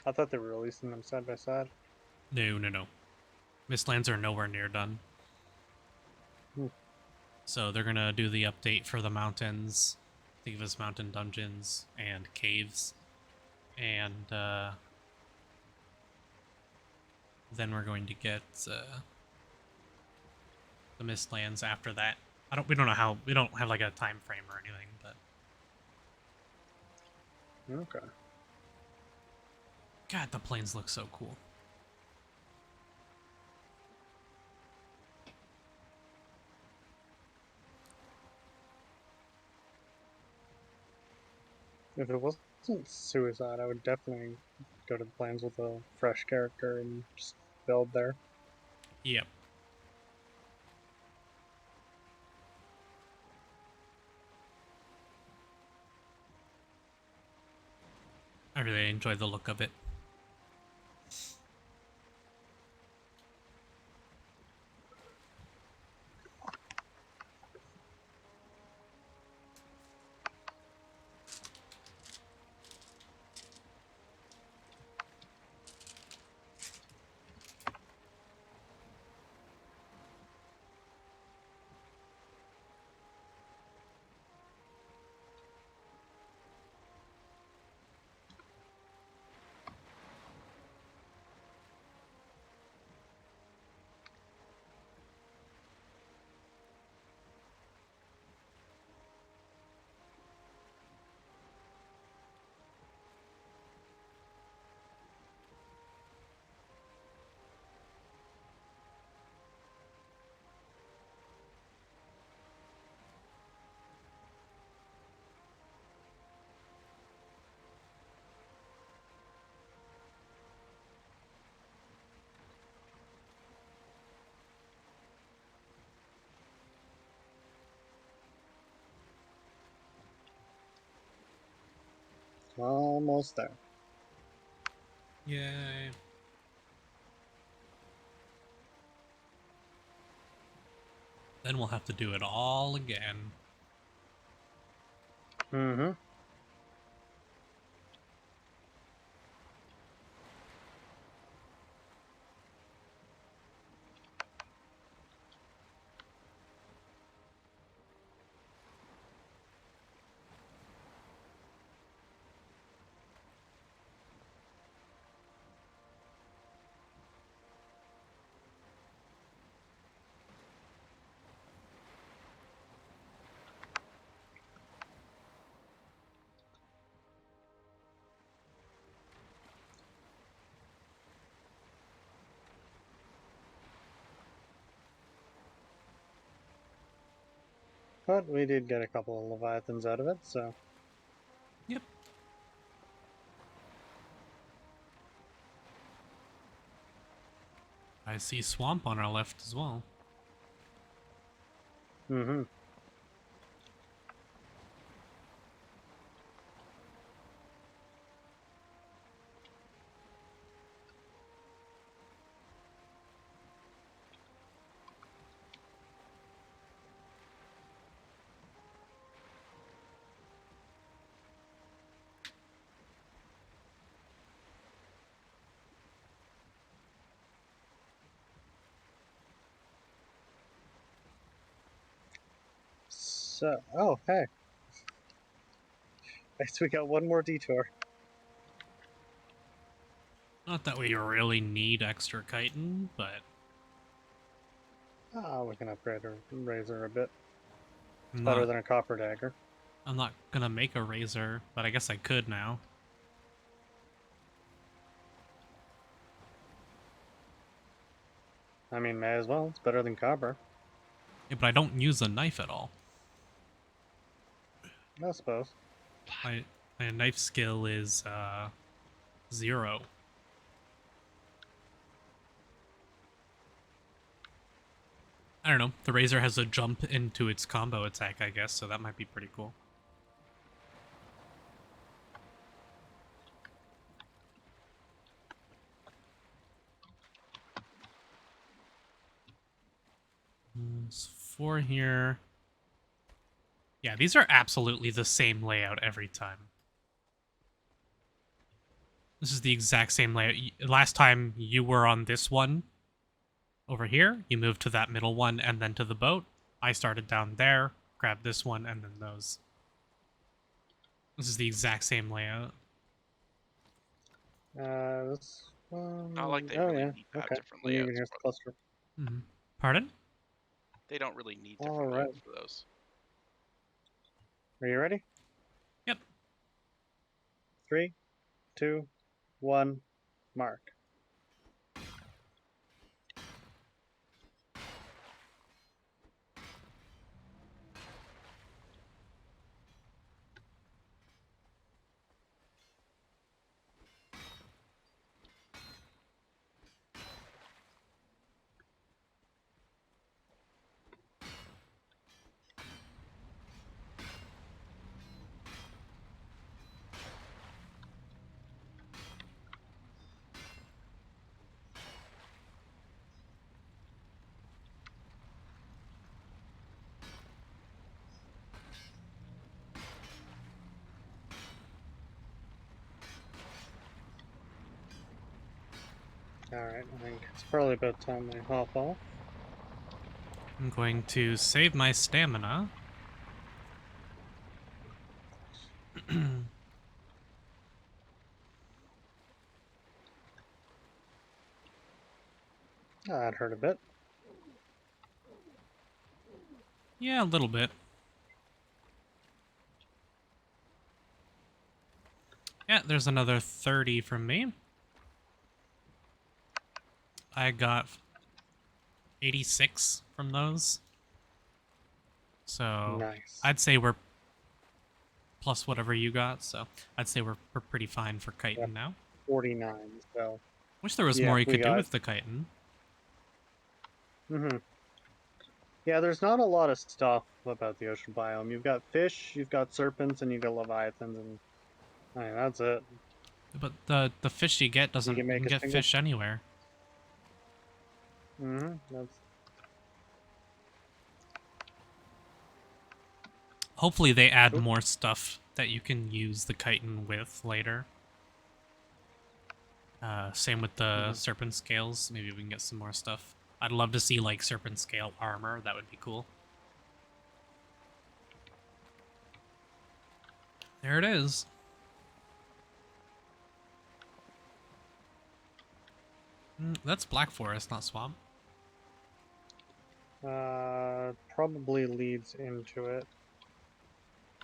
I thought they were releasing them side by side. No. Mistlands are nowhere near done. Hmm. So they're gonna do the update for the mountains, think of as mountain dungeons and caves, and then we're going to get the Mistlands after that. We don't know how, we don't have like a time frame or anything, but Okay. God, the plains look so cool. If it wasn't suicide, I would definitely go to the plains with a fresh character and just build there. Yep. I really enjoy the look of it. Almost there. Yay. Then we'll have to do it all again. Mm-hmm. But we did get a couple of Leviathans out of it, so... Yep. I see swamp on our left as well. Mm-hmm. So... Oh, hey. I guess we got one more detour. Not that we really need extra chitin, but We can upgrade our razor a bit. It's I'm better not, than a copper dagger. I'm not gonna make a razor, but I guess I could now. I mean, may as well. It's better than copper, Yeah, but I don't use a knife at all. I suppose. My knife skill is 0. I don't know. The razor has a jump into its combo attack, I guess, so that might be pretty cool. There's 4 here. Yeah, these are absolutely the same layout every time. This is the exact same layout. Last time you were on this one over here, you moved to that middle one and then to the boat. I started down there, grabbed this one, and then those. This is the exact same layout. This one... Not like they oh, really yeah. need to have Okay. different And even layouts here's for the them. cluster. Mm-hmm. Pardon? They don't really need All different right. layouts for those. Are you ready? Yep. 3, 2, 1, mark. Alright, I think it's probably about time I hop off. I'm going to save my stamina. That hurt a bit. Yeah, a little bit. Yeah, there's another 30 from me. I got 86 from those. So Nice. I'd say we're plus whatever you got. So I'd say we're pretty fine for chitin Yep. now. 49, so... Wish there was Yeah, more you we could do got- with the chitin. Mm-hmm. Yeah, there's not a lot of stuff about the ocean biome. You've got fish, you've got serpents, and you've got leviathans, and I mean, that's it. But the fish you get doesn't. You make can a get single- fish anywhere. That's... Hopefully they add Cool. more stuff that you can use the chitin with later. Same with the serpent scales. Maybe we can get some more stuff. I'd love to see like serpent scale armor. That would be cool. There it is. That's Black Forest, not Swamp. Probably leads into it.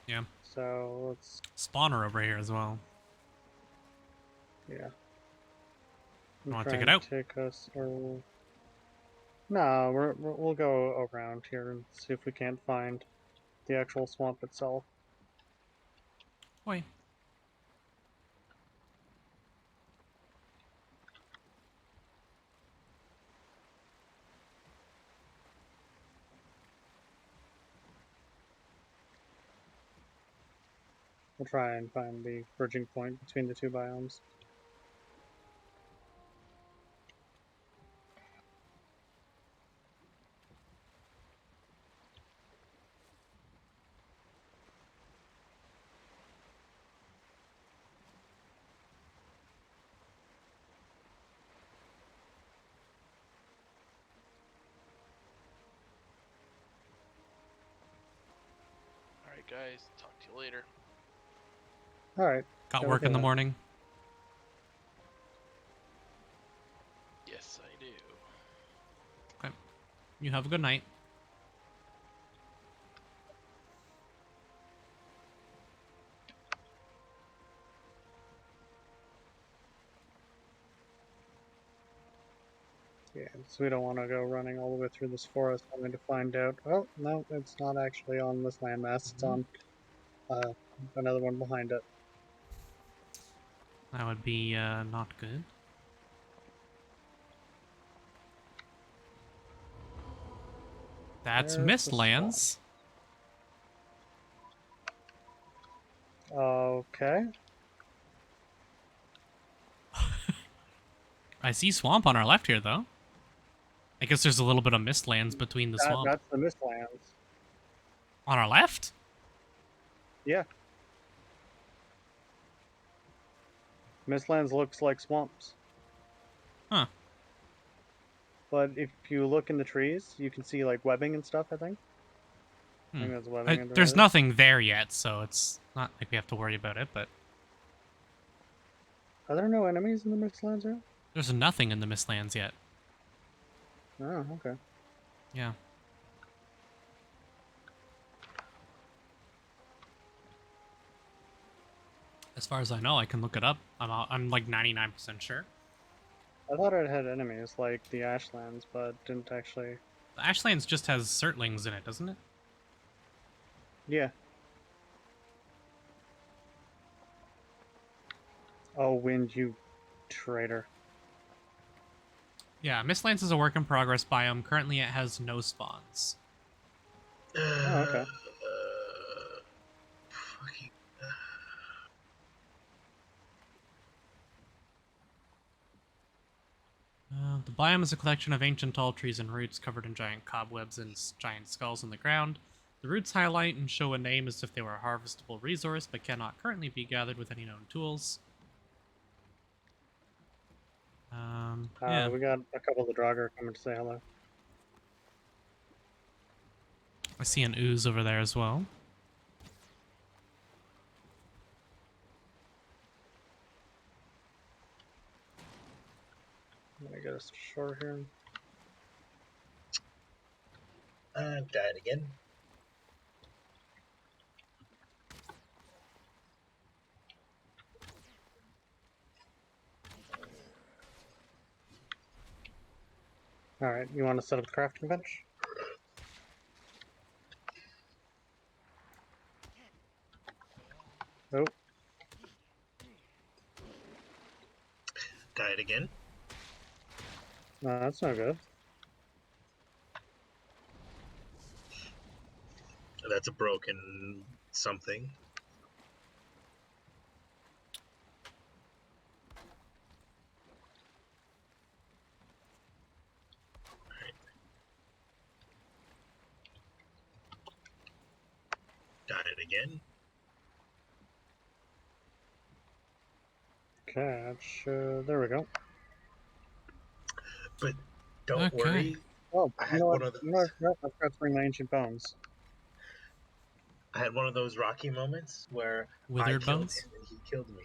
Yeah. So let's... Spawner over here as well. Yeah. Wanna Try take it and out? Take us, or... No, we'll go around here and see if we can't find the actual swamp itself. Oi. We'll try and find the bridging point between the two biomes. Alright, guys. Talk to you later. Alright. Got Have a work good in the one. morning. Yes, I do. Okay. You have a good night. Yeah, so we don't want to go running all the way through this forest only to find out, oh, no, it's not actually on this landmass, it's on another one behind it. That would be not good. That's There's the Mistlands. Okay. I see swamp on our left here, though. I guess there's a little bit of Mistlands between the swamp. That's the Mistlands. On our left? Yeah. Mistlands looks like swamps. Huh. But if you look in the trees, you can see like webbing and stuff, I think. I think that's webbing. There's nothing there yet, so it's not like we have to worry about it, but... Are there no enemies in the Mistlands yet? There's nothing in the Mistlands yet. Oh, okay. Yeah. As far as I know, I can look it up. I'm like 99% sure. I thought it had enemies like the Ashlands, but didn't actually. The Ashlands just has Certlings in it, doesn't it? Yeah. Oh, wind, you traitor. Yeah, Mistlands is a work in progress biome. Currently, it has no spawns. Oh, okay. Fucking. The biome is a collection of ancient tall trees and roots covered in giant cobwebs and giant skulls in the ground. The roots highlight and show a name as if they were a harvestable resource, but cannot currently be gathered with any known tools. Yeah. We got a couple of the Draugr coming to say hello. I see an ooze over there as well. Let me get us short here. Died again. Alright, you want to set up the crafting bench? Oh, Died again. no, that's not good. That's a broken something. Alright. Died again. Catch. There we go. But don't Okay. worry. Oh, I you had know what? one of You know what? those. I forgot? I forgot to bring my ancient bones. I had one of those rocky moments where I Withered killed bones? him and he killed me.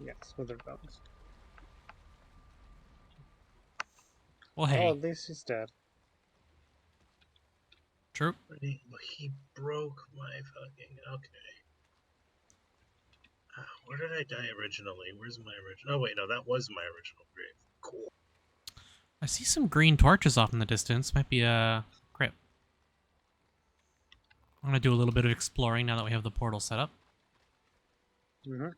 Yes, withered bones. Well, Oh, hey. at least he's dead. True. But he broke my fucking. Okay. Where did I die originally? Where's my original? Oh wait, no, that was my original grave. Cool. I see some green torches off in the distance. Might be a crypt. I'm going to do a little bit of exploring now that we have the portal set up. Mm-hmm.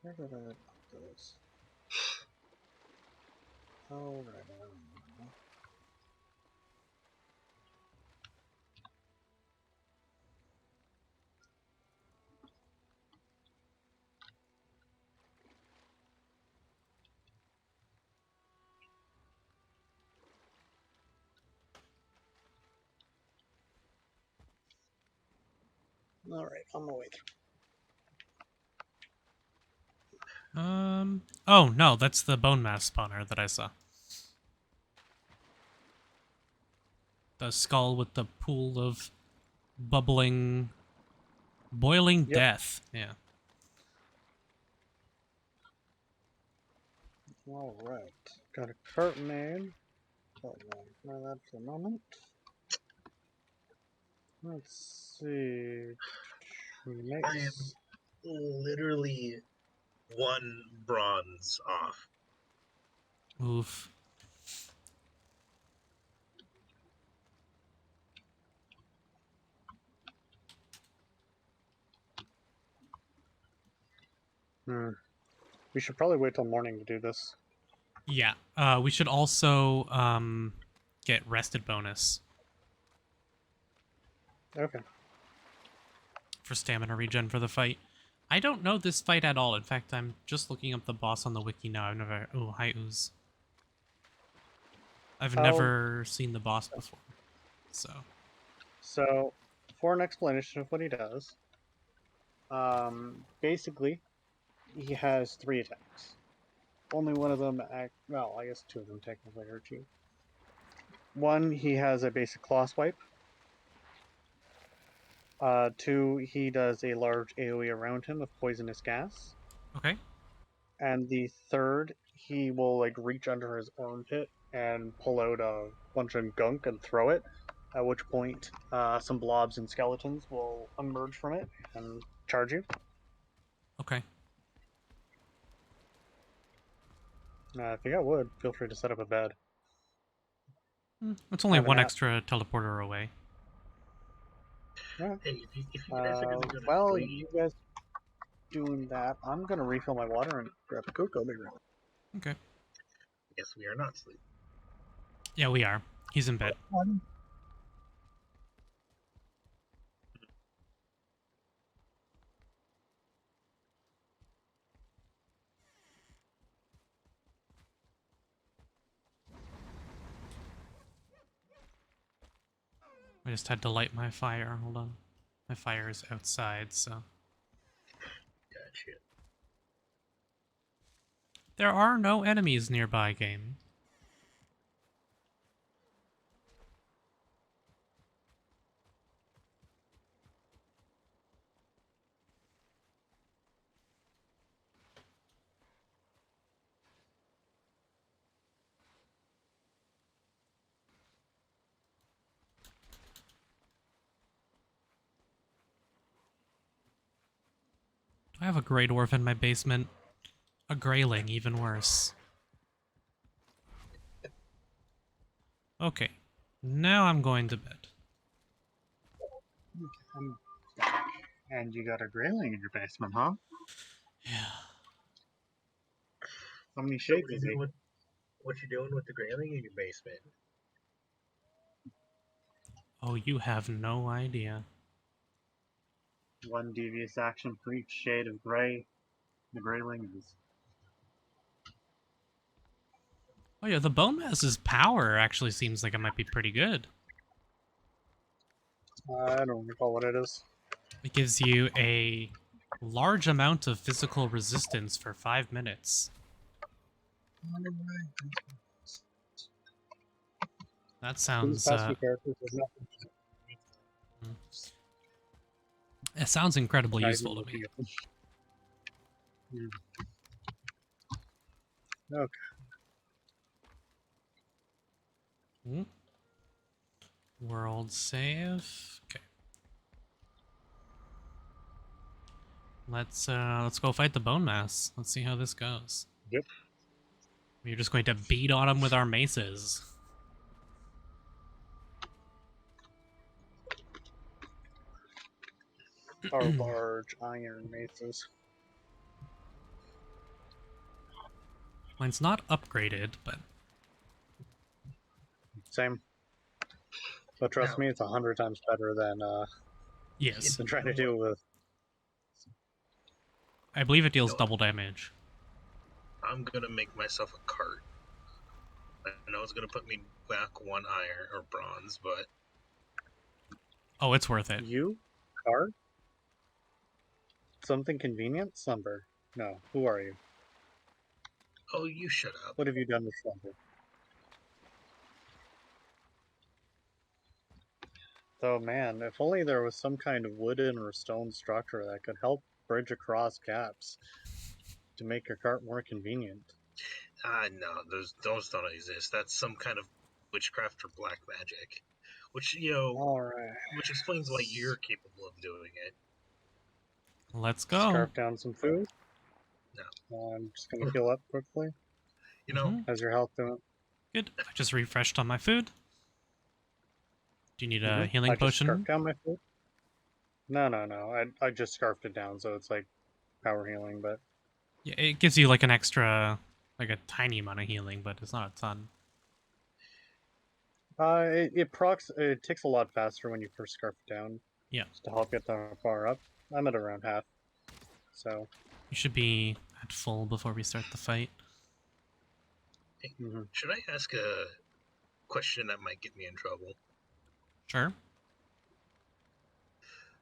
Where did I put those? Oh, right. I don't know. All right, on my way through. Oh, no, that's the bone mass spawner that I saw. The skull with the pool of bubbling, boiling Yep. death. Yeah. All right. Got a cart made. But we'll ignore that for a moment. Let's see. I am Mace. literally one bronze off. Oof. We should probably wait till morning to do this. Yeah. We should also get rested bonus Okay. for stamina regen for the fight. I don't know this fight at all. In fact, I'm just looking up the boss on the wiki now. I've never... Oh, hi, Ooze. I've Oh. never seen the boss before. So, for an explanation of what he does, basically, he has 3 attacks. Only one of them well, I guess 2 of them technically hurt you. One, he has a basic claw swipe. 2, he does a large AoE around him of poisonous gas. Okay. And the third, he will like reach under his armpit and pull out a bunch of gunk and throw it. At which point, some blobs and skeletons will emerge from it and charge you. Okay. If you got wood, feel free to set up a bed. It's only Have a one nap. extra teleporter away. Yeah. Hey, if you guys are gonna go to While sleep, you guys doing that, I'm gonna refill my water and grab a Coke. I'll be right. Okay. I guess we are not sleeping. Yeah, we are. He's in bed. I just had to light my fire. Hold on. My fire is outside, so... shit. There are no enemies nearby, game. I have a Grey Dwarf in my basement. A Greyling, even worse. Okay, now I'm going to bed. I'm back. And you got a grayling in your basement, huh? Yeah. How many So shades is he? what you doing with the grayling in your basement? Oh, you have no idea. One devious action for each shade of gray the grayling is. Oh yeah, the Bone Mass's power actually seems like it might be pretty good. I don't recall what it is. It gives you a large amount of physical resistance for 5 minutes. That These sounds pesky characters is nothing. it sounds incredibly Not useful even to me. looking at them. Okay. Hmm? World save. Okay. Let's go fight the Bone Mass. Let's see how this goes. Yep. We're just going to beat on him with our maces. Our large iron maces. Mine's not upgraded, but Same. But trust Now, me, it's 100 times better yes. than trying to deal with. I believe it deals No. double damage. I'm gonna make myself a cart. I know it's gonna put me back 1 iron or bronze, but Oh, it's worth it. You? Card? Something convenient? Slumber. No. Who are you? oh, you shut up. What have you done with Slumber? Though, man, if only there was some kind of wooden or stone structure that could help bridge across gaps to make your cart more convenient. No, those don't exist. That's some kind of witchcraft or black magic, which Alright. which explains why you're capable of doing it. Let's go. Scarf down some food. No, I'm just gonna heal up quickly. you know, How's your health doing? Good. I just refreshed on my food. Do you need a healing I just potion? scarfed down my food. No. I just scarfed it down, so it's like power healing, but Yeah, it gives you like an extra, like a tiny amount of healing, but it's not a ton. it ticks a lot faster when you first scarf it down. Yeah. Just to help get that far up. I'm at around half. So You should be at full before we start the fight. should I ask a question that might get me in trouble? Sure.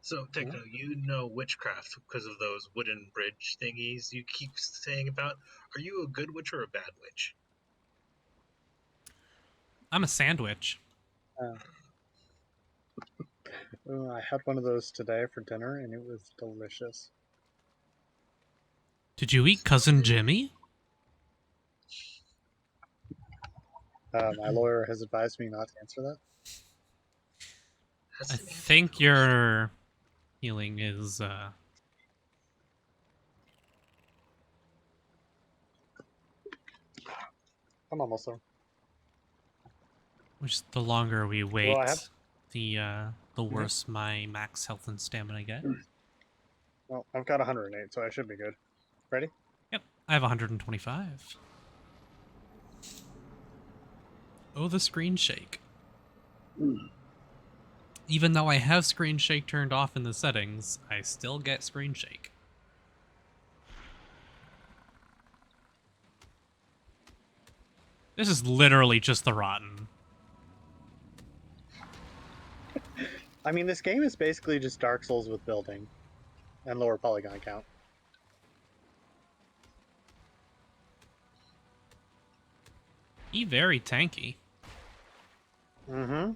So, Techno, you know witchcraft because of those wooden bridge thingies you keep saying about. Are you a good witch or a bad witch? I'm a sandwich. I had one of those today for dinner, and it was delicious. Did you eat Cousin Jimmy? My lawyer has advised me not to answer that. That's I an answer. think your healing is, I'm almost there. which the longer we wait, Well, I have. the worse my max health and stamina get. Well, I've got 108, so I should be good. Ready? Yep, I have 125. Oh, the screen shake. Even though I have screen shake turned off in the settings, I still get screen shake. This is literally just the rotten. I mean, this game is basically just Dark Souls with building and lower polygon count. He very tanky. Mm-hmm.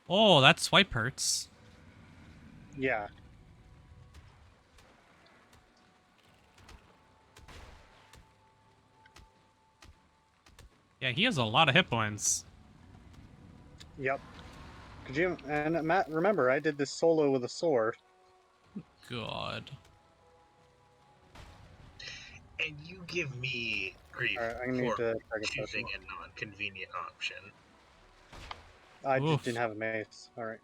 Oh, that swipe hurts. Yeah. Yeah, he has a lot of hit points. Yep. Could you... And Matt, remember, I did this solo with a sword. God. And you give me grief Alright, I need for to try to choosing special. a non-convenient option. I just Oof. didn't have a mace. Alright.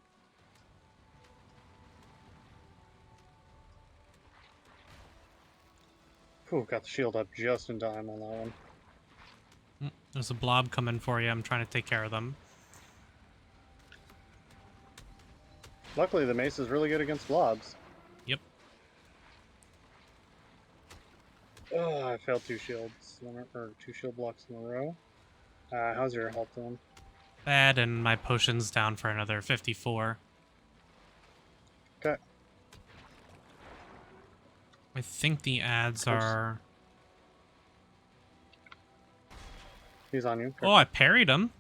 Whew, got the shield up just in time on that one. There's a blob coming for you. I'm trying to take care of them. Luckily, the mace is really good against blobs. Yep. Oh, I failed 2 shields. Or 2 shield blocks in a row. How's your health doing? Bad, and my potion's down for another 54. Okay. I think the ads are... He's on you. Oh, I parried him.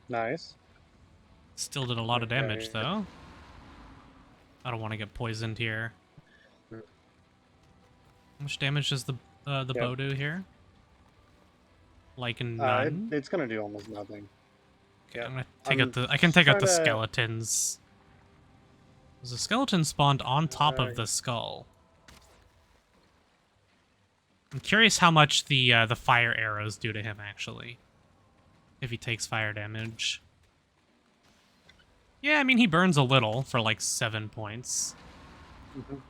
Nice. Still did a lot of damage, Okay. though. I don't want to get poisoned here. Hmm. How much damage does the Yep. bow do here? Like none? It's gonna do almost nothing. Okay, Yep. I'm gonna take out the... I can just take out the trying to- skeletons. There's a skeleton spawned on top of Right. the skull. I'm curious how much the fire arrows do to him, actually. If he takes fire damage. Yeah, I mean, he burns a little for like 7 points. Mhm.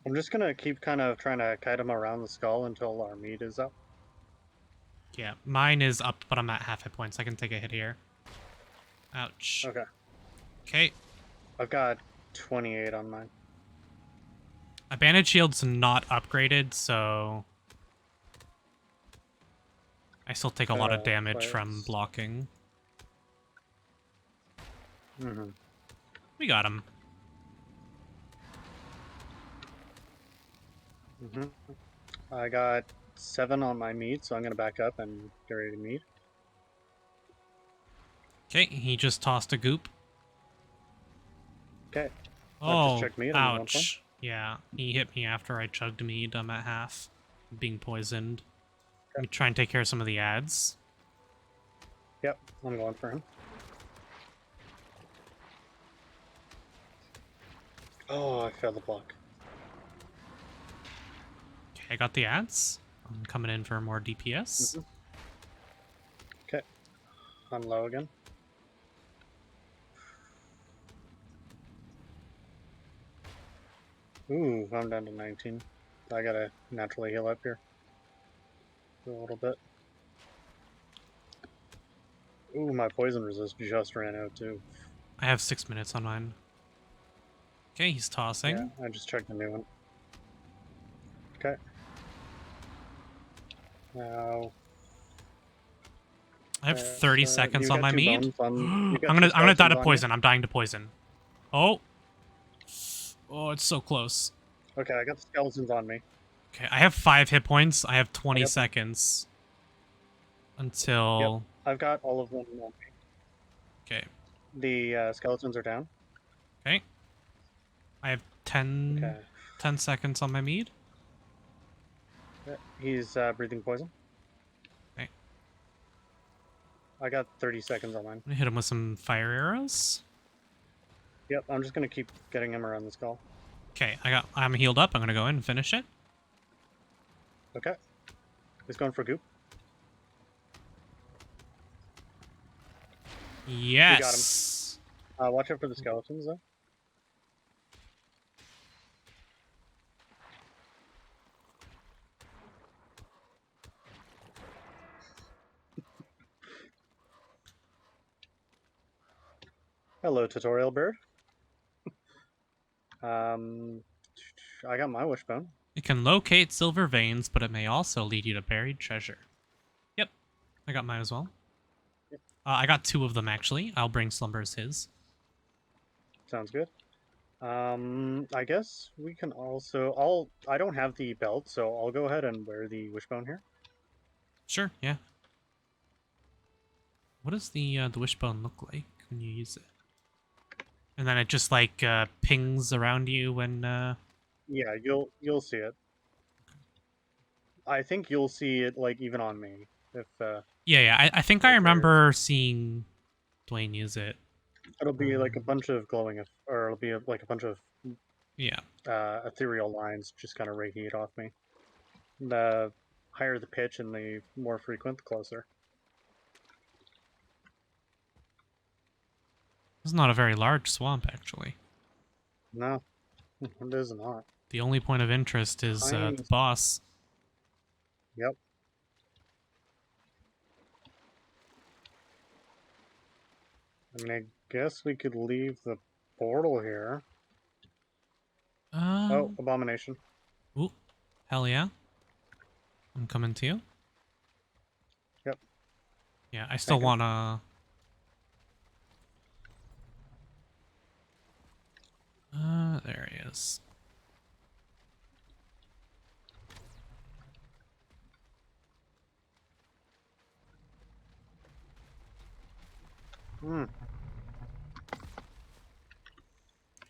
I'm just gonna keep kind of trying to kite him around the skull until our meat is up. Yeah, mine is up, but I'm at half hit points. I can take a hit here. Ouch. Okay. Okay. I've got 28 on mine. My bandage shield's not upgraded, so... I still take a lot of damage from Flares. blocking. Mm-hmm. We got him. Mm-hmm. I got 7 on my meat, so I'm gonna back up and get ready to meat. Okay, he just tossed a goop. Okay. I've just Oh, checked meat. I'm going for him. ouch. Yeah, he hit me after I chugged mead. I'm at half. Being poisoned. Let me try and take care of some of the ads. Yep, I'm going for him. Oh, I failed the block. Okay, I got the ads. I'm coming in for more DPS. Mhm. Okay. I'm low again. Ooh, I'm down to 19. I gotta naturally heal up here. A little bit. Ooh, my poison resist just ran out too. I have 6 minutes on mine. Okay, he's tossing. Yeah, I just checked a new one. Okay. Now I have 30 you seconds on got my 2 mead. bones on- you got I'm 2 gonna die skeletons to on you. poison. I'm dying to poison. Oh. Oh, it's so close. Okay, I got the skeletons on me. Okay, I have 5 hit points. I have 20 Yep. seconds until... I've got all of them on me. Okay. The skeletons are down. Okay. I have 10, Okay. 10 seconds on my mead. Yeah, he's breathing poison. Okay. I got 30 seconds on mine. I'm gonna hit him with some fire arrows. Yep, I'm just gonna keep getting him around the skull. Okay, I'm healed up. I'm gonna go in and finish it. Okay. He's going for goop. Yes. Watch out for the skeletons though. Hello, tutorial bird. I got my wishbone. It can locate silver veins, but it may also lead you to buried treasure. Yep, I got mine as well. I got 2 of them, actually. I'll bring Slumbers his. Sounds good. I guess we can also. I don't have the belt, so I'll go ahead and wear the wishbone here. Sure, yeah. What does the wishbone look like when you use it? And then it just like pings around you when. Yeah, you'll see it. I think you'll see it like even on me if Yeah. I think I if there's. remember seeing Dwayne use it. It'll be like a bunch of glowing, or it'll be like a bunch of Yeah. ethereal lines just kind of radiate off me. The higher the pitch and the more frequent, the closer. It's not a very large swamp, actually. No, it is not. The only point of interest is Tiny. the boss. Yep. I mean, I guess we could leave the portal here. Oh, Um. abomination. Ooh. Hell yeah. I'm coming to you. Yep. Yeah, I still Thank you. wanna. There he is. Hmm.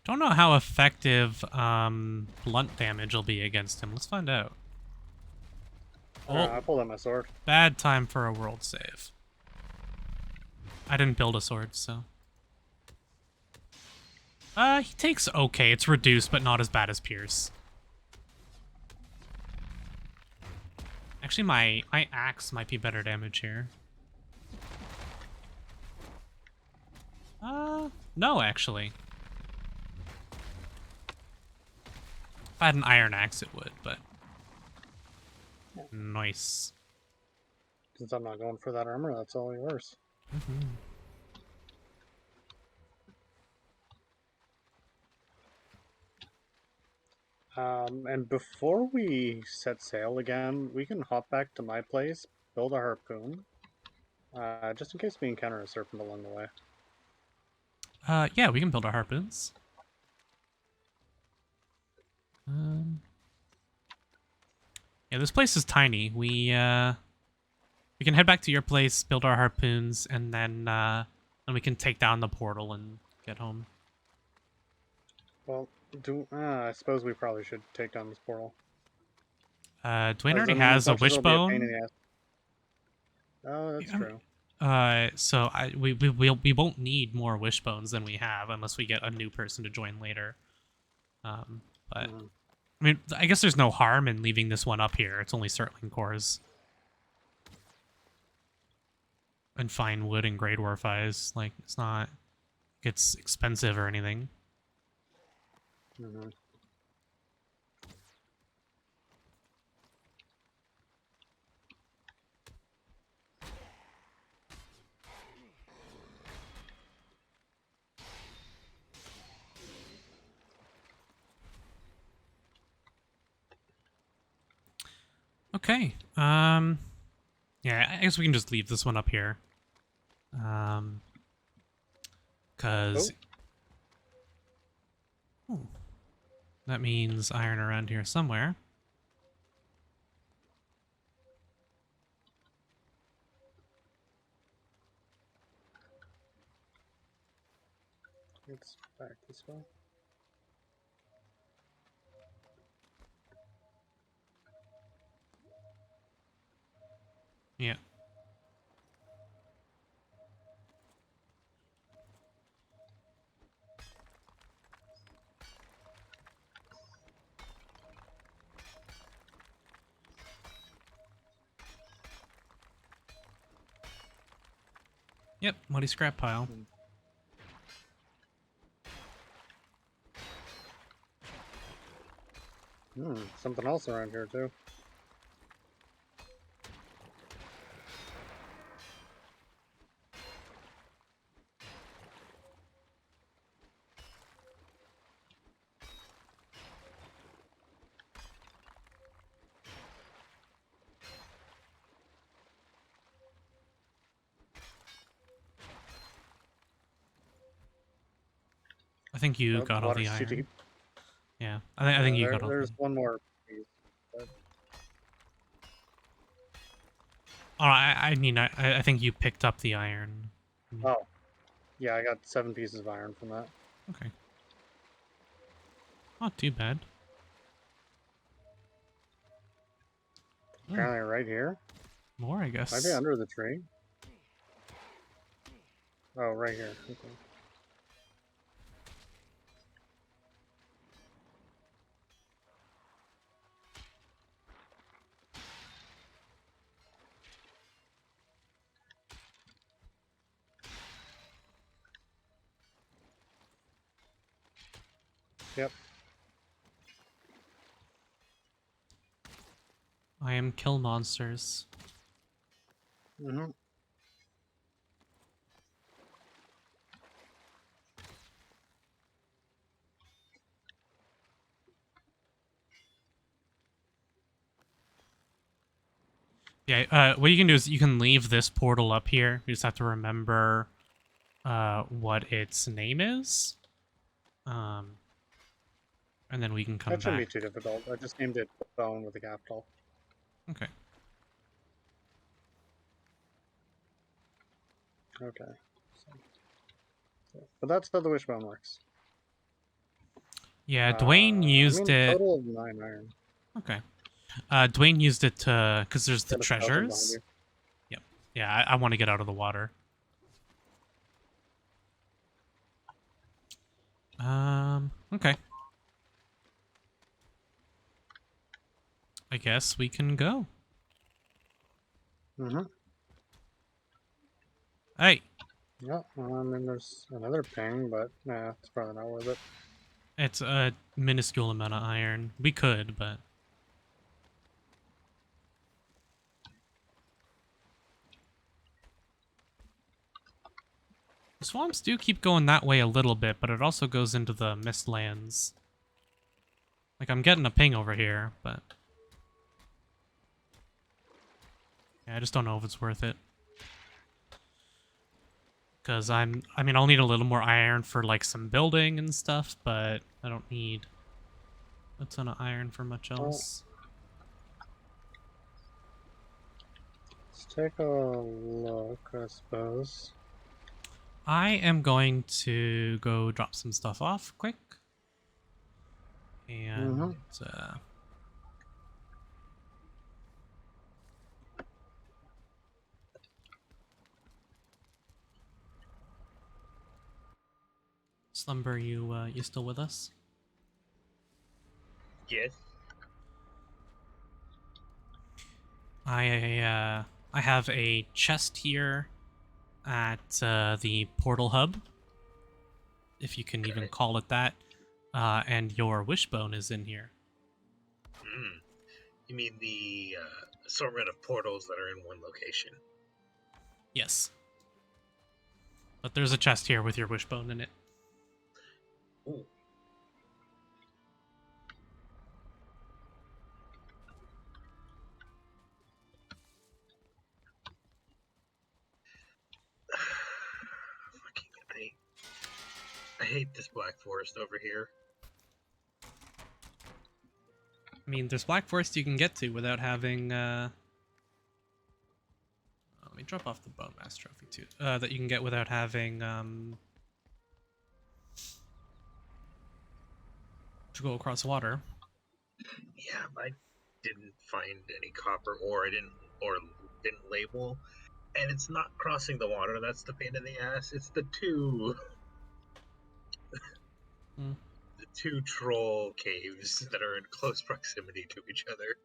Don't know how effective blunt damage will be against him. Let's find out. Oh, I pulled out my sword. bad time for a world save. I didn't build a sword, so. He takes okay. It's reduced, but not as bad as Pierce. Actually, my axe might be better damage here. No, actually. If I had an iron axe, it would, but... Nice. Since I'm not going for that armor, that's all yours. Mm-hmm. And before we set sail again, we can hop back to my place, build a harpoon, just in case we encounter a serpent along the way. Yeah, we can build our harpoons. Yeah, this place is tiny. We can head back to your place, build our harpoons, and then we can take down the portal and get home. Well, I suppose we probably should take down this portal. Dwayne As already in, as has a much as it'll be a pain in wishbone. the ass. Oh, that's Yeah, true. So we won't need more wishbones than we have unless we get a new person to join later. But I mean, I guess there's no harm in leaving this one up here. It's only circling cores and fine wood and Grey Dwarf eyes. Like it's expensive or anything. Mm-hmm. Okay. Yeah, I guess we can just leave this one up here. Cause that means iron around here somewhere. It's back this way. Yeah. Yep, muddy scrap pile. Something else around here too. I think you Nope, got all the water's too iron. deep. Yeah, I think you got all the... There's one more piece. But Oh, I mean, I think you picked up the iron. oh, yeah, I got 7 pieces of iron from that. Okay. Not too bad. Oh, Apparently right here. more, I guess. Might be under the tree. Oh, right here. Okay. Yep. I am kill monsters. Mm-hmm. Yeah, what you can do is you can leave this portal up here. You just have to remember what its name is. And then we can come That shouldn't back. be too difficult. I just named it Bone with a capital. Okay. Okay. But that's how the wishbone works. Yeah, Dwayne used I mean, it. total of 9 iron. Okay. Dwayne used it to, because there's the Got a skeleton behind treasures. you. Yep. Yeah, I want to get out of the water. Okay. I guess we can go. Mm-hmm. Hey, Yeah, and then there's another ping, but nah, it's probably not worth it. it's a minuscule amount of iron. We could, but... The swamps do keep going that way a little bit, but it also goes into the Mistlands. Like, I'm getting a ping over here, but... Yeah, I just don't know if it's worth it. Because I mean, I'll need a little more iron for, like, some building and stuff, but I don't need a ton of iron for much else. Let's take a look, I suppose. I am going to go drop some stuff off quick. And, Slumber, you still with us? Yes. I have a chest here at the portal hub, if you can even call it that, and your wishbone is in here. You mean the assortment of portals that are in one location? Yes. But there's a chest here with your wishbone in it. Ooh. Fucking I hate this black forest over here. I mean, there's Black Forest you can get to without having, let me drop off the Bone Mass Trophy, too. That you can get without having, to go across water. Yeah, I didn't find any copper ore. I didn't label, and it's not crossing the water. That's the pain in the ass. It's the two troll caves that are in close proximity to each other.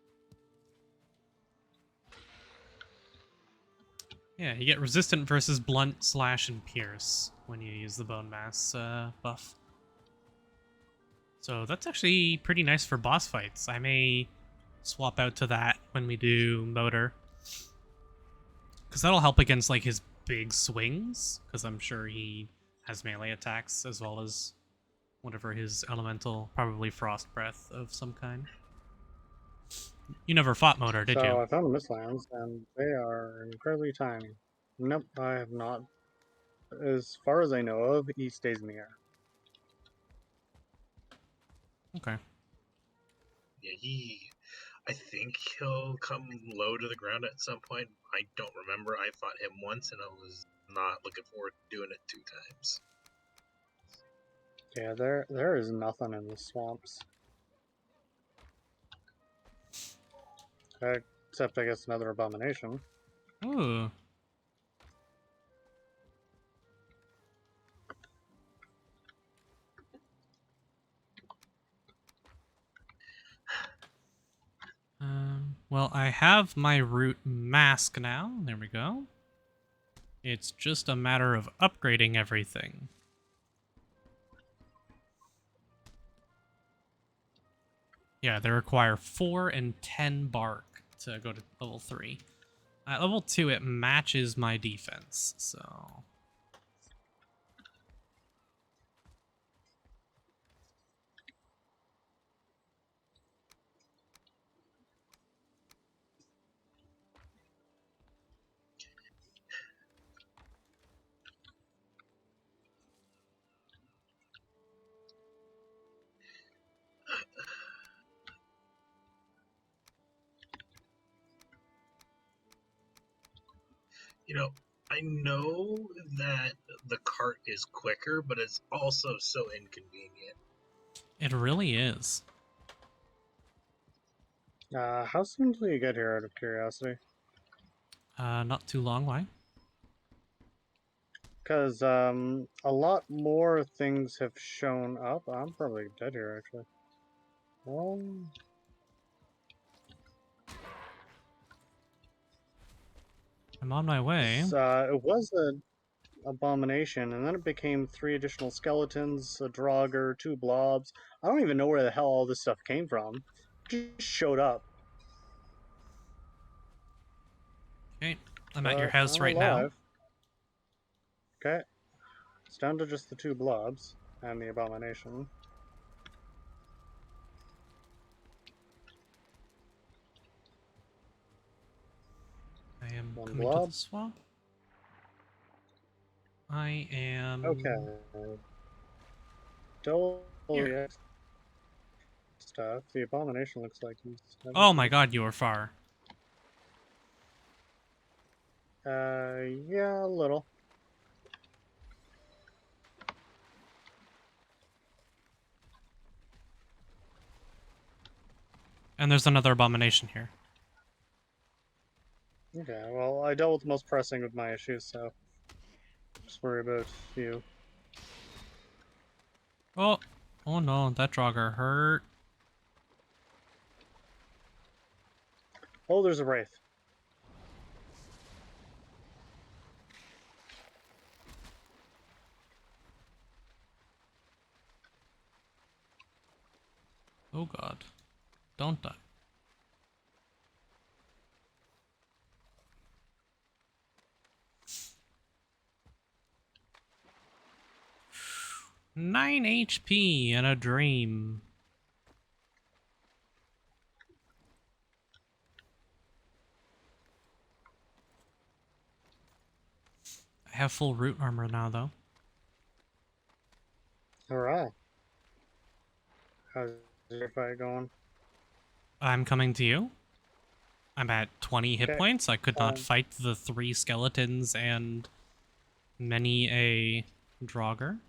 Yeah, you get resistant versus blunt, slash, and pierce when you use the bone mass buff. So that's actually pretty nice for boss fights. I may swap out to that when we do motor. Because that'll help against, like, his big swings. Because I'm sure he has melee attacks as well as whatever his elemental, probably frost breath of some kind. You never fought motor, did you? So I found the Mistlands, and they are incredibly tiny. Nope, I have not. As far as I know of, he stays in the air. Okay. Yeah, I think he'll come low to the ground at some point. I don't remember. I fought him once, and I was not looking forward to doing it 2 times. Yeah, there is nothing in the swamps. Except, I guess, another abomination. Ooh. Well, I have my root mask now. There we go. It's just a matter of upgrading everything. Yeah, they require 4 and 10 bark to go to level 3. At level 2, it matches my defense, so... You know, I know that the cart is quicker, but it's also so inconvenient. It really is. How soon till you get here, out of curiosity? Not too long, why? Because a lot more things have shown up. I'm probably dead here, actually. Um, I'm on my way. it was an abomination, and then it became 3 additional skeletons, a Draugr, 2 blobs. I don't even know where the hell all this stuff came from. It just showed up. Okay, I'm at your But house I'm right now. alive. Okay. It's down to just the 2 blobs and the abomination. I am 1 coming to the blob. swamp. I am... Okay. Double here. EX stuff. The abomination looks like he's... Oh my god, you are far. Yeah, a little. And there's another abomination here. Okay, well, I dealt with the most pressing of my issues, so just worry about you. Oh! Oh no, that Draugr hurt. Oh, there's a wraith. Oh god. Don't die. Nine HP and a dream. I have full root armor now, though. Alright. How's your fight going? I'm coming to you. I'm at 20 hit Okay. points. I could not fight the 3 skeletons and many a Draugr.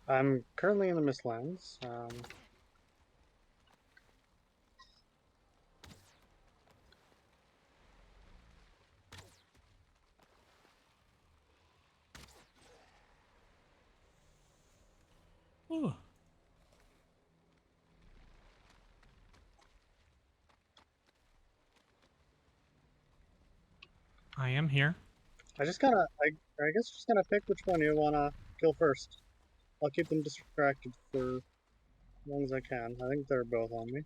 I'm currently in the Mistlands. Ooh. I am here. I guess just gotta pick which one you wanna kill first. I'll keep them distracted for as long as I can. I think they're both on me.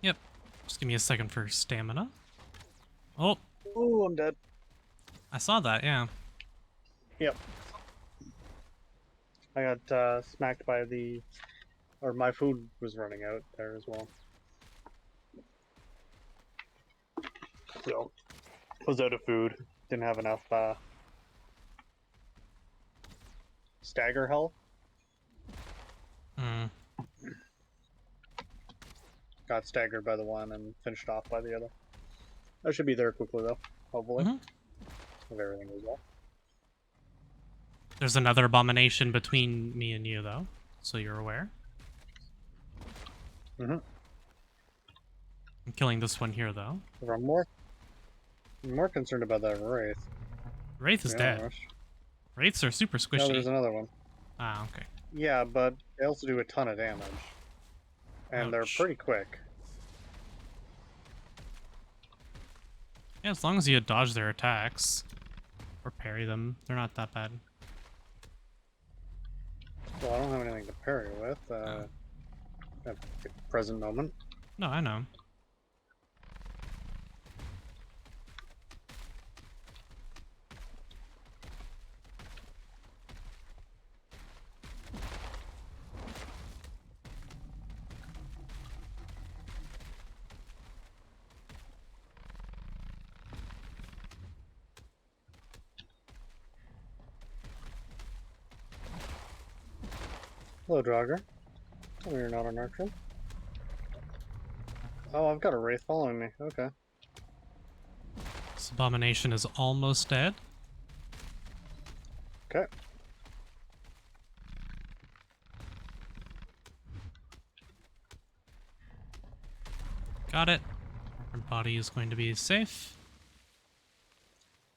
Yep. Just give me a second for stamina. Oh, Oh, I'm dead. I saw that, yeah. Yep. I got smacked by or my food was running out there as well. So, was out of food. Didn't have enough stagger health. Hmm. Got staggered by the one and finished off by the other. I should be there quickly though, hopefully. Mhm. If everything goes well. There's another abomination between me and you, though, so you're aware. Mm-hmm. I'm killing this one here, though. I'm more concerned about that wraith. Wraith is to be dead. honest. Wraiths are super No, squishy. there's another one. Ah, okay. Yeah, but they also do a ton of damage. And they're Ouch. pretty quick. Yeah, as long as you dodge their attacks or parry them, they're not that bad. Well, I don't have anything to parry with at the present moment. No, I know. Hello, Draugr. Oh, you're not an archer. Oh, I've got a wraith following me. Okay. This abomination is almost dead. Okay. Got it. Our body is going to be safe.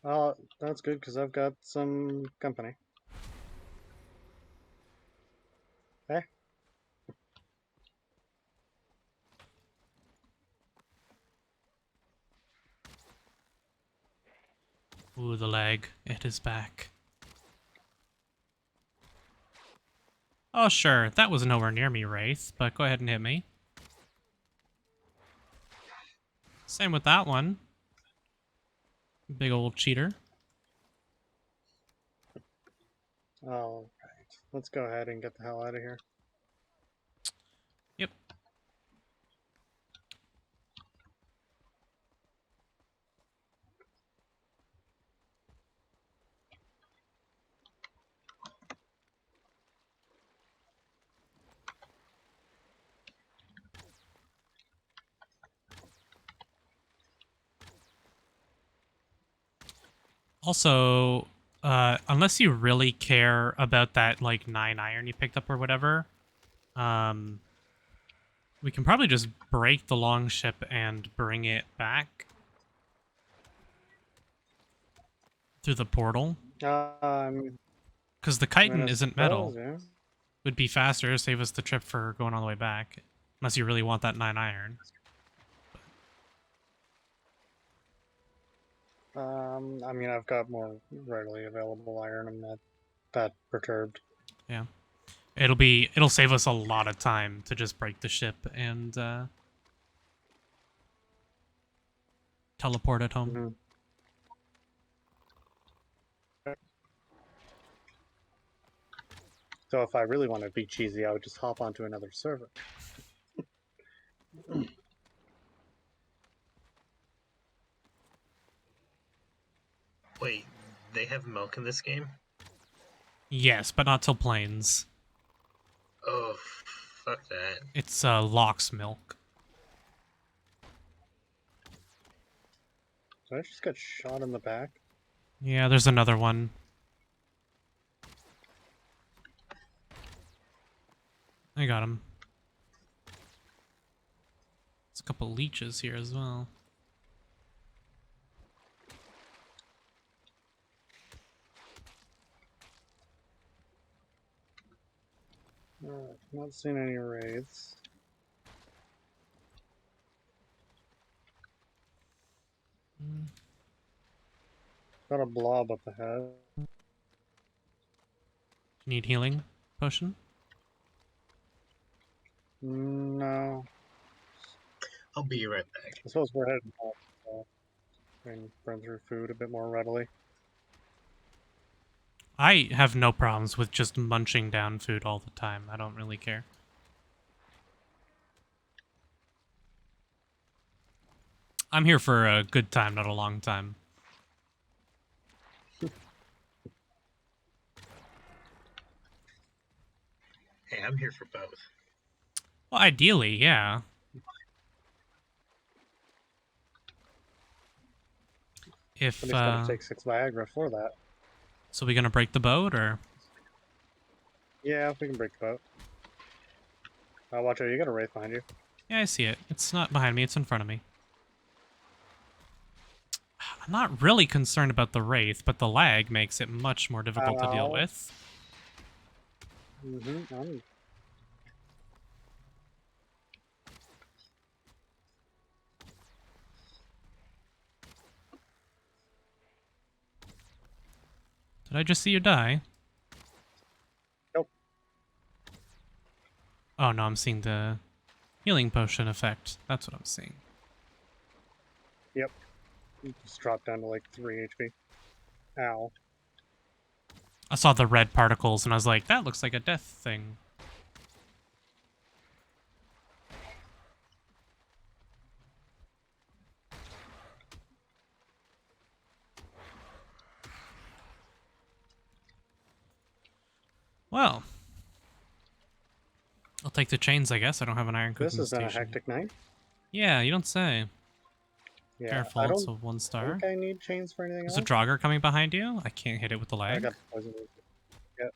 That's good because I've got some company. Hey. Ooh, the lag. It is back. Oh, sure. That was nowhere near me, Wraith, but go ahead and hit me. Same with that one. Big old cheater. All right. Let's go ahead and get the hell out of here. Yep. Also, unless you really care about that, like, 9 iron you picked up or whatever, we can probably just break the long ship and bring it back through the portal. Because the I mean, chitin I isn't metal. suppose, yeah. Would be faster, save us the trip for going all the way back. Unless you really want that 9 iron. I mean, I've got more readily available iron. I'm not that perturbed. Yeah. It'll save us a lot of time to just break the ship and teleport it home. Mm-hmm. So if I really want to be cheesy, I would just hop onto another server. Wait, they have milk in this game? Yes, but not till plains. Oh, fuck that. It's Locke's milk. Did I just get shot in the back? Yeah, there's another one. I got him. There's a couple leeches here as well. Not seen any wraiths. Got a blob up ahead. Need healing potion? No. I'll be right back. I suppose we're heading off, so we can burn through food a bit more readily. I have no problems with just munching down food all the time. I don't really care. I'm here for a good time, not a long time. Hey, I'm here for both. Well, ideally, yeah. If But he's got to take 6 Viagra for that. so, we gonna break the boat or? Yeah, we can break the boat. Watch out, you got a wraith behind you. Yeah, I see it. It's not behind me. It's in front of me. I'm not really concerned about the wraith, but the lag makes it much more difficult to deal Ow. with. Mm-hmm. Did I just see you die? Nope. Oh no, I'm seeing the healing potion effect. That's what I'm seeing. Yep. You just dropped down to like 3 HP. Ow. I saw the red particles and I was like, that looks like a death thing. Well, I'll take the chains, I guess. I don't have an iron This cooking has been a station. hectic night. Yeah, you don't say. Yeah, Careful, I it's don't a 1 star. think I need chains for anything There's a else. Draugr coming behind you. I can't hit it with the I lag. got poison. Yep.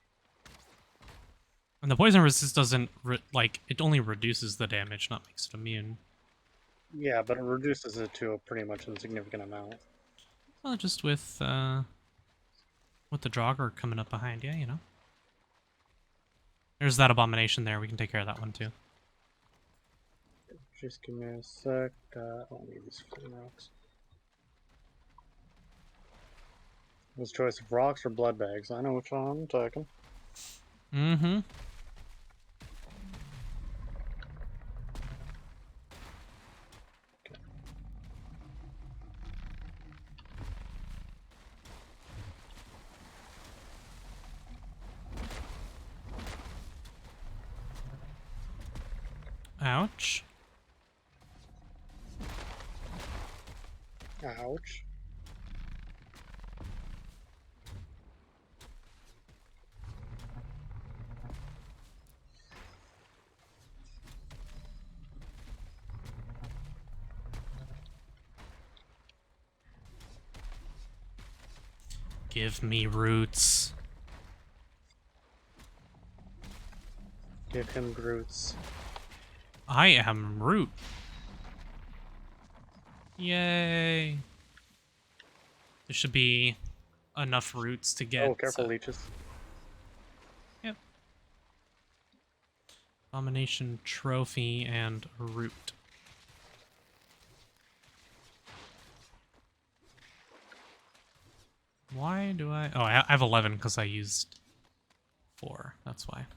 And the poison resist doesn't, it only reduces the damage, not makes it immune. Yeah, but it reduces it to a pretty much insignificant amount. Well, just with the Draugr coming up behind you, you know. There's that abomination there. We can take care of that one too. Just give me a sec. I'll need these fucking rocks. This choice of rocks or blood bags. I know which one I'm taking. Mm-hmm. Ouch. Ouch. Give me roots. Give him Groots. I am root. Yay. There should be enough roots to get... Oh, careful, leeches. Yep. Abomination trophy and root. Why do I... Oh, I have 11 because I used 4. That's why.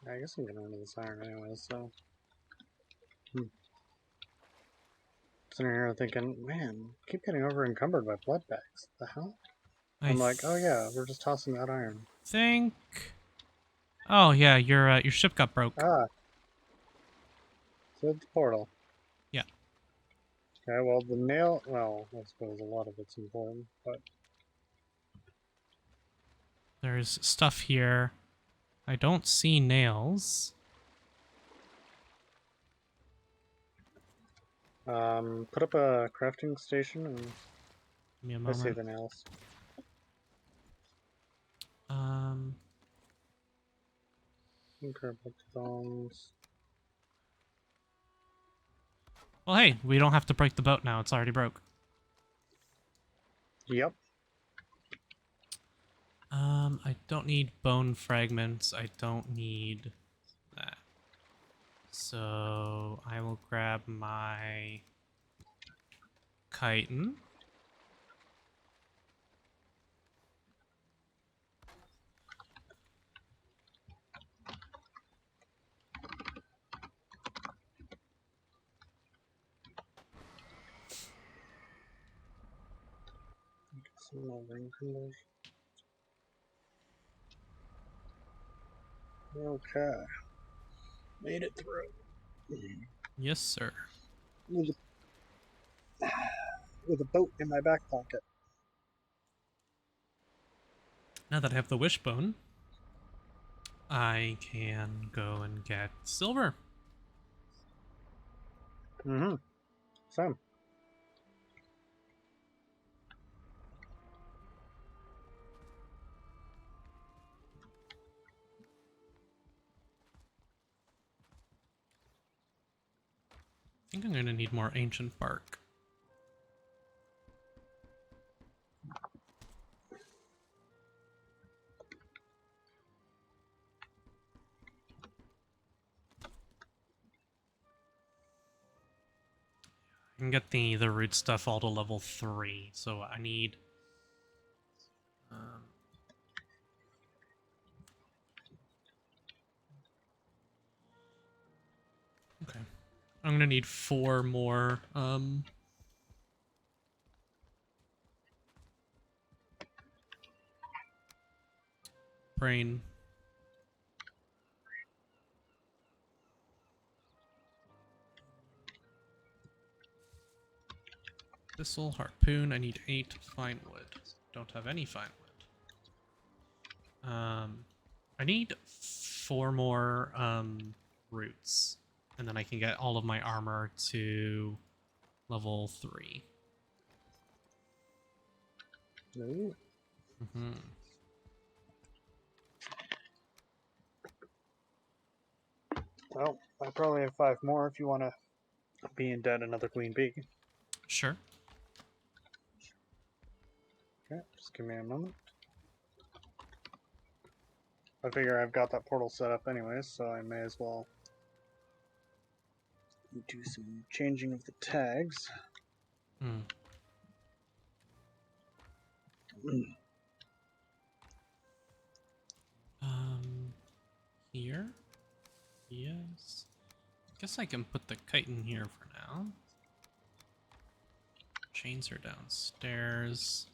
I guess I'm gonna run this iron anyways, so. Sitting here thinking, man, keep getting over encumbered by blood bags. The hell? I'm like, oh yeah, we're just tossing that iron. Think... Oh, yeah, your ship got broke. Ah. So it's the portal. Yeah. Okay, well, the nail, well, I suppose a lot of it's important, but. There's stuff here. I don't see nails. Put up a crafting station and Give me a I see moment. the nails. Grab up the thongs. Well, hey, we don't have to break the boat now. It's already broke. Yep. I don't need bone fragments. I don't need that. So I will grab my chitin. Some more ring timbers. Okay. Made it through. Yes, sir. With a boat in my back pocket. Now that I have the wishbone, I can go and get silver. Mm-hmm. Same. I think I'm going to need more ancient bark. I can get the root stuff all to level 3, so I need... okay. I'm going to need 4 more, brain. Thistle, harpoon, I need 8 fine wood. Don't have any fine wood. I need 4 more, roots. And then I can get all of my armor to level 3. Ooh. Mm-hmm. Well, I probably have 5 more if you want to be in debt another queen bee. Sure. Okay, just give me a moment. I figure I've got that portal set up anyways, so I may as well do some changing of the tags. Mm. Here? Yes. Guess I can put the kite in here for now. Chains are downstairs.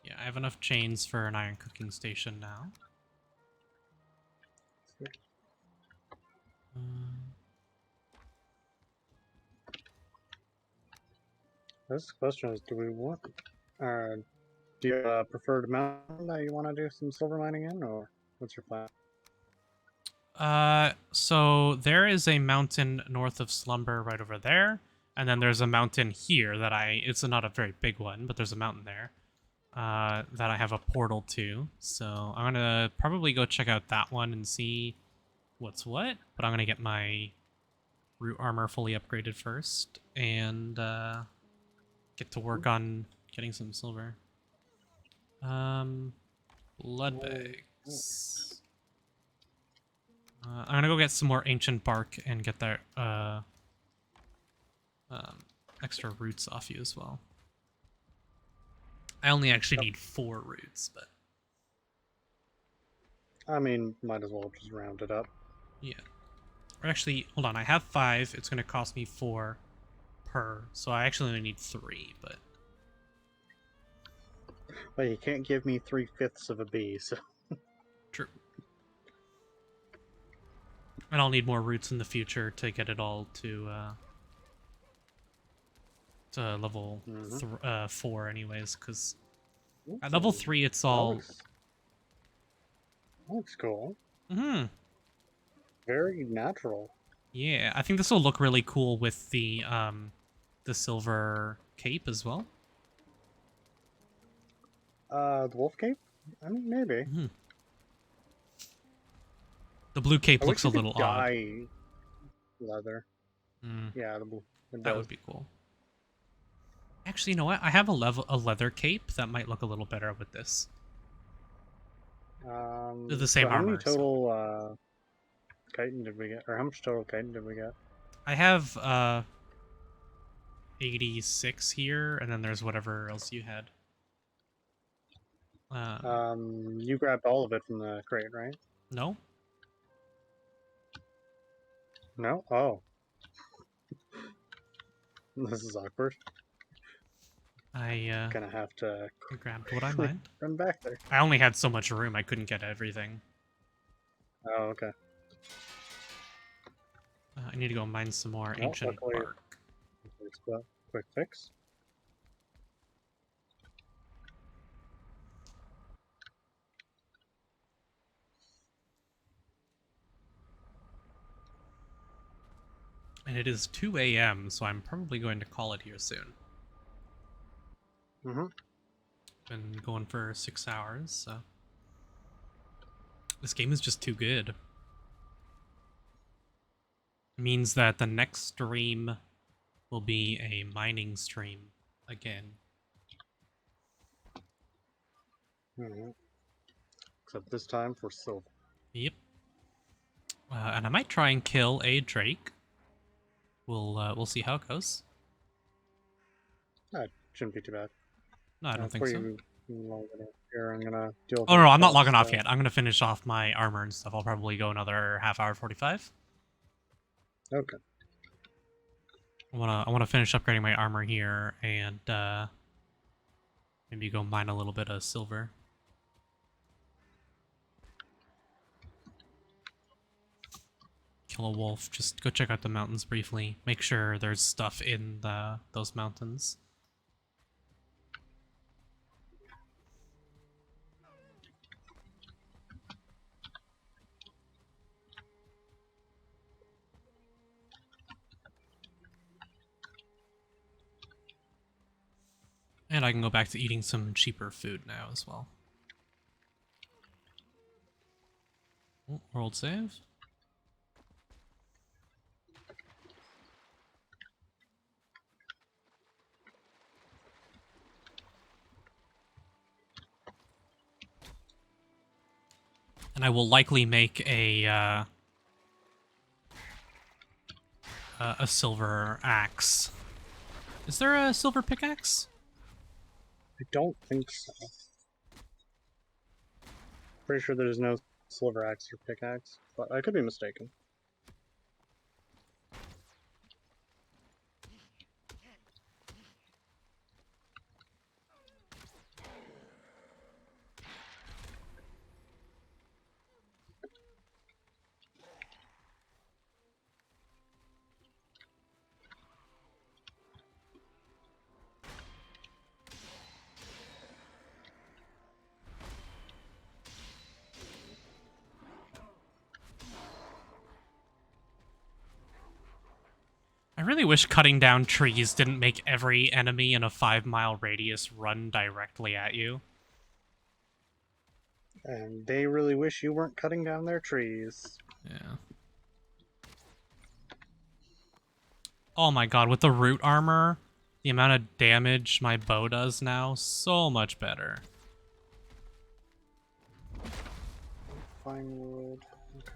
Yeah, I have enough chains for an iron cooking station now. This question is, do we want... do you have a preferred mountain that you want to do some silver mining in, or what's your plan? So there is a mountain north of Slumber right over there, and then there's a mountain here that it's not a very big one, but there's a mountain there, that I have a portal to. So I'm gonna probably go check out that one and see what's what, but I'm gonna get my root armor fully upgraded first, and, get to work on getting some silver. Blood bags. I'm gonna go get some more ancient bark and get that extra roots off you as well. I only actually need 4 roots, but I mean, might as well just round it up. yeah. Or actually, hold on, I have 5. It's gonna cost me 4 per, so I actually only need 3, but... But you can't give me 3/5 of a bee, so... True. And I'll need more roots in the future to get it all to level 4 anyways, because at level 3 it's all... That looks cool. Mm-hmm. Very natural. Yeah, I think this will look really cool with the silver cape as well. The wolf cape? I mean, maybe. Mm-hmm. The blue cape looks a little odd. Leather. Mm, Yeah, that would be cool. Actually, you know what? I have a leather cape that might look a little better with this. They're the same so how armor. many total chitin did we get? Or how much total chitin did we get? I have 86 here, and then there's whatever else you had. You grabbed all of it from the crate, right? No? No? Oh. This is awkward. I Gonna have to grabbed what I mined. run back there. I only had so much room, I couldn't get everything. Oh, okay. I need to go mine some more ancient bark. Quick fix. And it is 2 a.m., so I'm probably going to call it here soon. Mm-hmm. Been going for 6 hours, so... This game is just too good. It means that the next stream will be a mining stream again. Mm-hmm. Except this time for silver. Yep. And I might try and kill a drake. We'll see how it goes. That shouldn't be too bad. No, I don't think before so. you log it up here, I'm gonna deal with Oh no, my I'm not quest, logging off yet. I'm gonna finish off my armor and stuff. I'll probably go another half hour, 45. Okay. I wanna finish upgrading my armor here and maybe go mine a little bit of silver. Kill a wolf. Just go check out the mountains briefly. Make sure there's stuff in those mountains. And I can go back to eating some cheaper food now as well. Oh, world save. And I will likely make a silver axe. Is there a silver pickaxe? I don't think so. Pretty sure there's no silver axe or pickaxe, but I could be mistaken. I really wish cutting down trees didn't make every enemy in a 5-mile radius run directly at you. And they really wish you weren't cutting down their trees. Yeah. Oh my god, with the root armor, the amount of damage my bow does now, so much better. Fine wood. Okay.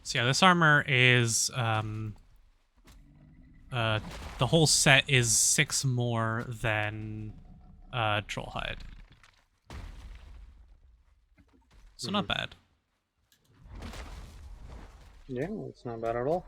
So yeah, this armor is, the whole set is 6 more than, Trollhide. So not bad. Yeah, it's not bad at all.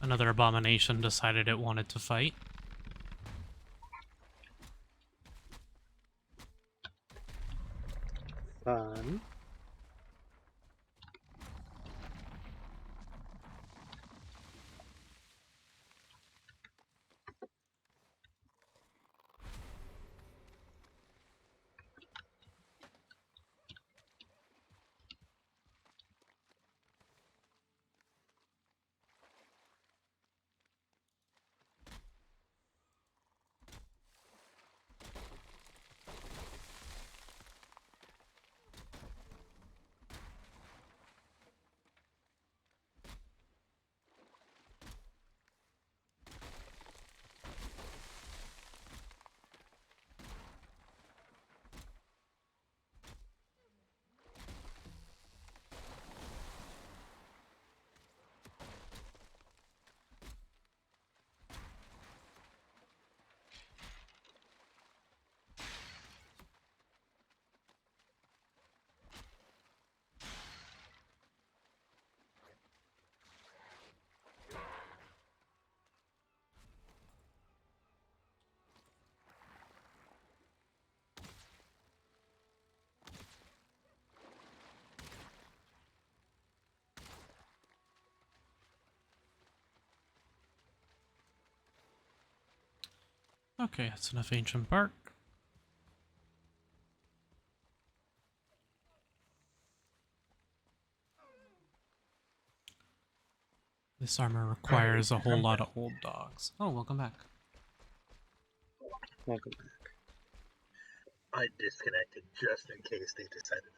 Another abomination decided it wanted to fight. Fun. Okay, that's enough ancient bark. This armor requires a whole lot of old dogs. Oh, welcome back. Welcome. I disconnected just in case they decided.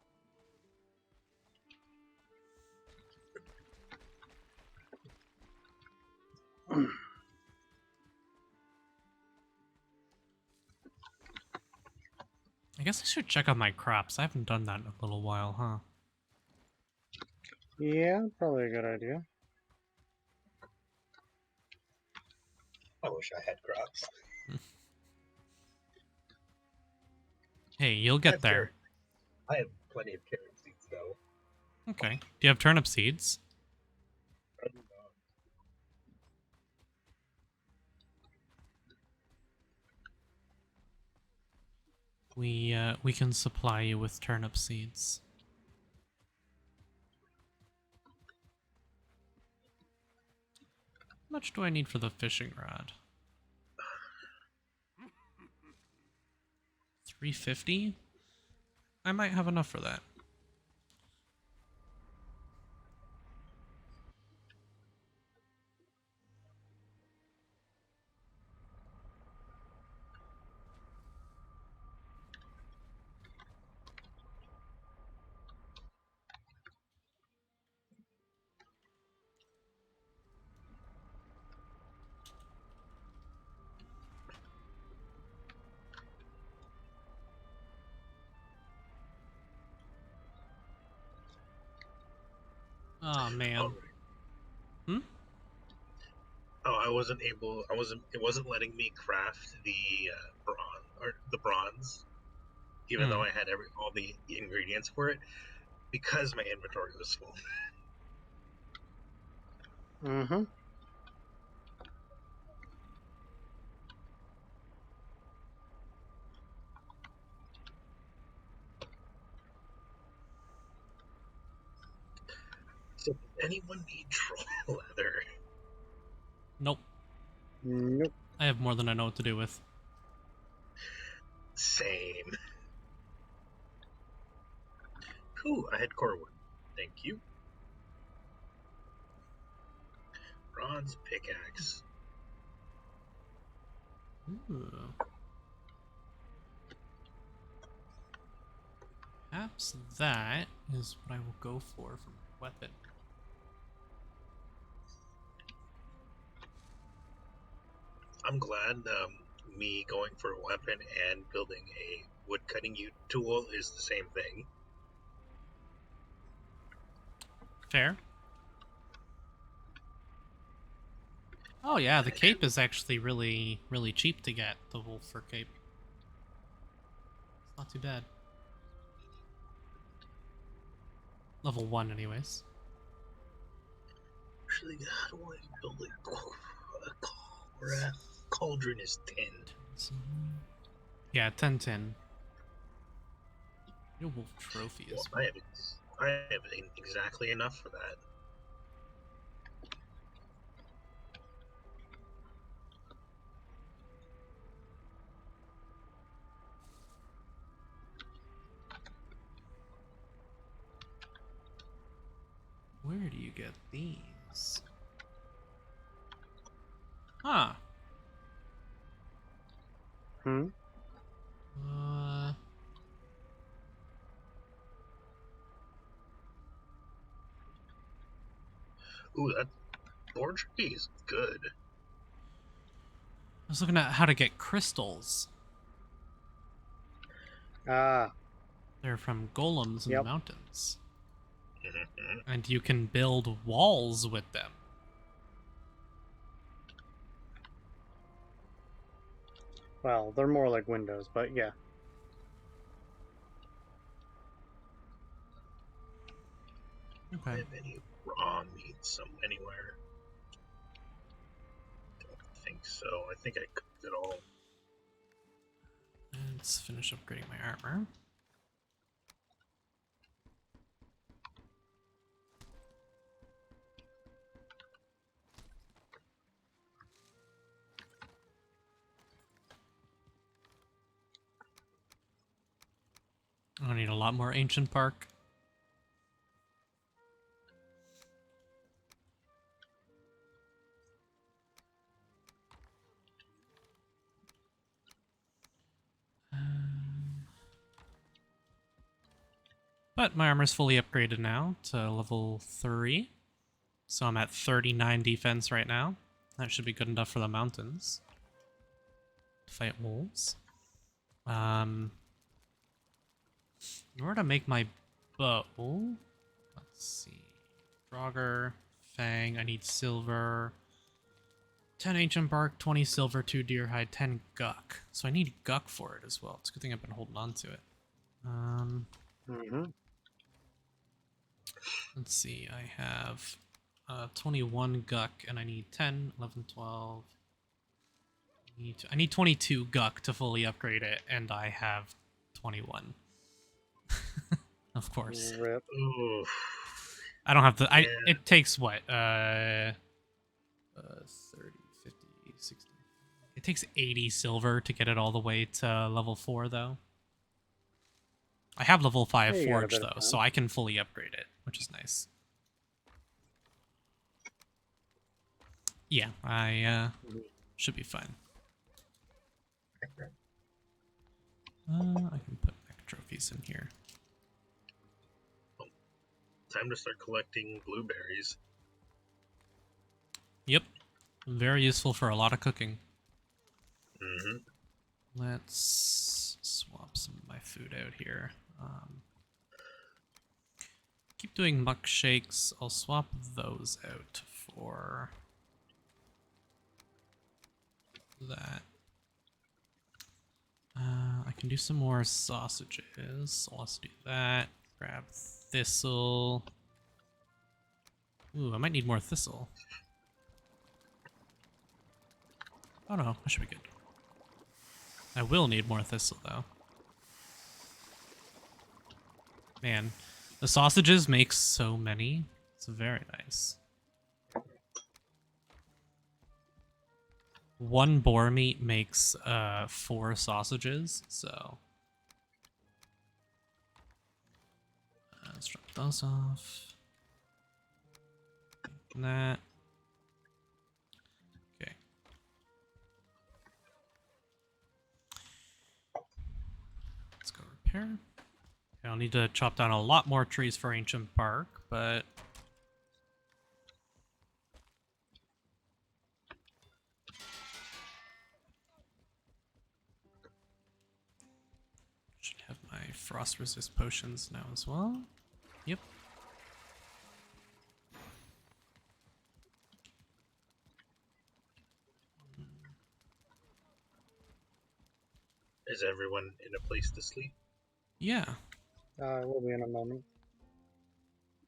I guess I should check on my crops. I haven't done that in a little while, huh? Yeah, probably a good idea. I wish I had crops. Hey, you'll I get have there. carrot. I have plenty of carrot seeds, though. Okay. Do you have turnip seeds? I do not. We can supply you with turnip seeds. How much do I need for the fishing rod? 350? I might have enough for that. Oh man. Oh, Hmm? oh, I wasn't able. I wasn't. It wasn't letting me craft the bronze, even though Hmm. I had all the ingredients for it, because my inventory was full. Mm-hmm. So, does anyone need troll leather? Nope. Nope. I have more than I know what to do with. Same. Cool. I had core wood. Thank you. Bronze pickaxe. Ooh. Perhaps that is what I will go for my weapon. I'm glad me going for a weapon and building a wood cutting tool is the same thing. Fair. Oh yeah, the cape is actually really, really cheap to get, the wolf fur cape. It's not too bad. Level 1 anyways. Actually, how do I build a cauldron is 10. Yeah, 1010. Your wolf trophy is... I have exactly enough for that. Where do you get these? Huh. Hmm. Uh... Ooh, that board tree is good. I was looking at how to get crystals. Ah. They're from golems in the Yep. mountains. Mhm. And you can build walls with them. Well, they're more like windows, but yeah. Do I Okay. have any raw meat anywhere? Don't think so. I think I cooked it all. Let's finish upgrading my armor. need a lot more ancient bark. But my armor's fully upgraded now to level 3. So I'm at 39 defense right now. That should be good enough for the mountains. To fight wolves. In order to make my bow, let's see. Draugr, Fang, I need silver. 10 ancient bark, 20 silver, 2 deer hide, 10 guck. So I need guck for it as well. It's a good thing I've been holding on to it. Let's see, I have 21 guck, and I need 10, 11, 12. I need 22 guck to fully upgrade it, and I have 21. Of course. Rip. Ooh. I don't have the. Yeah. It takes what? 30, 50, 60. It takes 80 silver to get it all the way to level 4, though. I have level 5 Yeah, you got a forge, bit of though, time. so I can fully upgrade it, which is nice. Yeah, I should be fine. I can put mech trophies in here. Time to start collecting blueberries. Yep, very useful for a lot of cooking. Mm-hmm. Let's swap some of my food out here. Keep doing muck shakes. I'll swap those out for that. I can do some more sausages. So let's do that. Grab thistle. Ooh, I might need more thistle. Oh no, that should be good. I will need more thistle, though. Man, the sausages make so many. It's very nice. 1 boar meat makes 4 sausages, so... let's drop those off. And that. Okay. Let's go repair. Okay, I'll need to chop down a lot more trees for ancient bark, but... should have my frost resist potions now as well. Yep. Is everyone in a place to sleep? Yeah, We'll be in a moment.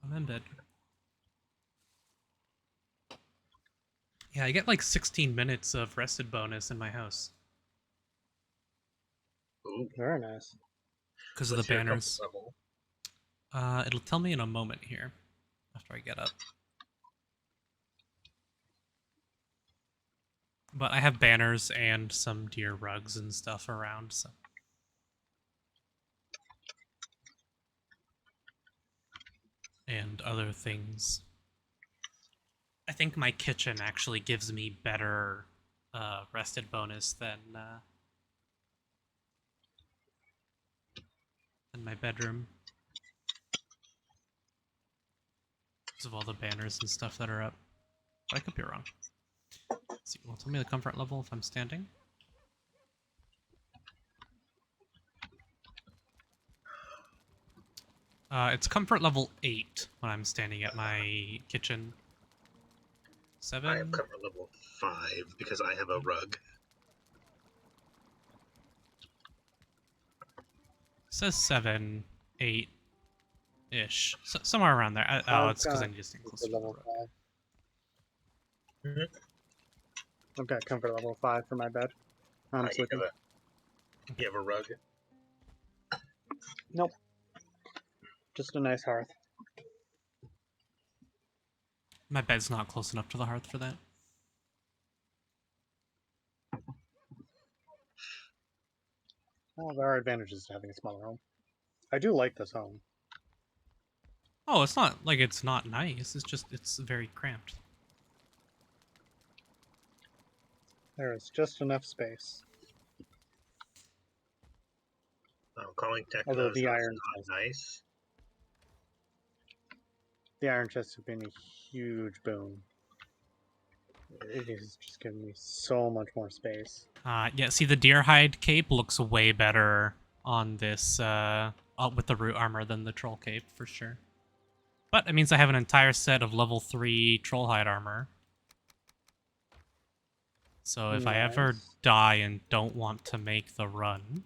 I'm in bed. Yeah, I get like 16 minutes of rested bonus in my house Ooh. Very nice. because of the What's your comfort banners. level? It'll tell me in a moment here after I get up. But I have banners and some deer rugs and stuff around, so. And other things. I think my kitchen actually gives me better rested bonus than my bedroom. Because of all the banners and stuff that are up. But I could be wrong. Let's see, will it tell me the comfort level if I'm standing? It's comfort level 8 when I'm standing at my kitchen. 7? I have comfort level 5 because I have a rug. Says 7, 8-ish. So, somewhere around there. Oh, it's because I need to stand closer to the level road. 5. Mhm. I've got comfort level 5 for my bed. I'm You sleeping. have a rug. Nope. Just a nice hearth. My bed's not close enough to the hearth for that. Well, there are advantages to having a smaller home. I do like this home. Oh, it's not like it's not nice. It's just it's very cramped. There is just enough space. Calling Although Technos the not iron chest, nice. the iron chests have been a huge boon. It has just given me so much more space. Yeah, see the deer hide cape looks way better on this with the root armor than the troll cape for sure. But it means I have an entire set of level 3 troll hide armor. So if I ever Nice. die and don't want to make the run,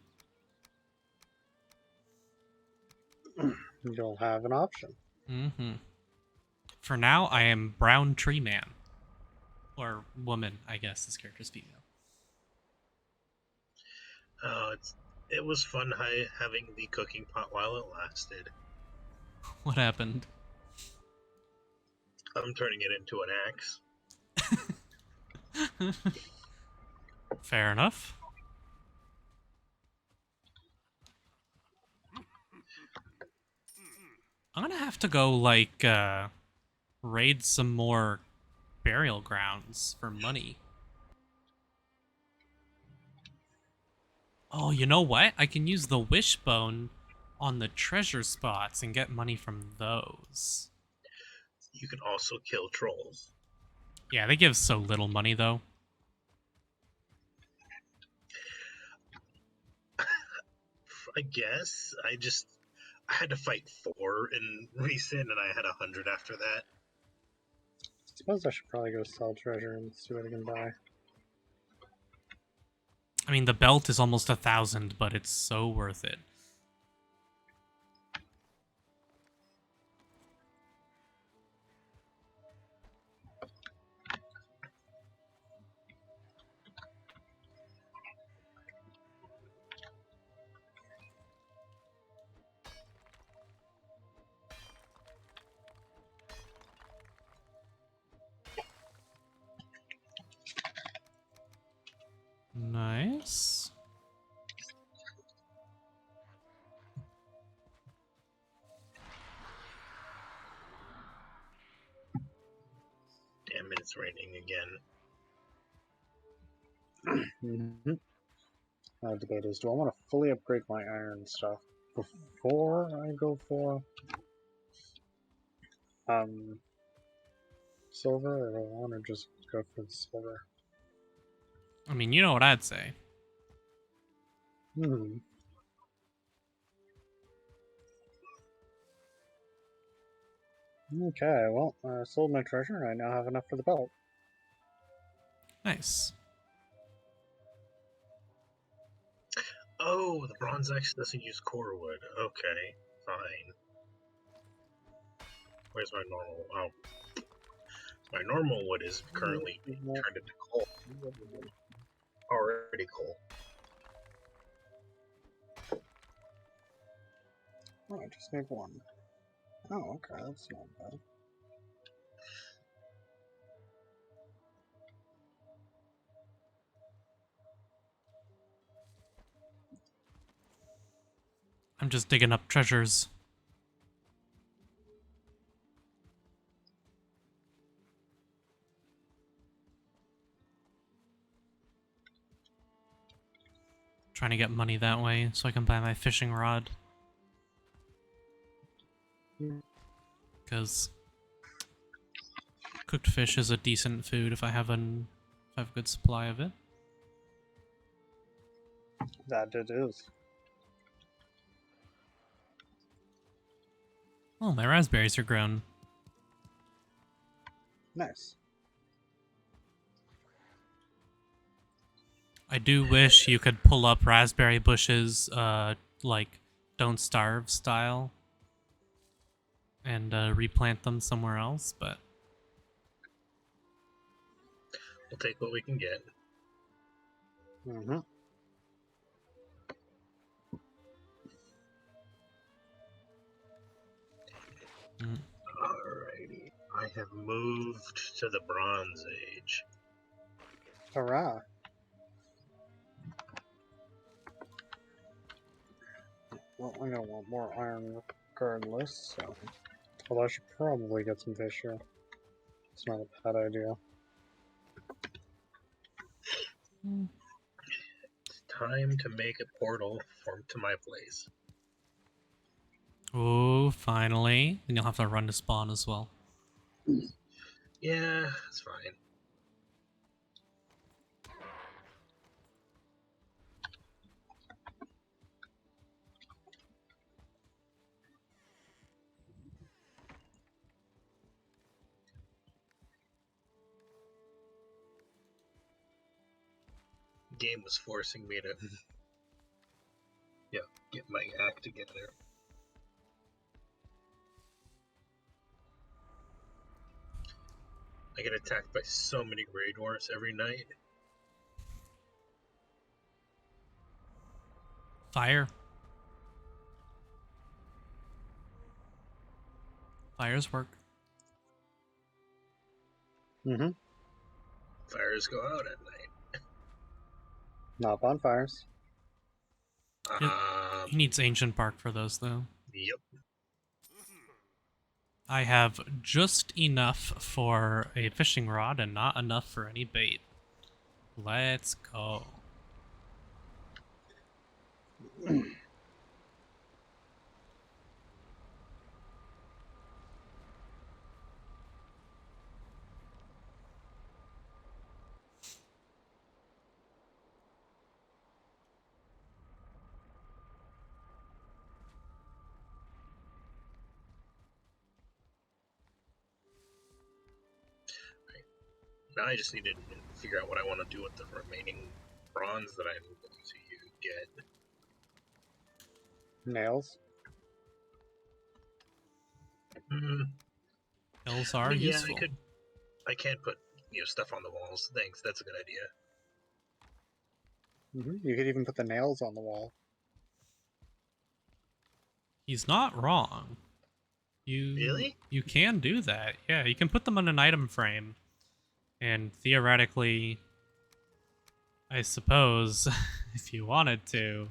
You'll have an option. for now I am Brown Tree Man. Or woman, I guess this character's female. It was fun having the cooking pot while it lasted. What happened? I'm turning it into an axe. Fair enough. I'm gonna have to go, like, raid some more burial grounds for money. Oh, you know what? I can use the wishbone on the treasure spots and get money from those. You can also kill trolls. Yeah, they give so little money, though. I guess. I had to fight 4 in recent, and I had 100 after that. I suppose I should probably go sell treasure and see what I can buy. I mean, the belt is almost 1,000, but it's so worth it. Nice. Damn it, it's raining again. The debate is, do I want to fully upgrade my iron stuff before I go for silver, or do I want to just go for the silver? I mean, you know what I'd say. Okay, well, I sold my treasure and I now have enough for the belt. Nice. Oh, the bronze axe doesn't use core wood. Okay, fine. Where's my normal? Oh, my normal wood is currently turned into coal. Already coal. Oh, I just need one. Oh, okay, that's not bad. I'm just digging up treasures. Trying to get money that way so I can buy my fishing rod. Because cooked fish is a decent food if I have a good supply of it. That it is. Oh, my raspberries are grown. Nice. I do wish you could pull up raspberry bushes, like Don't Starve style, and replant them somewhere else, but We'll take what we can get. Mm-hmm. Alrighty. I have moved to the Bronze Age. Hurrah. Well, I'm gonna want more iron regardless, so... Although I should probably get some fish here. It's not a bad idea. It's time to make a portal to my place. Oh, finally. Then you'll have to run to spawn as well. Yeah, it's fine. Game was forcing me to get my act together. I get attacked by so many Grey Dwarfs every night. Fire. Fires work. Mm-hmm. Fires go out at night. Not bonfires. He needs ancient bark for those, though. Yep. I have just enough for a fishing rod and not enough for any bait. Let's go. Now I just need to figure out what I want to do with the remaining bronze that I'm going to get. Nails. Hills are But yeah, useful. I can't put stuff on the walls. Thanks, that's a good idea. Mm-hmm. You could even put the nails on the wall. He's not wrong. Really? You can do that. Yeah, you can put them on an item frame. And theoretically, I suppose, if you wanted to,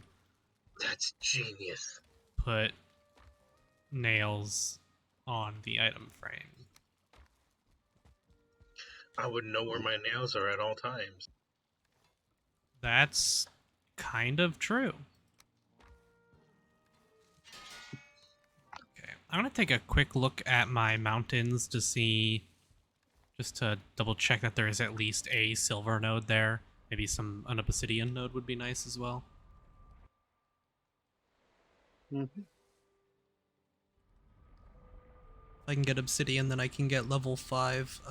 That's genius. put nails on the item frame. I would know where my nails are at all times. That's kind of true. Okay, I'm gonna take a quick look at my mountains to see, just to double check that there is at least a silver node there. Maybe an obsidian node would be nice as well. Mm-hmm. If I can get obsidian, then I can get level 5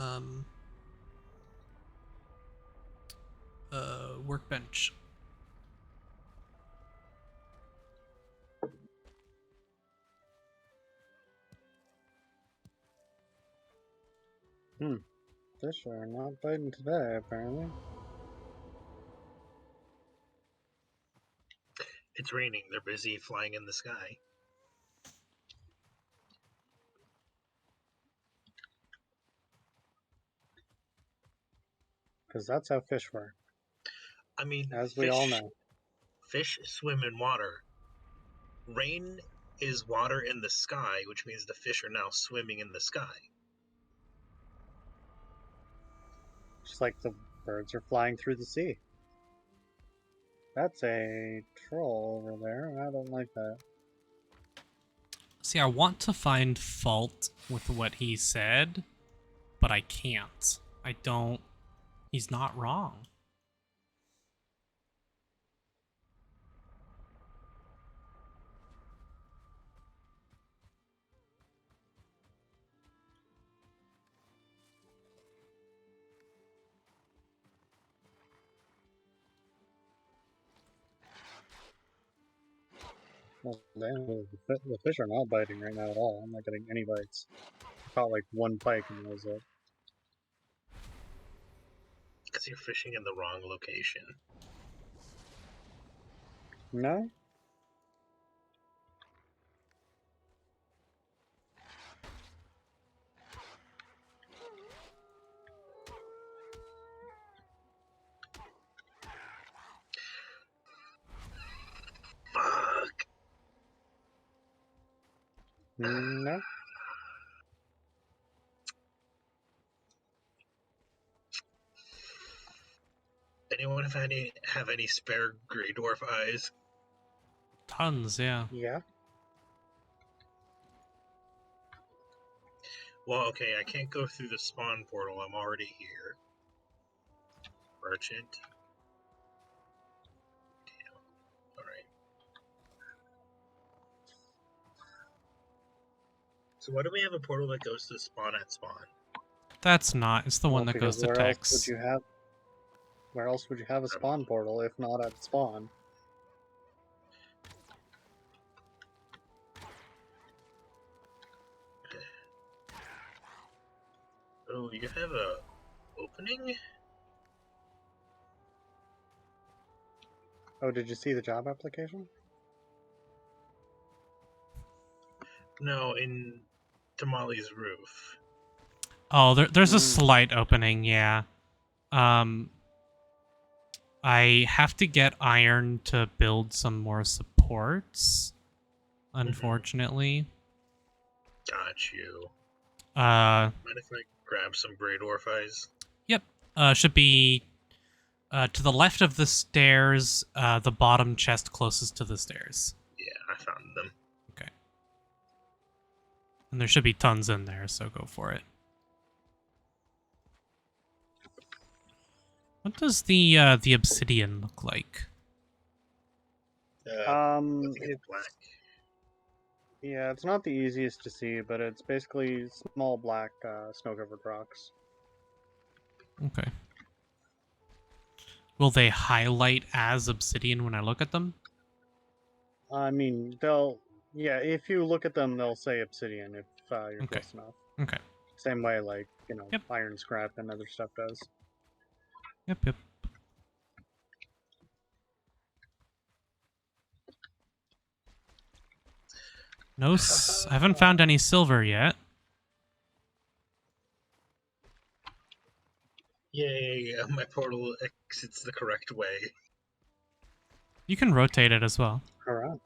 workbench. Fish are not biting today, apparently. It's raining. They're busy flying in the sky. Because that's how fish work, I mean, as we all know. Fish swim in water. Rain is water in the sky, which means the fish are now swimming in the sky. Just like the birds are flying through the sea. That's a troll over there, and I don't like that. See, I want to find fault with what he said, but I can't. I don't. He's not wrong. Well, the fish are not biting right now at all. I'm not getting any bites. I caught like one pike and that was it. Because you're fishing in the wrong location. No? Fuck! No. Anyone have any spare Grey Dwarf eyes? Tons, yeah. Yeah. Well, okay, I can't go through the spawn portal. I'm already here. Merchant. Alright. So why do we have a portal that goes to spawn at spawn? That's not. It's the one Well, that goes because to where else would Tex. you have? Where else would you have a spawn portal if not at spawn? Oh, you have a opening? Oh, did you see the job application? No, in Tamale's roof. Oh, there's a Mm. slight opening, yeah. I have to get iron to build some more supports, unfortunately. Got you. Uh, Mind if I grab some Grey Dwarf eyes? yep. Should be to the left of the stairs, the bottom chest closest to the stairs. Yeah, I found them. Okay. And there should be tons in there, so go for it. What does the obsidian look like? I think it's It's black. yeah, it's not the easiest to see, but it's basically small black snow-covered rocks. Okay. Will they highlight as obsidian when I look at them? I mean, yeah, if you look at them, they'll say obsidian if you're Okay. close enough. Okay. Same way, like, Yep. iron scrap and other stuff does. Yep. No, I haven't found any silver yet. Yay, my portal exits the correct way. You can rotate it as well. Alright.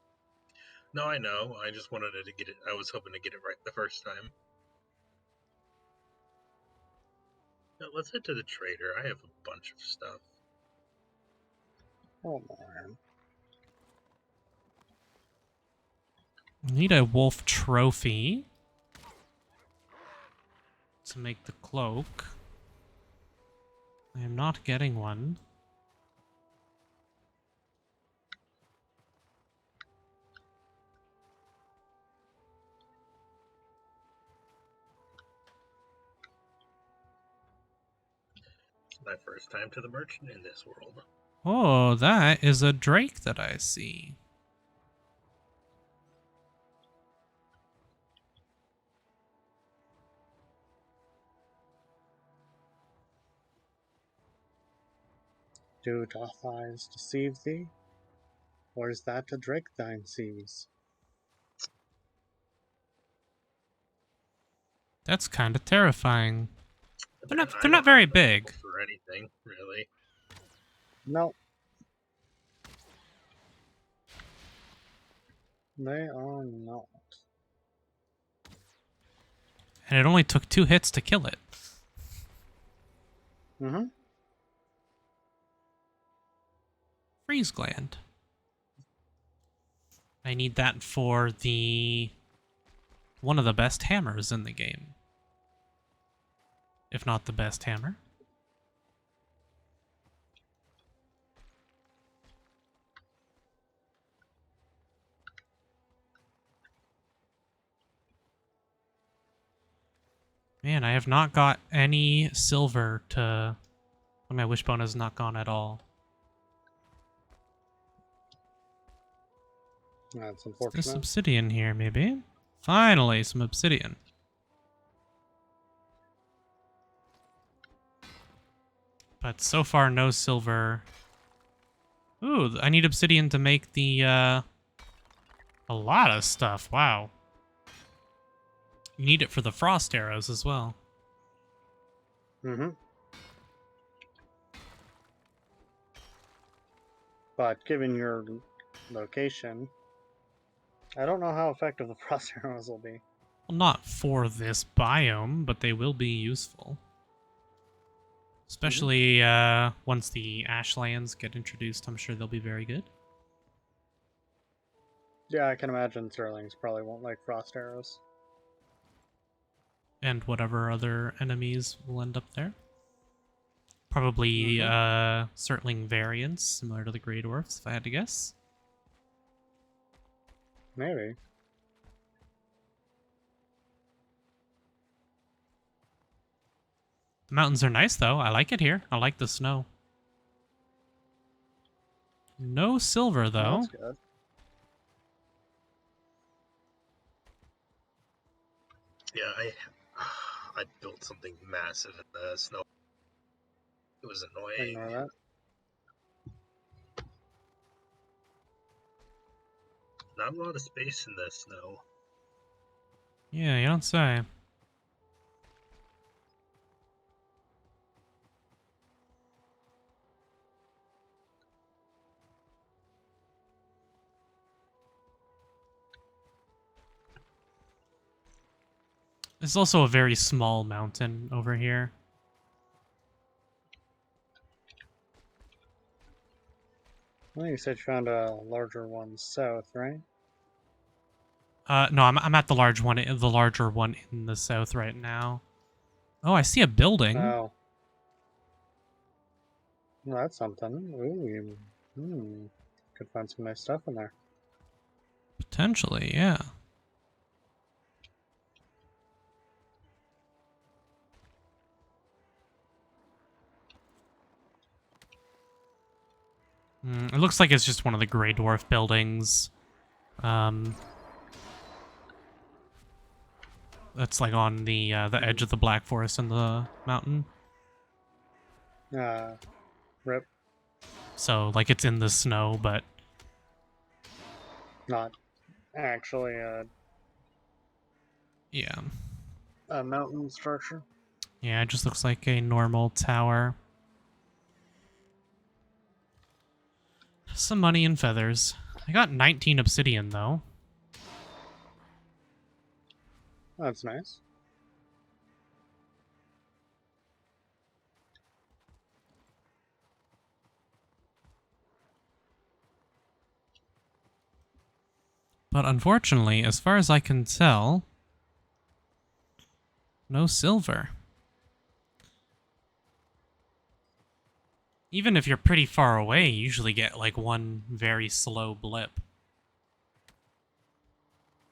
No, I know. I just wanted to get it. I was hoping to get it right the first time. Now, let's head to the trader. I have a bunch of stuff. Oh, man. Need a wolf trophy to make the cloak. I am not getting one. It's my first time to the merchant in this world. Oh, that is a drake that I see. Do doth eyes deceive thee? Or is that a drake thine sees? That's kind of terrifying. They're I not don't very have the big. tools for anything, really. No. They are not. And it only took 2 hits to kill it. Mm-hmm. Freeze gland. I need that for one of the best hammers in the game. If not the best hammer. Man, I have not got any silver to... My wishbone has not gone at all. That's There's unfortunate. obsidian here, maybe? Finally, some obsidian. But so far, no silver. Ooh, I need obsidian to make the, a lot of stuff. Wow. You need it for the frost arrows as well. Mm-hmm. But given your location, I don't know how effective the frost arrows will be. Well, not for this biome, but they will be useful. Especially once the ashlands get introduced, I'm sure they'll be very good. Yeah, I can imagine Zerlings probably won't like frost arrows. And whatever other enemies will end up there. Probably Surtling variants, similar to the Grey Dwarfs, if I had to guess. Maybe. The mountains are nice, though. I like it here. I like the snow. No silver, though. That's good. Yeah, I built something massive in the snow. It was annoying. Ignore that. Not a lot of space in the snow. Yeah, you don't say. It's also a very small mountain over here. Well, you said you found a larger one south, right? No, I'm at the larger one in the south right now. Oh, I see a building. Oh. Well, that's something. Ooh, could find some nice stuff in there. Potentially, yeah. It looks like it's just one of the Grey Dwarf buildings. That's like on the edge of the Black Forest and the mountain. Rip. So, like, it's in the snow, but... Not actually Yeah. a mountain structure. Yeah, it just looks like a normal tower. Some money and feathers. I got 19 obsidian, though. That's nice. But unfortunately, as far as I can tell, no silver. Even if you're pretty far away, you usually get like one very slow blip.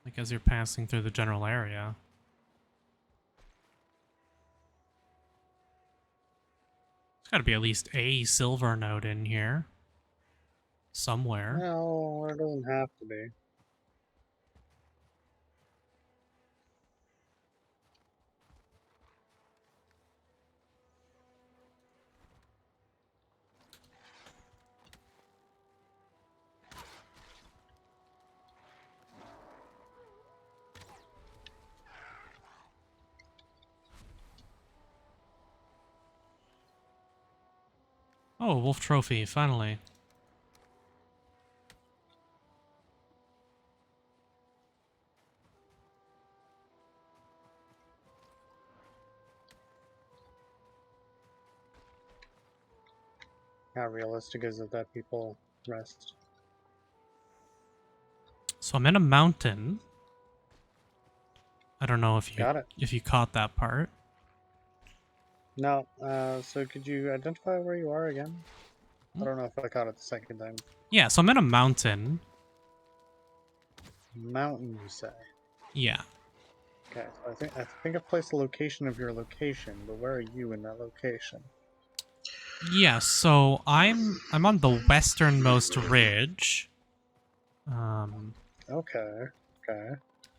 Like as you're passing through the general area. There's gotta be at least a silver node in here. Somewhere. No, it doesn't have to be. Oh, a wolf trophy, finally. How realistic is it that people rest? So I'm in a mountain. I don't know if Got it. you caught that part. No, so could you identify where you are again? I don't know if I caught it the second time. Yeah, so I'm in a mountain. Mountain, you say? Yeah. Okay, so I think I've placed the location of your location, but where are you in that location? Yeah, so I'm on the westernmost ridge. Okay.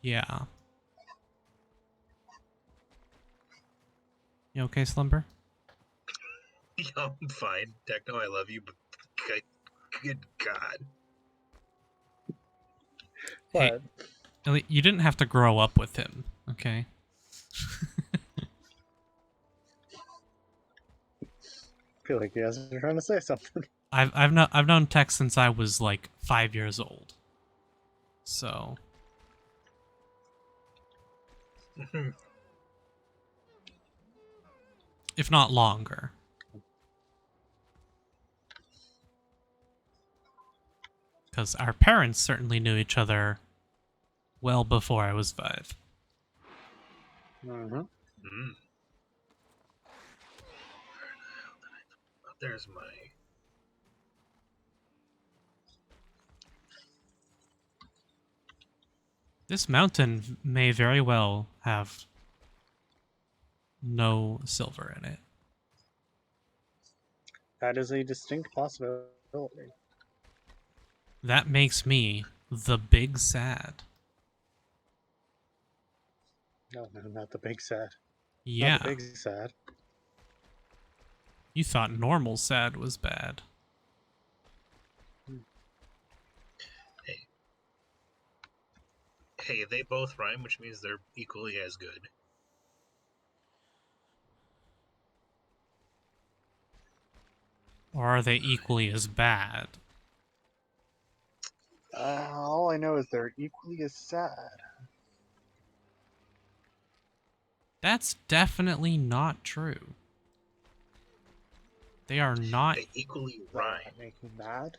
Yeah. You okay, Slumber? Yeah, I'm fine. Techno, I love you, but good God. Hey, But Ellie, you didn't have to grow up with him, okay? I feel like you guys are trying to say something. I've known Tex since I was like 5 years old. So if not longer. Because our parents certainly knew each other well before I was 5. Mm-hmm. Mm. There's my. This mountain may very well have no silver in it. That is a distinct possibility. That makes me the big sad. No, not the big sad. Not the Yeah, big sad. you thought normal sad was bad. Hey. Hey, they both rhyme, which means they're equally as good. Or are they equally as bad? All I know is they're equally as sad. That's definitely not true. They are not. They equally Does rhyme. that make me mad?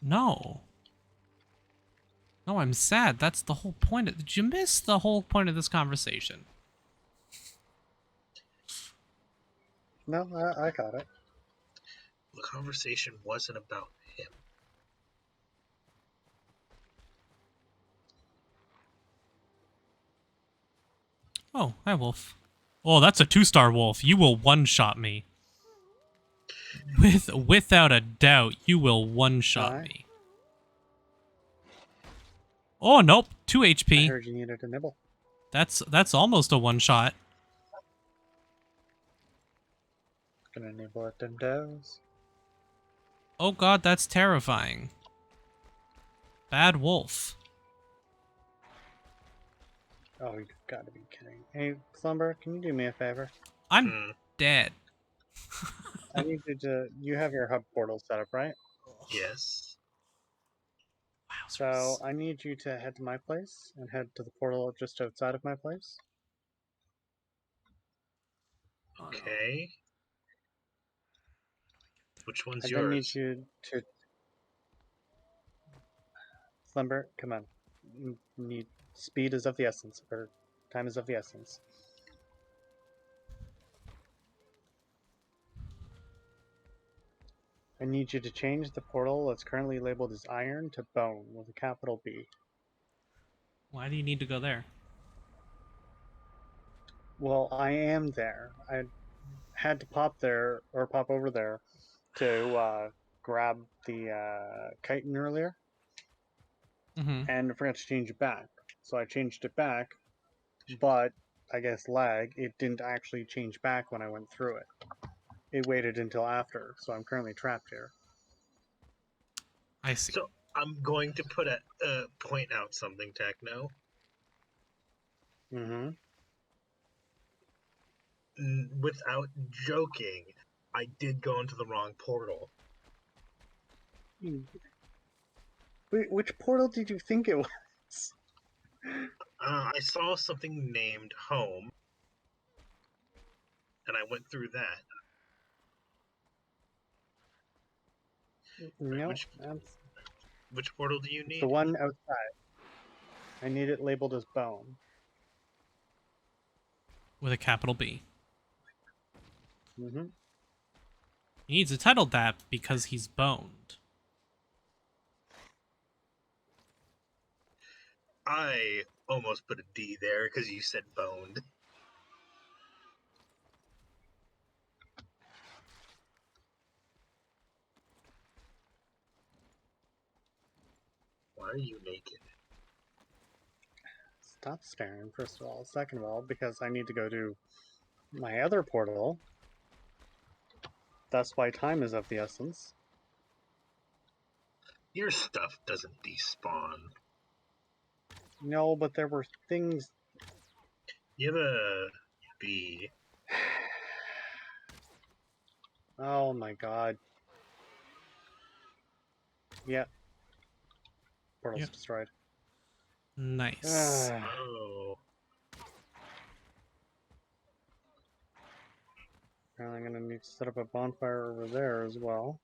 No. No, I'm sad. That's the whole point. Did you miss the whole point of this conversation? No, I got it. The conversation wasn't about him. Oh, hi, Wolf. Oh, that's a 2-star Wolf. You will one-shot me. Without a doubt, you will one-shot Hi. me. Oh, nope. 2 I HP. heard you needed a nibble. That's almost a one-shot. Gonna nibble at them toes. Oh god, that's terrifying. Bad Wolf. Oh, you've got to be kidding. Hey, Slumber, can you do me a favor? I'm dead. I need you to. You have your hub portal set up, right? Yes. So I need you to head to my place and head to the portal just outside of my place. Okay. Which one's I then need yours? you to. Slumber, come on. Need speed is of the essence, or time is of the essence. I need you to change the portal that's currently labeled as iron to bone with a capital B. Why do you need to go there? Well, I am there. I had to pop there or pop over there to grab the chitin earlier, Mm-hmm. and I forgot to change it back. So I changed it back, but I guess lag, it didn't actually change back when I went through it. It waited until after, so I'm currently trapped here. I see. So I'm going to put a point out something, Techno. Mm-hmm. Without joking, I did go into the wrong portal. Wait, which portal did you think it was? I saw something named Home, and I went through that. No, Which that's which portal do you need? the one outside. I need it labeled as bone. With a capital B. Mm-hmm. He needs to title that because he's boned. I almost put a D there because you said boned. Why are you naked? Stop staring, first of all. Second of all, because I need to go to my other portal. That's why time is of the essence. Your stuff doesn't despawn. No, but there were things. You have a B. Oh my god. Yeah. Portal's Yep. destroyed. Nice. Oh. And I'm gonna need to set up a bonfire over there as well.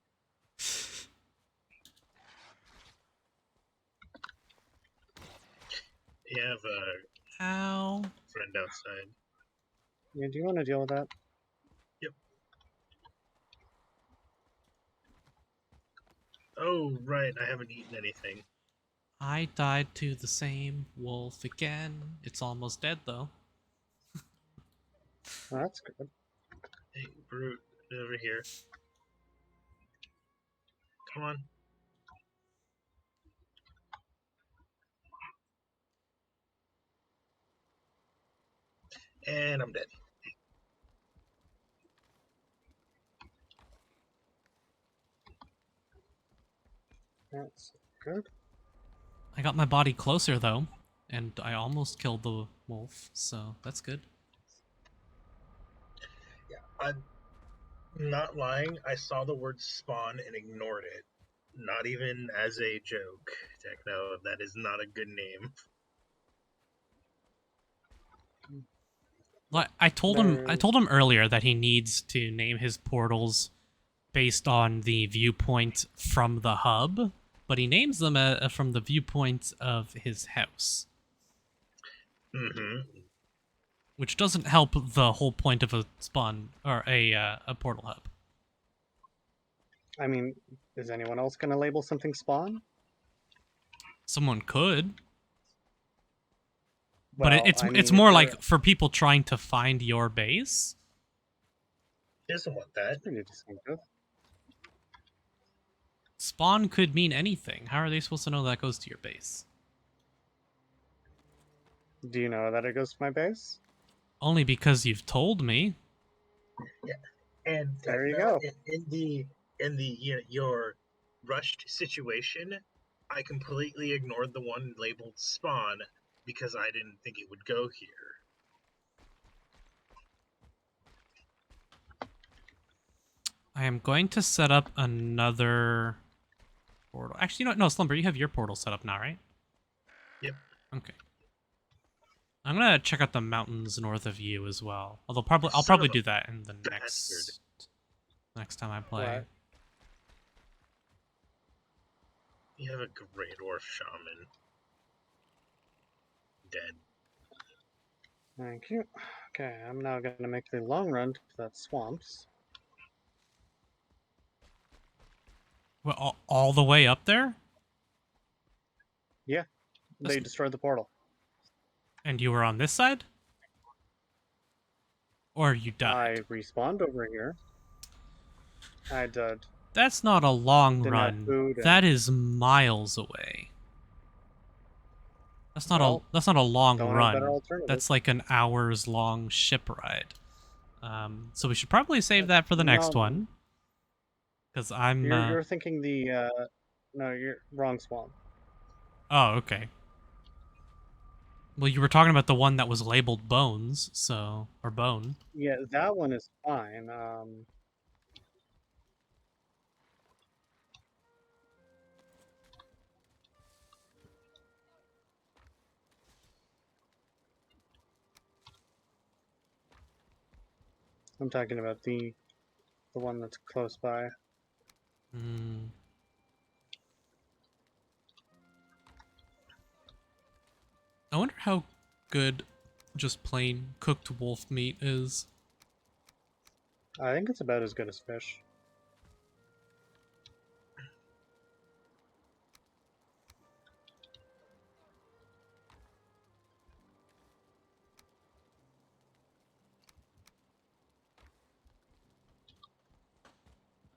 You have a Ow. friend outside. Yeah, do you want to deal with that? Yep. Oh, right. I haven't eaten anything. I died to the same wolf again. It's almost dead, though. Oh, that's good. Hey, Brute, over here. Come on. And I'm dead. That's good. I got my body closer, though, and I almost killed the wolf, so that's good. Yeah, I'm not lying. I saw the word spawn and ignored it. Not even as a joke, Techno. That is not a good name. Like, I told him earlier that he needs to name his portals based on the viewpoint from the hub, but he names them from the viewpoint of his house, Mm-hmm. which doesn't help the whole point of a spawn or a portal hub. I mean, is anyone else gonna label something spawn? Someone could, but Well, it's I mean, it's if more you're, like for people trying to find your base. He doesn't want that. it's pretty distinctive. Spawn could mean anything. How are they supposed to know that goes to your base? Do you know that it goes to my base? Only because you've told me. Yeah. And There you Techno, go. in the your rushed situation, I completely ignored the one labeled spawn because I didn't think it would go here. I am going to set up another portal. Actually, no, Slumber, you have your portal set up now, right? Yep. Okay. I'm gonna check out the mountains north of you as well. Although I'll Son probably of a do that in the bastard. next time I play. What? You have a Grey Dwarf Shaman. Dead. Thank you. Okay, I'm now gonna make the long run to that swamps. Well, all the way up there? Yeah, they That's- destroyed the portal. And you were on this side? Or you I died? respawned over here. I died. That's not a long Didn't have run. food. That is miles away. That's not Well, a long don't have better run. alternatives. That's like an hours long ship ride. So we should probably save that for the next No, one. Because I'm You're thinking the no, you're wrong swamp. oh, okay. Well, you were talking about the one that was labeled Bones, so or Bone. Yeah, that one is fine. I'm talking about the one that's close by. Hmm. I wonder how good just plain cooked wolf meat is. I think it's about as good as fish.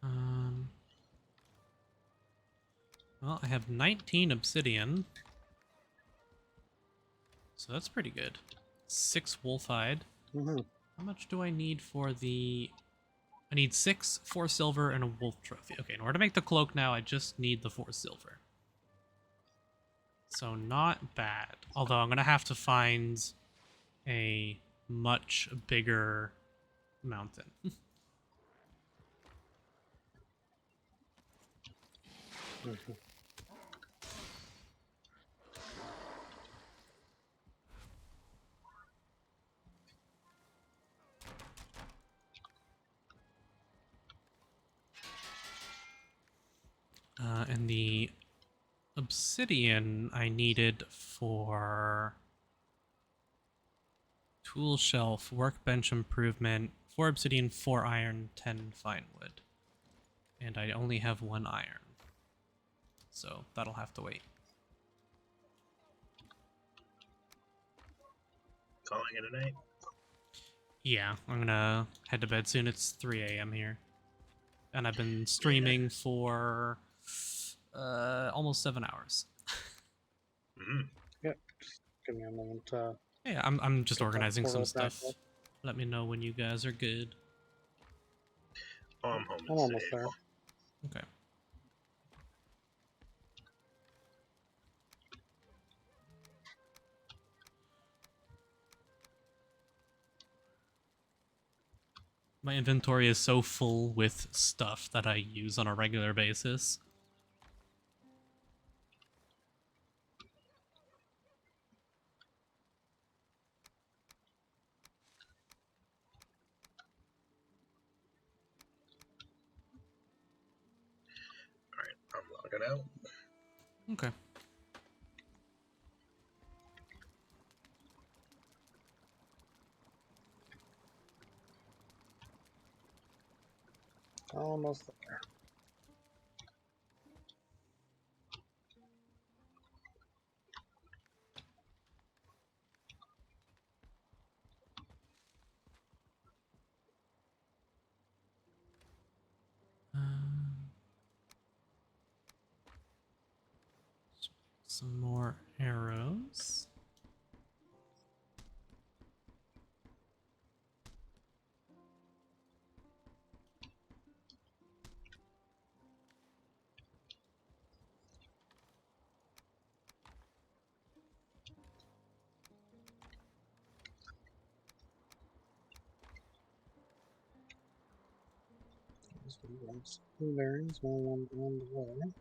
Um. Well, I have 19 obsidian, so that's pretty good. 6 wolf hide. Hmm. How much do I need for the... I need 6, 4 silver, and a wolf trophy. Okay, in order to make the cloak now, I just need the 4 silver. So not bad. Although I'm going to have to find a much bigger mountain. Hmm. And the obsidian I needed for tool shelf, workbench improvement, 4 obsidian, 4 iron, 10 fine wood. And I only have 1 iron. So that'll have to wait. Calling it a night. Yeah, I'm gonna head to bed soon. It's 3 a.m. here. And I've been streaming for almost 7 hours. Mm-hmm. Yep. Just give me a moment. Yeah, I'm just Get that organizing some portal back stuff. up. Let me know when you guys are good. Oh, I'm home. I'm almost there. Okay. My inventory is so full with stuff that I use on a regular basis. Alright, I'm logging out. Okay. Almost there. Some more arrows. Berries, one on the way.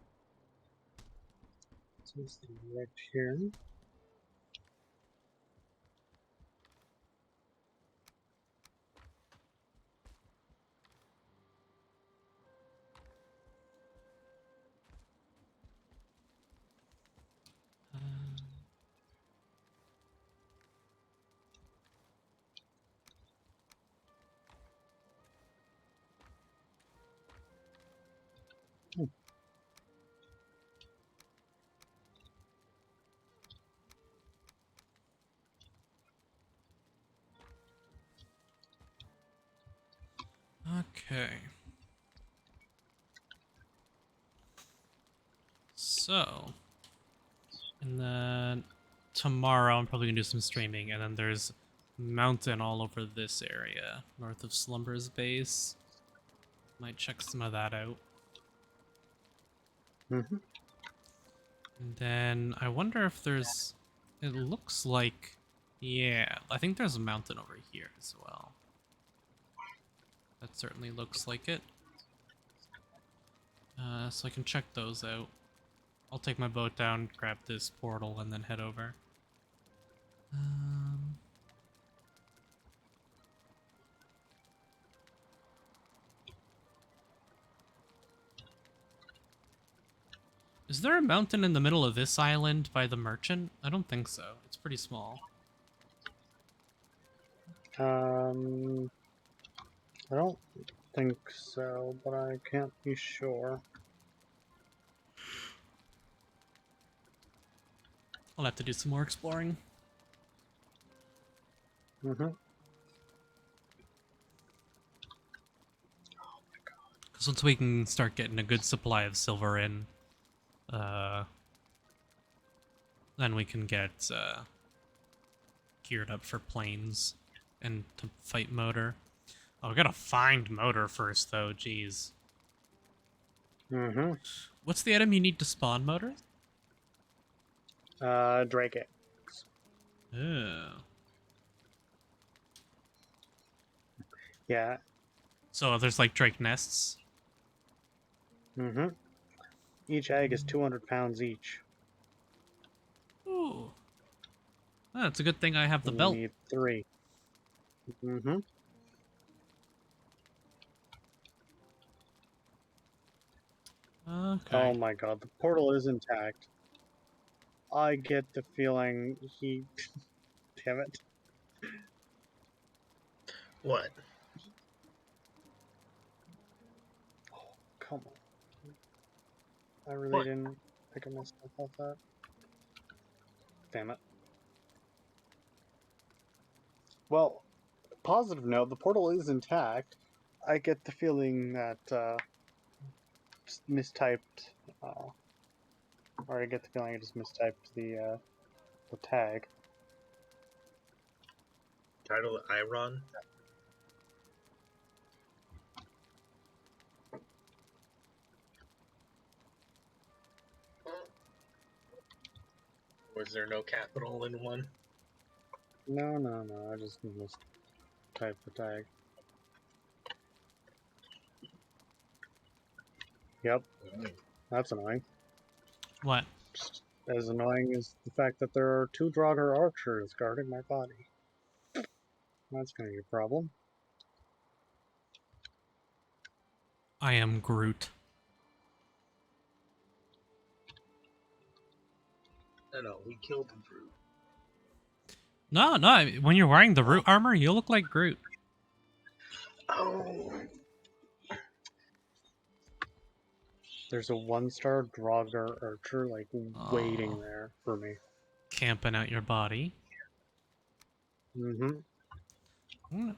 Something right here. Okay. So, and then tomorrow I'm probably gonna do some streaming, and then there's mountain all over this area, north of Slumber's base. Might check some of that out. Mm-hmm. And then I wonder if there's... It looks like... Yeah, I think there's a mountain over here as well. That certainly looks like it. So I can check those out. I'll take my boat down, grab this portal, and then head over. Is there a mountain in the middle of this island by the merchant? I don't think so. It's pretty small. I don't think so, but I can't be sure. I'll have to do some more exploring. Mm-hmm. Because once we can start getting a good supply of silver in, then we can get geared up for planes and to fight Motor. Oh, we gotta find Motor first, though. Jeez. Mm-hmm. What's the item you need to spawn Motor? Drake eggs. Oh. Yeah. So there's like Drake nests. Mm-hmm. Each egg is 200 pounds each. Ooh. Oh, it's a good thing I have the And belt. you need 3. Mm-hmm. Okay. Oh my god, the portal is intact. I get the feeling he... Damn it. What? Come on. I really What? didn't pick myself off that. Damn it. Well, positive note, the portal is intact. I get the feeling that, just mistyped, or I get the feeling I just mistyped the tag. Title Iron? Was there no capital in one? No, I just mistyped the tag. Yep, that's annoying. What? Just as annoying as the fact that there are 2 Draugr archers guarding my body. That's gonna be a problem. I am Groot. No, we killed the brute. No, when you're wearing the root armor, you look like Groot. Oh. There's a 1-star Draugr archer, like, waiting Oh. there for me. Camping out your body. Mm-hmm.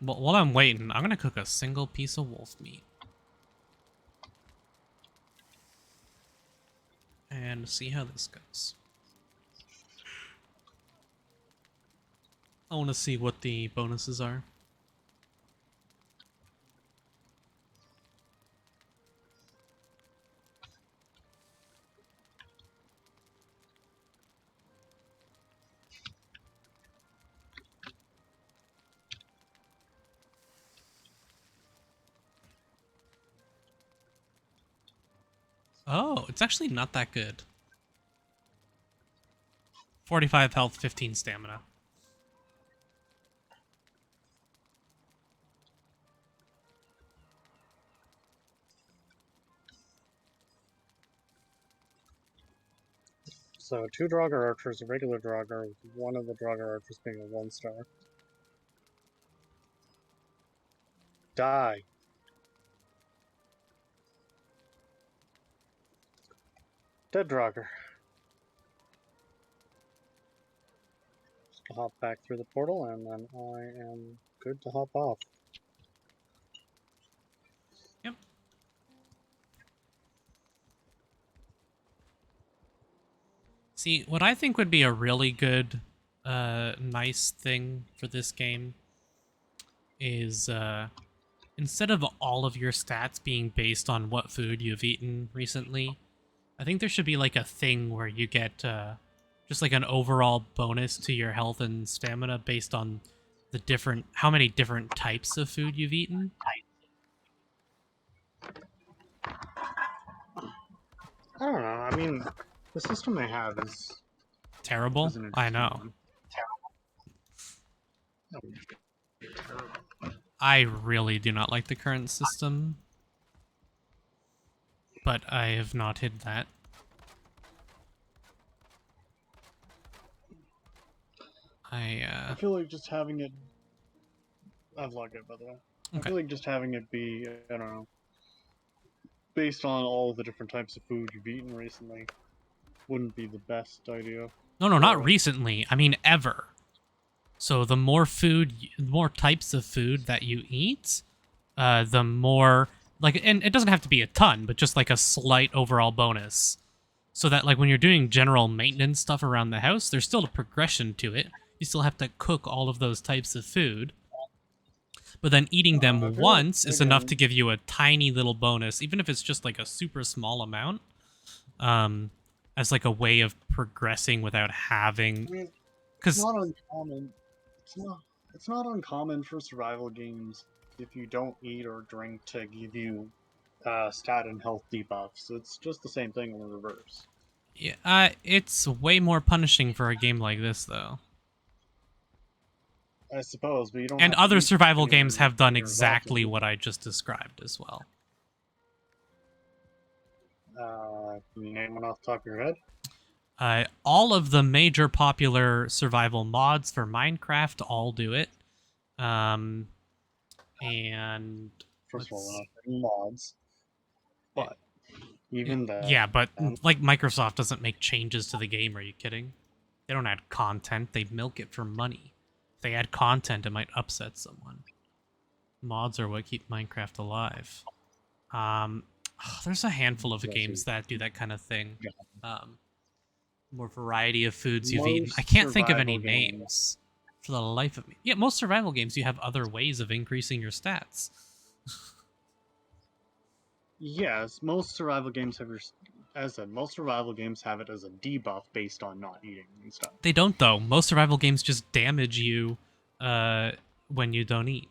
Well, while I'm waiting, I'm gonna cook a single piece of wolf meat. And see how this goes. I want to see what the bonuses are. Oh, it's actually not that good. 45 health, 15 stamina. So 2 Draugr archers, a regular Draugr, with one of the Draugr archers being a 1-star. Die. Dead Draugr. Just hop back through the portal, and then I am good to hop off. Yep. See, what I think would be a really good, nice thing for this game is, instead of all of your stats being based on what food you've eaten recently, I think there should be like a thing where you get just like an overall bonus to your health and stamina based on the how many different types of food you've eaten. I don't know, I mean, the system they have is Terrible? an I interesting know. one. I really do not like the current system, but I have not hid that. I feel like just having it... I've logged it, by the way. I Okay. feel like just having it be, I don't know, based on all the different types of food you've eaten recently wouldn't be the best idea. No, not Or- recently. I mean, ever. So the more more types of food that you eat, the more, like, and it doesn't have to be a ton, but just like a slight overall bonus. So that, like, when you're doing general maintenance stuff around the house, there's still a progression to it. You still have to cook all of those types of food. But then eating I them feel like, once is enough again- to give you a tiny little bonus, even if it's just like a super small amount, as like a way of progressing without I having. mean, it's Because not uncommon. It's not uncommon for survival games if you don't eat or drink to give you stat and health debuffs. It's just the same thing in the reverse. yeah, it's way more punishing for a game like this, though. I suppose, but you don't. And have to other eat survival anywhere games have done near exactly exhaustion. what I just described as well. Can you name one off the top of your head? All of the major popular survival mods for Minecraft all do it. And First of all, we're let's- not doing mods, but even then, yeah, but like Microsoft doesn't make changes to the game. Are you kidding? They don't add content. They milk it for money. If they add content, it might upset someone. Mods are what keep Minecraft alive. There's a handful of games that do that kind of thing. More variety of foods you've eaten. I Most can't think of any survival games- names for the life of me. Yeah, most survival games, you have other ways of increasing your stats. Yes, most survival games have as I said, most survival games have it as a debuff based on not eating and stuff. They don't, though. Most survival games just damage you when you don't eat.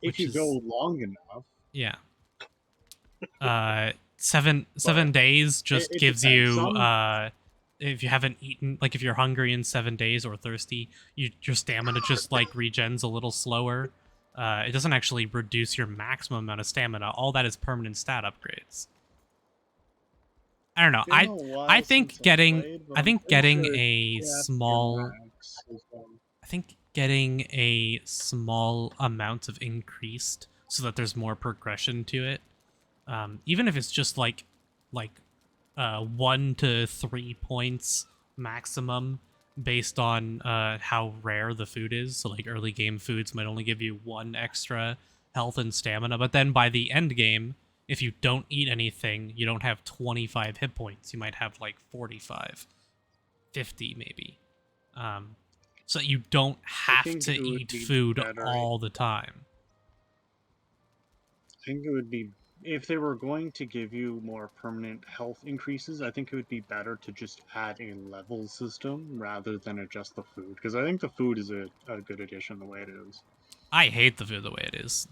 If you go long enough. Yeah. 7 But days just it gives depends. you if you haven't eaten, like if you're hungry in 7 days or thirsty, your stamina just like regens a little slower. It doesn't actually reduce your maximum amount of stamina. All that is permanent stat upgrades. I don't know. It's been a while I think since I getting played, but I I'm think pretty getting sure a it's after small max is, I think getting a small amount of increased so that there's more progression to it. Even if it's just like 1 to 3 points maximum based on how rare the food is. So like early game foods might only give you 1 extra health and stamina, but then by the end game, if you don't eat anything, you don't have 25 hit points. You might have like 45, 50 maybe. So you don't have think to it would eat be food better all the time. I think it would be if they were going to give you more permanent health increases, I think it would be better to just add a level system rather than adjust the food. Because I think the food is a good addition the way it is. I hate the food the way it is.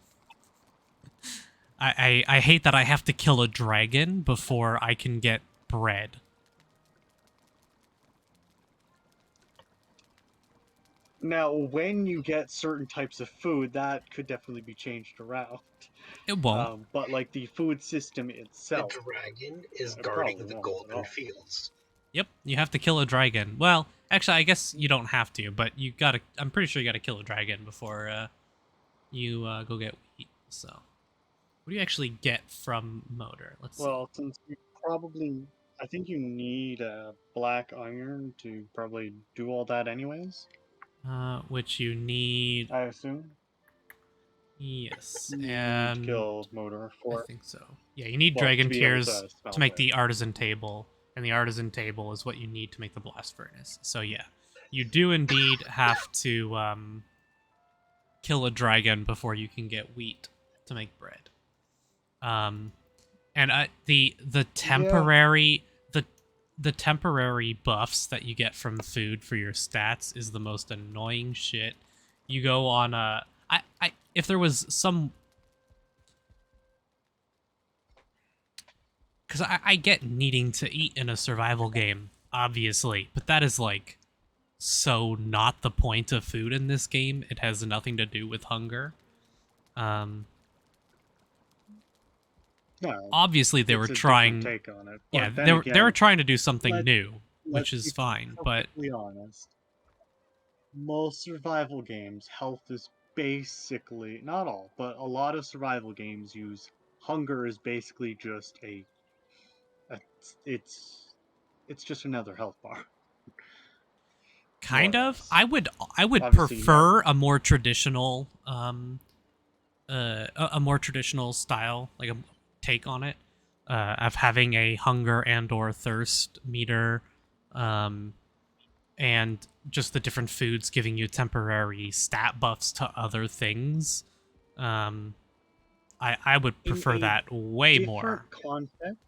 I hate that I have to kill a dragon before I can get bread. Now, when you get certain types of food, that could definitely be changed around. It won't. But like the food system The itself, dragon is it guarding probably the won't at all. golden fields. Yep, you have to kill a dragon. Well, actually, I guess you don't have to, but you gotta. I'm pretty sure you gotta kill a dragon before you go get wheat. So, what do you actually get from Motor? Let's see. well, since you probably, I think you need a black iron to probably do all that, anyways. Which you need. I assume. Yes, You need to and kill Motor I for think so. Yeah, you need well, dragon to be able tears to spell to make it. the artisan table, and the artisan table is what you need to make the blast furnace. So yeah, you do indeed have to kill a dragon before you can get wheat to make bread. And the temporary the temporary buffs that you get from food for your stats is the most annoying shit. You go on a if there was some, because I get needing to eat in a survival game, obviously, but that is like so not the point of food in this game. It has nothing to do with hunger. No, Obviously they it's were a different trying. take on it. Yeah, But then they again, were trying to do something let- new, which let's is be fine. But perfectly honest, most survival games, health is basically not all, but a lot of survival games use hunger is basically just a it's just another health bar. kind more or of, less. I would Obviously, prefer a more traditional a more traditional style, like a take on it, of having a hunger and or thirst meter, and just the different foods giving you temporary stat buffs to other things. I would In prefer a that way more. Different context.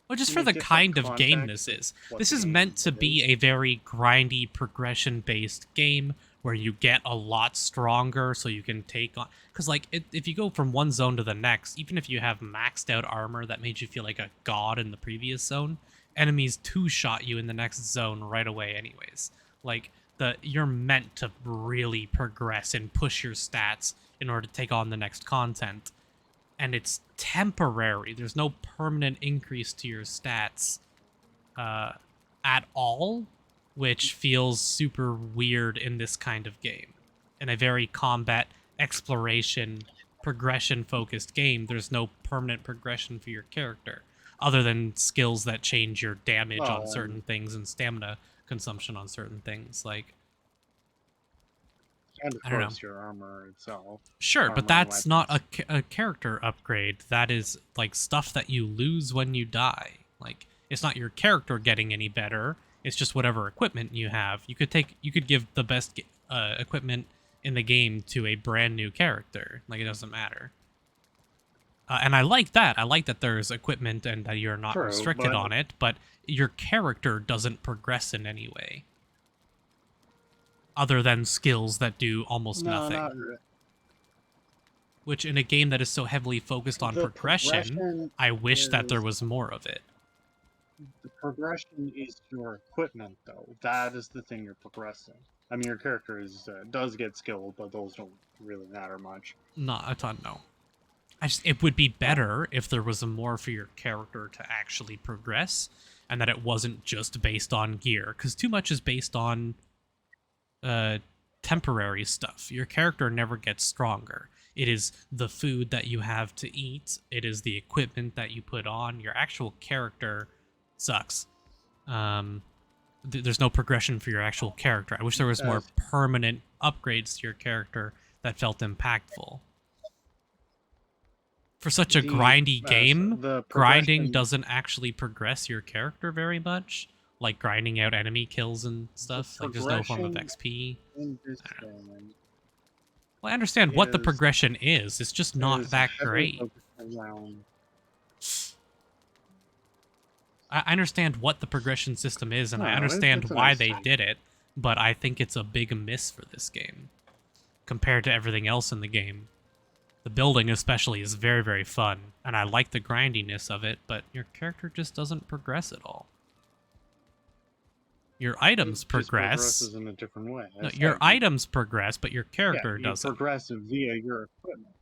Well, just in for a the different kind of game context this of is. what This the is game meant to be is. a very grindy, progression-based game where you get a lot stronger so you can take on... Because, like, if you go from one zone to the next, even if you have maxed out armor that made you feel like a god in the previous zone, enemies two-shot you in the next zone right away anyways. Like, you're meant to really progress and push your stats in order to take on the next content. and it's temporary. There's no permanent increase to your stats at all, which feels super weird in this kind of game. In a very combat, exploration, progression-focused game, there's no permanent progression for your character, other than skills that change your damage Well, on certain things and stamina consumption on certain things. Like, And of I don't know. course, your armor itself. Sure, but Armor and that's not weapons. a character upgrade. That is like stuff that you lose when you die. Like, it's not your character getting any better. It's just whatever equipment you have. You could give the best equipment in the game to a brand new character. Like, it doesn't matter. And I like that. I like that there's equipment and that you're not True, restricted but- on it, but your character doesn't progress in any way. Other than skills that do almost No, nothing. not re- Which, in a game that is so heavily focused on The progression, I wish that there is- was more of it. The progression is your equipment, though. That is the thing you're progressing. I mean, your character does get skilled, but those don't really matter much. Not a ton, no. It would be better if there was more for your character to actually progress, and that it wasn't just based on gear, because too much is based on temporary stuff. Your character never gets stronger. It is the food that you have to eat. It is the equipment that you put on. Your actual character sucks. There's no progression for your actual character. I wish there was more Yes. permanent upgrades to your character that felt impactful. For such a grindy game, the grinding progression- doesn't actually progress your character very much. Like grinding out enemy kills and stuff. Like, there's no form of progression- XP. in this game Well, I understand what the is- progression is. It's just not is that heavily great. focused around- I understand what the progression system is, and I No, understand it's a why nice they thing. did it, but I think it's a big miss for this game compared to everything else in the game. The building especially is very, very fun, and I like the grindiness of it, but your character just doesn't progress at all. Your items It just progress. progresses in a different way. No, That's your how you- items progress, but your character you doesn't. progress via your equipment.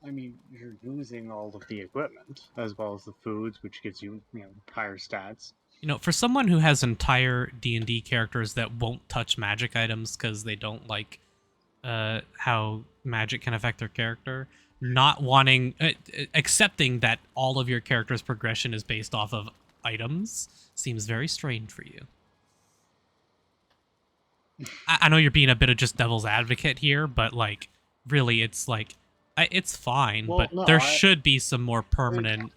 I mean, you're using all of the equipment as well as the foods, which gives you, higher stats. You know, for someone who has entire D&D characters that won't touch magic items because they don't like how magic can affect their character, not wanting, accepting that all of your character's progression is based off of items seems very strange for you. I know you're being a bit of just devil's advocate here, but like, really, it's like, it's fine, Well, but no, there I- should be some more permanent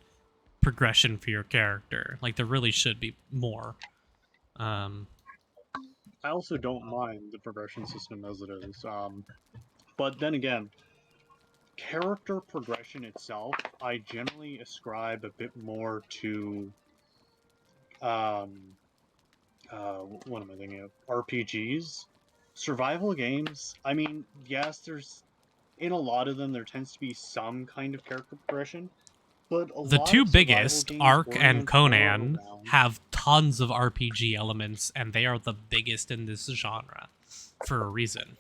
progression for your character. Like, there really should be more. I also don't mind the progression system as it is. But then again, character progression itself, I generally ascribe a bit more to, what am I thinking of? RPGs, survival games. I mean, yes, in a lot of them there tends to be some kind of character progression, but The lot two of survival biggest, games Ark orient and more Conan, around- have tons of RPG elements, and they are the biggest in this genre for a reason.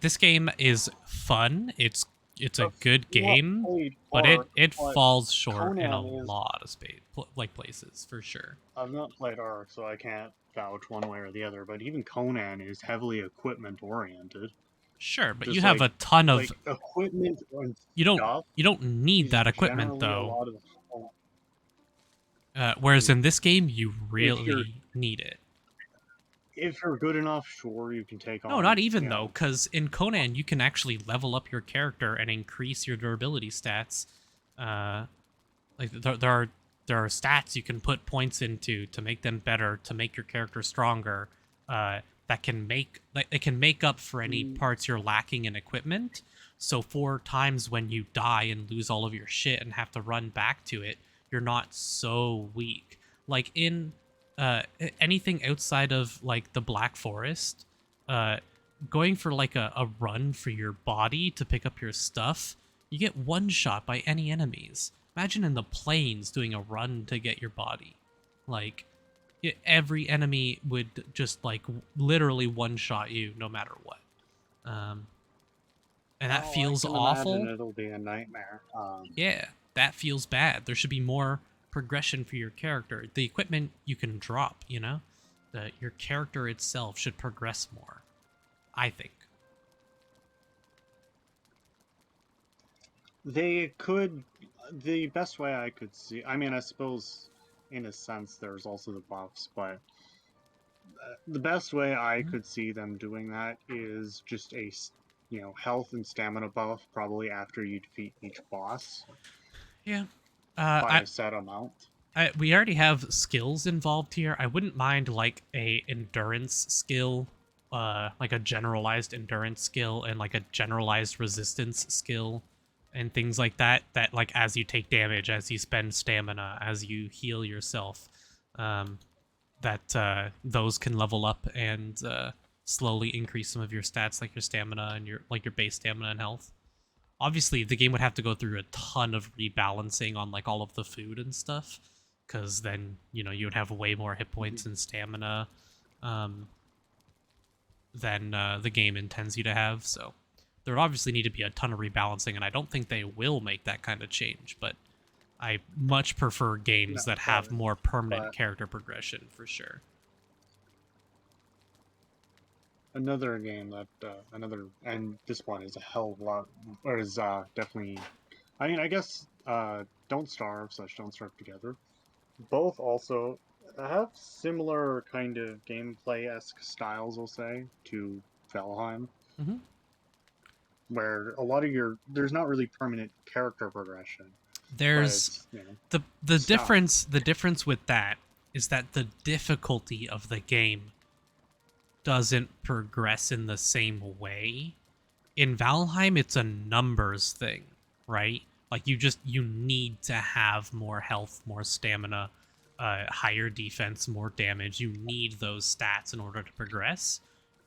This game is fun. It's a good game, but it falls short in a Conan is- lot of places for sure. I've not played Ark, so I can't vouch one way or the other, but even Conan is heavily equipment oriented. Sure, but Just you have like- a ton of Like equipment and you don't stuff you don't need is that equipment generally a though. lot of the- Whereas in this game, you you're- really need it. If you're good enough, sure, you can take on. No, not even you though, know, because in Conan you can actually level up your character and increase your durability stats. Like there are stats you can put points into to make them better, to make your character stronger. That can make up for any parts you're lacking in equipment. So 4 times when you die and lose all of your shit and have to run back to it, you're not so weak. Like in anything outside of like the Black Forest, going for like a run for your body to pick up your stuff, you get one shot by any enemies. Imagine in the plains doing a run to get your body. Like, every enemy would just like literally one shot you no matter what. And that Oh, feels I can awful. imagine it'll be a nightmare. Yeah, that feels bad. There should be more progression for your character. The equipment you can drop, you know? Your character itself should progress more, I think. They could. The best way I could see. I mean, I suppose, in a sense, there's also the buffs, but the best way I Mhm. could see them doing that is just health and stamina buff, probably after you defeat each boss Yeah. by a set amount. We already have skills involved here. I wouldn't mind like a endurance skill, like a generalized endurance skill and like a generalized resistance skill and things like that. That like as you take damage, as you spend stamina, as you heal yourself, um, that those can level up and slowly increase some of your stats, like your stamina and your base stamina and health. Obviously, the game would have to go through a ton of rebalancing on like all of the food and stuff, because then you would have way more hit points and stamina um, than the game intends you to have. So there would obviously need to be a ton of rebalancing, and I don't think they will make that kind of change. But I much prefer No, games that have probably, more permanent but character progression for sure. another game that and this one is a hell of a lot, or is definitely. I mean, I guess Don't Starve / Don't Starve Together. Both also have similar kind of gameplay-esque styles, I'll say, to Valheim, Hmm. where there's not really permanent character progression, but There's it's the stuff. difference with that is that the difficulty of the game doesn't progress in the same way. In Valheim, it's a numbers thing, right? Like you need to have more health, more stamina, higher defense, more damage. You need those stats in order to progress.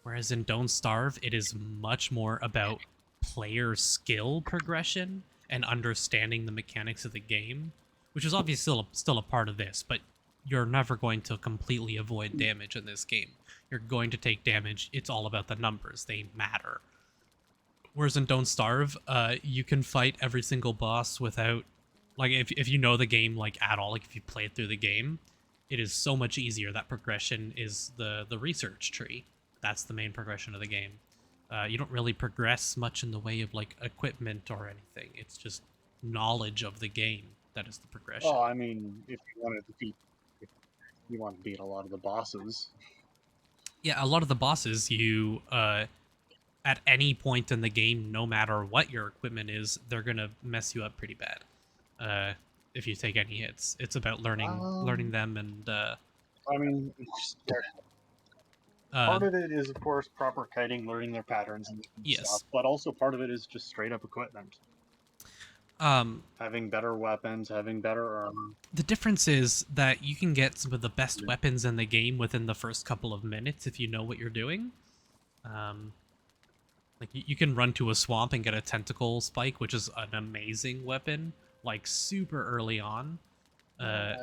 Whereas in Don't Starve, it is much more about player skill progression and understanding the mechanics of the game, which is obviously still a part of this, but you're never going to completely avoid damage in this game. You're going to take damage. It's all about the numbers. They matter. Whereas in Don't Starve, you can fight every single boss without, like, if you know the game like at all, like if you play it through the game, it is so much easier. That progression is the research tree. That's the main progression of the game. You don't really progress much in the way of like equipment or anything. It's just knowledge of the game that is the progression. Oh, I mean, if you want to beat a lot of the bosses, Yeah, a lot of the bosses you at any point in the game, no matter what your equipment is, they're gonna mess you up pretty bad. If you take any hits, it's about learning um, them and I mean, uh, part of it is, of course, proper kiting, learning their patterns and stuff, yes. but also part of it is just straight up equipment. Um, Having better weapons, having better armor. the difference is that you can get some of the best weapons in the game within the first couple of minutes if you know what you're doing. Um, like you can run to a swamp and get a tentacle spike, which is an amazing weapon, like super early on. Uh, I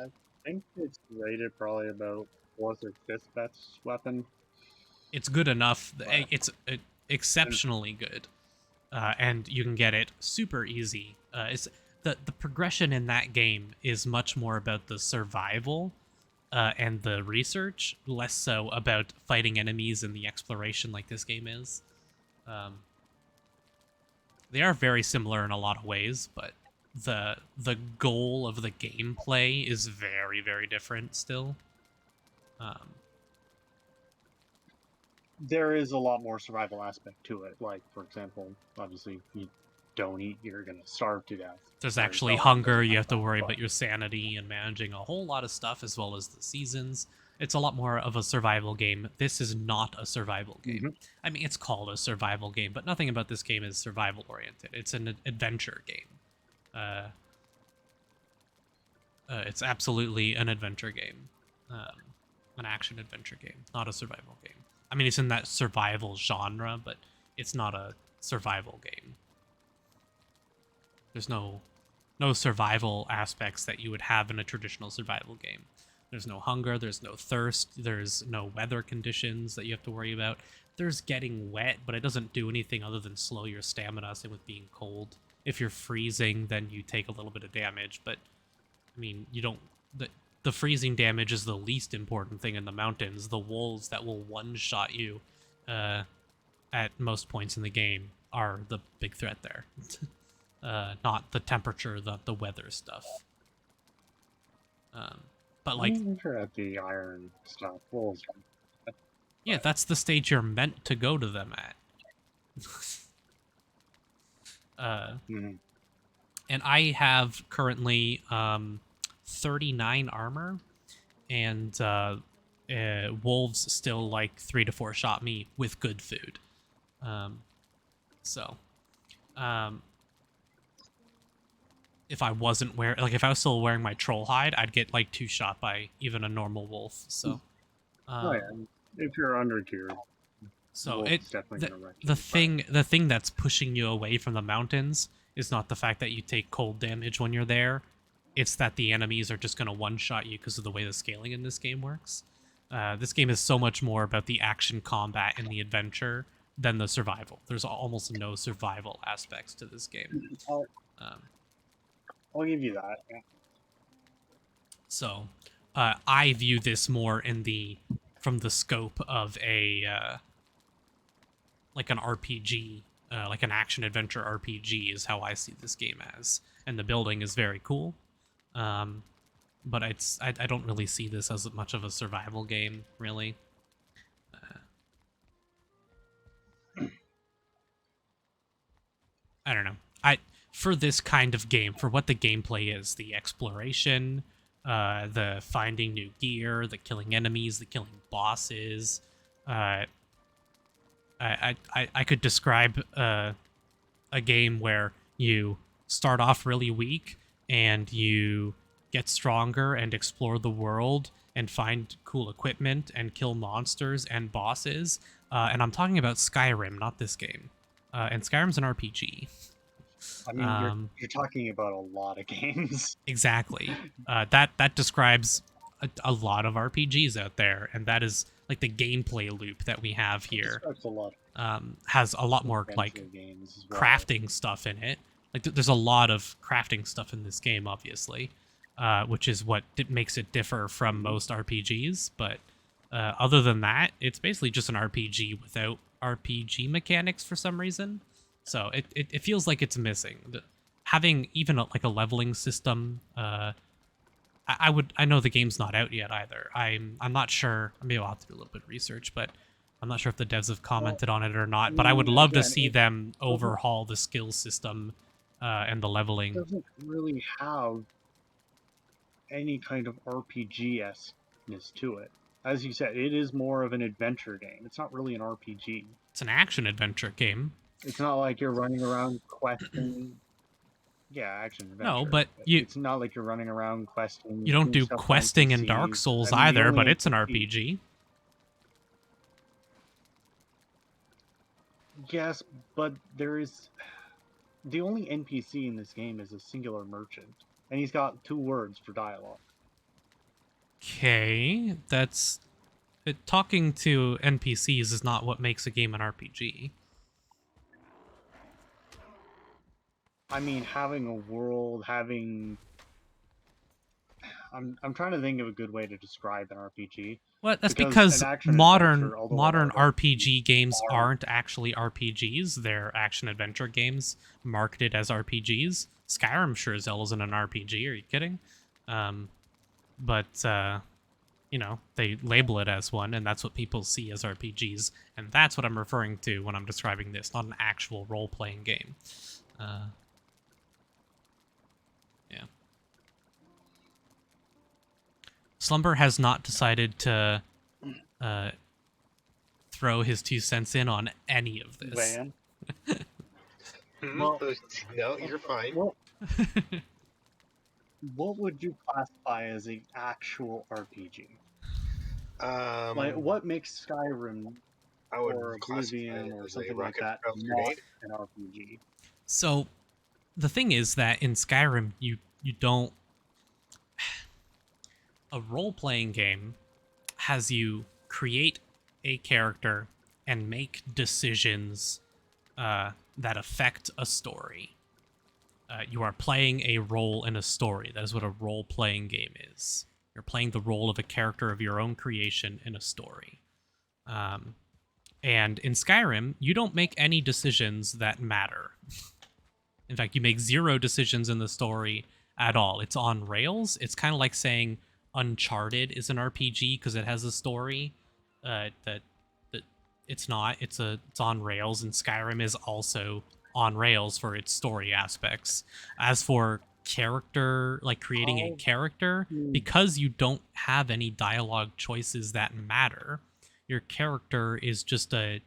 think it's rated probably about fourth or fifth best weapon. it's good enough. But It's and, exceptionally good, and you can get it super easy. It's the progression in that game is much more about the survival and the research, less so about fighting enemies and the exploration like this game is. Um, they are very similar in a lot of ways, but the goal of the gameplay is very different still. Um, there is a lot more survival aspect to it. Like, for example, obviously, if you don't eat, you're going to starve to death. There's Whereas actually Valheim hunger. doesn't You have have to that. worry But about your sanity and managing a whole lot of stuff, as well as the seasons. It's a lot more of a survival game. This is not a survival game. mhm. I mean, it's called a survival game, but nothing about this game is survival oriented. It's an adventure game. Uh, it's absolutely an adventure game, an action adventure game, not a survival game. I mean, it's in that survival genre, but it's not a survival game. There's no survival aspects that you would have in a traditional survival game. There's no hunger, there's no thirst, there's no weather conditions that you have to worry about. There's getting wet, but it doesn't do anything other than slow your stamina, same with being cold. If you're freezing, then you take a little bit of damage, but I mean, you don't... The freezing damage is the least important thing in the mountains. The wolves that will one-shot you at most points in the game are the big threat there. Not the temperature, the weather stuff. But like... I'm sure at the iron stuff, wolves. Yeah, that's the stage you're meant to go to them at. And I have currently 39 armor, and wolves still like 3 to 4 shot me with good food. If I wasn't wearing, like, if I was still wearing my troll hide, I'd get like 2 shot by even a normal wolf. So, Oh yeah, if you're under tier, so wolf's it definitely gonna wreck you, the thing that's pushing you away from the mountains is not the fact that you take cold damage when you're there. It's that the enemies are just going to one-shot you because of the way the scaling in this game works. This game is so much more about the action combat and the adventure than the survival. There's almost no survival aspects to this game. I'll give you that. Yeah. So, I view this more from the scope of like an RPG, like an action-adventure RPG is how I see this game as. And the building is very cool. But I don't really see this as much of a survival game, really. I don't know. For this kind of game, for what the gameplay is, the exploration, the finding new gear, the killing enemies, the killing bosses, I could describe a game where you start off really weak and you get stronger and explore the world and find cool equipment and kill monsters and bosses. And I'm talking about Skyrim, not this game. And Skyrim's an RPG. I mean, you're talking about a lot of games. Exactly. That describes a lot of RPGs out there, and that is like the gameplay loop that we have here. Has a lot more like crafting stuff in it. Like there's a lot of crafting stuff in this game, obviously, which is what makes it differ from most RPGs. But other than that, it's basically just an RPG without RPG mechanics for some reason. So it feels like it's missing. Having even like a leveling system, I know the game's not out yet either. I'm not sure. Maybe I'll have to do a little bit of research, but I'm not sure if the devs have commented on it or not. But I would love to see them overhaul the skill system and the leveling. It doesn't really have any kind of RPG-esqueness to it. As you said, it is more of an adventure game. It's not really an RPG. It's an action-adventure game. It's not like you're running around questing. Yeah, action-adventure. No, but it's not like you're running around questing. You don't do questing in Dark Souls either, but it's an RPG. Yes, but there is... The only NPC in this game is a singular merchant. And he's got 2 words for dialogue. Okay, that's... Talking to NPCs is not what makes a game an RPG. I mean, having a world, having... I'm trying to think of a good way to describe an RPG. Well, that's because modern RPG games aren't actually RPGs. They're action-adventure games marketed as RPGs. Skyrim sure as hell isn't an RPG. Are you kidding? But you know, they label it as one, and that's what people see as RPGs. And that's what I'm referring to when I'm describing this, not an actual role-playing game. Yeah. Slumber has not decided to throw his 2 cents in on any of this. Well, no, you're fine. Well, what would you classify as an actual RPG? Like, what makes Skyrim or Oblivion or something like that not an RPG? So, the thing is that in Skyrim, you don't... A role-playing game has you create a character and make decisions that affect a story. You are playing a role in a story. That is what a role-playing game is. You're playing the role of a character of your own creation in a story. And in Skyrim, you don't make any decisions that matter. In fact, you make 0 decisions in the story at all. It's on rails. It's kind of like saying Uncharted is an RPG because it has a story. That it's not. It's on rails, and Skyrim is also on rails for its story aspects. As for character, like creating a character, because you don't have any dialogue choices that matter, your character is just they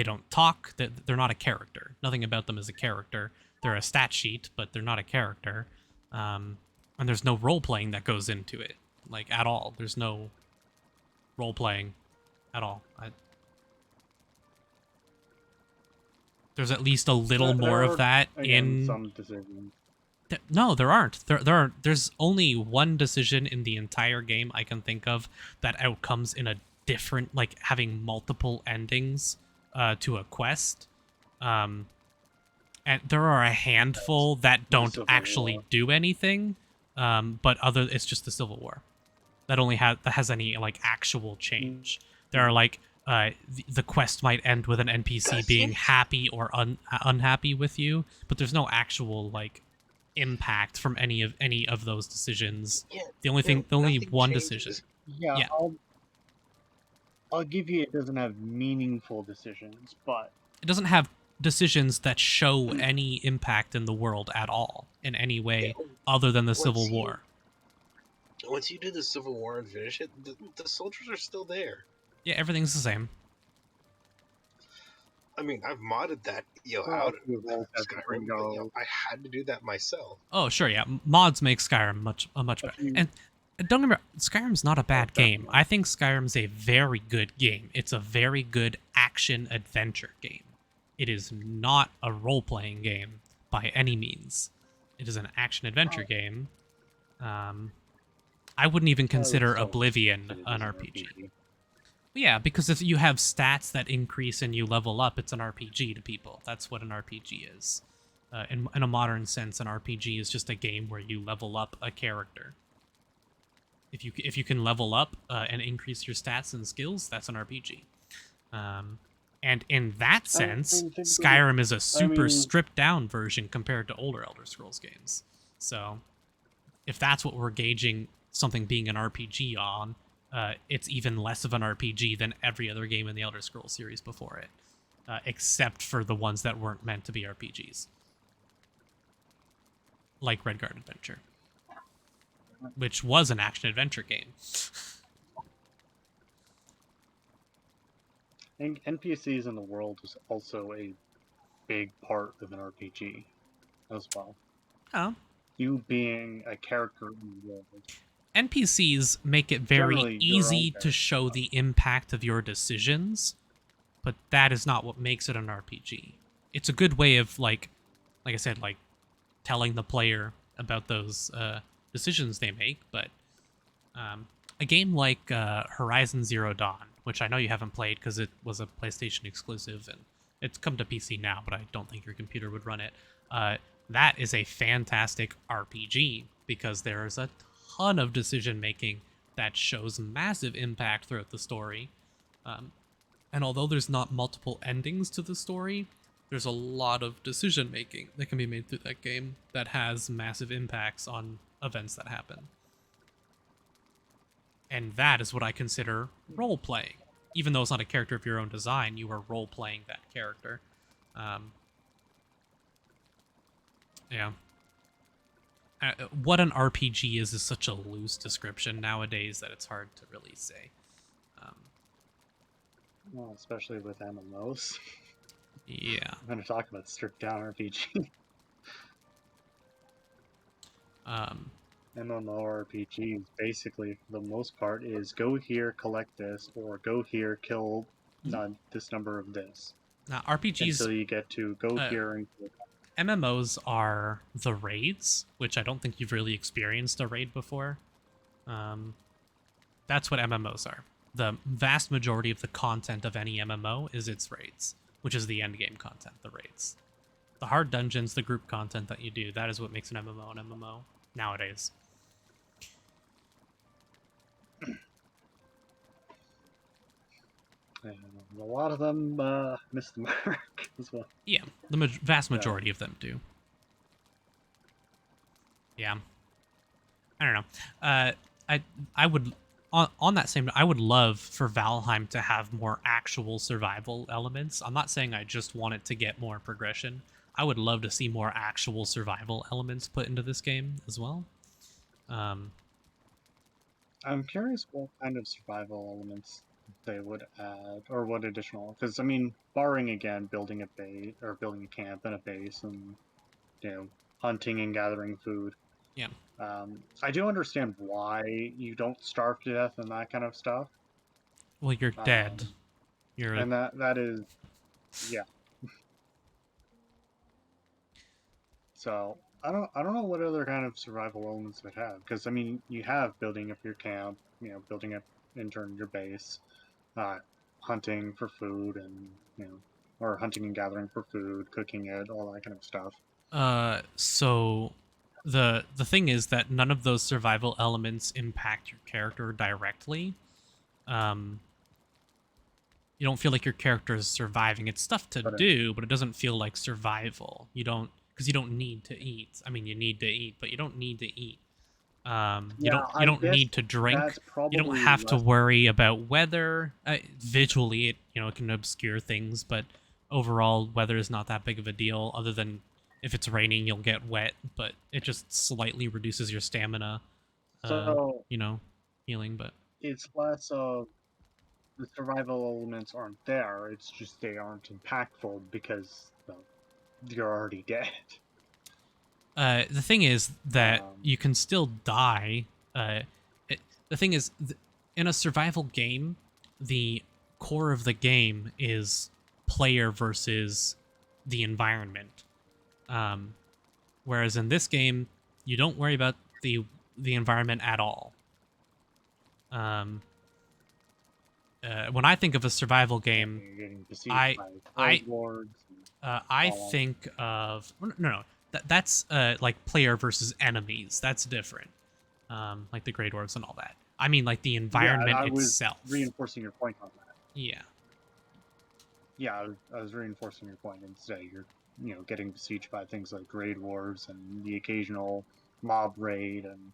don't talk. They're not a character. Nothing about them is a character. They're a stat sheet, but they're not a character. And there's no role playing that goes into it, like at all. There's no role playing at all. There's at least a little more of that in some decisions. No, there aren't. There's only one decision in the entire game I can think of that outcomes in a different, like having multiple endings to a quest. And there are a handful that don't actually do anything. But it's just the Civil War that has any like actual change. There are like the quest might end with an NPC being happy or unhappy with you, but there's no actual like impact from any of those decisions. Yeah, the only one decision. Yeah. I'll give you it doesn't have meaningful decisions, but it doesn't have decisions that show any impact in the world at all in any way other than the Civil War. Once you do the Civil War and finish it, the soldiers are still there. Yeah, everything's the same. I mean, I've modded that out of Skyrim, but I had to do that myself. Oh, sure, yeah. Mods make Skyrim much better. And don't remember, Skyrim's not a bad game. I think Skyrim's a very good game. It's a very good action-adventure game. It is not a role-playing game by any means. It is an action-adventure game. I wouldn't even consider Oblivion an RPG. Yeah, because if you have stats that increase and you level up, it's an RPG to people. That's what an RPG is. In a modern sense, an RPG is just a game where you level up a character. If you can level up and increase your stats and skills, that's an RPG. And in that sense, Skyrim is a super stripped down version compared to older Elder Scrolls games. So, if that's what we're gauging something being an RPG on, it's even less of an RPG than every other game in the Elder Scrolls series before it, except for the ones that weren't meant to be RPGs, like Redguard Adventure, which was an action-adventure game. I think NPCs in the world is also a big part of an RPG as well. Oh. You being a character in the world. NPCs make it very easy to show the impact of your decisions, but that is not what makes it an RPG. It's a good way of, like I said, like telling the player about those decisions they make, but a game like Horizon Zero Dawn, which I know you haven't played because it was a PlayStation exclusive, and it's come to PC now, but I don't think your computer would run it. That is a fantastic RPG because there's a ton of decision making that shows massive impact throughout the story. And although there's not multiple endings to the story, there's a lot of decision making that can be made through that game that has massive impacts on events that happen. And that is what I consider role playing. Even though it's not a character of your own design, you are role playing that character. Yeah. What an RPG is such a loose description nowadays that it's hard to really say. Well, especially with MMOs. Yeah. I'm going to talk about stripped down RPG. MMORPGs, basically, for the most part, is go here, collect this, or go here, kill this number of this. Now, RPGs... Until you get to go here and kill. MMOs are the raids, which I don't think you've really experienced a raid before. That's what MMOs are. The vast majority of the content of any MMO is its raids, which is the end game content, the raids. The hard dungeons, the group content that you do, that is what makes an MMO nowadays. And a lot of them miss the mark as well. Yeah, the vast majority of them do. Yeah. I don't know. I would on that same. I would love for Valheim to have more actual survival elements. I'm not saying I just want it to get more progression. I would love to see more actual survival elements put into this game as well. I'm curious what kind of survival elements they would add, or what additional. Because I mean, barring again building a base or building a camp and a base, and hunting and gathering food. Yeah. I do understand why you don't starve to death and that kind of stuff. Well, you're dead. You're and that is, yeah. So I don't know what other kind of survival elements it have, because I mean you have building up your camp, building up in turn your base, hunting for food, and or hunting and gathering for food, cooking it, all that kind of stuff. So the thing is that none of those survival elements impact your character directly. You don't feel like your character is surviving. It's stuff to do, but it doesn't feel like survival. You don't, because you don't need to eat. I mean, you need to eat, but you don't need to eat. You don't need to drink. You don't have to worry about weather. Visually, it can obscure things, but overall, weather is not that big of a deal. Other than if it's raining, you'll get wet, but it just slightly reduces your stamina. So healing, but it's less of the survival elements aren't there. It's just they aren't impactful because you're already dead. The thing is that you can still die. The thing is, in a survival game, the core of the game is player versus the environment. Whereas in this game, you don't worry about the environment at all. When I think of a survival game, I think of no. That's like player versus enemies. That's different. Like the Grey Dwarves and all that. I mean, like the environment itself. I was reinforcing your point on that. Yeah. Yeah, I was reinforcing your point. Instead, you're getting besieged by things like Grey Dwarves and the occasional mob raid and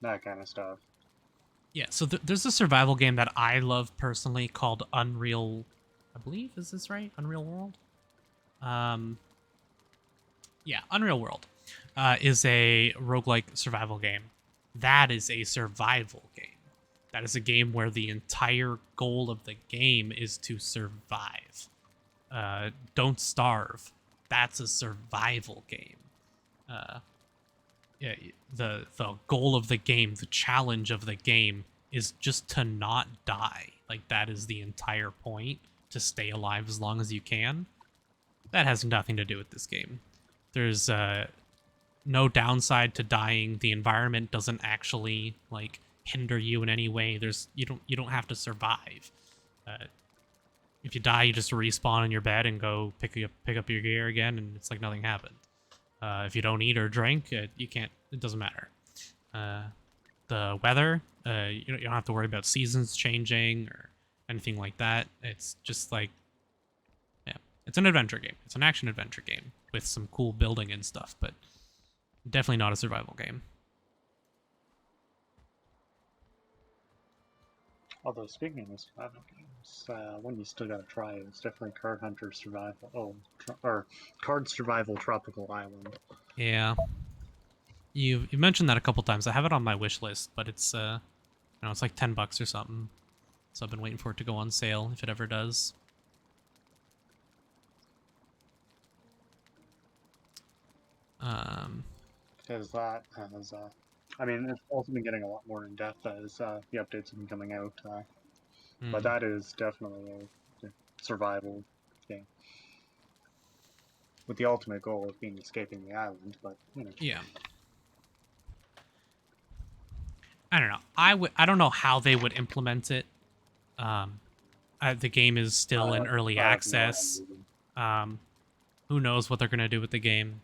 that kind of stuff. Yeah, so there's a survival game that I love personally called Unreal, I believe, is this right? Unreal World? Yeah, Unreal World is a roguelike survival game. That is a survival game. That is a game where the entire goal of the game is to survive. Don't starve. That's a survival game. Yeah, the goal of the game, the challenge of the game is just to not die. Like, that is the entire point, to stay alive as long as you can. That has nothing to do with this game. There's no downside to dying. The environment doesn't actually like hinder you in any way. You don't have to survive. If you die, you just respawn in your bed and go pick up your gear again, and it's like nothing happened. If you don't eat or drink, you can't. It doesn't matter. The weather, you don't have to worry about seasons changing or anything like that. It's just like, yeah, it's an adventure game. It's an action adventure game with some cool building and stuff, but definitely not a survival game. Although, speaking of survival games, one you still gotta try is definitely Card Hunter Survival. Or Card Survival Tropical Island. Yeah. You've mentioned that a couple times. I have it on my wish list, but it's it's like $10 or something. So I've been waiting for it to go on sale if it ever does. Because that has, I mean, it's also been getting a lot more in depth as the updates have been coming out. But that is definitely a survival game. With the ultimate goal of being escaping the island, but Yeah. I don't know. I don't know how they would implement it. The game is still in early I have no access. idea. Who knows what they're gonna do with the game?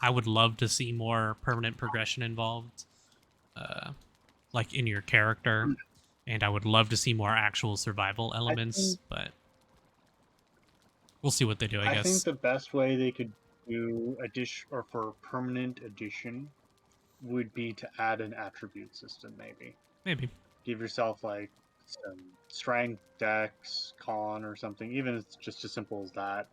I would love to see more permanent progression involved, like in your character, and I would love to see more actual survival elements. But we'll see what they do. I I think guess. the best way they could do addition or for permanent addition would be to add an attribute system, maybe. Maybe. Give yourself like some strength, dex, con, or something, even if it's just as simple as that,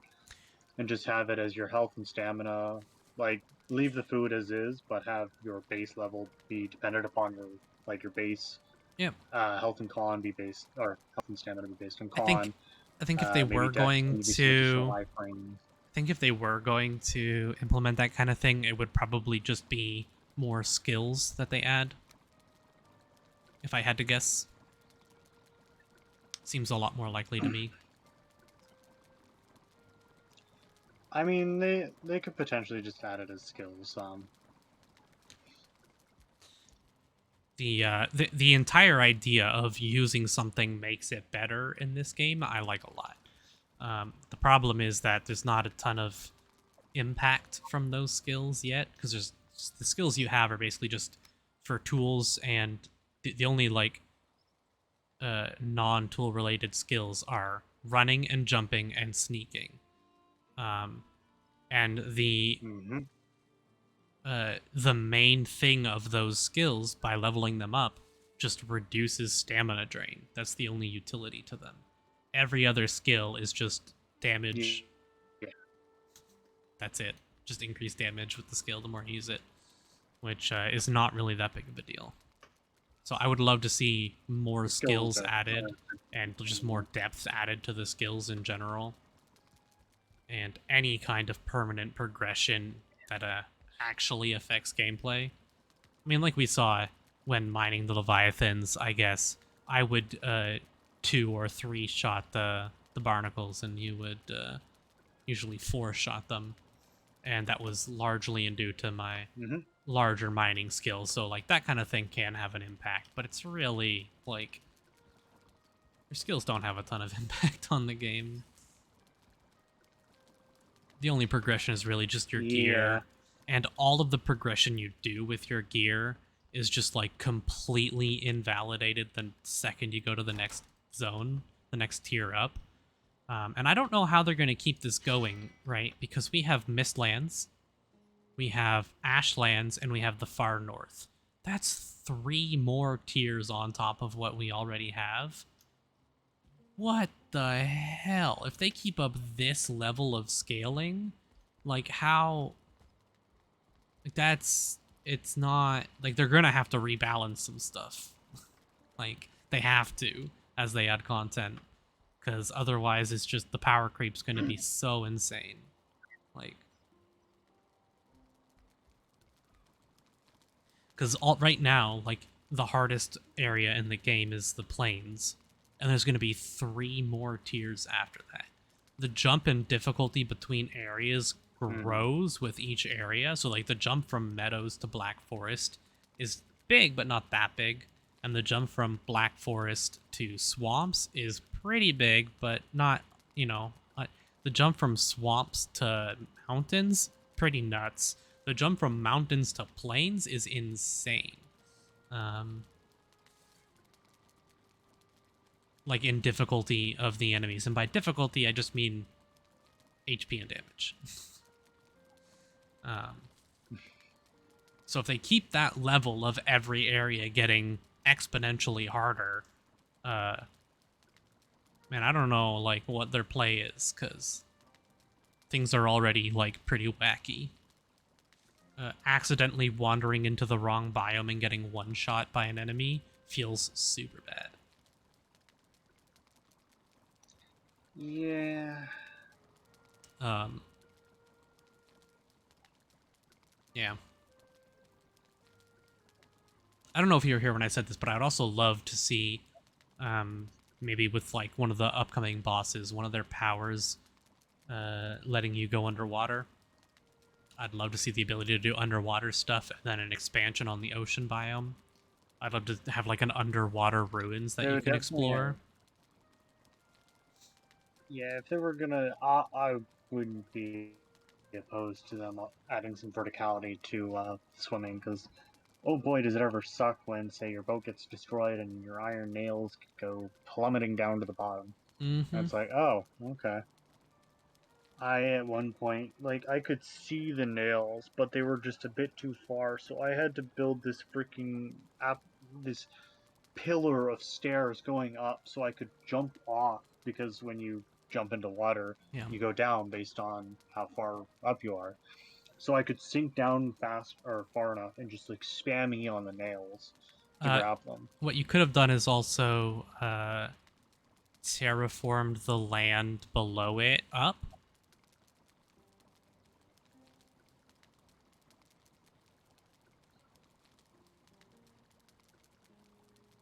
and just have it as your health and stamina. Like leave the food as is, but have your base level be dependent upon your base. Yeah. Health and con be based, or health and stamina be based on I think. con. I think if they Maybe were dex going can be some additional to. life frames. I think if they were going to implement that kind of thing, it would probably just be more skills that they add. If I had to guess. Seems a lot more likely to me. I mean, they could potentially just add it as skills. The entire idea of using something makes it better in this game, I like a lot. The problem is that there's not a ton of impact from those skills yet, because there's the skills you have are basically just for tools, and the only like non-tool related skills are running and jumping and sneaking. And the main thing of those skills, by leveling them up, just reduces stamina drain. That's the only utility to them. Every other skill is just damage. Yeah. That's it. Just increase damage with the skill the more you use it, which is not really that big of a deal. So I would love to see more skills added and just more depth added to the skills in general. And any kind of permanent progression that actually affects gameplay. I mean, like we saw when mining the Leviathans, I guess I would 2 or 3 shot the barnacles, and you would usually 4 shot them, and that was largely due to my larger mining skills. So like that kind of thing can have an impact, but it's really like your skills don't have a ton of impact on the game. The only progression is really just your gear, and all of the progression you do with your gear is just like completely invalidated the second you go to the next zone, the next tier up. And I don't know how they're going to keep this going, right? Because we have Mistlands, we have Ashlands, and we have the Far North. That's 3 more tiers on top of what we already have. What the hell? If they keep up this level of scaling, like how... Like it's not... Like they're gonna have to rebalance some stuff. Like they have to as they add content. Because otherwise it's just the power creep's gonna be so insane. Like... Because right now, like, the hardest area in the game is the plains. And there's going to be 3 more tiers after that. The jump in difficulty between areas grows with each area. So, like, the jump from meadows to Black Forest is big, but not that big. And the jump from Black Forest to swamps is pretty big, but not, you know... the jump from swamps to mountains, pretty nuts. The jump from mountains to plains is insane. Like in difficulty of the enemies. And by difficulty, I just mean HP and damage. So if they keep that level of every area getting exponentially harder, man, I don't know like what their play is, because things are already like pretty wacky. Accidentally wandering into the wrong biome and getting one shot by an enemy feels super bad. Yeah. Yeah. I don't know if you were here when I said this, but I'd also love to see, maybe with like one of the upcoming bosses, one of their powers, letting you go underwater. I'd love to see the ability to do underwater stuff and then an expansion on the ocean biome. I'd love to have like an underwater ruins that They you would can definitely, explore. Yeah, if they were gonna, I wouldn't be opposed to them adding some verticality to swimming, because oh boy, does it ever suck when, say, your boat gets destroyed and your iron nails go plummeting down to the bottom. Mm-hmm. And it's like, oh, okay. At one point, like, I could see the nails, but they were just a bit too far, so I had to build this freaking this pillar of stairs going up so I could jump off, because when you jump into water, Yeah. you go down based on how far up you are. So I could sink down fast or far enough and just like spam E on the nails to grab them. What you could have done is also terraformed the land below it up.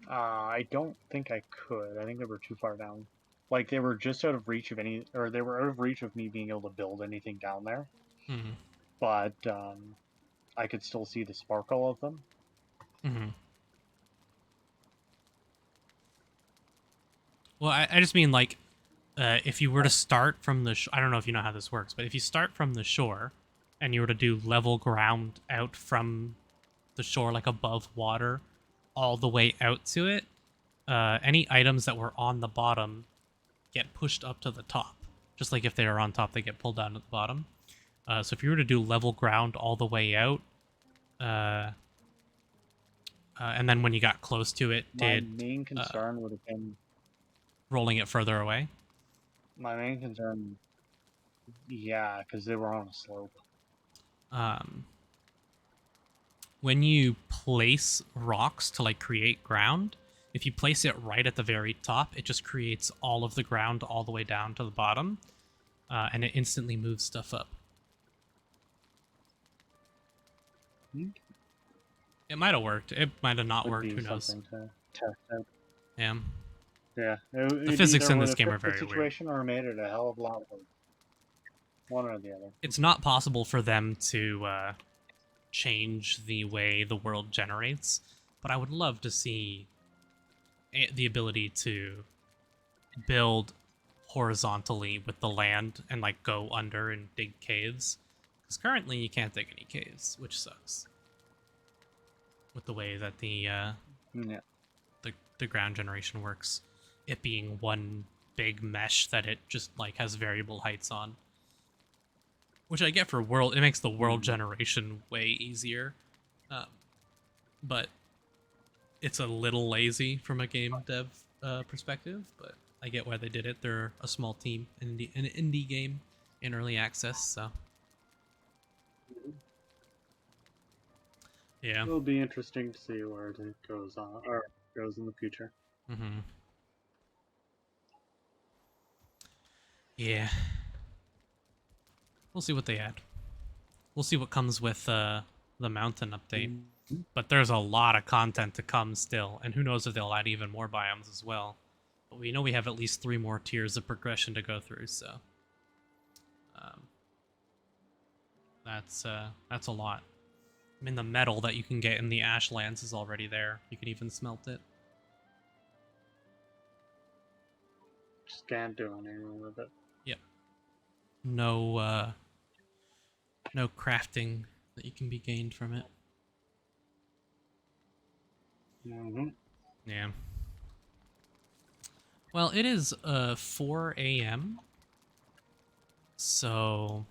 I don't think I could. I think they were too far down. Like they were just out of reach of any, or they were out of reach of me being able to build anything down there. Mm-hmm. But I could still see the sparkle of them. Mm-hmm. Well, I just mean like, if you were to start from the, I don't know if you know how this works, but if you start from the shore, and you were to do level ground out from the shore, like above water, all the way out to it, any items that were on the bottom get pushed up to the top. Just like if they are on top, they get pulled down at the bottom. So if you were to do level ground all the way out, and then when you got close to it, My did main concern would have been rolling it further away. my main concern. Yeah, because they were on a slope. Um, when you place rocks to like create ground, if you place it right at the very top, it just creates all of the ground all the way down to the bottom, and it instantly moves stuff up. It might have worked. It might have not Would worked. be Who knows? something to test out. Yeah. Yeah, The physics in this game are very the weird. situation or made it a hell of a lot worse. One or the other. It's not possible for them to change the way the world generates, but I would love to see the ability to build horizontally with the land and like go under and dig caves, because currently you can't dig any caves, which sucks with the way that Yeah. the ground generation works, it being one big mesh that it just like has variable heights on, which I get for world. It makes the world generation way easier, but it's a little lazy from a game dev perspective. But I get why they did it. They're a small team, an indie game in early access, so yeah. It'll be interesting to see where it goes on or goes in the future. Mm-hmm. Yeah. We'll see what they add. We'll see what comes with the mountain update. But there's a lot of content to come still, and who knows if they'll add even more biomes as well. But we know we have at least 3 more tiers of progression to go through, so that's a lot. I mean, the metal that you can get in the Ashlands is already there. You can even smelt it. Just can't do anything with it. Yep. No no crafting that you can be gained from it. Yeah. Well, it is 4 a.m. So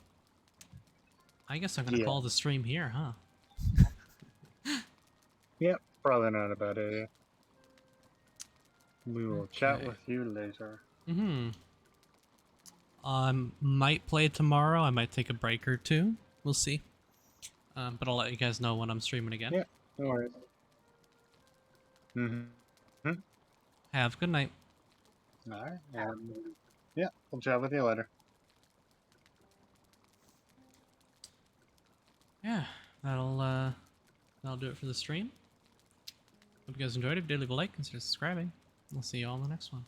I guess I'm gonna call the stream here, huh? Yep, probably not a bad idea. We will chat with you later. Might play tomorrow. I might take a break or two. We'll see. But I'll let you guys know when I'm streaming again. Yeah, no worries. Have a good night. Alright, yeah, we'll chat with you later. Yeah, that'll do it for the stream. Hope you guys enjoyed. If you did, leave a like, consider subscribing. We'll see you all in the next one.